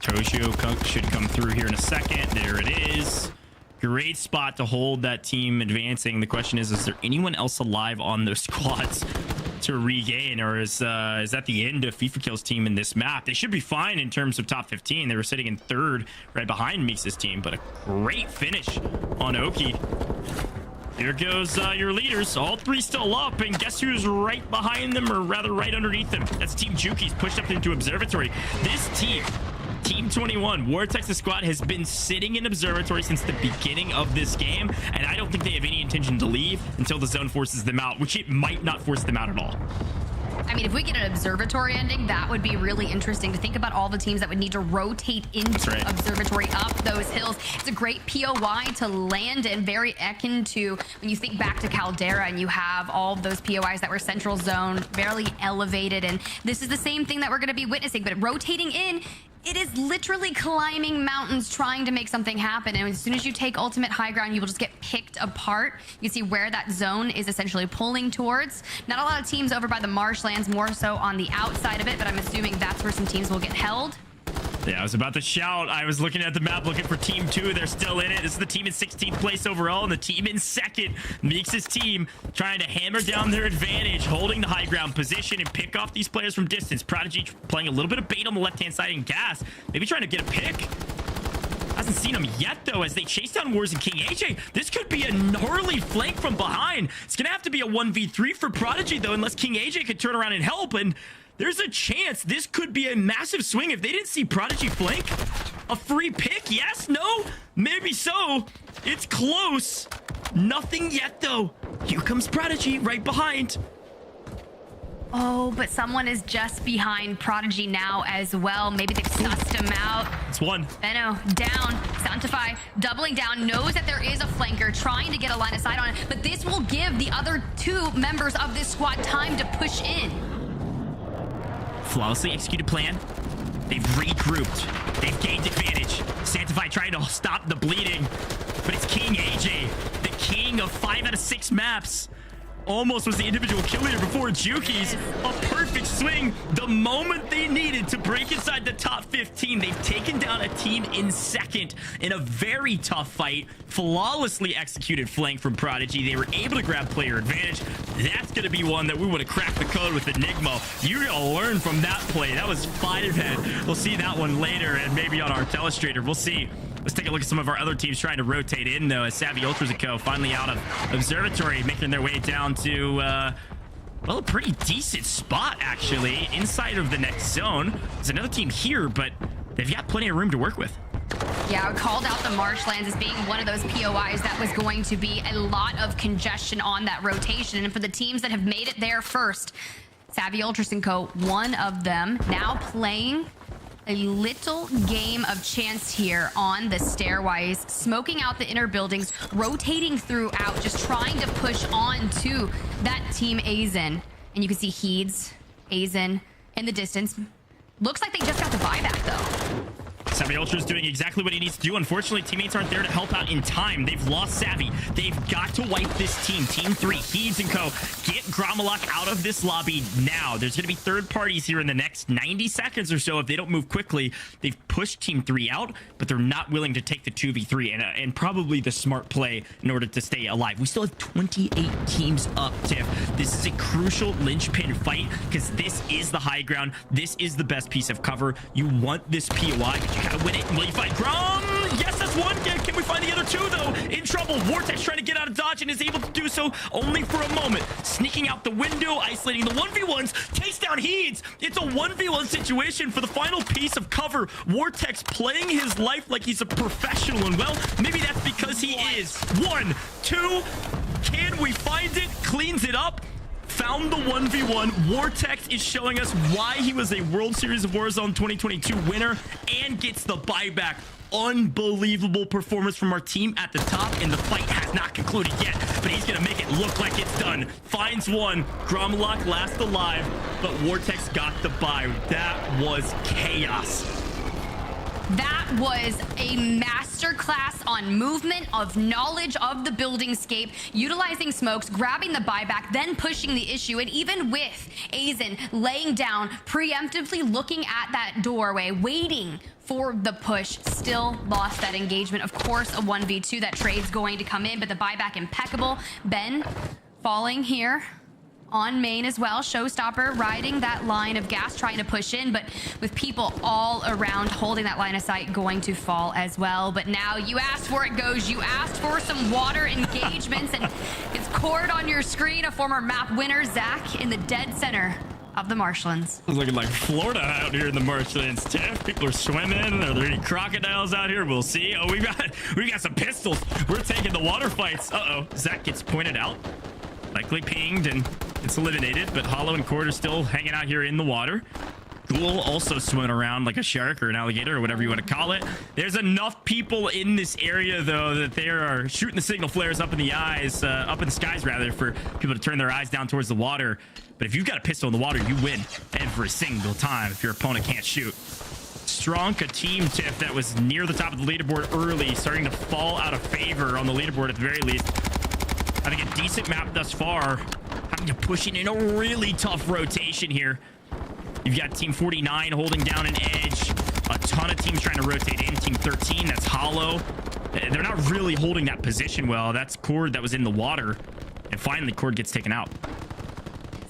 Toshio should come through here in a second. There it is. Great spot to hold that team advancing. The question is there anyone else alive on those squads to regain, or is that the end of FIFA Kill's team in this map? They should be fine in terms of top 15. They were sitting in 3rd right behind Meeks' team, but a great finish on Oki. Here goes your leaders, all 3 still up, and guess who's right behind them, or rather right underneath them? That's Team Juki's pushed up into Observatory. This team, Team 21, Vortex's squad, has been sitting in Observatory since the beginning of this game, and I don't think they have any intention to leave until the zone forces them out, which it might not force them out at all. I mean, if we get an Observatory ending, that would be really interesting to think about all the teams that would need to rotate into Observatory up those hills. It's a great POI to land in, very akin to when you think back to Caldera and you have all of those POIs that were central zone, barely elevated, and this is the same thing that we're going to be witnessing, but rotating in, it is literally climbing mountains trying to make something happen. And as soon as you take ultimate high ground, you will just get picked apart. You see where that zone is essentially pulling towards. Not a lot of teams over by the marshlands, more so on the outside of it, but I'm assuming that's where some teams will get held. Yeah, I was about to shout. I was looking at the map looking for Team 2. They're still in it. This is the team in 16th place overall, and the team in 2nd. Meeks' team trying to hammer down their advantage, holding the high ground position and pick off these players from distance. Prodigy playing a little bit of bait on the left-hand side in gas. Maybe trying to get a pick. Hasn't seen him yet, though, as they chase down Wars and King AJ. This could be a gnarly flank from behind. It's going to have to be a 1v3 for Prodigy, though, unless King AJ could turn around and help, and there's a chance this could be a massive swing. If they didn't see Prodigy flank, a free pick, yes, no, maybe so. It's close. Nothing yet, though. Here comes Prodigy right behind. Oh, but someone is just behind Prodigy now as well. Maybe they've sussed him out. It's one. Benno down. Sanctify doubling down. Knows that there is a flanker trying to get a line of sight on it. But this will give the other 2 members of this squad time to push in. Flawlessly executed plan. They've regrouped. They've gained advantage. Sanctify trying to stop the bleeding. But it's King AJ, the king of 5 out of 6 maps. Almost was the individual kill leader before Juki's. A perfect swing the moment they needed to break inside the top 15. They've taken down a team in second in a very tough fight. Flawlessly executed flank from Prodigy. They were able to grab player advantage. That's going to be one that we would have cracked the code with Enigma. You're going to learn from that play. That was 5-head. We'll see that one later and maybe on our telestrator. We'll see. Let's take a look at some of our other teams trying to rotate in, though, as Savvy Ultras & Co. finally out of Observatory, making their way down to, well, a pretty decent spot, actually, inside of the next zone. There's another team here, but they've got plenty of room to work with. Yeah, I called out the marshlands as being one of those POIs that was going to be a lot of congestion on that rotation. And for the teams that have made it there first, Savvy Ultras & Co., one of them, now playing a little game of chance here on the stairwise, smoking out the inner buildings, rotating throughout, just trying to push on to that team Azen. And you can see Heeds, Azen in the distance. Looks like they just got the buyback though. Savvy Ultra is doing exactly what he needs to do. Unfortunately, teammates aren't there to help out in time. They've lost Savvy. They've got to wipe this team. Team 3, Heeds and Co. Get Gromalok out of this lobby now. There's going to be third parties here in the next 90 seconds or so if they don't move quickly. They've pushed Team 3 out, but they're not willing to take the 2v3 and probably the smart play in order to stay alive. We still have 28 teams up, Tiff. This is a crucial linchpin fight because this is the high ground. This is the best piece of cover. You want this POI, but you gotta win it. Will you find Grom? Yes, that's one. Can we find the other 2, though? In trouble. Vortex trying to get out of dodge and is able to do so only for a moment. Sneaking out the window, isolating the 1v1s, takes down Heeds. It's a 1v1 situation for the final piece of cover. Vortex playing his life like he's a professional, and well, maybe that's because he is. 1, 2, can we find it? Cleans it up. Found the 1v1. Vortex is showing us why he was a World Series of Warzone 2022 winner and gets the buyback. Unbelievable performance from our team at the top, and the fight has not concluded yet, but he's gonna make it look like it's done. Finds one. Gromalok last alive, but Vortex got the buy. That was chaos. That was a masterclass on movement, of knowledge of the building scape, utilizing smokes, grabbing the buyback, then pushing the issue. And even with Azen laying down, preemptively looking at that doorway, waiting for the push, still lost that engagement. Of course, a 1v2, that trade's going to come in, but the buyback impeccable. Ben falling here on main as well. Showstopper riding that line of gas, trying to push in, but with people all around holding that line of sight, going to fall as well. But now you asked for it, goes. You asked for some water engagements, and it's cord on your screen. A former map winner, Zach, in the dead center of the marshlands. It's looking like Florida out here in the marshlands, Tiff. People are swimming. Are there any crocodiles out here? We'll see. Oh, we got some pistols. We're taking the water fights. Uh-oh. Zach gets pointed out. Likely pinged, and it's eliminated, but Hollow and Cord are still hanging out here in the water. Ghoul also swimming around like a shark or an alligator or whatever you want to call it. There's enough people in this area, though, that they are shooting the signal flares up in the eyes, up in the skies, rather, for people to turn their eyes down towards the water. But if you've got a pistol in the water, you win every single time if your opponent can't shoot. Strong, a team, Tiff, that was near the top of the leaderboard early, starting to fall out of favor on the leaderboard at the very least. Having a decent map thus far, having to push in a really tough rotation here. You've got Team 49 holding down an edge. A ton of teams trying to rotate in. Team 13, that's Hollow. They're not really holding that position well. That's Cord that was in the water. And finally, Cord gets taken out.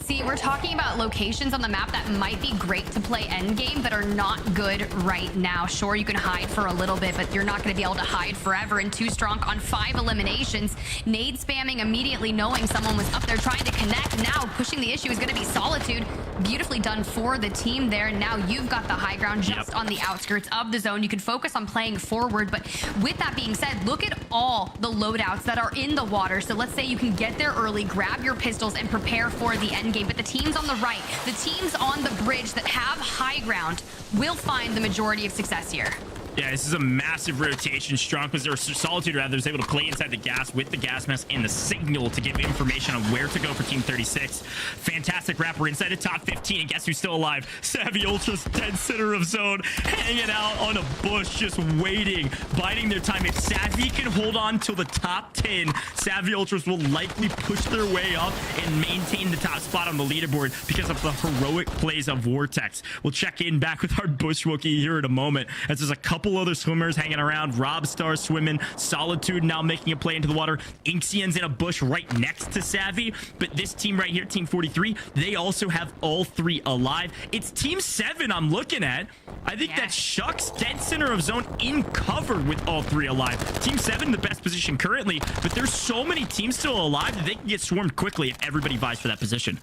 See, we're talking about locations on the map that might be great to play endgame, but are not good right now. Sure, you can hide for a little bit, but you're not going to be able to hide forever. And Too Strong on 5 eliminations. Nade spamming immediately, knowing someone was up there trying to connect. Now pushing the issue is going to be Solitude. Beautifully done for the team there. Now you've got the high ground just on the outskirts of the zone. You can focus on playing forward, but with that being said, look at all the loadouts that are in the water. So let's say you can get there early, grab your pistols, and prepare for the end game, but the teams on the right, the teams on the bridge that have high ground will find the majority of success here. Yeah, this is a massive rotation. Strong or Solitude rather is able to play inside the gas with the gas mask and the signal to give information on where to go for Team 36. Fantastic wrap. We're inside the top 15, and guess who's still alive? Savvy Ultra's dead center of zone, hanging out on a bush, just waiting, biding their time. If Savvy can hold on till the top 10, Savvy Ultras will likely push their way up and maintain the top spot on the leaderboard because of the heroic plays of Vortex. We'll check in back with our Bushwookie here in a moment, as there's a couple other swimmers hanging around. Robstar swimming, Solitude now making a play into the water, Ixian's in a bush right next to Savvy. But this team right here, Team 43, they also have all three alive. It's Team 7 I'm looking at. I think that's Shucks, dead center of zone, in cover with all three alive. Team 7 in the best position currently, but there's so many teams still alive that they can get swarmed quickly if everybody vies for that position.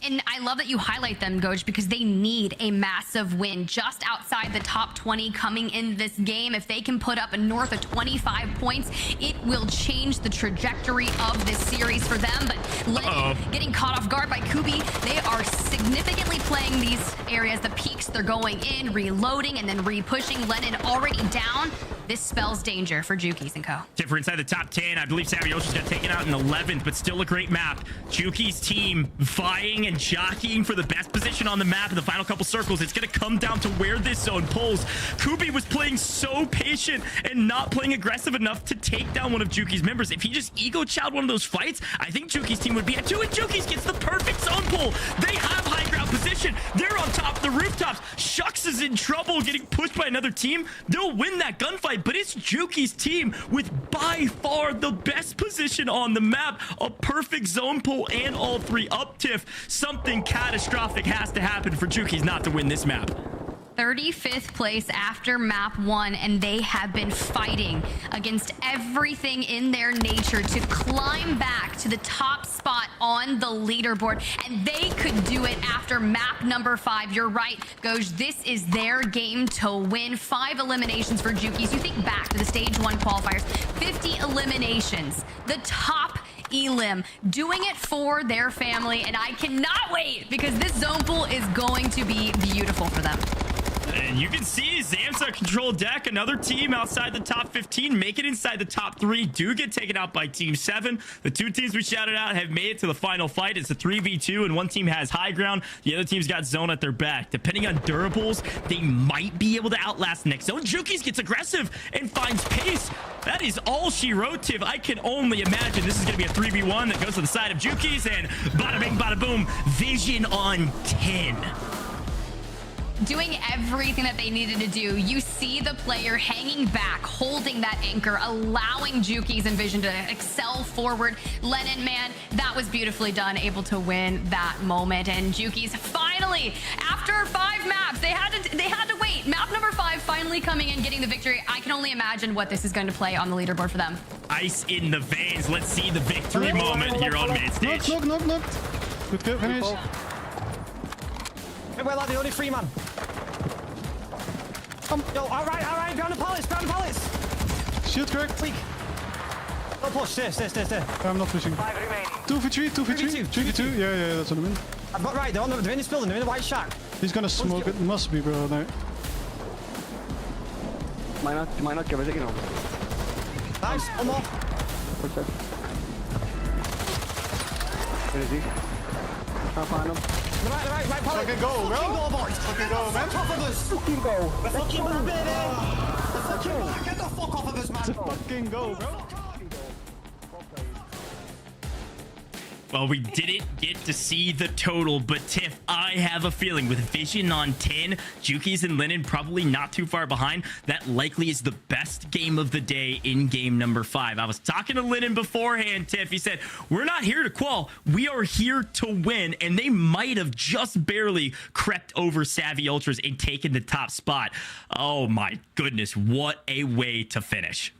And I love that you highlight them, Goj, because they need a massive win just outside the top 20 coming in this game. If they can put up a north of 25 points, it will change the trajectory of this series for them. But Lennon getting caught off guard by Kubi. They are significantly playing these areas, the peaks. They're going in, reloading, and then re-pushing. Lennon already down. This spells danger for Jukies and co. Tiffer inside the top 10. I believe Savvy Ultras got taken out in 11th, but still a great map. Juki's team vying and jockeying for the best position on the map in the final couple circles. It's going to come down to where this zone pulls. Kubi was playing so patient and not playing aggressive enough to take down one of Juki's members. If he just ego-chowed one of those fights, I think Juki's team would be at 2, and Juki's gets the perfect zone pull. They have high ground position. They're on top of the rooftops. Shucks is in trouble getting pushed by another team. They'll win that gunfight, but it's Juki's team with by far the best position on the map. A perfect zone pull and all three up tiff. Something catastrophic has to happen for Juki's not to win this map. 35th place after map 1, and they have been fighting against everything in their nature to climb back to the top spot on the leaderboard, and they could do it after map number 5. You're right, Goj, this is their game to win. 5 eliminations for Jukies. You think back to the stage 1 qualifiers, 50 eliminations, the top Elim, doing it for their family, and I cannot wait because this zone pool is going to be beautiful for them. And you can see Zamsa control deck. Another team outside the top 15 make it inside the top 3 do get taken out by Team 7. The 2 teams we shouted out have made it to the final fight. It's a 3v2, and one team has high ground. The other team's got zone at their back. Depending on durables, they might be able to outlast the next zone. Jukies gets aggressive and finds pace. That is all she wrote, Tiv. I can only imagine this is going to be a 3v1 that goes to the side of Jukies, and bada bing, bada boom, vision on 10. Doing everything that they needed to do. You see the player hanging back, holding that anchor, allowing Jukies and Vision to excel forward. Lennon, man, that was beautifully done, able to win that moment. And Jukies finally, after 5 maps, they had to wait. Map number 5 finally coming in, getting the victory. I can only imagine what this is going to play on the leaderboard for them. Ice in the veins. Let's see the victory moment here on main stage. Knocked. Good finish. Hey, well, the only free man. Yo, all right, ground the palace. Shield cracked. Weak. Don't push, stay. I'm not pushing. 5 remaining. 2 for 3, 2 for 3. 3v2, yeah, that's what I mean. I've got right, they're in this building, they're in the white shack. He's gonna smoke it, must be, bro, no. Might not give it, you know. Nice, one more. Where is he? Can't find him. Right, Polly. Fucking go, bro. Fucking go, boys. Fucking go, man. Get off of us. Fucking go. Let's fucking go, baby. Let's fucking go. Get the fuck off of us, man. Fucking go, bro. Well, we didn't get to see the total, but Tiff, I have a feeling with Vision on 10, Jukies and Lennon probably not too far behind, that likely is the best game of the day in game number 5. I was talking to Lennon beforehand, Tiff. He said, we're not here to qual. We are here to win, and they might have just barely crept over Savvy Ultras and taken the top spot. Oh my goodness, what a way to finish.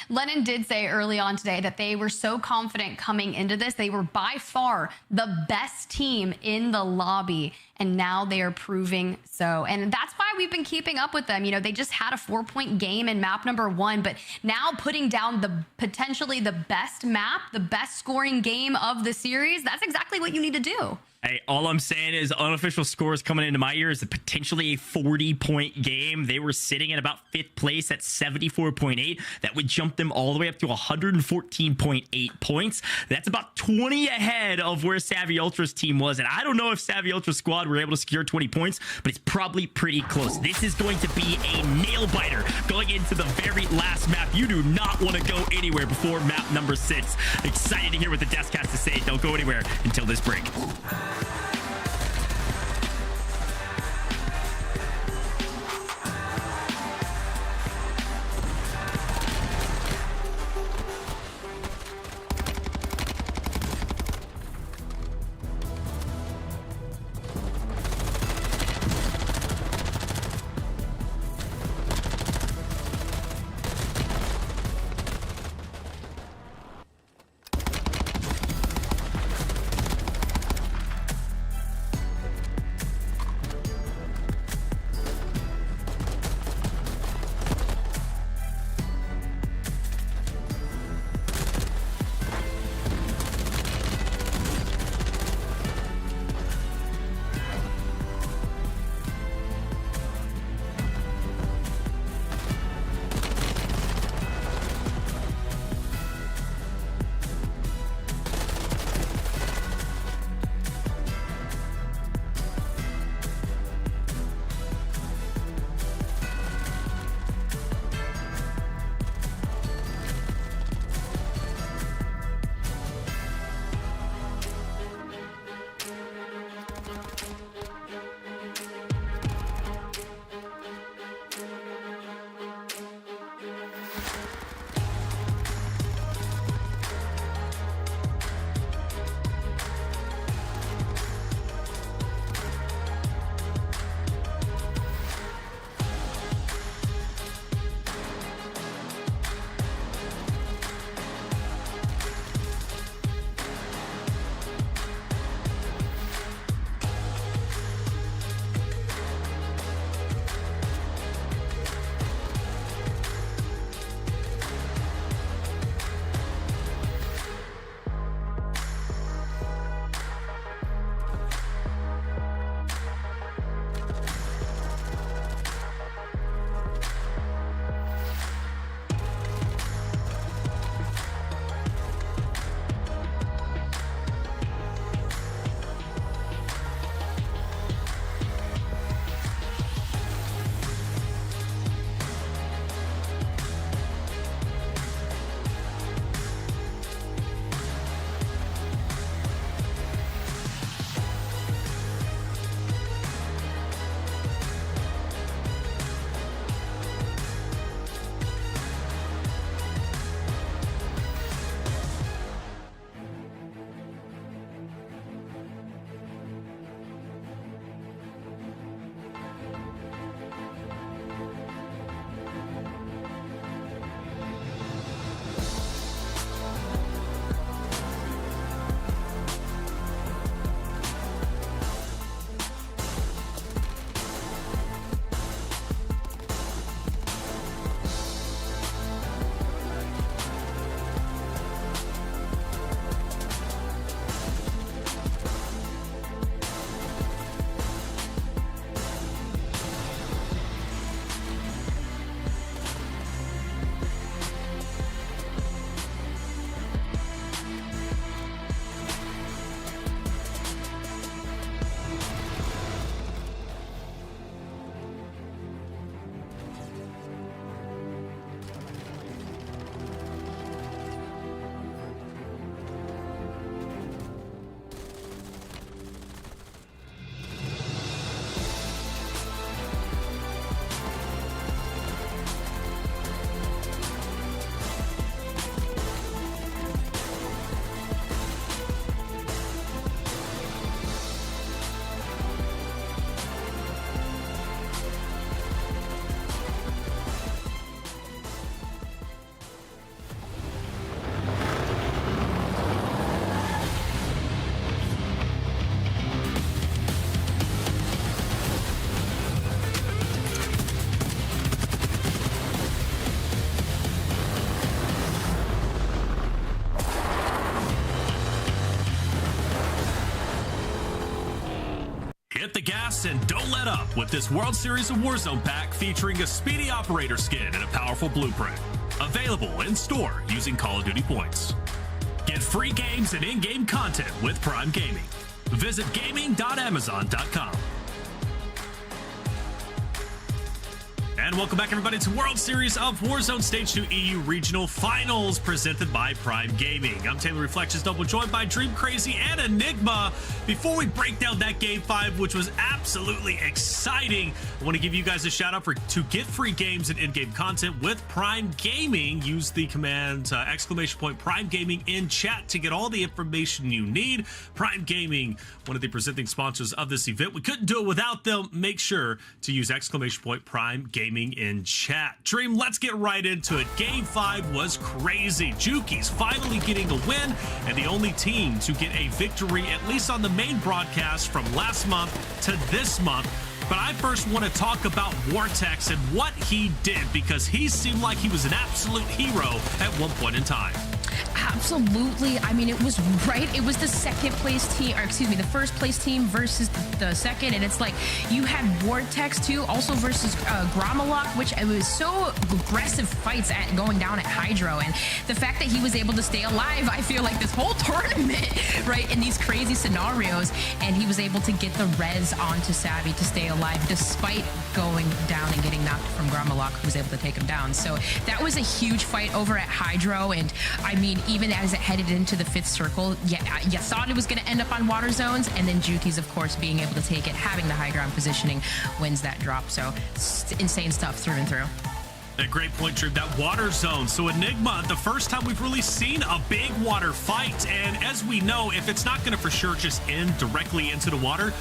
Lennon did say early on today that they were so confident coming into this. They were by far the best team in the lobby. and now they are proving so. And that's why we've been keeping up with them. You know, they just had a 4-point game in map number 1, but now putting down the potentially the best map, the best scoring game of the series, that's exactly what you need to do. Hey, all I'm saying is unofficial scores coming into my ears, potentially a 40-point game. They were sitting at about 5th place at 74.8. That would jump them all the way up to 114.8 points. That's about 20 ahead of where Savvy Ultra's team was. And I don't know if Savvy Ultra's squad were able to secure 20 points, but it's probably pretty close. This is going to be a nail-biter going into the very last map. You do not want to go anywhere before map number 6. Excited to hear what the Desk has to say. Don't go anywhere until this break. Hit the gas and don't let up with this World Series of Warzone pack featuring a speedy operator skin and a powerful blueprint. Available in store using Call of Duty points. Get free games and in-game content with Prime Gaming. Visit gaming.amazon.com. And welcome back, everybody, to World Series of Warzone Stage 2 EU Regional Finals presented by Prime Gaming. I'm Taylor Reflections Double, joined by Dream Crazy and Enigma. Before we break down that Game 5, which was absolutely exciting, I want to give you guys a shout out to get free games and in-game content with Prime Gaming. Use the command !Prime Gaming in chat to get all the information you need. Prime Gaming, one of the presenting sponsors of this event. We couldn't do it without them. Make sure to use !Prime Gaming in chat. Dream, let's get right into it. Game 5 was crazy. Juki's finally getting a win and the only team to get a victory, at least on the main broadcast, from last month to this month. But I first want to talk about Vortex and what he did, because he seemed like he was an absolute hero at one point in time. Absolutely. I mean, it was right. It was the second place team, or excuse me, the first place team versus the second. And it's like you had Vortex too, also versus Gromalok, which it was so aggressive fights at going down at Hydro. And the fact that he was able to stay alive, I feel like this whole tournament, right, in these crazy scenarios. And he was able to get the res onto Savvy to stay alive despite going down and getting knocked from Gromalok, who was able to take him down. So that was a huge fight over at Hydro. And I mean, even as it headed into the 5th circle, you thought it was going to end up on water zones, and then Juki's, of course, being able to take it, having the high ground positioning, wins that drop. So insane stuff through and through. A great point, Drew. That water zone. So Enigma, the first time we've really seen a big water fight. And as we know, if it's not going to for sure just end directly into the water,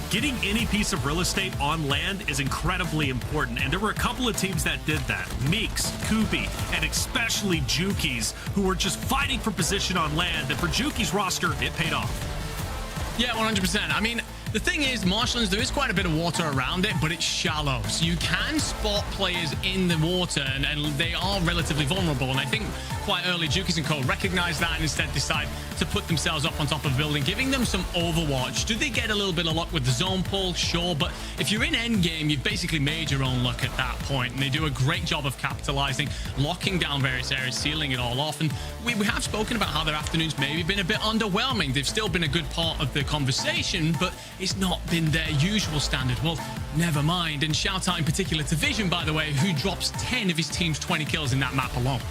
getting any piece of real estate on land is incredibly important. And there were a couple of teams that did that. Meeks, Kubi, and especially Juki's, who were just fighting for position on land. And for Juki's roster, it paid off. Yeah, 100%. I mean, the thing is, Marshlands, there is quite a bit of water around it, but it's shallow. So you can spot players in the water, and they are relatively vulnerable. And I think quite early, Juki's and Co. recognize that and instead decide to put themselves up on top of a building, giving them some overwatch. Do they get a little bit of luck with the zone pull? Sure, but if you're in endgame, you've basically made your own luck at that point. And they do a great job of capitalizing, locking down various areas, sealing it all off. And we have spoken about how their afternoons maybe been a bit underwhelming. They've still been a good part of the conversation, but it's not been their usual standard. Well, never mind. And shout out in particular to Vision, by the way, who drops 10 of his team's 20 kills in that map alone.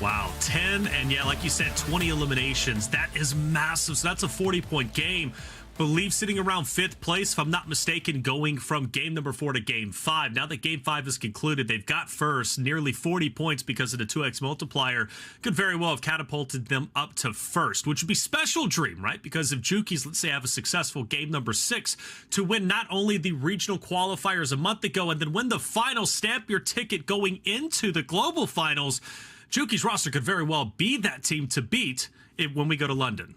Wow, 10, and yeah, like you said, 20 eliminations. That is massive. So that's a 40-point game. Believe sitting around 5th place, if I'm not mistaken, going from game number 4 to game 5. Now that game 5 is concluded, they've got first, nearly 40 points because of the 2x multiplier. Could very well have catapulted them up to first, which would be special, Dream, right? Because if Juki's, let's say, have a successful game number 6 to win not only the regional qualifiers a month ago and then win the final, stamp your ticket going into the global finals, Juki's roster could very well be that team to beat when we go to London.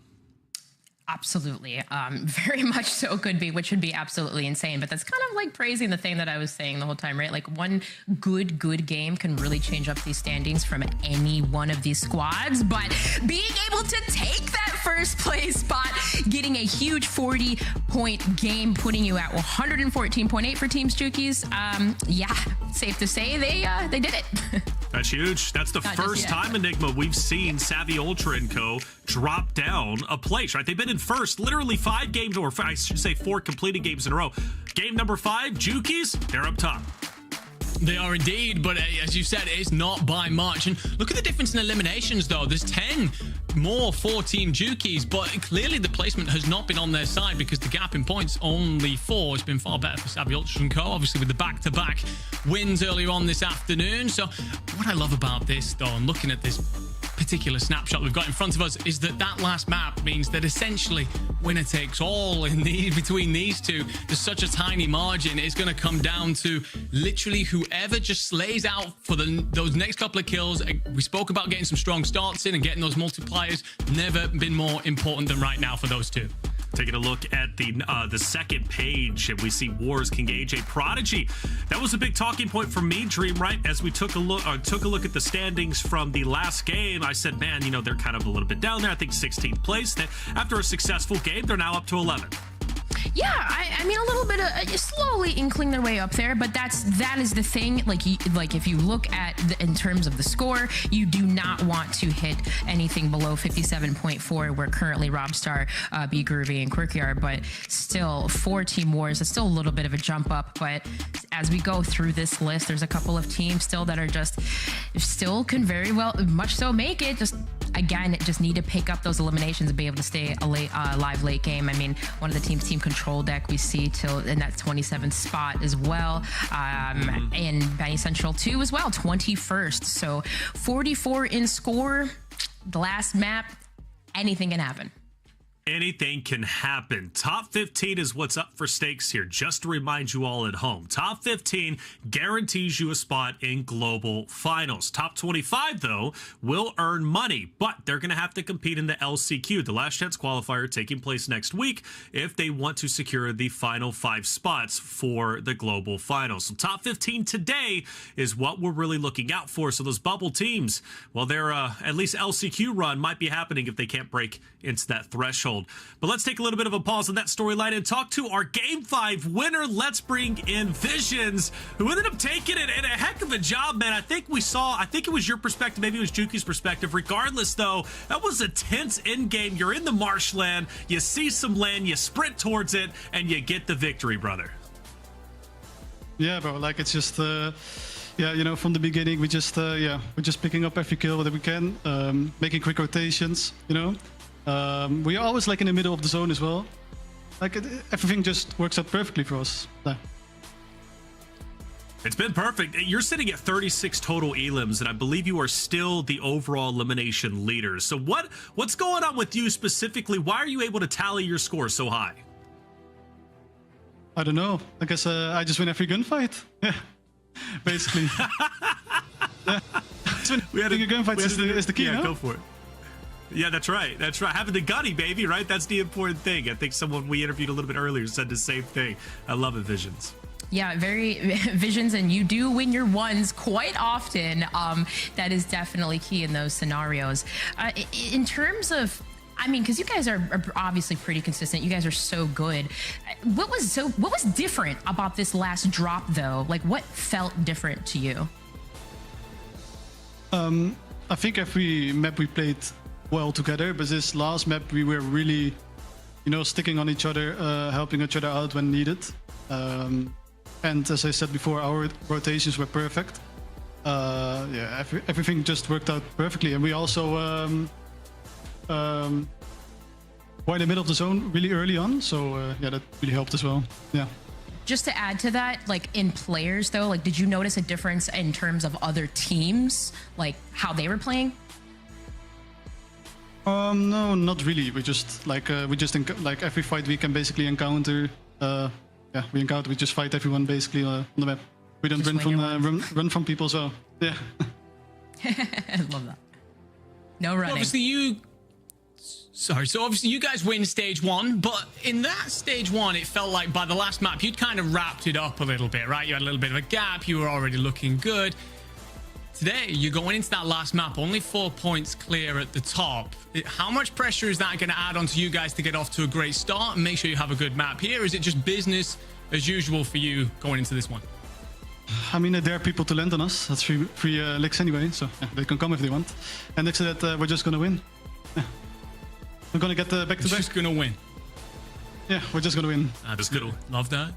Absolutely. Very much so could be, which would be absolutely insane. But that's kind of like praising the thing that I was saying the whole time, right? Like one good game can really change up these standings from any one of these squads. But being able to take that first place spot, getting a huge 40-point game, putting you at 114.8 for Teams Juki's. Yeah, safe to say they did it. That's huge. That's the first time, Enigma, we've seen Savvy Ultra & Co. drop down a place, right? They've been in first literally 5 games, or I should say 4 completed games in a row. Game number 5, Juki's, they're up top. They are indeed, but as you said, it's not by much. And look at the difference in eliminations, though. There's 10 more for Team Juki's, but clearly the placement has not been on their side because the gap in points, only 4. It's been far better for Savvy Ultra & Co., obviously with the back-to-back wins earlier on this afternoon. So what I love about this, though, and looking at this particular snapshot we've got in front of us, is that last map means that essentially winner takes all in between these two. There's such a tiny margin. It's going to come down to literally whoever just slays out for those next couple of kills. We spoke about getting some strong starts in and getting those multipliers. Never been more important than right now for those two. Taking a look at the second page, and we see Wars can gauge a Prodigy. That was a big talking point for me, Dream, right? As we took a look at the standings from the last game, I said, man, you know, they're kind of a little bit down there. I think 16th place. After a successful game, they're now up to 11. Yeah, I mean a little bit of slowly inkling their way up there, but that is the thing. Like if you look at in terms of the score, you do not want to hit anything below 57.4, where currently Robstar, B Groovy, and Quirky are. But still, 4 Team Wars is still a little bit of a jump up. But as we go through this list, there's a couple of teams still that are still can very well, much so, make it. Just need to pick up those eliminations and be able to stay alive late game. I mean, one of the teams, Team Control Deck, we see till in that 27th spot as well. And Benny Central 2 as well, 21st. So 44 in score. The last map, anything can happen. Anything can happen. Top 15 is what's up for stakes here. Just to remind you all at home, top 15 guarantees you a spot in global finals. Top 25, though, will earn money, but they're going to have to compete in the LCQ, the last chance qualifier, taking place next week, if they want to secure the final 5 spots for the global finals. So top 15 today is what we're really looking out for. So those bubble teams, well, their at least LCQ run might be happening if they can't break into that threshold. But let's take a little bit of a pause on that storyline and talk to our Game 5 winner. Let's bring in Visions, who ended up taking it, and a heck of a job, man. I think it was your perspective, maybe it was Juki's perspective. Regardless, though, that was a tense end-game. You're in the marshland, you see some land, you sprint towards it, and you get the victory, brother. Yeah, bro, like it's just... yeah, you know, from the beginning, we're just picking up every kill that we can, making quick rotations, you know. We're always like in the middle of the zone as well. Like everything just works out perfectly for us. Yeah. It's been perfect. You're sitting at 36 total elims, and I believe you are still the overall elimination leader. So what's going on with you specifically? Why are you able to tally your score so high? I don't know. I guess I just win every gunfight. Yeah, basically. Yeah. Winning a gunfight is the key. Yeah, no? Go for it. Yeah, that's right. That's right. Having the gunny, baby, right? That's the important thing. I think someone we interviewed a little bit earlier said the same thing. I love it, Visions. Yeah, very Visions, and you do win your ones quite often. That is definitely key in those scenarios. In terms of, I mean, because you guys are obviously pretty consistent. You guys are so good. What was different about this last drop, though? Like, what felt different to you? I think every map we played well together, but this last map we were really, you know, sticking on each other, helping each other out when needed. And as I said before, our rotations were perfect. Yeah, everything just worked out perfectly, and we also were in the middle of the zone really early on, so yeah, that really helped as well. Yeah. Just to add to that, like in players though, like did you notice a difference in terms of other teams, like how they were playing? No, not really. We just like like every fight we can basically encounter. Yeah, we just fight everyone basically on the map. We don't run from people, so yeah. I love that. No running. So obviously you guys win stage 1, but in that stage 1, it felt like by the last map you'd kind of wrapped it up a little bit, right? You had a little bit of a gap. You were already looking good. Today, you're going into that last map, only 4 points clear at the top. How much pressure is that going to add onto you guys to get off to a great start and make sure you have a good map here? Or is it just business as usual for you going into this one? I mean, there are people to land on us. That's free licks anyway, so yeah, they can come if they want. And next to that, we're just going to win. Yeah. We're going to get back-to-back. Just going to win. Yeah, we're just going to win. Just gonna love that.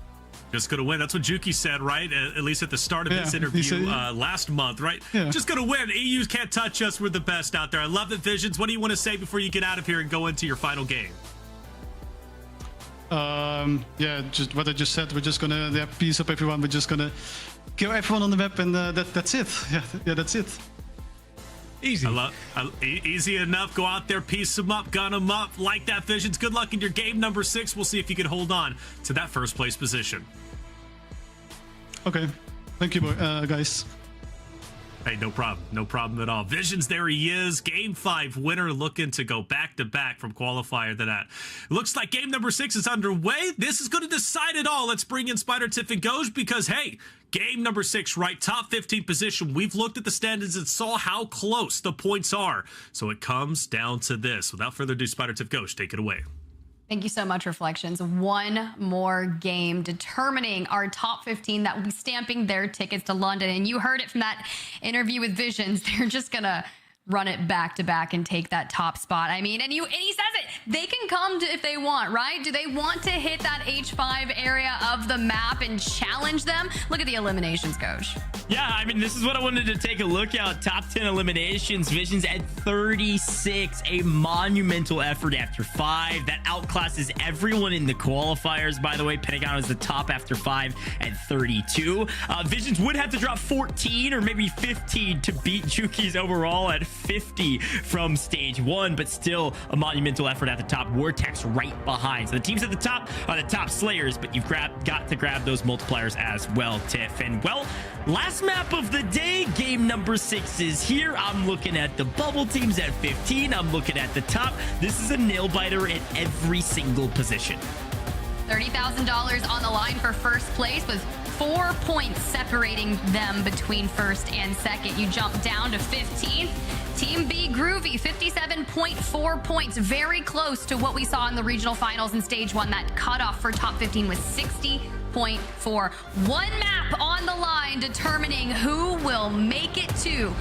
Just gonna win. That's what Juki said, right? At least at the start of this interview last month, right? Yeah. Just gonna win. EUs can't touch us. We're the best out there. I love it, Visions. What do you want to say before you get out of here and go into your final game? Yeah, just what I just said. We're just gonna peace up, everyone. We're just gonna kill everyone on the map, and that's it. Yeah, that's it. Easy. Easy enough. Go out there, piece them up, gun them up. Like that, Visions. Good luck in your game number 6. We'll see if you can hold on to that first place position. Okay. Thank you, guys. Hey, no problem. No problem at all. Visions, there he is. Game 5 winner, looking to go back-to-back from qualifier to that. Looks like game number 6 is underway. This is going to decide it all. Let's bring in Spider Tiff and Goj because, hey, game number 6, right? Top 15 position. We've looked at the standings and saw how close the points are. So it comes down to this. Without further ado, Spider Tiff, Goj, take it away. Thank you so much, Reflections. One more game determining our top 15 that will be stamping their tickets to London. And you heard it from that interview with Visions. They're just going to run it back to back and take that top spot. I mean, and he says it, they can come to if they want, right? Do they want to hit that H5 area of the map and challenge them? Look at the eliminations, Coach. Yeah, I mean, this is what I wanted to take a look at. Top 10 eliminations. Visions at 36. A monumental effort after 5. That outclasses everyone in the qualifiers, by the way. Pentagon is the top after 5 at 32. Visions would have to drop 14 or maybe 15 to beat Juki's overall at 50 from stage 1, but still a monumental effort at the top. Vortex right behind. So the teams at the top are the top Slayers, but you've got to grab those multipliers as well, Tiff. And well, last map of the day, game number 6 is here. I'm looking at the bubble teams at 15. I'm looking at the top. This is a nail biter at every single position. $30,000 on the line for first place with 4 points separating them between first and second. You jump down to 15th. Team B Groovy, 57.4 points. Very close to what we saw in the regional finals in stage 1. That cutoff for top 15 was 60.4. One map on the line determining who will make it to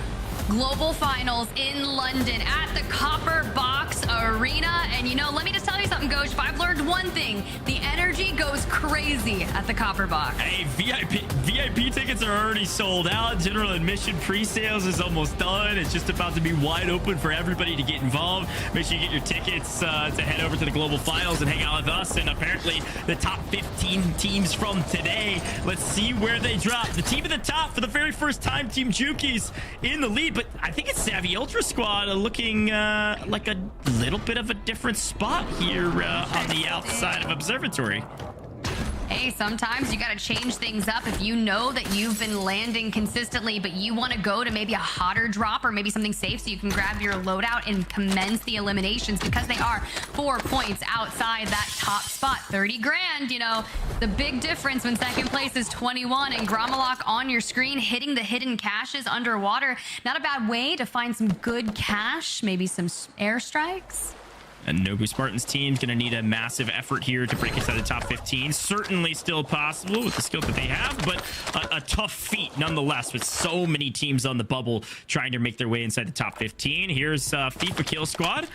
Global Finals in London at the Copper Box Arena. And you know, let me just tell you something, Coach. If I've learned one thing, the energy goes crazy at the Copper Box. Hey, VIP tickets are already sold out. General admission pre-sales is almost done. It's just about to be wide open for everybody to get involved. Make sure you get your tickets to head over to the Global Finals and hang out with us. And apparently the top 15 teams from today. Let's see where they drop. The team at the top for the very first time, Team Juki's in the lead. But I think it's Savvy Ultra Squad looking like a little bit of a different spot here on the outside of Observatory. Hey, sometimes you got to change things up. If you know that you've been landing consistently, but you want to go to maybe a hotter drop or maybe something safe so you can grab your loadout and commence the eliminations, because they are 4 points outside that top spot. 30 grand, you know, the big difference when second place is 21 and Gromalok on your screen hitting the hidden caches underwater. Not a bad way to find some good cash, maybe some airstrikes. And Nobu Spartan's team's going to need a massive effort here to break inside the top 15. Certainly still possible with the skill that they have, but a tough feat nonetheless with so many teams on the bubble trying to make their way inside the top 15. Here's FIFA Kill Squad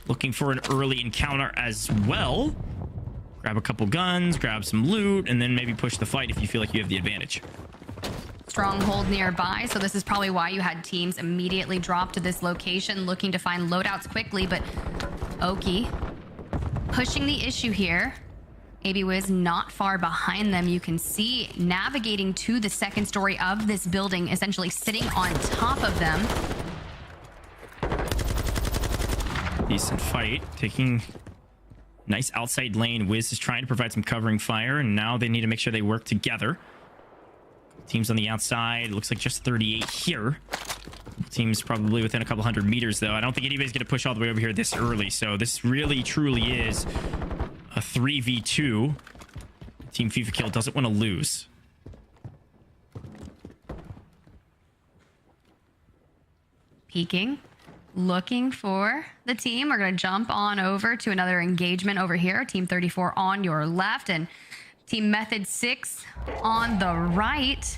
looking for an early encounter as well. Grab a couple guns, grab some loot, and then maybe push the fight if you feel like you have the advantage. Stronghold nearby, so this is probably why you had teams immediately drop to this location looking to find loadouts quickly, but Oki pushing the issue here. AB Wiz not far behind them. You can see navigating to the second story of this building, essentially sitting on top of them. Decent fight, taking nice outside lane. Wiz is trying to provide some covering fire, and now they need to make sure they work together. Teams on the outside, looks like just 38 here. Teams probably within a couple hundred meters, though. I don't think anybody's going to push all the way over here this early, so this really truly is a 3v2. Team FIFA Kill doesn't want to lose. Peeking, looking for the team. We're going to jump on over to another engagement over here. Team 34 on your left and Team Method 6 on the right.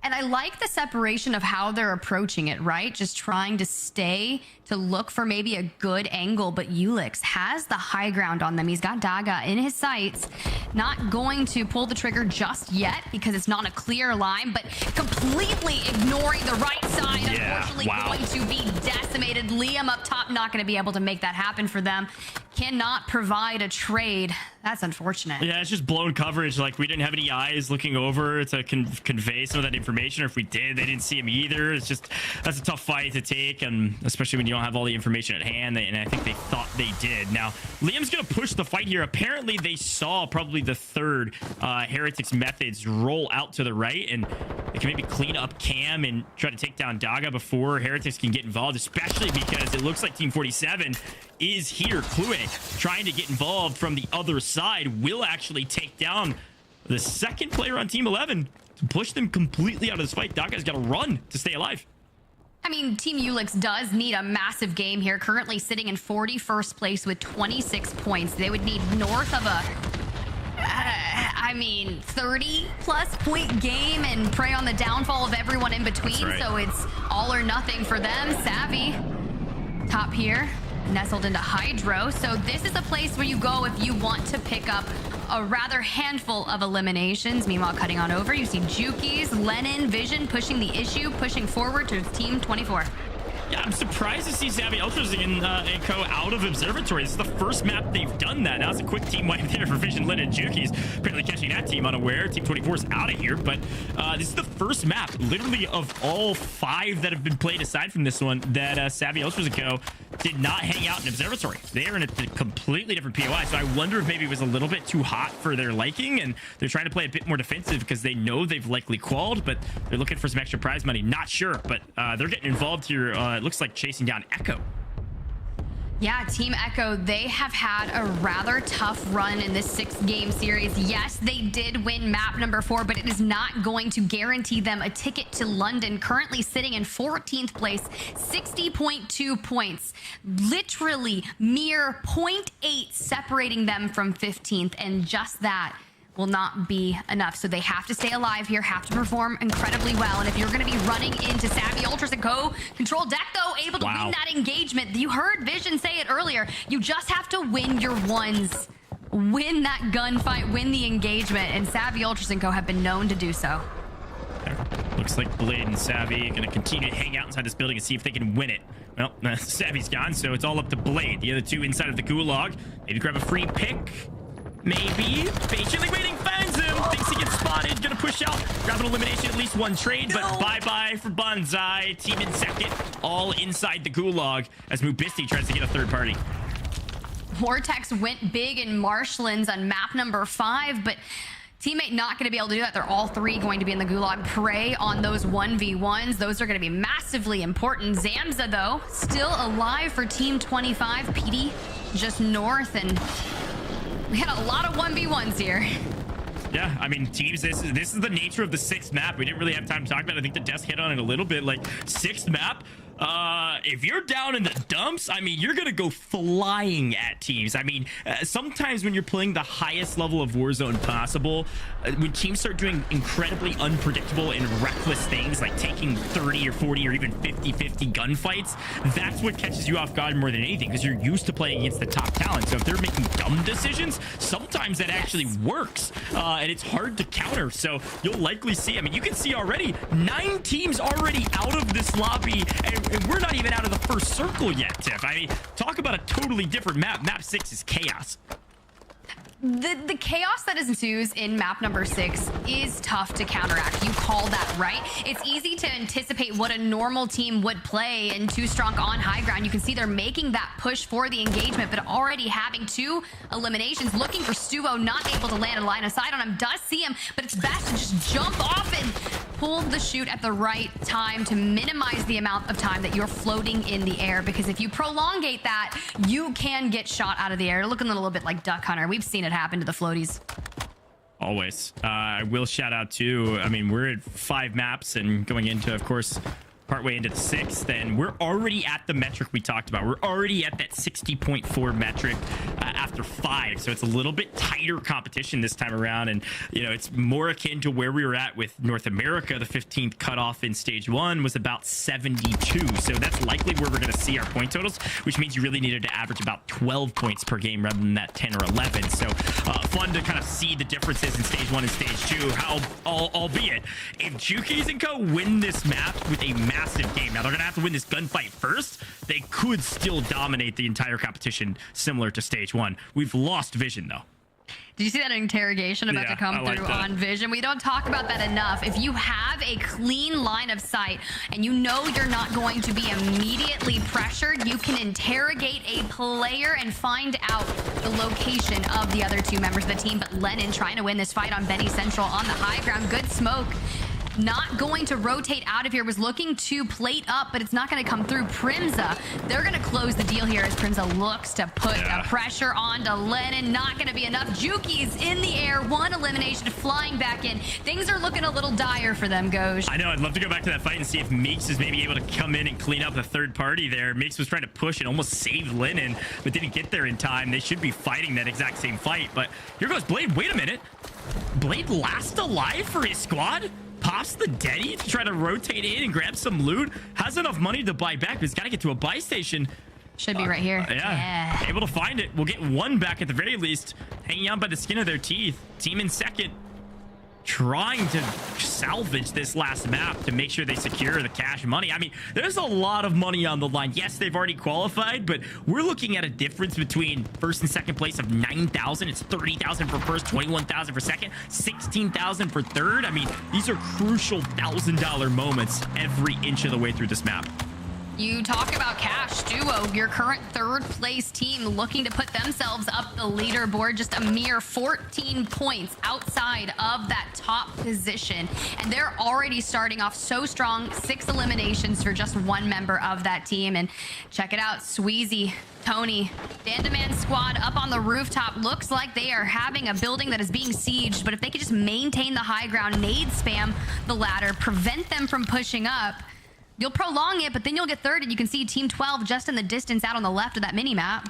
And I like the separation of how they're approaching it, right? Just trying to stay to look for maybe a good angle, but Ulix has the high ground on them. He's got Daga in his sights, not going to pull the trigger just yet because it's not a clear line, but completely ignoring the right side. Yeah, unfortunately wow. Going to be decimated. Liam up top, not going to be able to make that happen for them. Cannot provide a trade. That's unfortunate. Yeah, it's just blown coverage. Like, we didn't have any eyes looking over to convey some of that information, or if we did, they didn't see him either. It's just, that's a tough fight to take, and especially when you don't have all the information at hand, and I think they thought they did. Now, Liam's gonna push the fight here. Apparently, they saw probably the third Heretics Methods roll out to the right, and they can maybe clean up Cam and try to take down Daga before Heretics can get involved, especially because it looks like Team 47 is here. Clue trying to get involved from the other side will actually take down the second player on Team 11 to push them completely out of this fight. Daga's got to run to stay alive. I mean, Team Ulix does need a massive game here, currently sitting in 41st place with 26 points. They would need north of a, 30-plus point game and prey on the downfall of everyone in between. Right. So it's all or nothing for them. Savvy, top here, nestled into Hydro. So this is a place where you go if you want to pick up a rather handful of eliminations. Meanwhile, cutting on over, you see Jukies, Lennon, Vision pushing the issue, pushing forward to Team 24. Yeah, I'm surprised to see Savvy Ultras and Co out of Observatory. This is the first map they've done that. Now it's a quick team wipe there for Vision, Lin, and Jukies. Apparently catching that team unaware. Team 24 is out of here, but this is the first map, literally of all 5 that have been played aside from this one, that Savvy Ultras and Co did not hang out in Observatory. They are in a completely different POI, so I wonder if maybe it was a little bit too hot for their liking, and they're trying to play a bit more defensive because they know they've likely qualled, but they're looking for some extra prize money. Not sure, but they're getting involved here. It looks like chasing down Echo. Yeah, Team Echo, they have had a rather tough run in this 6-game series. Yes, they did win map number 4, but it is not going to guarantee them a ticket to London. Currently sitting in 14th place, 60.2 points. Literally mere 0.8 separating them from 15th, and just that will not be enough. So they have to stay alive here, have to perform incredibly well. And if you're going to be running into Savvy Ultras and Co, Control Deck, though, able to win that engagement. You heard Vision say it earlier. You just have to win your ones. Win that gunfight, win the engagement. And Savvy Ultras and Co have been known to do so. Looks like Blade and Savvy are going to continue to hang out inside this building and see if they can win it. Well, Savvy's gone, so it's all up to Blade. The other 2 inside of the gulag. Maybe grab a free pick. Maybe. Patiently waiting, finds him. Thinks he gets spotted. Gonna push out. Grab an elimination, at least 1 trade, but bye-bye for Banzai. Team in second, all inside the gulag as Mubisti tries to get a third party. Vortex went big in Marshlands on map number 5, but teammate not going to be able to do that. They're all 3 going to be in the gulag. Prey on those 1v1s. Those are going to be massively important. Zamza, though, still alive for Team 25. PD just north, and we had a lot of 1v1s here. Yeah, I mean, teams, this is the nature of the 6th map. We didn't really have time to talk about it. I think the desk hit on it a little bit. Like, 6th map, if you're down in the dumps, I mean, you're gonna go flying at teams. I mean, sometimes when you're playing the highest level of Warzone possible, when teams start doing incredibly unpredictable and reckless things like taking 30 or 40 or even 50-50 gunfights, that's what catches you off guard more than anything, because you're used to playing against the top talent. So if they're making dumb decisions, sometimes that actually works, and it's hard to counter. So you'll likely see, I mean, you can see already 9 teams already out of this lobby, and we're not even out of the first circle yet, Tiff. I mean, talk about a totally different map. Map 6 is chaos. The chaos that ensues in map number 6 is tough to counteract. You call that right. It's easy to anticipate what a normal team would play in 2 strong on high ground. You can see they're making that push for the engagement, but already having 2 eliminations, looking for Stuvo, not able to land a line of sight on him. Does see him, but it's best to just jump off and pull the shoot at the right time to minimize the amount of time that you're floating in the air, because if you prolongate that, you can get shot out of the air. Looking a little bit like Duck Hunter. We've seen it happen to the floaties. Always. I will shout out too, I mean, we're at 5 maps and going into, of course, partway into the 6th, and we're already at the metric we talked about. We're already at that 60.4 metric after 5, so it's a little bit tighter competition this time around, and you know, it's more akin to where we were at with North America. The 15th cutoff in stage 1 was about 72, so that's likely where we're going to see our point totals, which means you really needed to average about 12 points per game rather than that 10 or 11. So fun to kind of see the differences in stage 1 and stage 2, how albeit if Jukies and Co win this map with a massive game, now they're gonna have to win this gunfight first, they could still dominate the entire competition similar to stage 1. We've lost Vision though. Did you see that interrogation about to come through on Vision? We don't talk about that enough. If you have a clean line of sight and you know you're not going to be immediately pressured, you can interrogate a player and find out the location of the other 2 members of the team. But Lennon trying to win this fight on Benny Central on the high ground. Good smoke. not going to rotate out of here, was looking to plate up, but it's not going to come through. Primza, they're going to close the deal here as Primza looks to put the pressure onto Lennon. Not going to be enough. Juki's in the air, 1 elimination, flying back in. Things are looking a little dire for them, Goj. I know, I'd love to go back to that fight and see if Meeks is maybe able to come in and clean up the third party there. Meeks was trying to push and almost save Lennon, but didn't get there in time. They should be fighting that exact same fight, but here goes Blade. Wait a minute. Blade last alive for his squad? Pops the Denny to try to rotate in and grab some loot. Has enough money to buy back, but he's got to get to a buy station. Should be right here. Yeah, able to find it. We'll get 1 back at the very least. Hanging on by the skin of their teeth. Team in second. Trying to salvage this last map to make sure they secure the cash money. I mean, there's a lot of money on the line. Yes, they've already qualified, but we're looking at a difference between first and second place of 9,000. It's 30,000 for first, 21,000 for second, 16,000 for third. I mean, these are crucial $1,000 moments every inch of the way through this map. You talk about cash. Duo, your current 3rd place team, looking to put themselves up the leaderboard, just a mere 14 points outside of that top position. And they're already starting off so strong, 6 eliminations for just 1 member of that team. And check it out, Sweezy, Tony, Dandaman squad up on the rooftop. Looks like they are having a building that is being sieged, but if they could just maintain the high ground, nade spam the ladder, prevent them from pushing up, you'll prolong it, but then you'll get third, and you can see Team 12 just in the distance out on the left of that mini-map.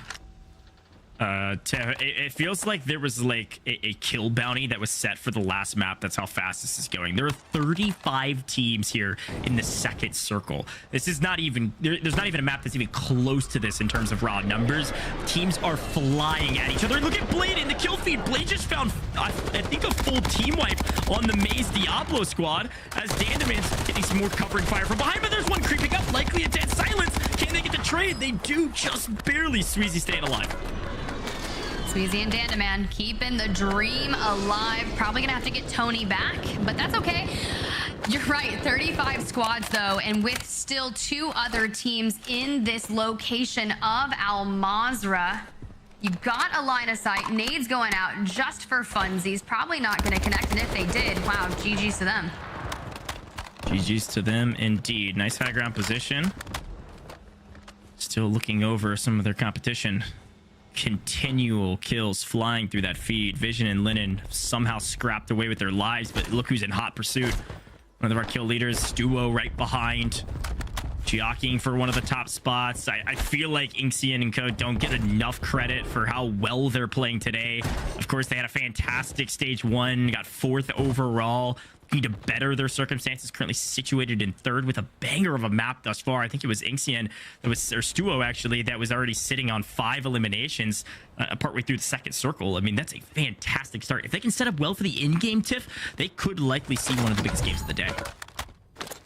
It feels like there was like a kill bounty that was set for the last map. That's how fast this is going. There are 35 teams here in the second circle. This is not even, there's not even a map that's even close to this in terms of raw numbers. Teams are flying at each other. Look at Blade in the kill feed. Blade just found, I think, a full team wipe on the Maze Diablo squad as Dandaman's getting some more covering fire from behind, but there's one creeping up, likely a dead silence. Can they get the trade? They do, just barely. Sweezy staying alive. Sweezy and Dandaman keeping the dream alive. Probably gonna have to get Tony back, but that's okay. You're right, 35 squads though, and with still 2 other teams in this location of Al Mazrah. You got a line of sight. Nades going out just for funsies. Probably not gonna connect, and if they did, wow, GG's to them. GG's to them indeed. Nice high ground position. Still looking over some of their competition. Continual kills flying through that feed. Vision and Lennon somehow scrapped away with their lives, but look who's in hot pursuit. One of our kill leaders, Duo, right behind, jockeying for one of the top spots. I feel like Inxian and Co don't get enough credit for how well they're playing today. Of course, they had a fantastic stage 1, got 4th overall. Need to better their circumstances. Currently situated in 3rd with a banger of a map thus far. I think it was Inxian that was, or Stuo actually, that was already sitting on 5 eliminations partway through the second circle. I mean, that's a fantastic start. If they can set up well for the in-game TIFF, they could likely see one of the biggest games of the day.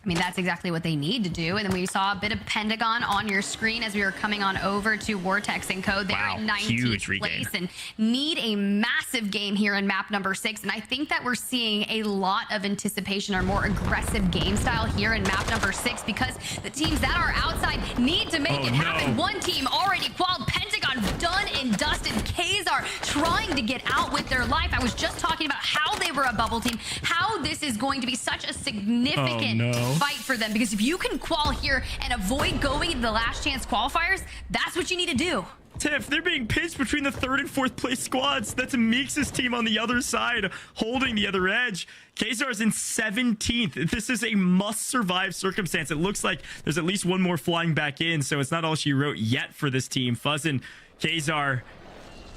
I mean, that's exactly what they need to do. And then we saw a bit of Pentagon on your screen as we were coming on over to Vortex and Co. They're in 19th place and need a massive game here in map number 6. And I think that we're seeing a lot of anticipation or more aggressive game style here in map number 6 because the teams that are outside need to make it happen. One team already qualified. Pentagon done and dusted. Kazar trying to get out with their life. I was just talking about how they were a bubble team, how this is going to be such a significant fight for them, because if you can qual here and avoid going into the last chance qualifiers, that's what you need to do. Tiff, they're being pinched between the 3rd and 4th place squads. That's Meeks' team on the other side, holding the other edge. Kazar's in 17th. This is a must-survive circumstance. It looks like there's at least one more flying back in, so it's not all she wrote yet for this team. Fuzzin, Kazar,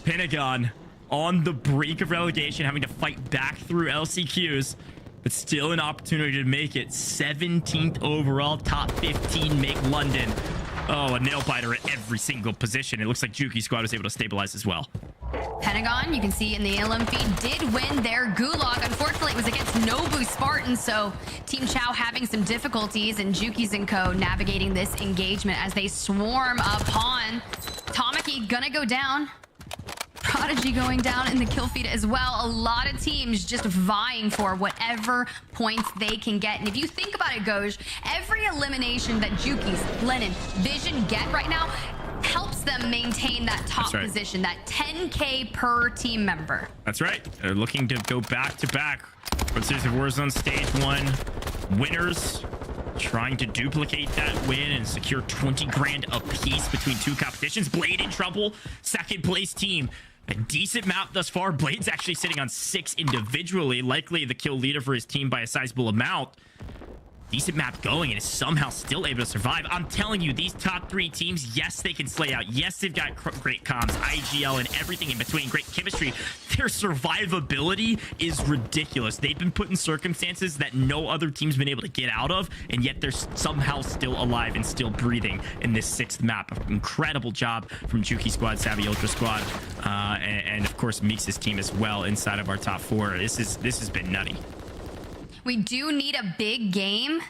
Pentagon on the brink of relegation, having to fight back through LCQs. But still an opportunity to make it. 17th overall, top 15 make London. Oh, a nail biter at every single position. It looks like Juki's squad was able to stabilize as well. Pentagon, you can see in the LM feed, did win their Gulag. Unfortunately, it was against Nobu Spartan, so Team Chow having some difficulties, and Juki's and Co navigating this engagement as they swarm upon Tamaki. Gonna go down. Prodigy going down in the kill feed as well. A lot of teams just vying for whatever points they can get. And if you think about it, Goj, every elimination that Juki's, Lennon, Vision get right now helps them maintain that top position, that 10K per team member. That's right. They're looking to go back to back. World Series of Warzone Stage 1. Winners trying to duplicate that win and secure 20 grand apiece between two competitions. Blade in trouble. Second place team. A decent map thus far. Blade's actually sitting on 6 individually, likely the kill leader for his team by a sizable amount. Decent map going and is somehow still able to survive. I'm telling you, these top 3 teams, yes, they can slay out. Yes, they've got great comms, IGL, and everything in between. Great chemistry. Their survivability is ridiculous. They've been put in circumstances that no other team's been able to get out of, and yet they're somehow still alive and still breathing in this 6th map. Incredible job from Juki squad, Savvy Ultra squad, and of course Meeks' team as well inside of our top 4. This has been nutty. We do need a big game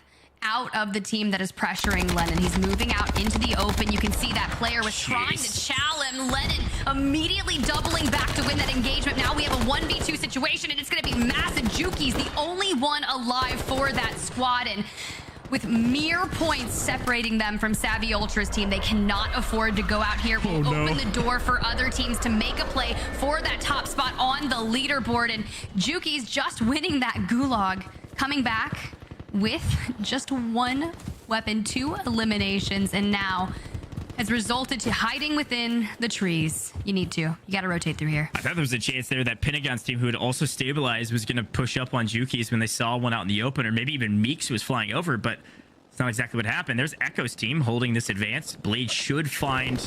out of the team that is pressuring Lennon. He's moving out into the open. You can see that player was trying to chow him. Lennon immediately doubling back to win that engagement. Now we have a 1v2 situation, and it's going to be massive. Juki's the only one alive for that squad, and with mere points separating them from Savvy Ultra's team, they cannot afford to go out here. We'll open the door for other teams to make a play for that top spot on the leaderboard, and Juki's just winning that gulag, coming back with just 1 weapon, 2 eliminations, and now has resulted to hiding within the trees. You got to rotate through here. I thought there was a chance there that Pentagon's team, who had also stabilized, was going to push up on Juki's when they saw one out in the open, or maybe even Meeks was flying over, but it's not exactly what happened. There's Echo's team holding this advance. Blade should find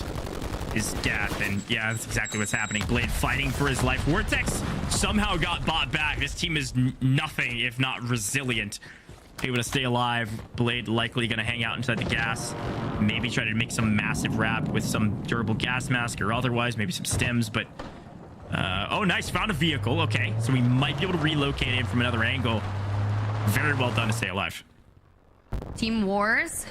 his death, and yeah, that's exactly what's happening. Blade fighting for his life. Vortex somehow got bought back. This team is nothing if not resilient. Able to stay alive. Blade likely going to hang out inside the gas, maybe try to make some massive wrap with some durable gas mask or otherwise, maybe some stems, but oh, nice, found a vehicle. Okay, so we might be able to relocate him from another angle. Very well done to stay alive. Team Wars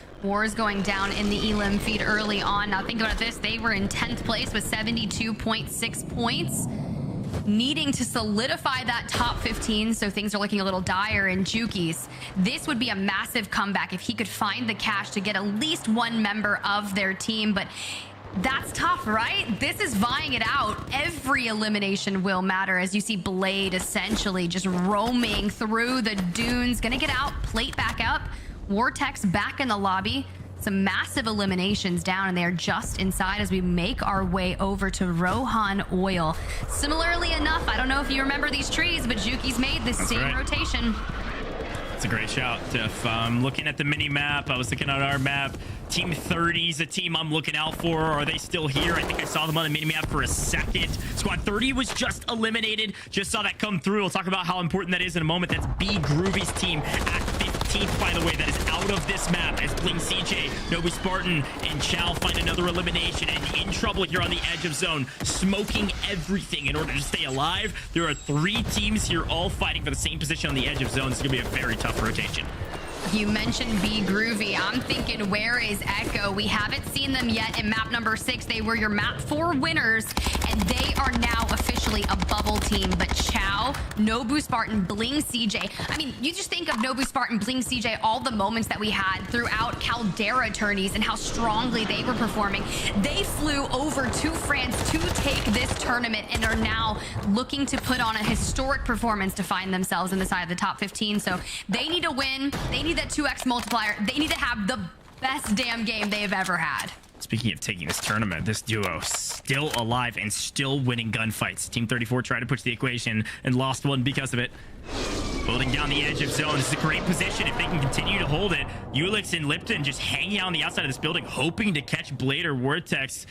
going down in the elim feed early on. Now think about this, they were in 10th place with 72.6 points, needing to solidify that top 15, so things are looking a little dire in Juki's. This would be a massive comeback if he could find the cash to get at least 1 member of their team, but that's tough, right? This is vying it out. Every elimination will matter, as you see Blade essentially just roaming through the dunes. Gonna get out, plate back up. Vortex back in the lobby. Some massive eliminations down, and they are just inside as we make our way over to Rohan Oil. Similarly enough, I don't know if you remember these trees, but Juki's made this same rotation. It's a great shout. If I'm looking at the mini map, I was looking at our map. Team 30 is a team I'm looking out for. Are they still here? I think I saw them on the mini map for a second. Squad 30 was just eliminated. Just saw that come through. We'll talk about how important that is in a moment. That's B Groovy's team at 15th, by the way. That is out of this map as Bling CJ, Nobu Spartan, and Chow find another elimination, and in trouble here on the edge of zone, smoking everything in order to stay alive. There are 3 teams here all fighting for the same position on the edge of zone. It's gonna be a very tough rotation. You mentioned B Groovy. I'm thinking, where is Echo? We haven't seen them yet in map number 6. They were your map 4 winners, and they are now officially a bubble team. But Chow, Nobu Spartan, Bling CJ. I mean, you just think of Nobu Spartan, Bling CJ, all the moments that we had throughout Caldera tourneys and how strongly they were performing. They flew over to France to take this tournament and are now looking to put on a historic performance to find themselves in the side of the top 15. So they need to win. They need that 2x multiplier. They need to have the best damn game they've ever had. Speaking of taking this tournament, this duo still alive and still winning gunfights. Team 34 tried to push the equation and lost one because of it. Holding down the edge of zone. This is a great position if they can continue to hold it. Ulix and Lipton just hanging out on the outside of this building, hoping to catch Blade or Vortex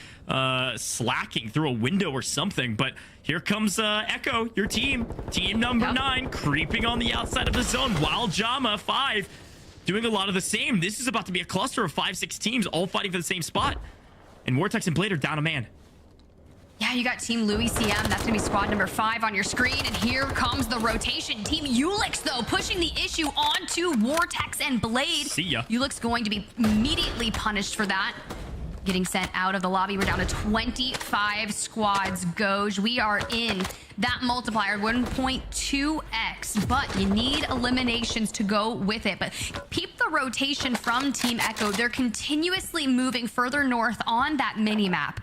slacking through a window or something. But here comes Echo, your team. Team number 9, creeping on the outside of the zone, while Jama 5 doing a lot of the same. This is about to be a cluster of 5-6 teams all fighting for the same spot. And Vortex and Blade are down a man. Yeah, you got Team Louis CM. That's going to be squad number 5 on your screen. And here comes the rotation. Team Ulix, though, pushing the issue onto Vortex and Blade. See ya. Ulix going to be immediately punished for that. Getting sent out of the lobby. We're down to 25 squads. Goj, we are in that multiplier 1.2x, but you need eliminations to go with it. But peep the rotation from Team Echo. They're continuously moving further north on that mini map,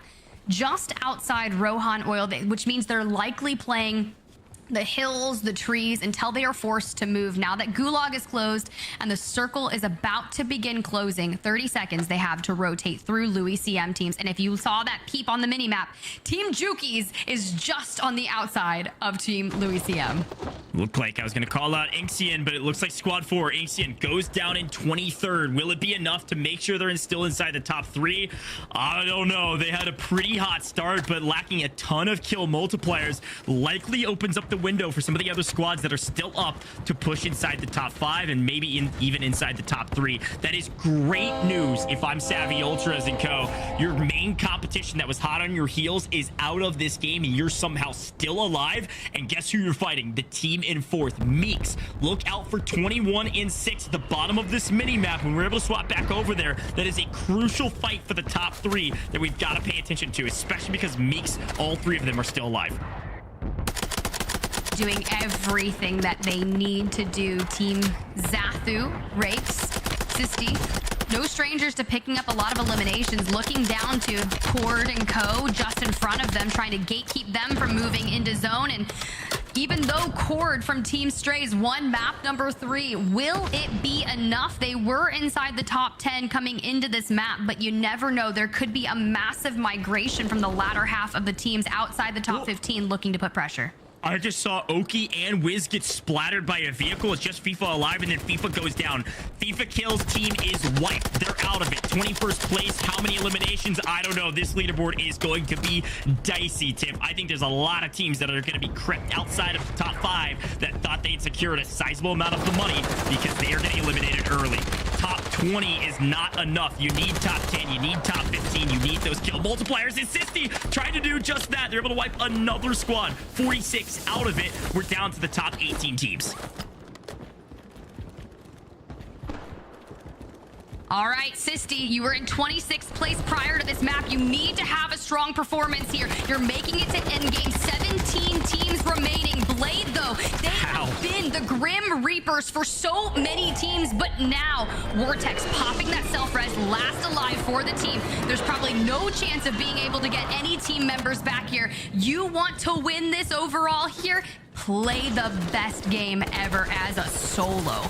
just outside Rohan Oil, which means they're likely playing the hills, the trees, until they are forced to move. Now that Gulag is closed and the circle is about to begin closing, 30 seconds they have to rotate through Louis CM teams. And if you saw that peep on the minimap, Team Jukies is just on the outside of Team Louis CM. Looked like I was going to call out Inxian, but it looks like Squad 4, Inxian, goes down in 23rd. Will it be enough to make sure they're still inside the top 3? I don't know. They had a pretty hot start, but lacking a ton of kill multipliers likely opens up the window for some of the other squads that are still up to push inside the top 5 and maybe even inside the top 3. That is great news if I'm Savvy Ultras and co. Your main competition that was hot on your heels is out of this game and you're somehow still alive. And guess who you're fighting? The team in 4th, Meeks. Look out for 21 in 6 at the bottom of this mini map. When we're able to swap back over there, that is a crucial fight for the top 3 that we've got to pay attention to, especially because Meeks, all 3 of them are still alive. Doing everything that they need to do. Team Zathu, Rakes, Sisti, no strangers to picking up a lot of eliminations, looking down to Cord and co just in front of them, trying to gatekeep them from moving into zone. And even though Cord from Team Strays won map number 3, will it be enough? They were inside the top 10 coming into this map, but you never know. There could be a massive migration from the latter half of the teams outside the top 15 looking to put pressure. I just saw Oki and Wiz get splattered by a vehicle. It's just FIFA alive, and then FIFA goes down. FIFA kills, team is wiped. They're out of it. 21st place. How many eliminations? I don't know. This leaderboard is going to be dicey, Tiff. I think there's a lot of teams that are going to be crept outside of the top 5 that thought they'd secured a sizable amount of the money because they are getting eliminated early. Top 20 is not enough. You need top 10. You need top 15. You need those kill multipliers. And Sisti trying to do just that. They're able to wipe another squad. 46 out of it. We're down to the top 18 teams. All right, Sisti, you were in 26th place prior to this map. You need to have a strong performance here. You're making it to endgame. 17 teams remaining. Blade, though, they have been the Grim Reapers for so many teams, but now Vortex popping that self-res, last alive for the team. There's probably no chance of being able to get any team members back here. You want to win this overall here? Play the best game ever as a solo.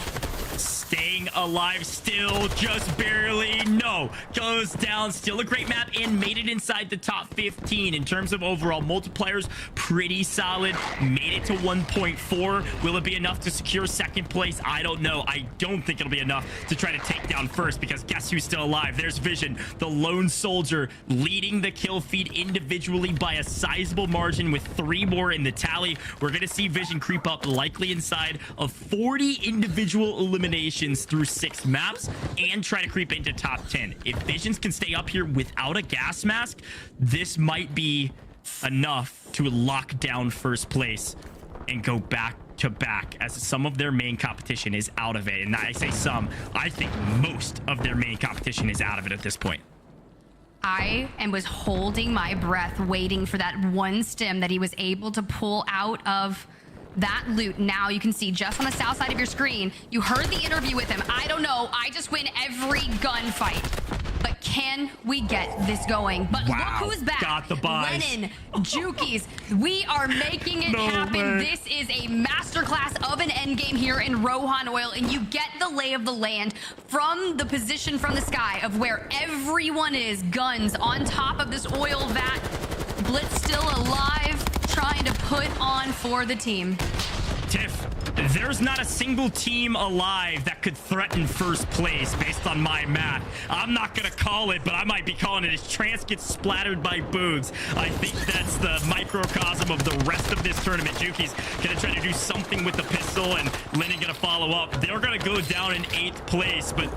Staying alive still, just barely. No, goes down. Still a great map and made it inside the top 15. In terms of overall multipliers, pretty solid. Made it to 1.4. Will it be enough to secure 2nd place? I don't know. I don't think it'll be enough to try to take down 1st, because guess who's still alive? There's Vision, the lone soldier, leading the kill feed individually by a sizable margin with 3 more in the tally. We're going to see Vision creep up likely inside of 40 individual eliminations through 6 maps and try to creep into top 10. If Visions can stay up here without a gas mask, this might be enough to lock down 1st place and go back to back, as some of their main competition is out of it. And I say some, I think most of their main competition is out of it at this point. I was holding my breath, waiting for that one stim that he was able to pull out of that loot. Now you can see just on the south side of your screen, you heard the interview with him. I don't know. I just win every gunfight. But can we get this going? But wow, look who's back. Got the buys. Lenin, Jukies. We are making it happen. Way. This is a masterclass of an endgame here in Rohan Oil, and you get the lay of the land from the position from the sky of where everyone is. Guns on top of this oil vat. Blitz still alive, trying to put on for the team. Tiff, there's not a single team alive that could threaten 1st place based on my math. I'm not going to call it, but I might be calling it as Trance gets splattered by Boogs. I think that's the microcosm of the rest of this tournament. Juki's going to try to do something with the pistol, and Lennon going to follow up. They're going to go down in 8th place, but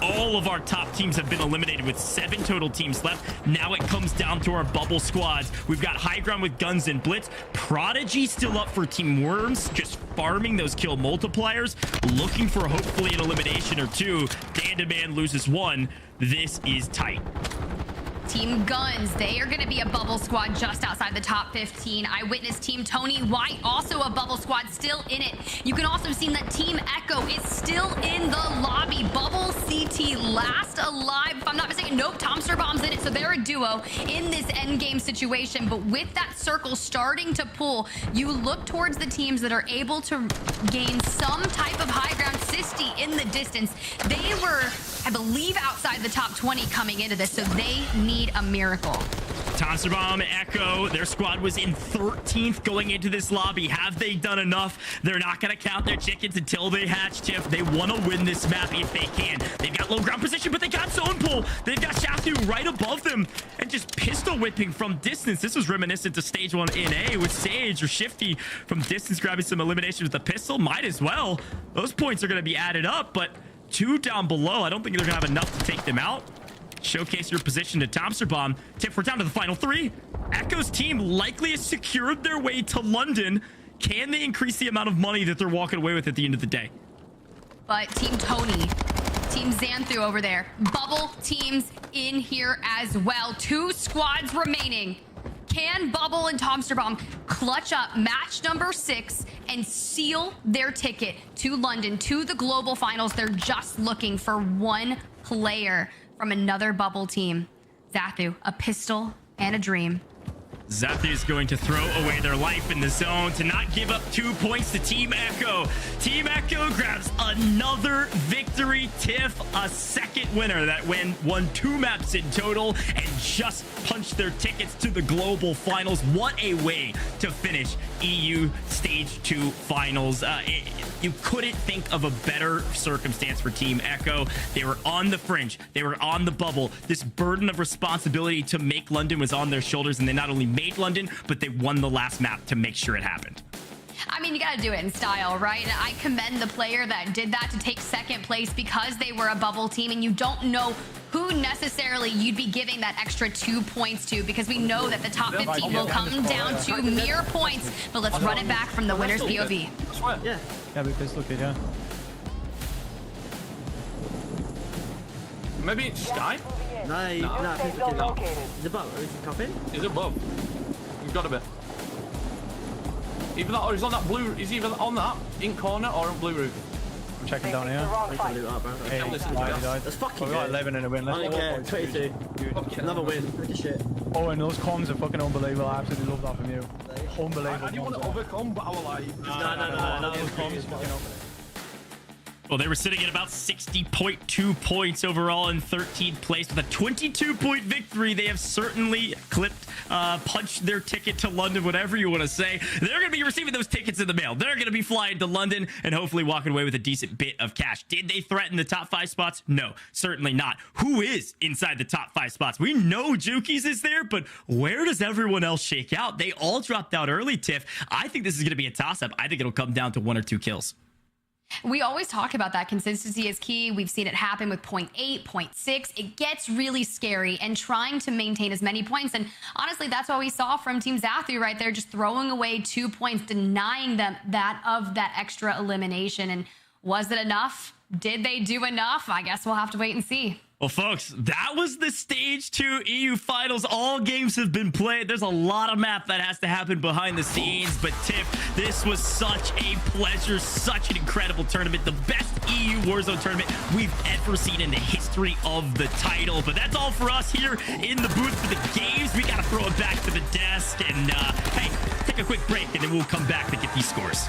all of our top teams have been eliminated with 7 total teams left. Now it comes down to our bubble squads. We've got High Ground with Guns and Blitz. Prodigy still up for Team Worms, just farming those kill multipliers, looking for hopefully an elimination or 2. Dandaman loses 1. This is tight. Team Guns, they are going to be a bubble squad just outside the top 15. Eyewitness Team Tony White, also a bubble squad, still in it. You can also see that Team Echo is still in the lobby. Bubble CT last alive. If I'm not mistaken, nope, Tomster Bomb's in it, so they're a duo in this endgame situation. But with that circle starting to pull, you look towards the teams that are able to gain some type of high ground. Sisti in the distance. They were, I believe, outside the top 20 coming into this, so they need a miracle. Tomsterbomb, Echo, their squad was in 13th going into this lobby. Have they done enough? They're not going to count their chickens until they hatch, Tiff. They want to win this map if they can. They've got low ground position, but they got zone pull. They've got Shathu right above them and just pistol whipping from distance. This was reminiscent to stage 1 in A with Sage or Shifty from distance grabbing some elimination with the pistol. Might as well. Those points are going to be added up, but 2 down below. I don't think they're going to have enough to take them out. Showcase your position to Tomsterbomb. Tiff, we're down to the final 3. Echo's team likely has secured their way to London. Can they increase the amount of money that they're walking away with at the end of the day? But Team Tony, Team Xanthu over there, bubble teams in here as well. 2 squads remaining. Can Bubble and Tomsterbomb clutch up match number 6 and seal their ticket to London, to the global finals? They're just looking for one player from another bubble team. Xanthu, a pistol and a dream. Xanthu is going to throw away their life in the zone to not give up 2 points to Team Echo. Team Echo grabs another victory. Tiff, a second winner that won 2 maps in total and just punched their tickets to the global finals. What a way to finish EU Stage 2 finals. You couldn't think of a better circumstance for Team Echo. They were on the fringe. They were on the bubble. This burden of responsibility to make London was on their shoulders, and they not only made London, but they won the last map to make sure it happened. I mean, you got to do it in style, right? And I commend the player that did that to take second place because they were a bubble team, and you don't know who necessarily you'd be giving that extra 2 points to, because we know that the top 15 will come down to mere points. But let's run it back from the winner's POV. Yeah, because look at yeah. Maybe it's Sky? No, he's above. Is he top in? He's above. He's got to be. Either that or he's on that blue. He's either on that in corner or on blue roof. I'm checking down here. That's fucking we got 11 in a win. I don't care. 22. Another win. Look at shit. Oh, and those comms are fucking unbelievable. I absolutely love that from you. Unbelievable. I didn't want to overcome, but I was like, no. Those comms fucking up. Well, they were sitting at about 60.2 points overall in 13th place with a 22-point victory. They have certainly punched their ticket to London, whatever you want to say. They're going to be receiving those tickets in the mail. They're going to be flying to London and hopefully walking away with a decent bit of cash. Did they threaten the top 5 spots? No, certainly not. Who is inside the top 5 spots? We know Jukies is there, but where does everyone else shake out? They all dropped out early, Tiff. I think this is going to be a toss-up. I think it'll come down to 1 or 2 kills. We always talk about that. Consistency is key. We've seen it happen with 0.8, 0.6. It gets really scary, and trying to maintain as many points. And honestly, that's what we saw from Team Xanthu right there, just throwing away 2 points, denying them that extra elimination. And was it enough? Did they do enough? I guess we'll have to wait and see. Well, folks, that was the Stage 2 EU Finals. All games have been played. There's a lot of math that has to happen behind the scenes. But, Tiff, this was such a pleasure, such an incredible tournament. The best EU Warzone tournament we've ever seen in the history of the title. But that's all for us here in the booth for the games. We got to throw it back to the desk. And, hey, take a quick break, and then we'll come back to get these scores.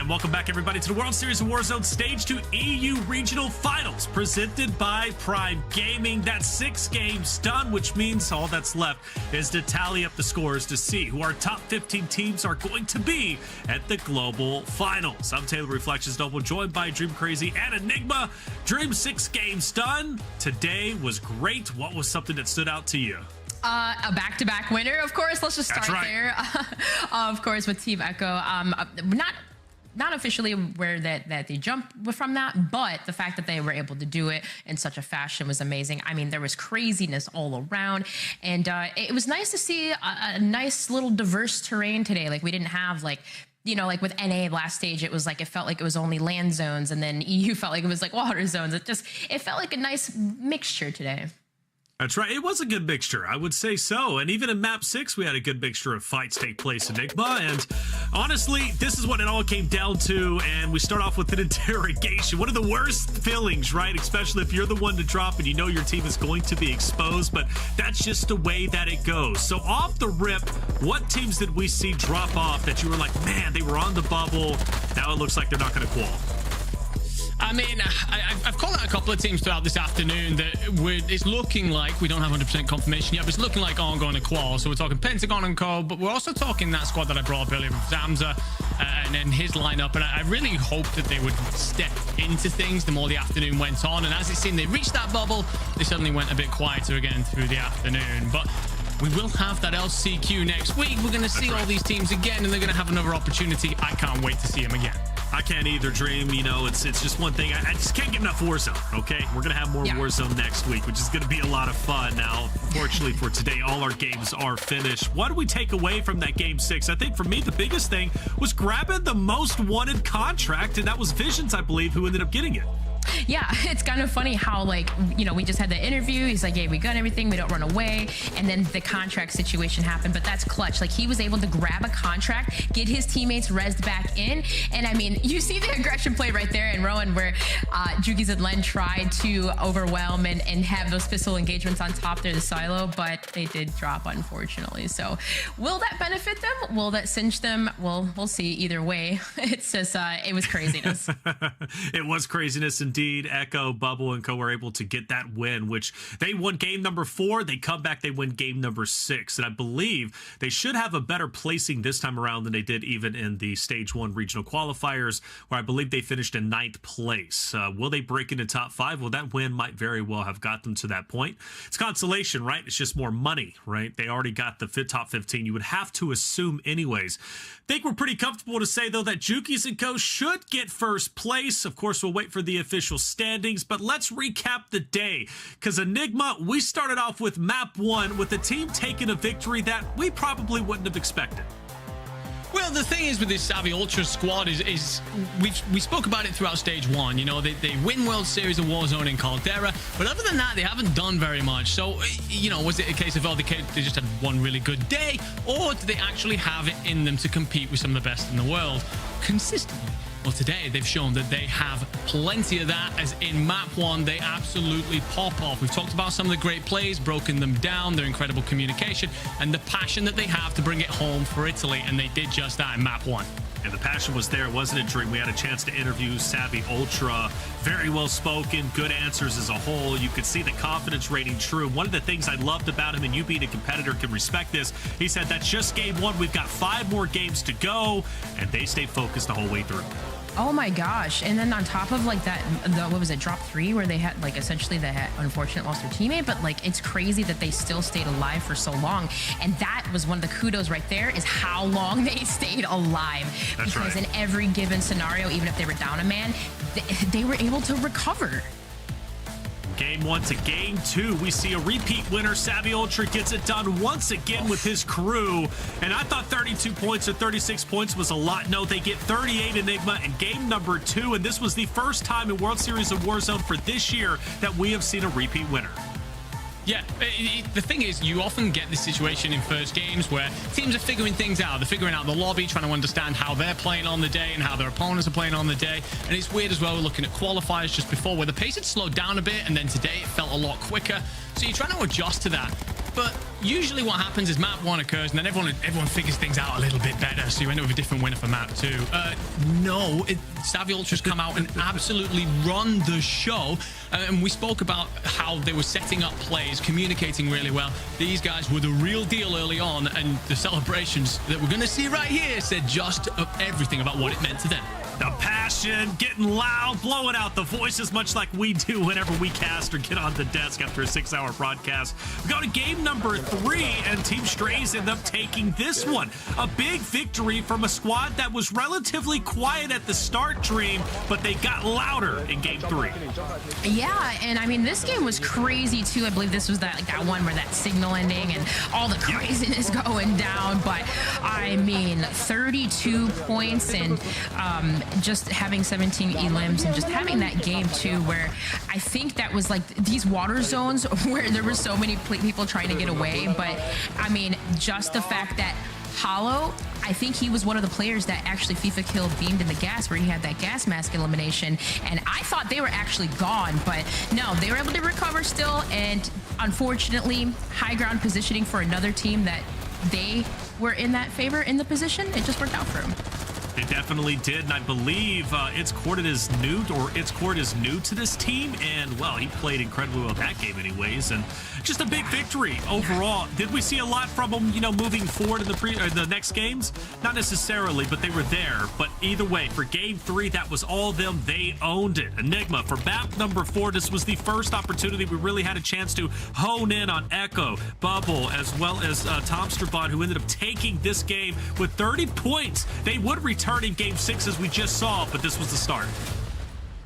And welcome back, everybody, to the World Series of Warzone Stage 2 EU Regional Finals, presented by Prime Gaming. That's 6 games done, which means all that's left is to tally up the scores to see who our top 15 teams are going to be at the Global Finals. I'm Taylor Reflections Noble, joined by Dream Crazy and Enigma. Dream, 6 games done. Today was great. What was something that stood out to you? A back-to-back winner, of course. Let's just start there. Of course, with Team Echo. Not officially aware that they jumped from that, but the fact that they were able to do it in such a fashion was amazing. I mean, there was craziness all around, and it was nice to see a nice little diverse terrain today. Like, we didn't have like with NA last stage, it was like, it felt like it was only land zones, and then EU felt like it was like water zones. It felt like a nice mixture today. That's right. It was a good mixture, I would say so. And even in map 6, we had a good mixture of fights take place, Enigma. And honestly, this is what it all came down to. And we start off with an interrogation. One of the worst feelings, right? Especially if you're the one to drop and you know your team is going to be exposed. But that's just the way that it goes. So off the rip, what teams did we see drop off that you were like, man, they were on the bubble. Now it looks like they're not going to qual? I mean, I've called out a couple of teams throughout this afternoon that it's looking like, we don't have 100% confirmation yet, but it's looking like I'm going to qual. So we're talking Pentagon and Co, but we're also talking that squad that I brought up earlier with Zamza and then his lineup. And I really hoped that they would step into things the more the afternoon went on. And as it seemed they reached that bubble, they suddenly went a bit quieter again through the afternoon. But we will have that LCQ next week. We're going to see all these teams again, and they're going to have another opportunity. I can't wait to see them again. I can't either, Dream. You know, it's just one thing. I just can't get enough Warzone, okay? We're going to have more Warzone next week, which is going to be a lot of fun. Now, fortunately for today, all our games are finished. What do we take away from that Game 6? I think for me, the biggest thing was grabbing the most wanted contract, and that was Visions, I believe, who ended up getting it. Yeah, it's kind of funny how, like, we just had the interview. He's like, hey, we got everything. We don't run away. And then the contract situation happened. But that's clutch. Like, he was able to grab a contract, get his teammates rezzed back in. And, I mean, you see the aggression play right there in Rowan where Jukies and Len tried to overwhelm and have those pistol engagements on top there, the silo. But they did drop, unfortunately. So will that benefit them? Will that cinch them? Well, we'll see either way. It's just, it was craziness. It was craziness indeed. lead. Echo, Bubble, and Co were able to get that win, which they won game number 4. They come back, they win game number 6. And I believe they should have a better placing this time around than they did even in the Stage 1 regional qualifiers, where I believe they finished in 9th place. Will they break into top 5? Well, that win might very well have got them to that point. It's consolation, right? It's just more money, right? They already got the top 15. You would have to assume anyways. Think we're pretty comfortable to say, though, that Jukies and Co should get first place. Of course, we'll wait for the official standings, but let's recap the day. Because Enigma, we started off with map 1 with the team taking a victory that we probably wouldn't have expected. Well, the thing is with this Savvy Ultra squad is we spoke about it throughout Stage 1. You know, they win World Series of Warzone in Caldera, but other than that, they haven't done very much. So, you know, was it a case of, oh, they just had one really good day, or do they actually have it in them to compete with some of the best in the world consistently? Well, today they've shown that they have plenty of that, as in map 1, they absolutely pop off. We've talked about some of the great plays, broken them down, their incredible communication, and the passion that they have to bring it home for Italy, and they did just that in map 1. And the passion was there. It wasn't a dream. We had a chance to interview Savvy Ultra. Very well spoken, good answers as a whole. You could see the confidence rating true. One of the things I loved about him, and you being a competitor can respect this, he said that's just game 1. We've got 5 more games to go, and they stayed focused the whole way through. Oh my gosh. And then on top of like that, what was it, drop 3, where they had like essentially they had unfortunately lost their teammate, but like it's crazy that they still stayed alive for so long. And that was one of the kudos right there, is how long they stayed alive. That's because right. in every given scenario, even if they were down a man, they were able to recover. Game 1 to game 2, we see a repeat winner. Savvy Ultra gets it done once again with his crew. And I thought 32 points or 36 points was a lot. No, they get 38 Enigma in game number 2. And this was the first time in World Series of Warzone for this year that we have seen a repeat winner. Yeah, the thing is, you often get this situation in first games where teams are figuring things out. They're figuring out the lobby, trying to understand how they're playing on the day and how their opponents are playing on the day. And it's weird as well, looking at qualifiers just before, where the pace had slowed down a bit, and then today it felt a lot quicker. So you're trying to adjust to that. But usually what happens is map 1 occurs, and then everyone figures things out a little bit better, so you end up with a different winner for map 2. Savvy Ultra's come out and absolutely run the show. And we spoke about how they were setting up plays, communicating really well. These guys were the real deal early on, and the celebrations that we're going to see right here said just everything about what it meant to them. The passion, getting loud, blowing out the voices, much like we do whenever we cast or get on the desk after a 6-hour broadcast. We go to game number 3, and Team Strays end up taking this one. A big victory from a squad that was relatively quiet at the start, Dream, but they got louder in game 3. Yeah, and I mean, this game was crazy too. I believe this was that one where that signal ending and all the craziness going down. But I mean, 32 points and just having 17 elims and just having that game too, where I think that was like these water zones where there were so many people trying to get away. But I mean, just the fact that Hollow, I think he was one of the players that actually FIFA killed Beamed in the gas, where he had that gas mask elimination, and I thought they were actually gone, but no, they were able to recover still. And unfortunately, high ground positioning for another team that they were in that favor in the position, it just worked out for him. They definitely did, and I believe It's Court is new to this team, and well, he played incredibly well that game anyways, and just a big victory overall. Did we see a lot from him, moving forward in the next games? Not necessarily, but they were there. But either way, for game 3, that was all them. They owned it. Enigma, for map number 4, this was the first opportunity we really had a chance to hone in on Echo, Bubble, as well as Tomsterbot, who ended up taking this game with 30 points. They would return in game 6, as we just saw, but this was the start.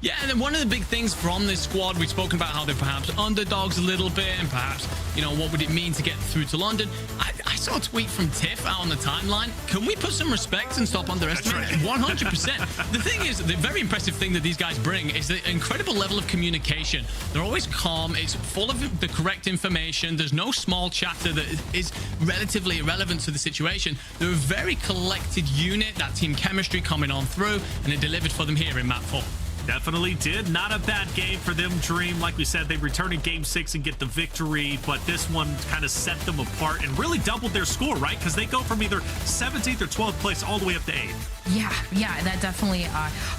Yeah, and then one of the big things from this squad, we've spoken about how they're perhaps underdogs a little bit, and perhaps, what would it mean to get through to London? I saw a tweet from Tiff out on the timeline. Can we put some respect and stop underestimating? 100%. The thing is, the very impressive thing that these guys bring is the incredible level of communication. They're always calm. It's full of the correct information. There's no small chatter that is relatively irrelevant to the situation. They're a very collected unit, that team chemistry coming on through, and it delivered for them here in map 4. Definitely did. Not a bad game for them, Dream. Like we said, they return in game 6 and get the victory, but this one kind of set them apart and really doubled their score, right? Because they go from either 17th or 12th place all the way up to 8th. Yeah, that definitely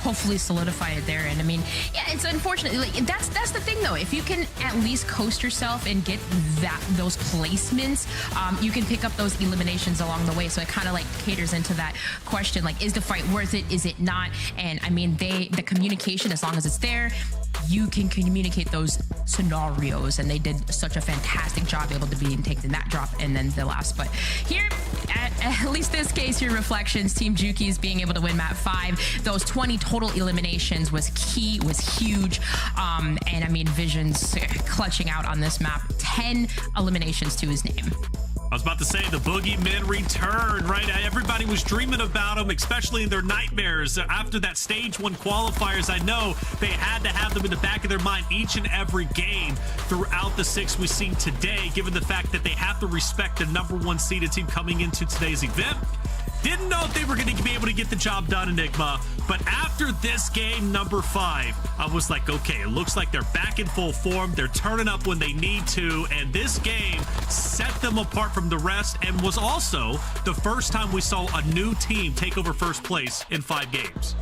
hopefully solidified it there. And I mean, yeah, it's unfortunate. Like, that's the thing though. If you can at least coast yourself and get those placements, you can pick up those eliminations along the way. So it kind of like caters into that question, like, is the fight worth it? Is it not? And I mean, the communication, as long as it's there, you can communicate those scenarios, and they did such a fantastic job able to be taking that drop and then the last. But here, at least this case here, Reflections, Team Juki's being able to win map 5. Those 20 total eliminations was key, was huge. And I mean, Vision's clutching out on this map, 10 eliminations to his name. I was about to say the Boogeymen return, right? Everybody was dreaming about them, especially in their nightmares. After that stage 1 qualifiers, I know they had to have them in the back of their mind each and every game throughout the 6 we've seen today, given the fact that they have to respect the #1 seeded team coming into today's event. Didn't know if they were going to be able to get the job done, Enigma. But after this game, number 5, I was like, okay, it looks like they're back in full form. They're turning up when they need to. And this game set them apart from the rest and was also the first time we saw a new team take over first place in 5 games.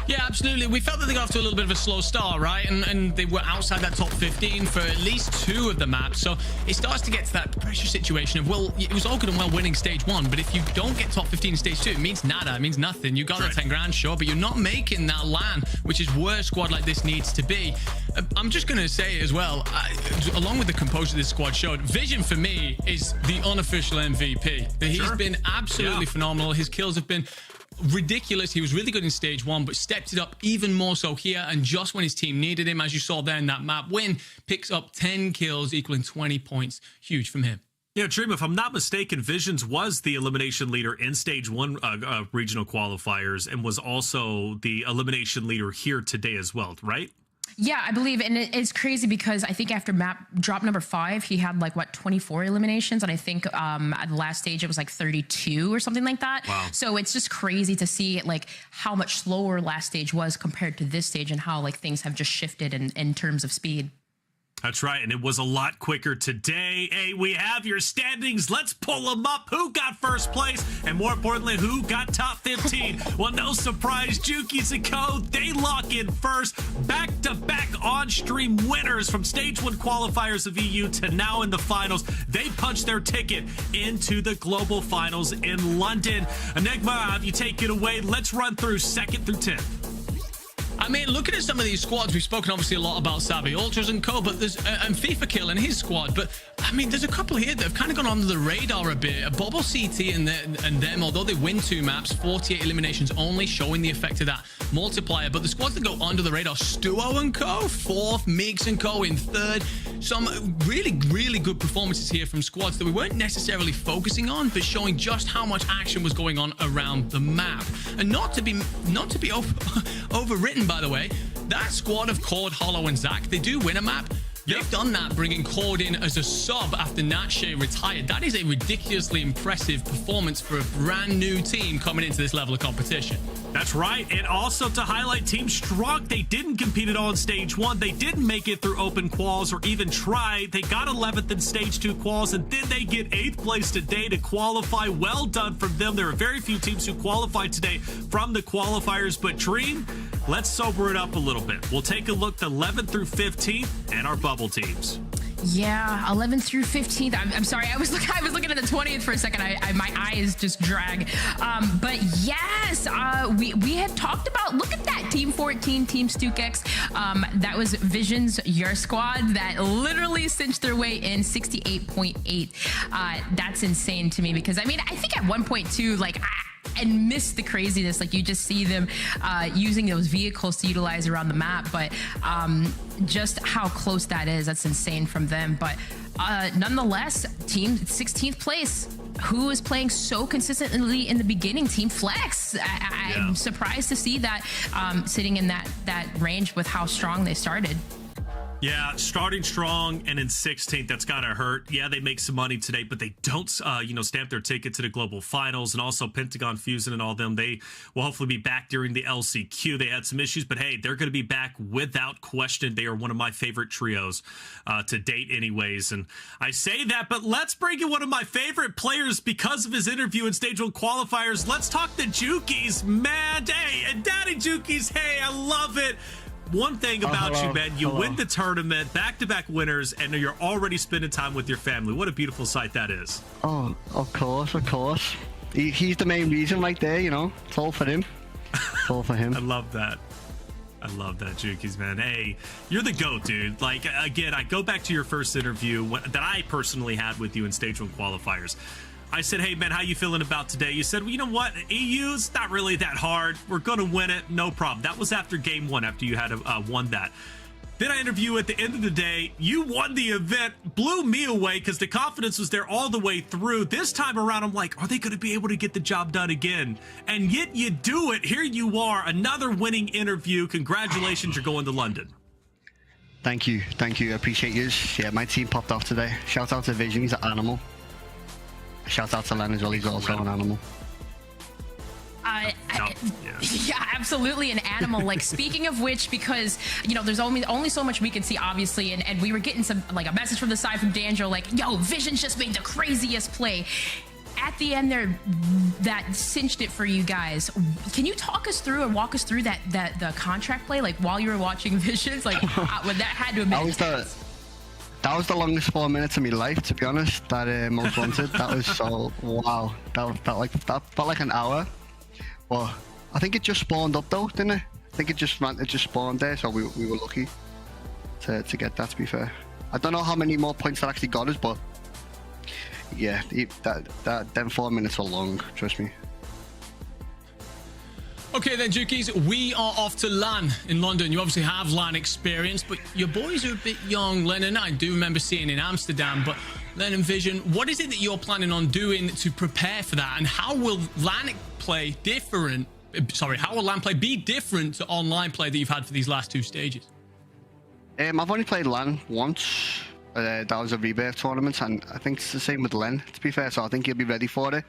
Yeah, absolutely. We felt that they got off to a little bit of a slow start, right? And they were outside that top 15 for at least 2 of the maps. So it starts to get to that pressure situation of, well, it was all good and well winning stage 1, but if you don't get top 15 in stage 2, it means nada. It means nothing. You got the 10 grand, sure, but you're not making that LAN, which is where a squad like this needs to be. I'm just going to say it as well, along with the composure this squad showed, Vision for me is the unofficial MVP. He's been absolutely phenomenal. His kills have been ridiculous. He was really good in stage 1, but stepped it up even more so here. And just when his team needed him, as you saw there in that map win, picks up 10 kills, equaling 20 points. Huge from him. Yeah, Dream, if I'm not mistaken, Visions was the elimination leader in stage 1 regional qualifiers and was also the elimination leader here today as well, right? Yeah, I believe, and it's crazy because I think after map drop number 5, he had like 24 eliminations, and I think at the last stage it was like 32 or something like that. Wow. So it's just crazy to see like how much slower last stage was compared to this stage, and how like things have just shifted in terms of speed. That's right, and it was a lot quicker today. Hey, we have your standings. Let's pull them up. Who got first place? And more importantly, who got top 15? Well, no surprise, Juki's and Co. They lock in first. Back-to-back on-stream winners from Stage 1 qualifiers of EU to now in the finals. They punched their ticket into the Global Finals in London. Enigma, have you take it away? Let's run through 2nd through 10th. I mean, looking at some of these squads, we've spoken obviously a lot about Savvy Ultras and Co, but there's and FIFA Kill and his squad, but I mean, there's a couple here that have kind of gone under the radar a bit. Bobble CT and them, although they win 2 maps, 48 eliminations only, showing the effect of that multiplier. But the squads that go under the radar, Stuo and Co, 4th, Migs and Co in 3rd. Some really, really good performances here from squads that we weren't necessarily focusing on, but showing just how much action was going on around the map. And not to be overwritten, by the way, that squad of Cord, Hollow, and Zach, they do win a map. They've done that, bringing Cord in as a sub after Natshe retired. That is a ridiculously impressive performance for a brand new team coming into this level of competition. That's right. And also to highlight Team Strong, they didn't compete at all in Stage 1. They didn't make it through open quals or even try. They got 11th in Stage 2 quals, and then they get 8th place today to qualify. Well done from them. There are very few teams who qualified today from the qualifiers, but Dream, let's sober it up a little bit. We'll take a look at 11th through 15th and our bubble teams. Yeah, 11th through 15th. I'm sorry, I was looking at the 20th for a second. My eyes just drag. But yes, we had talked about, look at that, Team 14, Team StukX. That was Vision's Your Squad that literally cinched their way in 68.8. That's insane to me because I mean, I think at one point too, like, and miss the craziness, like you just see them using those vehicles to utilize around the map, but just how close that is, that's insane from them. But nonetheless, team 16th place, who is playing so consistently in the beginning, Team Flex. I'm surprised to see that sitting in that range with how strong they started. Yeah, starting strong and in 16th, that's got to hurt. Yeah, they make some money today, but they don't, stamp their ticket to the global finals. And also Pentagon Fusion and all them, they will hopefully be back during the LCQ. They had some issues, but hey, they're going to be back without question. They are one of my favorite trios to date anyways. And I say that, but let's bring in one of my favorite players because of his interview in Stage 1 qualifiers. Let's talk the Jukies, man. Hey, and Daddy Jukies, hey, I love it. One thing about you, man, you win the tournament, back-to-back winners, and you're already spending time with your family. What a beautiful sight that is. Oh, of course, of course. He's the main reason right there, you know. It's all for him. It's all for him. I love that. I love that, Jukies, man. Hey, you're the GOAT, dude. Like, again, I go back to your first interview that I personally had with you in Stage 1 qualifiers. I said, hey, man, how you feeling about today? You said, well, you know what? EU's not really that hard. We're going to win it. No problem. That was after game 1, after you had won that. Then I interview you at the end of the day. You won the event, blew me away because the confidence was there all the way through. This time around, I'm like, are they going to be able to get the job done again? And yet you do it. Here you are, another winning interview. Congratulations, you're going to London. Thank you. Thank you. I appreciate you. Yeah, my team popped off today. Shout out to Vision. He's an animal. Shout out to Len as well. He's also an animal. Yeah, absolutely an animal. Like, speaking of which, because there's only so much we can see, obviously, and we were getting some a message from the side from D'Angelo, like, yo, Vision's just made the craziest play. At the end there, that cinched it for you guys. Can you talk us through and walk us through that the contract play, like while you were watching Visions, like when that had to have been. That was the longest 4 minutes of my life, to be honest. That Most Wanted. That was so wow. That felt like an hour. Well, I think it just spawned up though, didn't it? I think it just spawned there, so we were lucky to get that. To be fair, I don't know how many more points that actually got us, but yeah, them 4 minutes were long. Trust me. Okay then, Jukies, we are off to LAN in London. You obviously have LAN experience, but your boys are a bit young. Len and I do remember seeing in Amsterdam, but Len and Vision, what is it that you're planning on doing to prepare for that? And how will LAN play different? Sorry, how will LAN play be different to online play that you've had for these last 2 stages? I've only played LAN once. That was a rebirth tournament, and I think it's the same with Len, to be fair, so I think he'll be ready for it.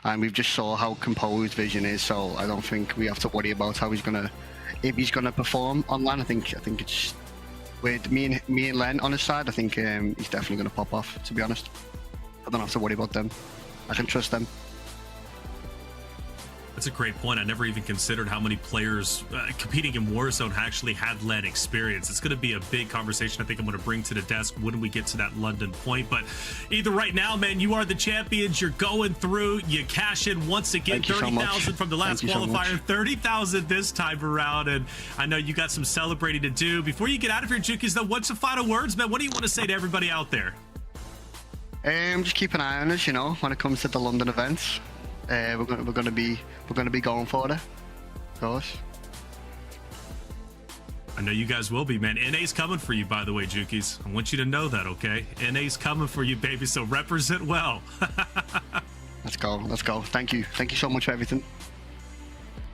And we've just saw how composed Vision is, so I don't think we have to worry about how if he's gonna perform on LAN. I think it's with me and Len on his side. I think he's definitely gonna pop off. To be honest, I don't have to worry about them. I can trust them. That's a great point. I never even considered how many players competing in Warzone actually had LAN experience. It's going to be a big conversation I think I'm going to bring to the desk when we get to that London point. But either right now, man, you are the champions. You're going through. You cash in once again. 30,000 from the last qualifier. 30,000 this time around. And I know you got some celebrating to do. Before you get out of here, Jukies, though, what's the final words, man? What do you want to say to everybody out there? Just keep an eye on us, when it comes to the London events. We're going to be going for it, of course. I know you guys will be, man. NA's coming for you, by the way, Jukies. I want you to know that, okay? NA's coming for you, baby, so represent well. Let's go. Thank you so much for everything.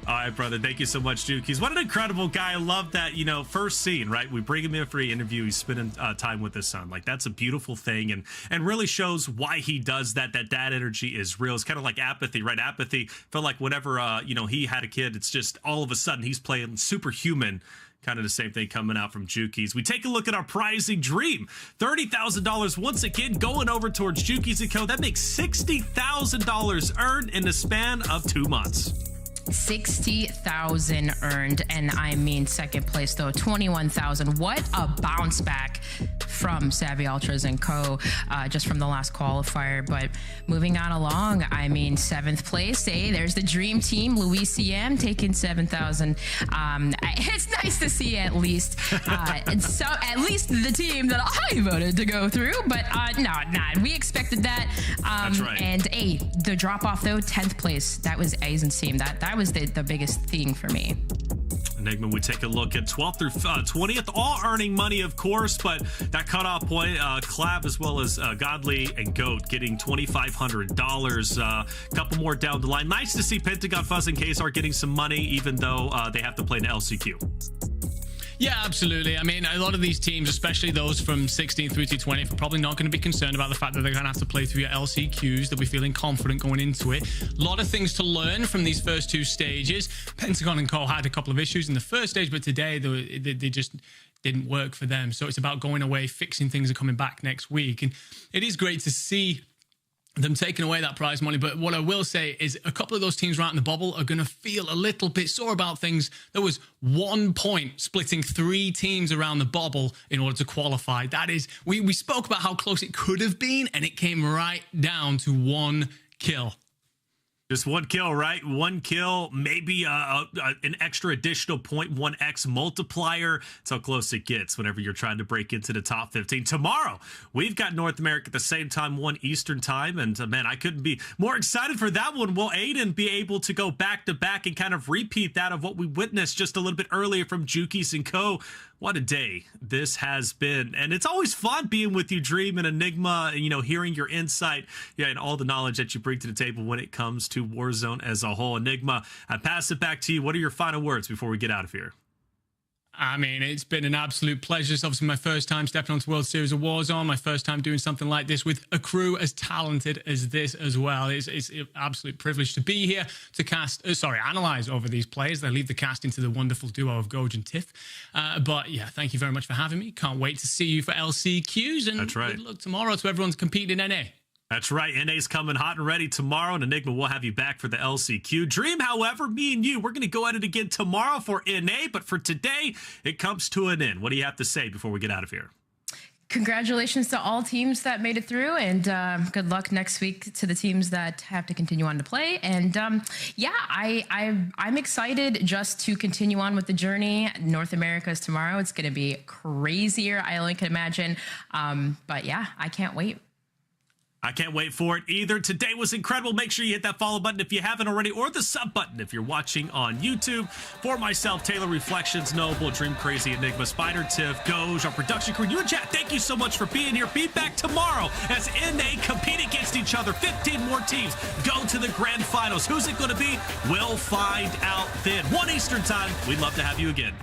All right, brother. Thank you so much, Jukies. What an incredible guy. I love that, first scene, right? We bring him in for an interview. He's spending time with his son. Like, that's a beautiful thing and really shows why he does that energy is real. It's kind of like apathy, right? Apathy felt like whenever, he had a kid, it's just all of a sudden he's playing superhuman. Kind of the same thing coming out from Jukies. We take a look at our prizing dream. $30,000 once again going over towards Jukies & Co. That makes $60,000 earned in the span of 2 months. 60,000 earned, and I mean second place though 21,000. What a bounce back from Savvy Ultras and Co. Just from the last qualifier. But moving on along, I mean 7th place. Hey, there's the dream team. Luis CM taking 7,000. It's nice to see at least so at least the team that I voted to go through. But no, we expected that. That's right. And the drop off though 10th place. That was A's and team. That was the biggest thing for me. Enigma, we take a look at 12th through 20th, all earning money, of course, but that cutoff point, Clav as well as Godly and Goat getting $2,500. A couple more down the line. Nice to see Pentagon, Fuzz, and KSR getting some money, even though they have to play in the LCQ. Yeah, absolutely. I mean, a lot of these teams, especially those from 16 through to 20, are probably not going to be concerned about the fact that they're going to have to play through your LCQs. They'll be feeling confident going into it. A lot of things to learn from these first two stages. Pentagon and Co had a couple of issues in the first stage, but today they just didn't work for them. So it's about going away, fixing things, and coming back next week. And it is great to see them taking away that prize money. But what I will say is a couple of those teams right in the bubble are going to feel a little bit sore about things. There was 1 point splitting 3 teams around the bubble in order to qualify. That is, we spoke about how close it could have been, and it came right down to 1 kill. Just 1 kill, right? 1 kill, maybe an extra additional 0.1x multiplier. It's how close it gets whenever you're trying to break into the top 15. Tomorrow, we've got North America at the same time, 1 Eastern time. And man, I couldn't be more excited for that one. Will Aiden be able to go back-to-back and kind of repeat that of what we witnessed just a little bit earlier from Jukies and Co.? What a day this has been. And it's always fun being with you, Dream and Enigma, and, hearing your insight, and all the knowledge that you bring to the table when it comes to Warzone as a whole. Enigma, I pass it back to you. What are your final words before we get out of here? I mean, it's been an absolute pleasure. It's obviously my first time stepping onto World Series of Warzone, my first time doing something like this with a crew as talented as this as well. It's an absolute privilege to be here to analyze over these players. They leave the casting to the wonderful duo of Goj and Tiff. But yeah, thank you very much for having me. Can't wait to see you for LCQs. And that's right. Good luck tomorrow to everyone's competing in NA. That's right. NA's coming hot and ready tomorrow, and Enigma will have you back for the LCQ. Dream, however, me and you, we're going to go at it again tomorrow for NA, but for today, it comes to an end. What do you have to say before we get out of here? Congratulations to all teams that made it through, and good luck next week to the teams that have to continue on to play. And yeah, I'm excited just to continue on with the journey. North America is tomorrow. It's going to be crazier, I only can imagine. But yeah, I can't wait. I can't wait for it either. Today was incredible. Make sure you hit that follow button if you haven't already, or the sub button if you're watching on YouTube. For myself, Taylor, Reflections, Noble, Dream Crazy, Enigma, Spider, Tiff, Goj, our production crew, you and chat, thank you so much for being here. Be back tomorrow as NA compete against each other. 15 more teams go to the grand finals. Who's it going to be? We'll find out then. 1 Eastern time. We'd love to have you again.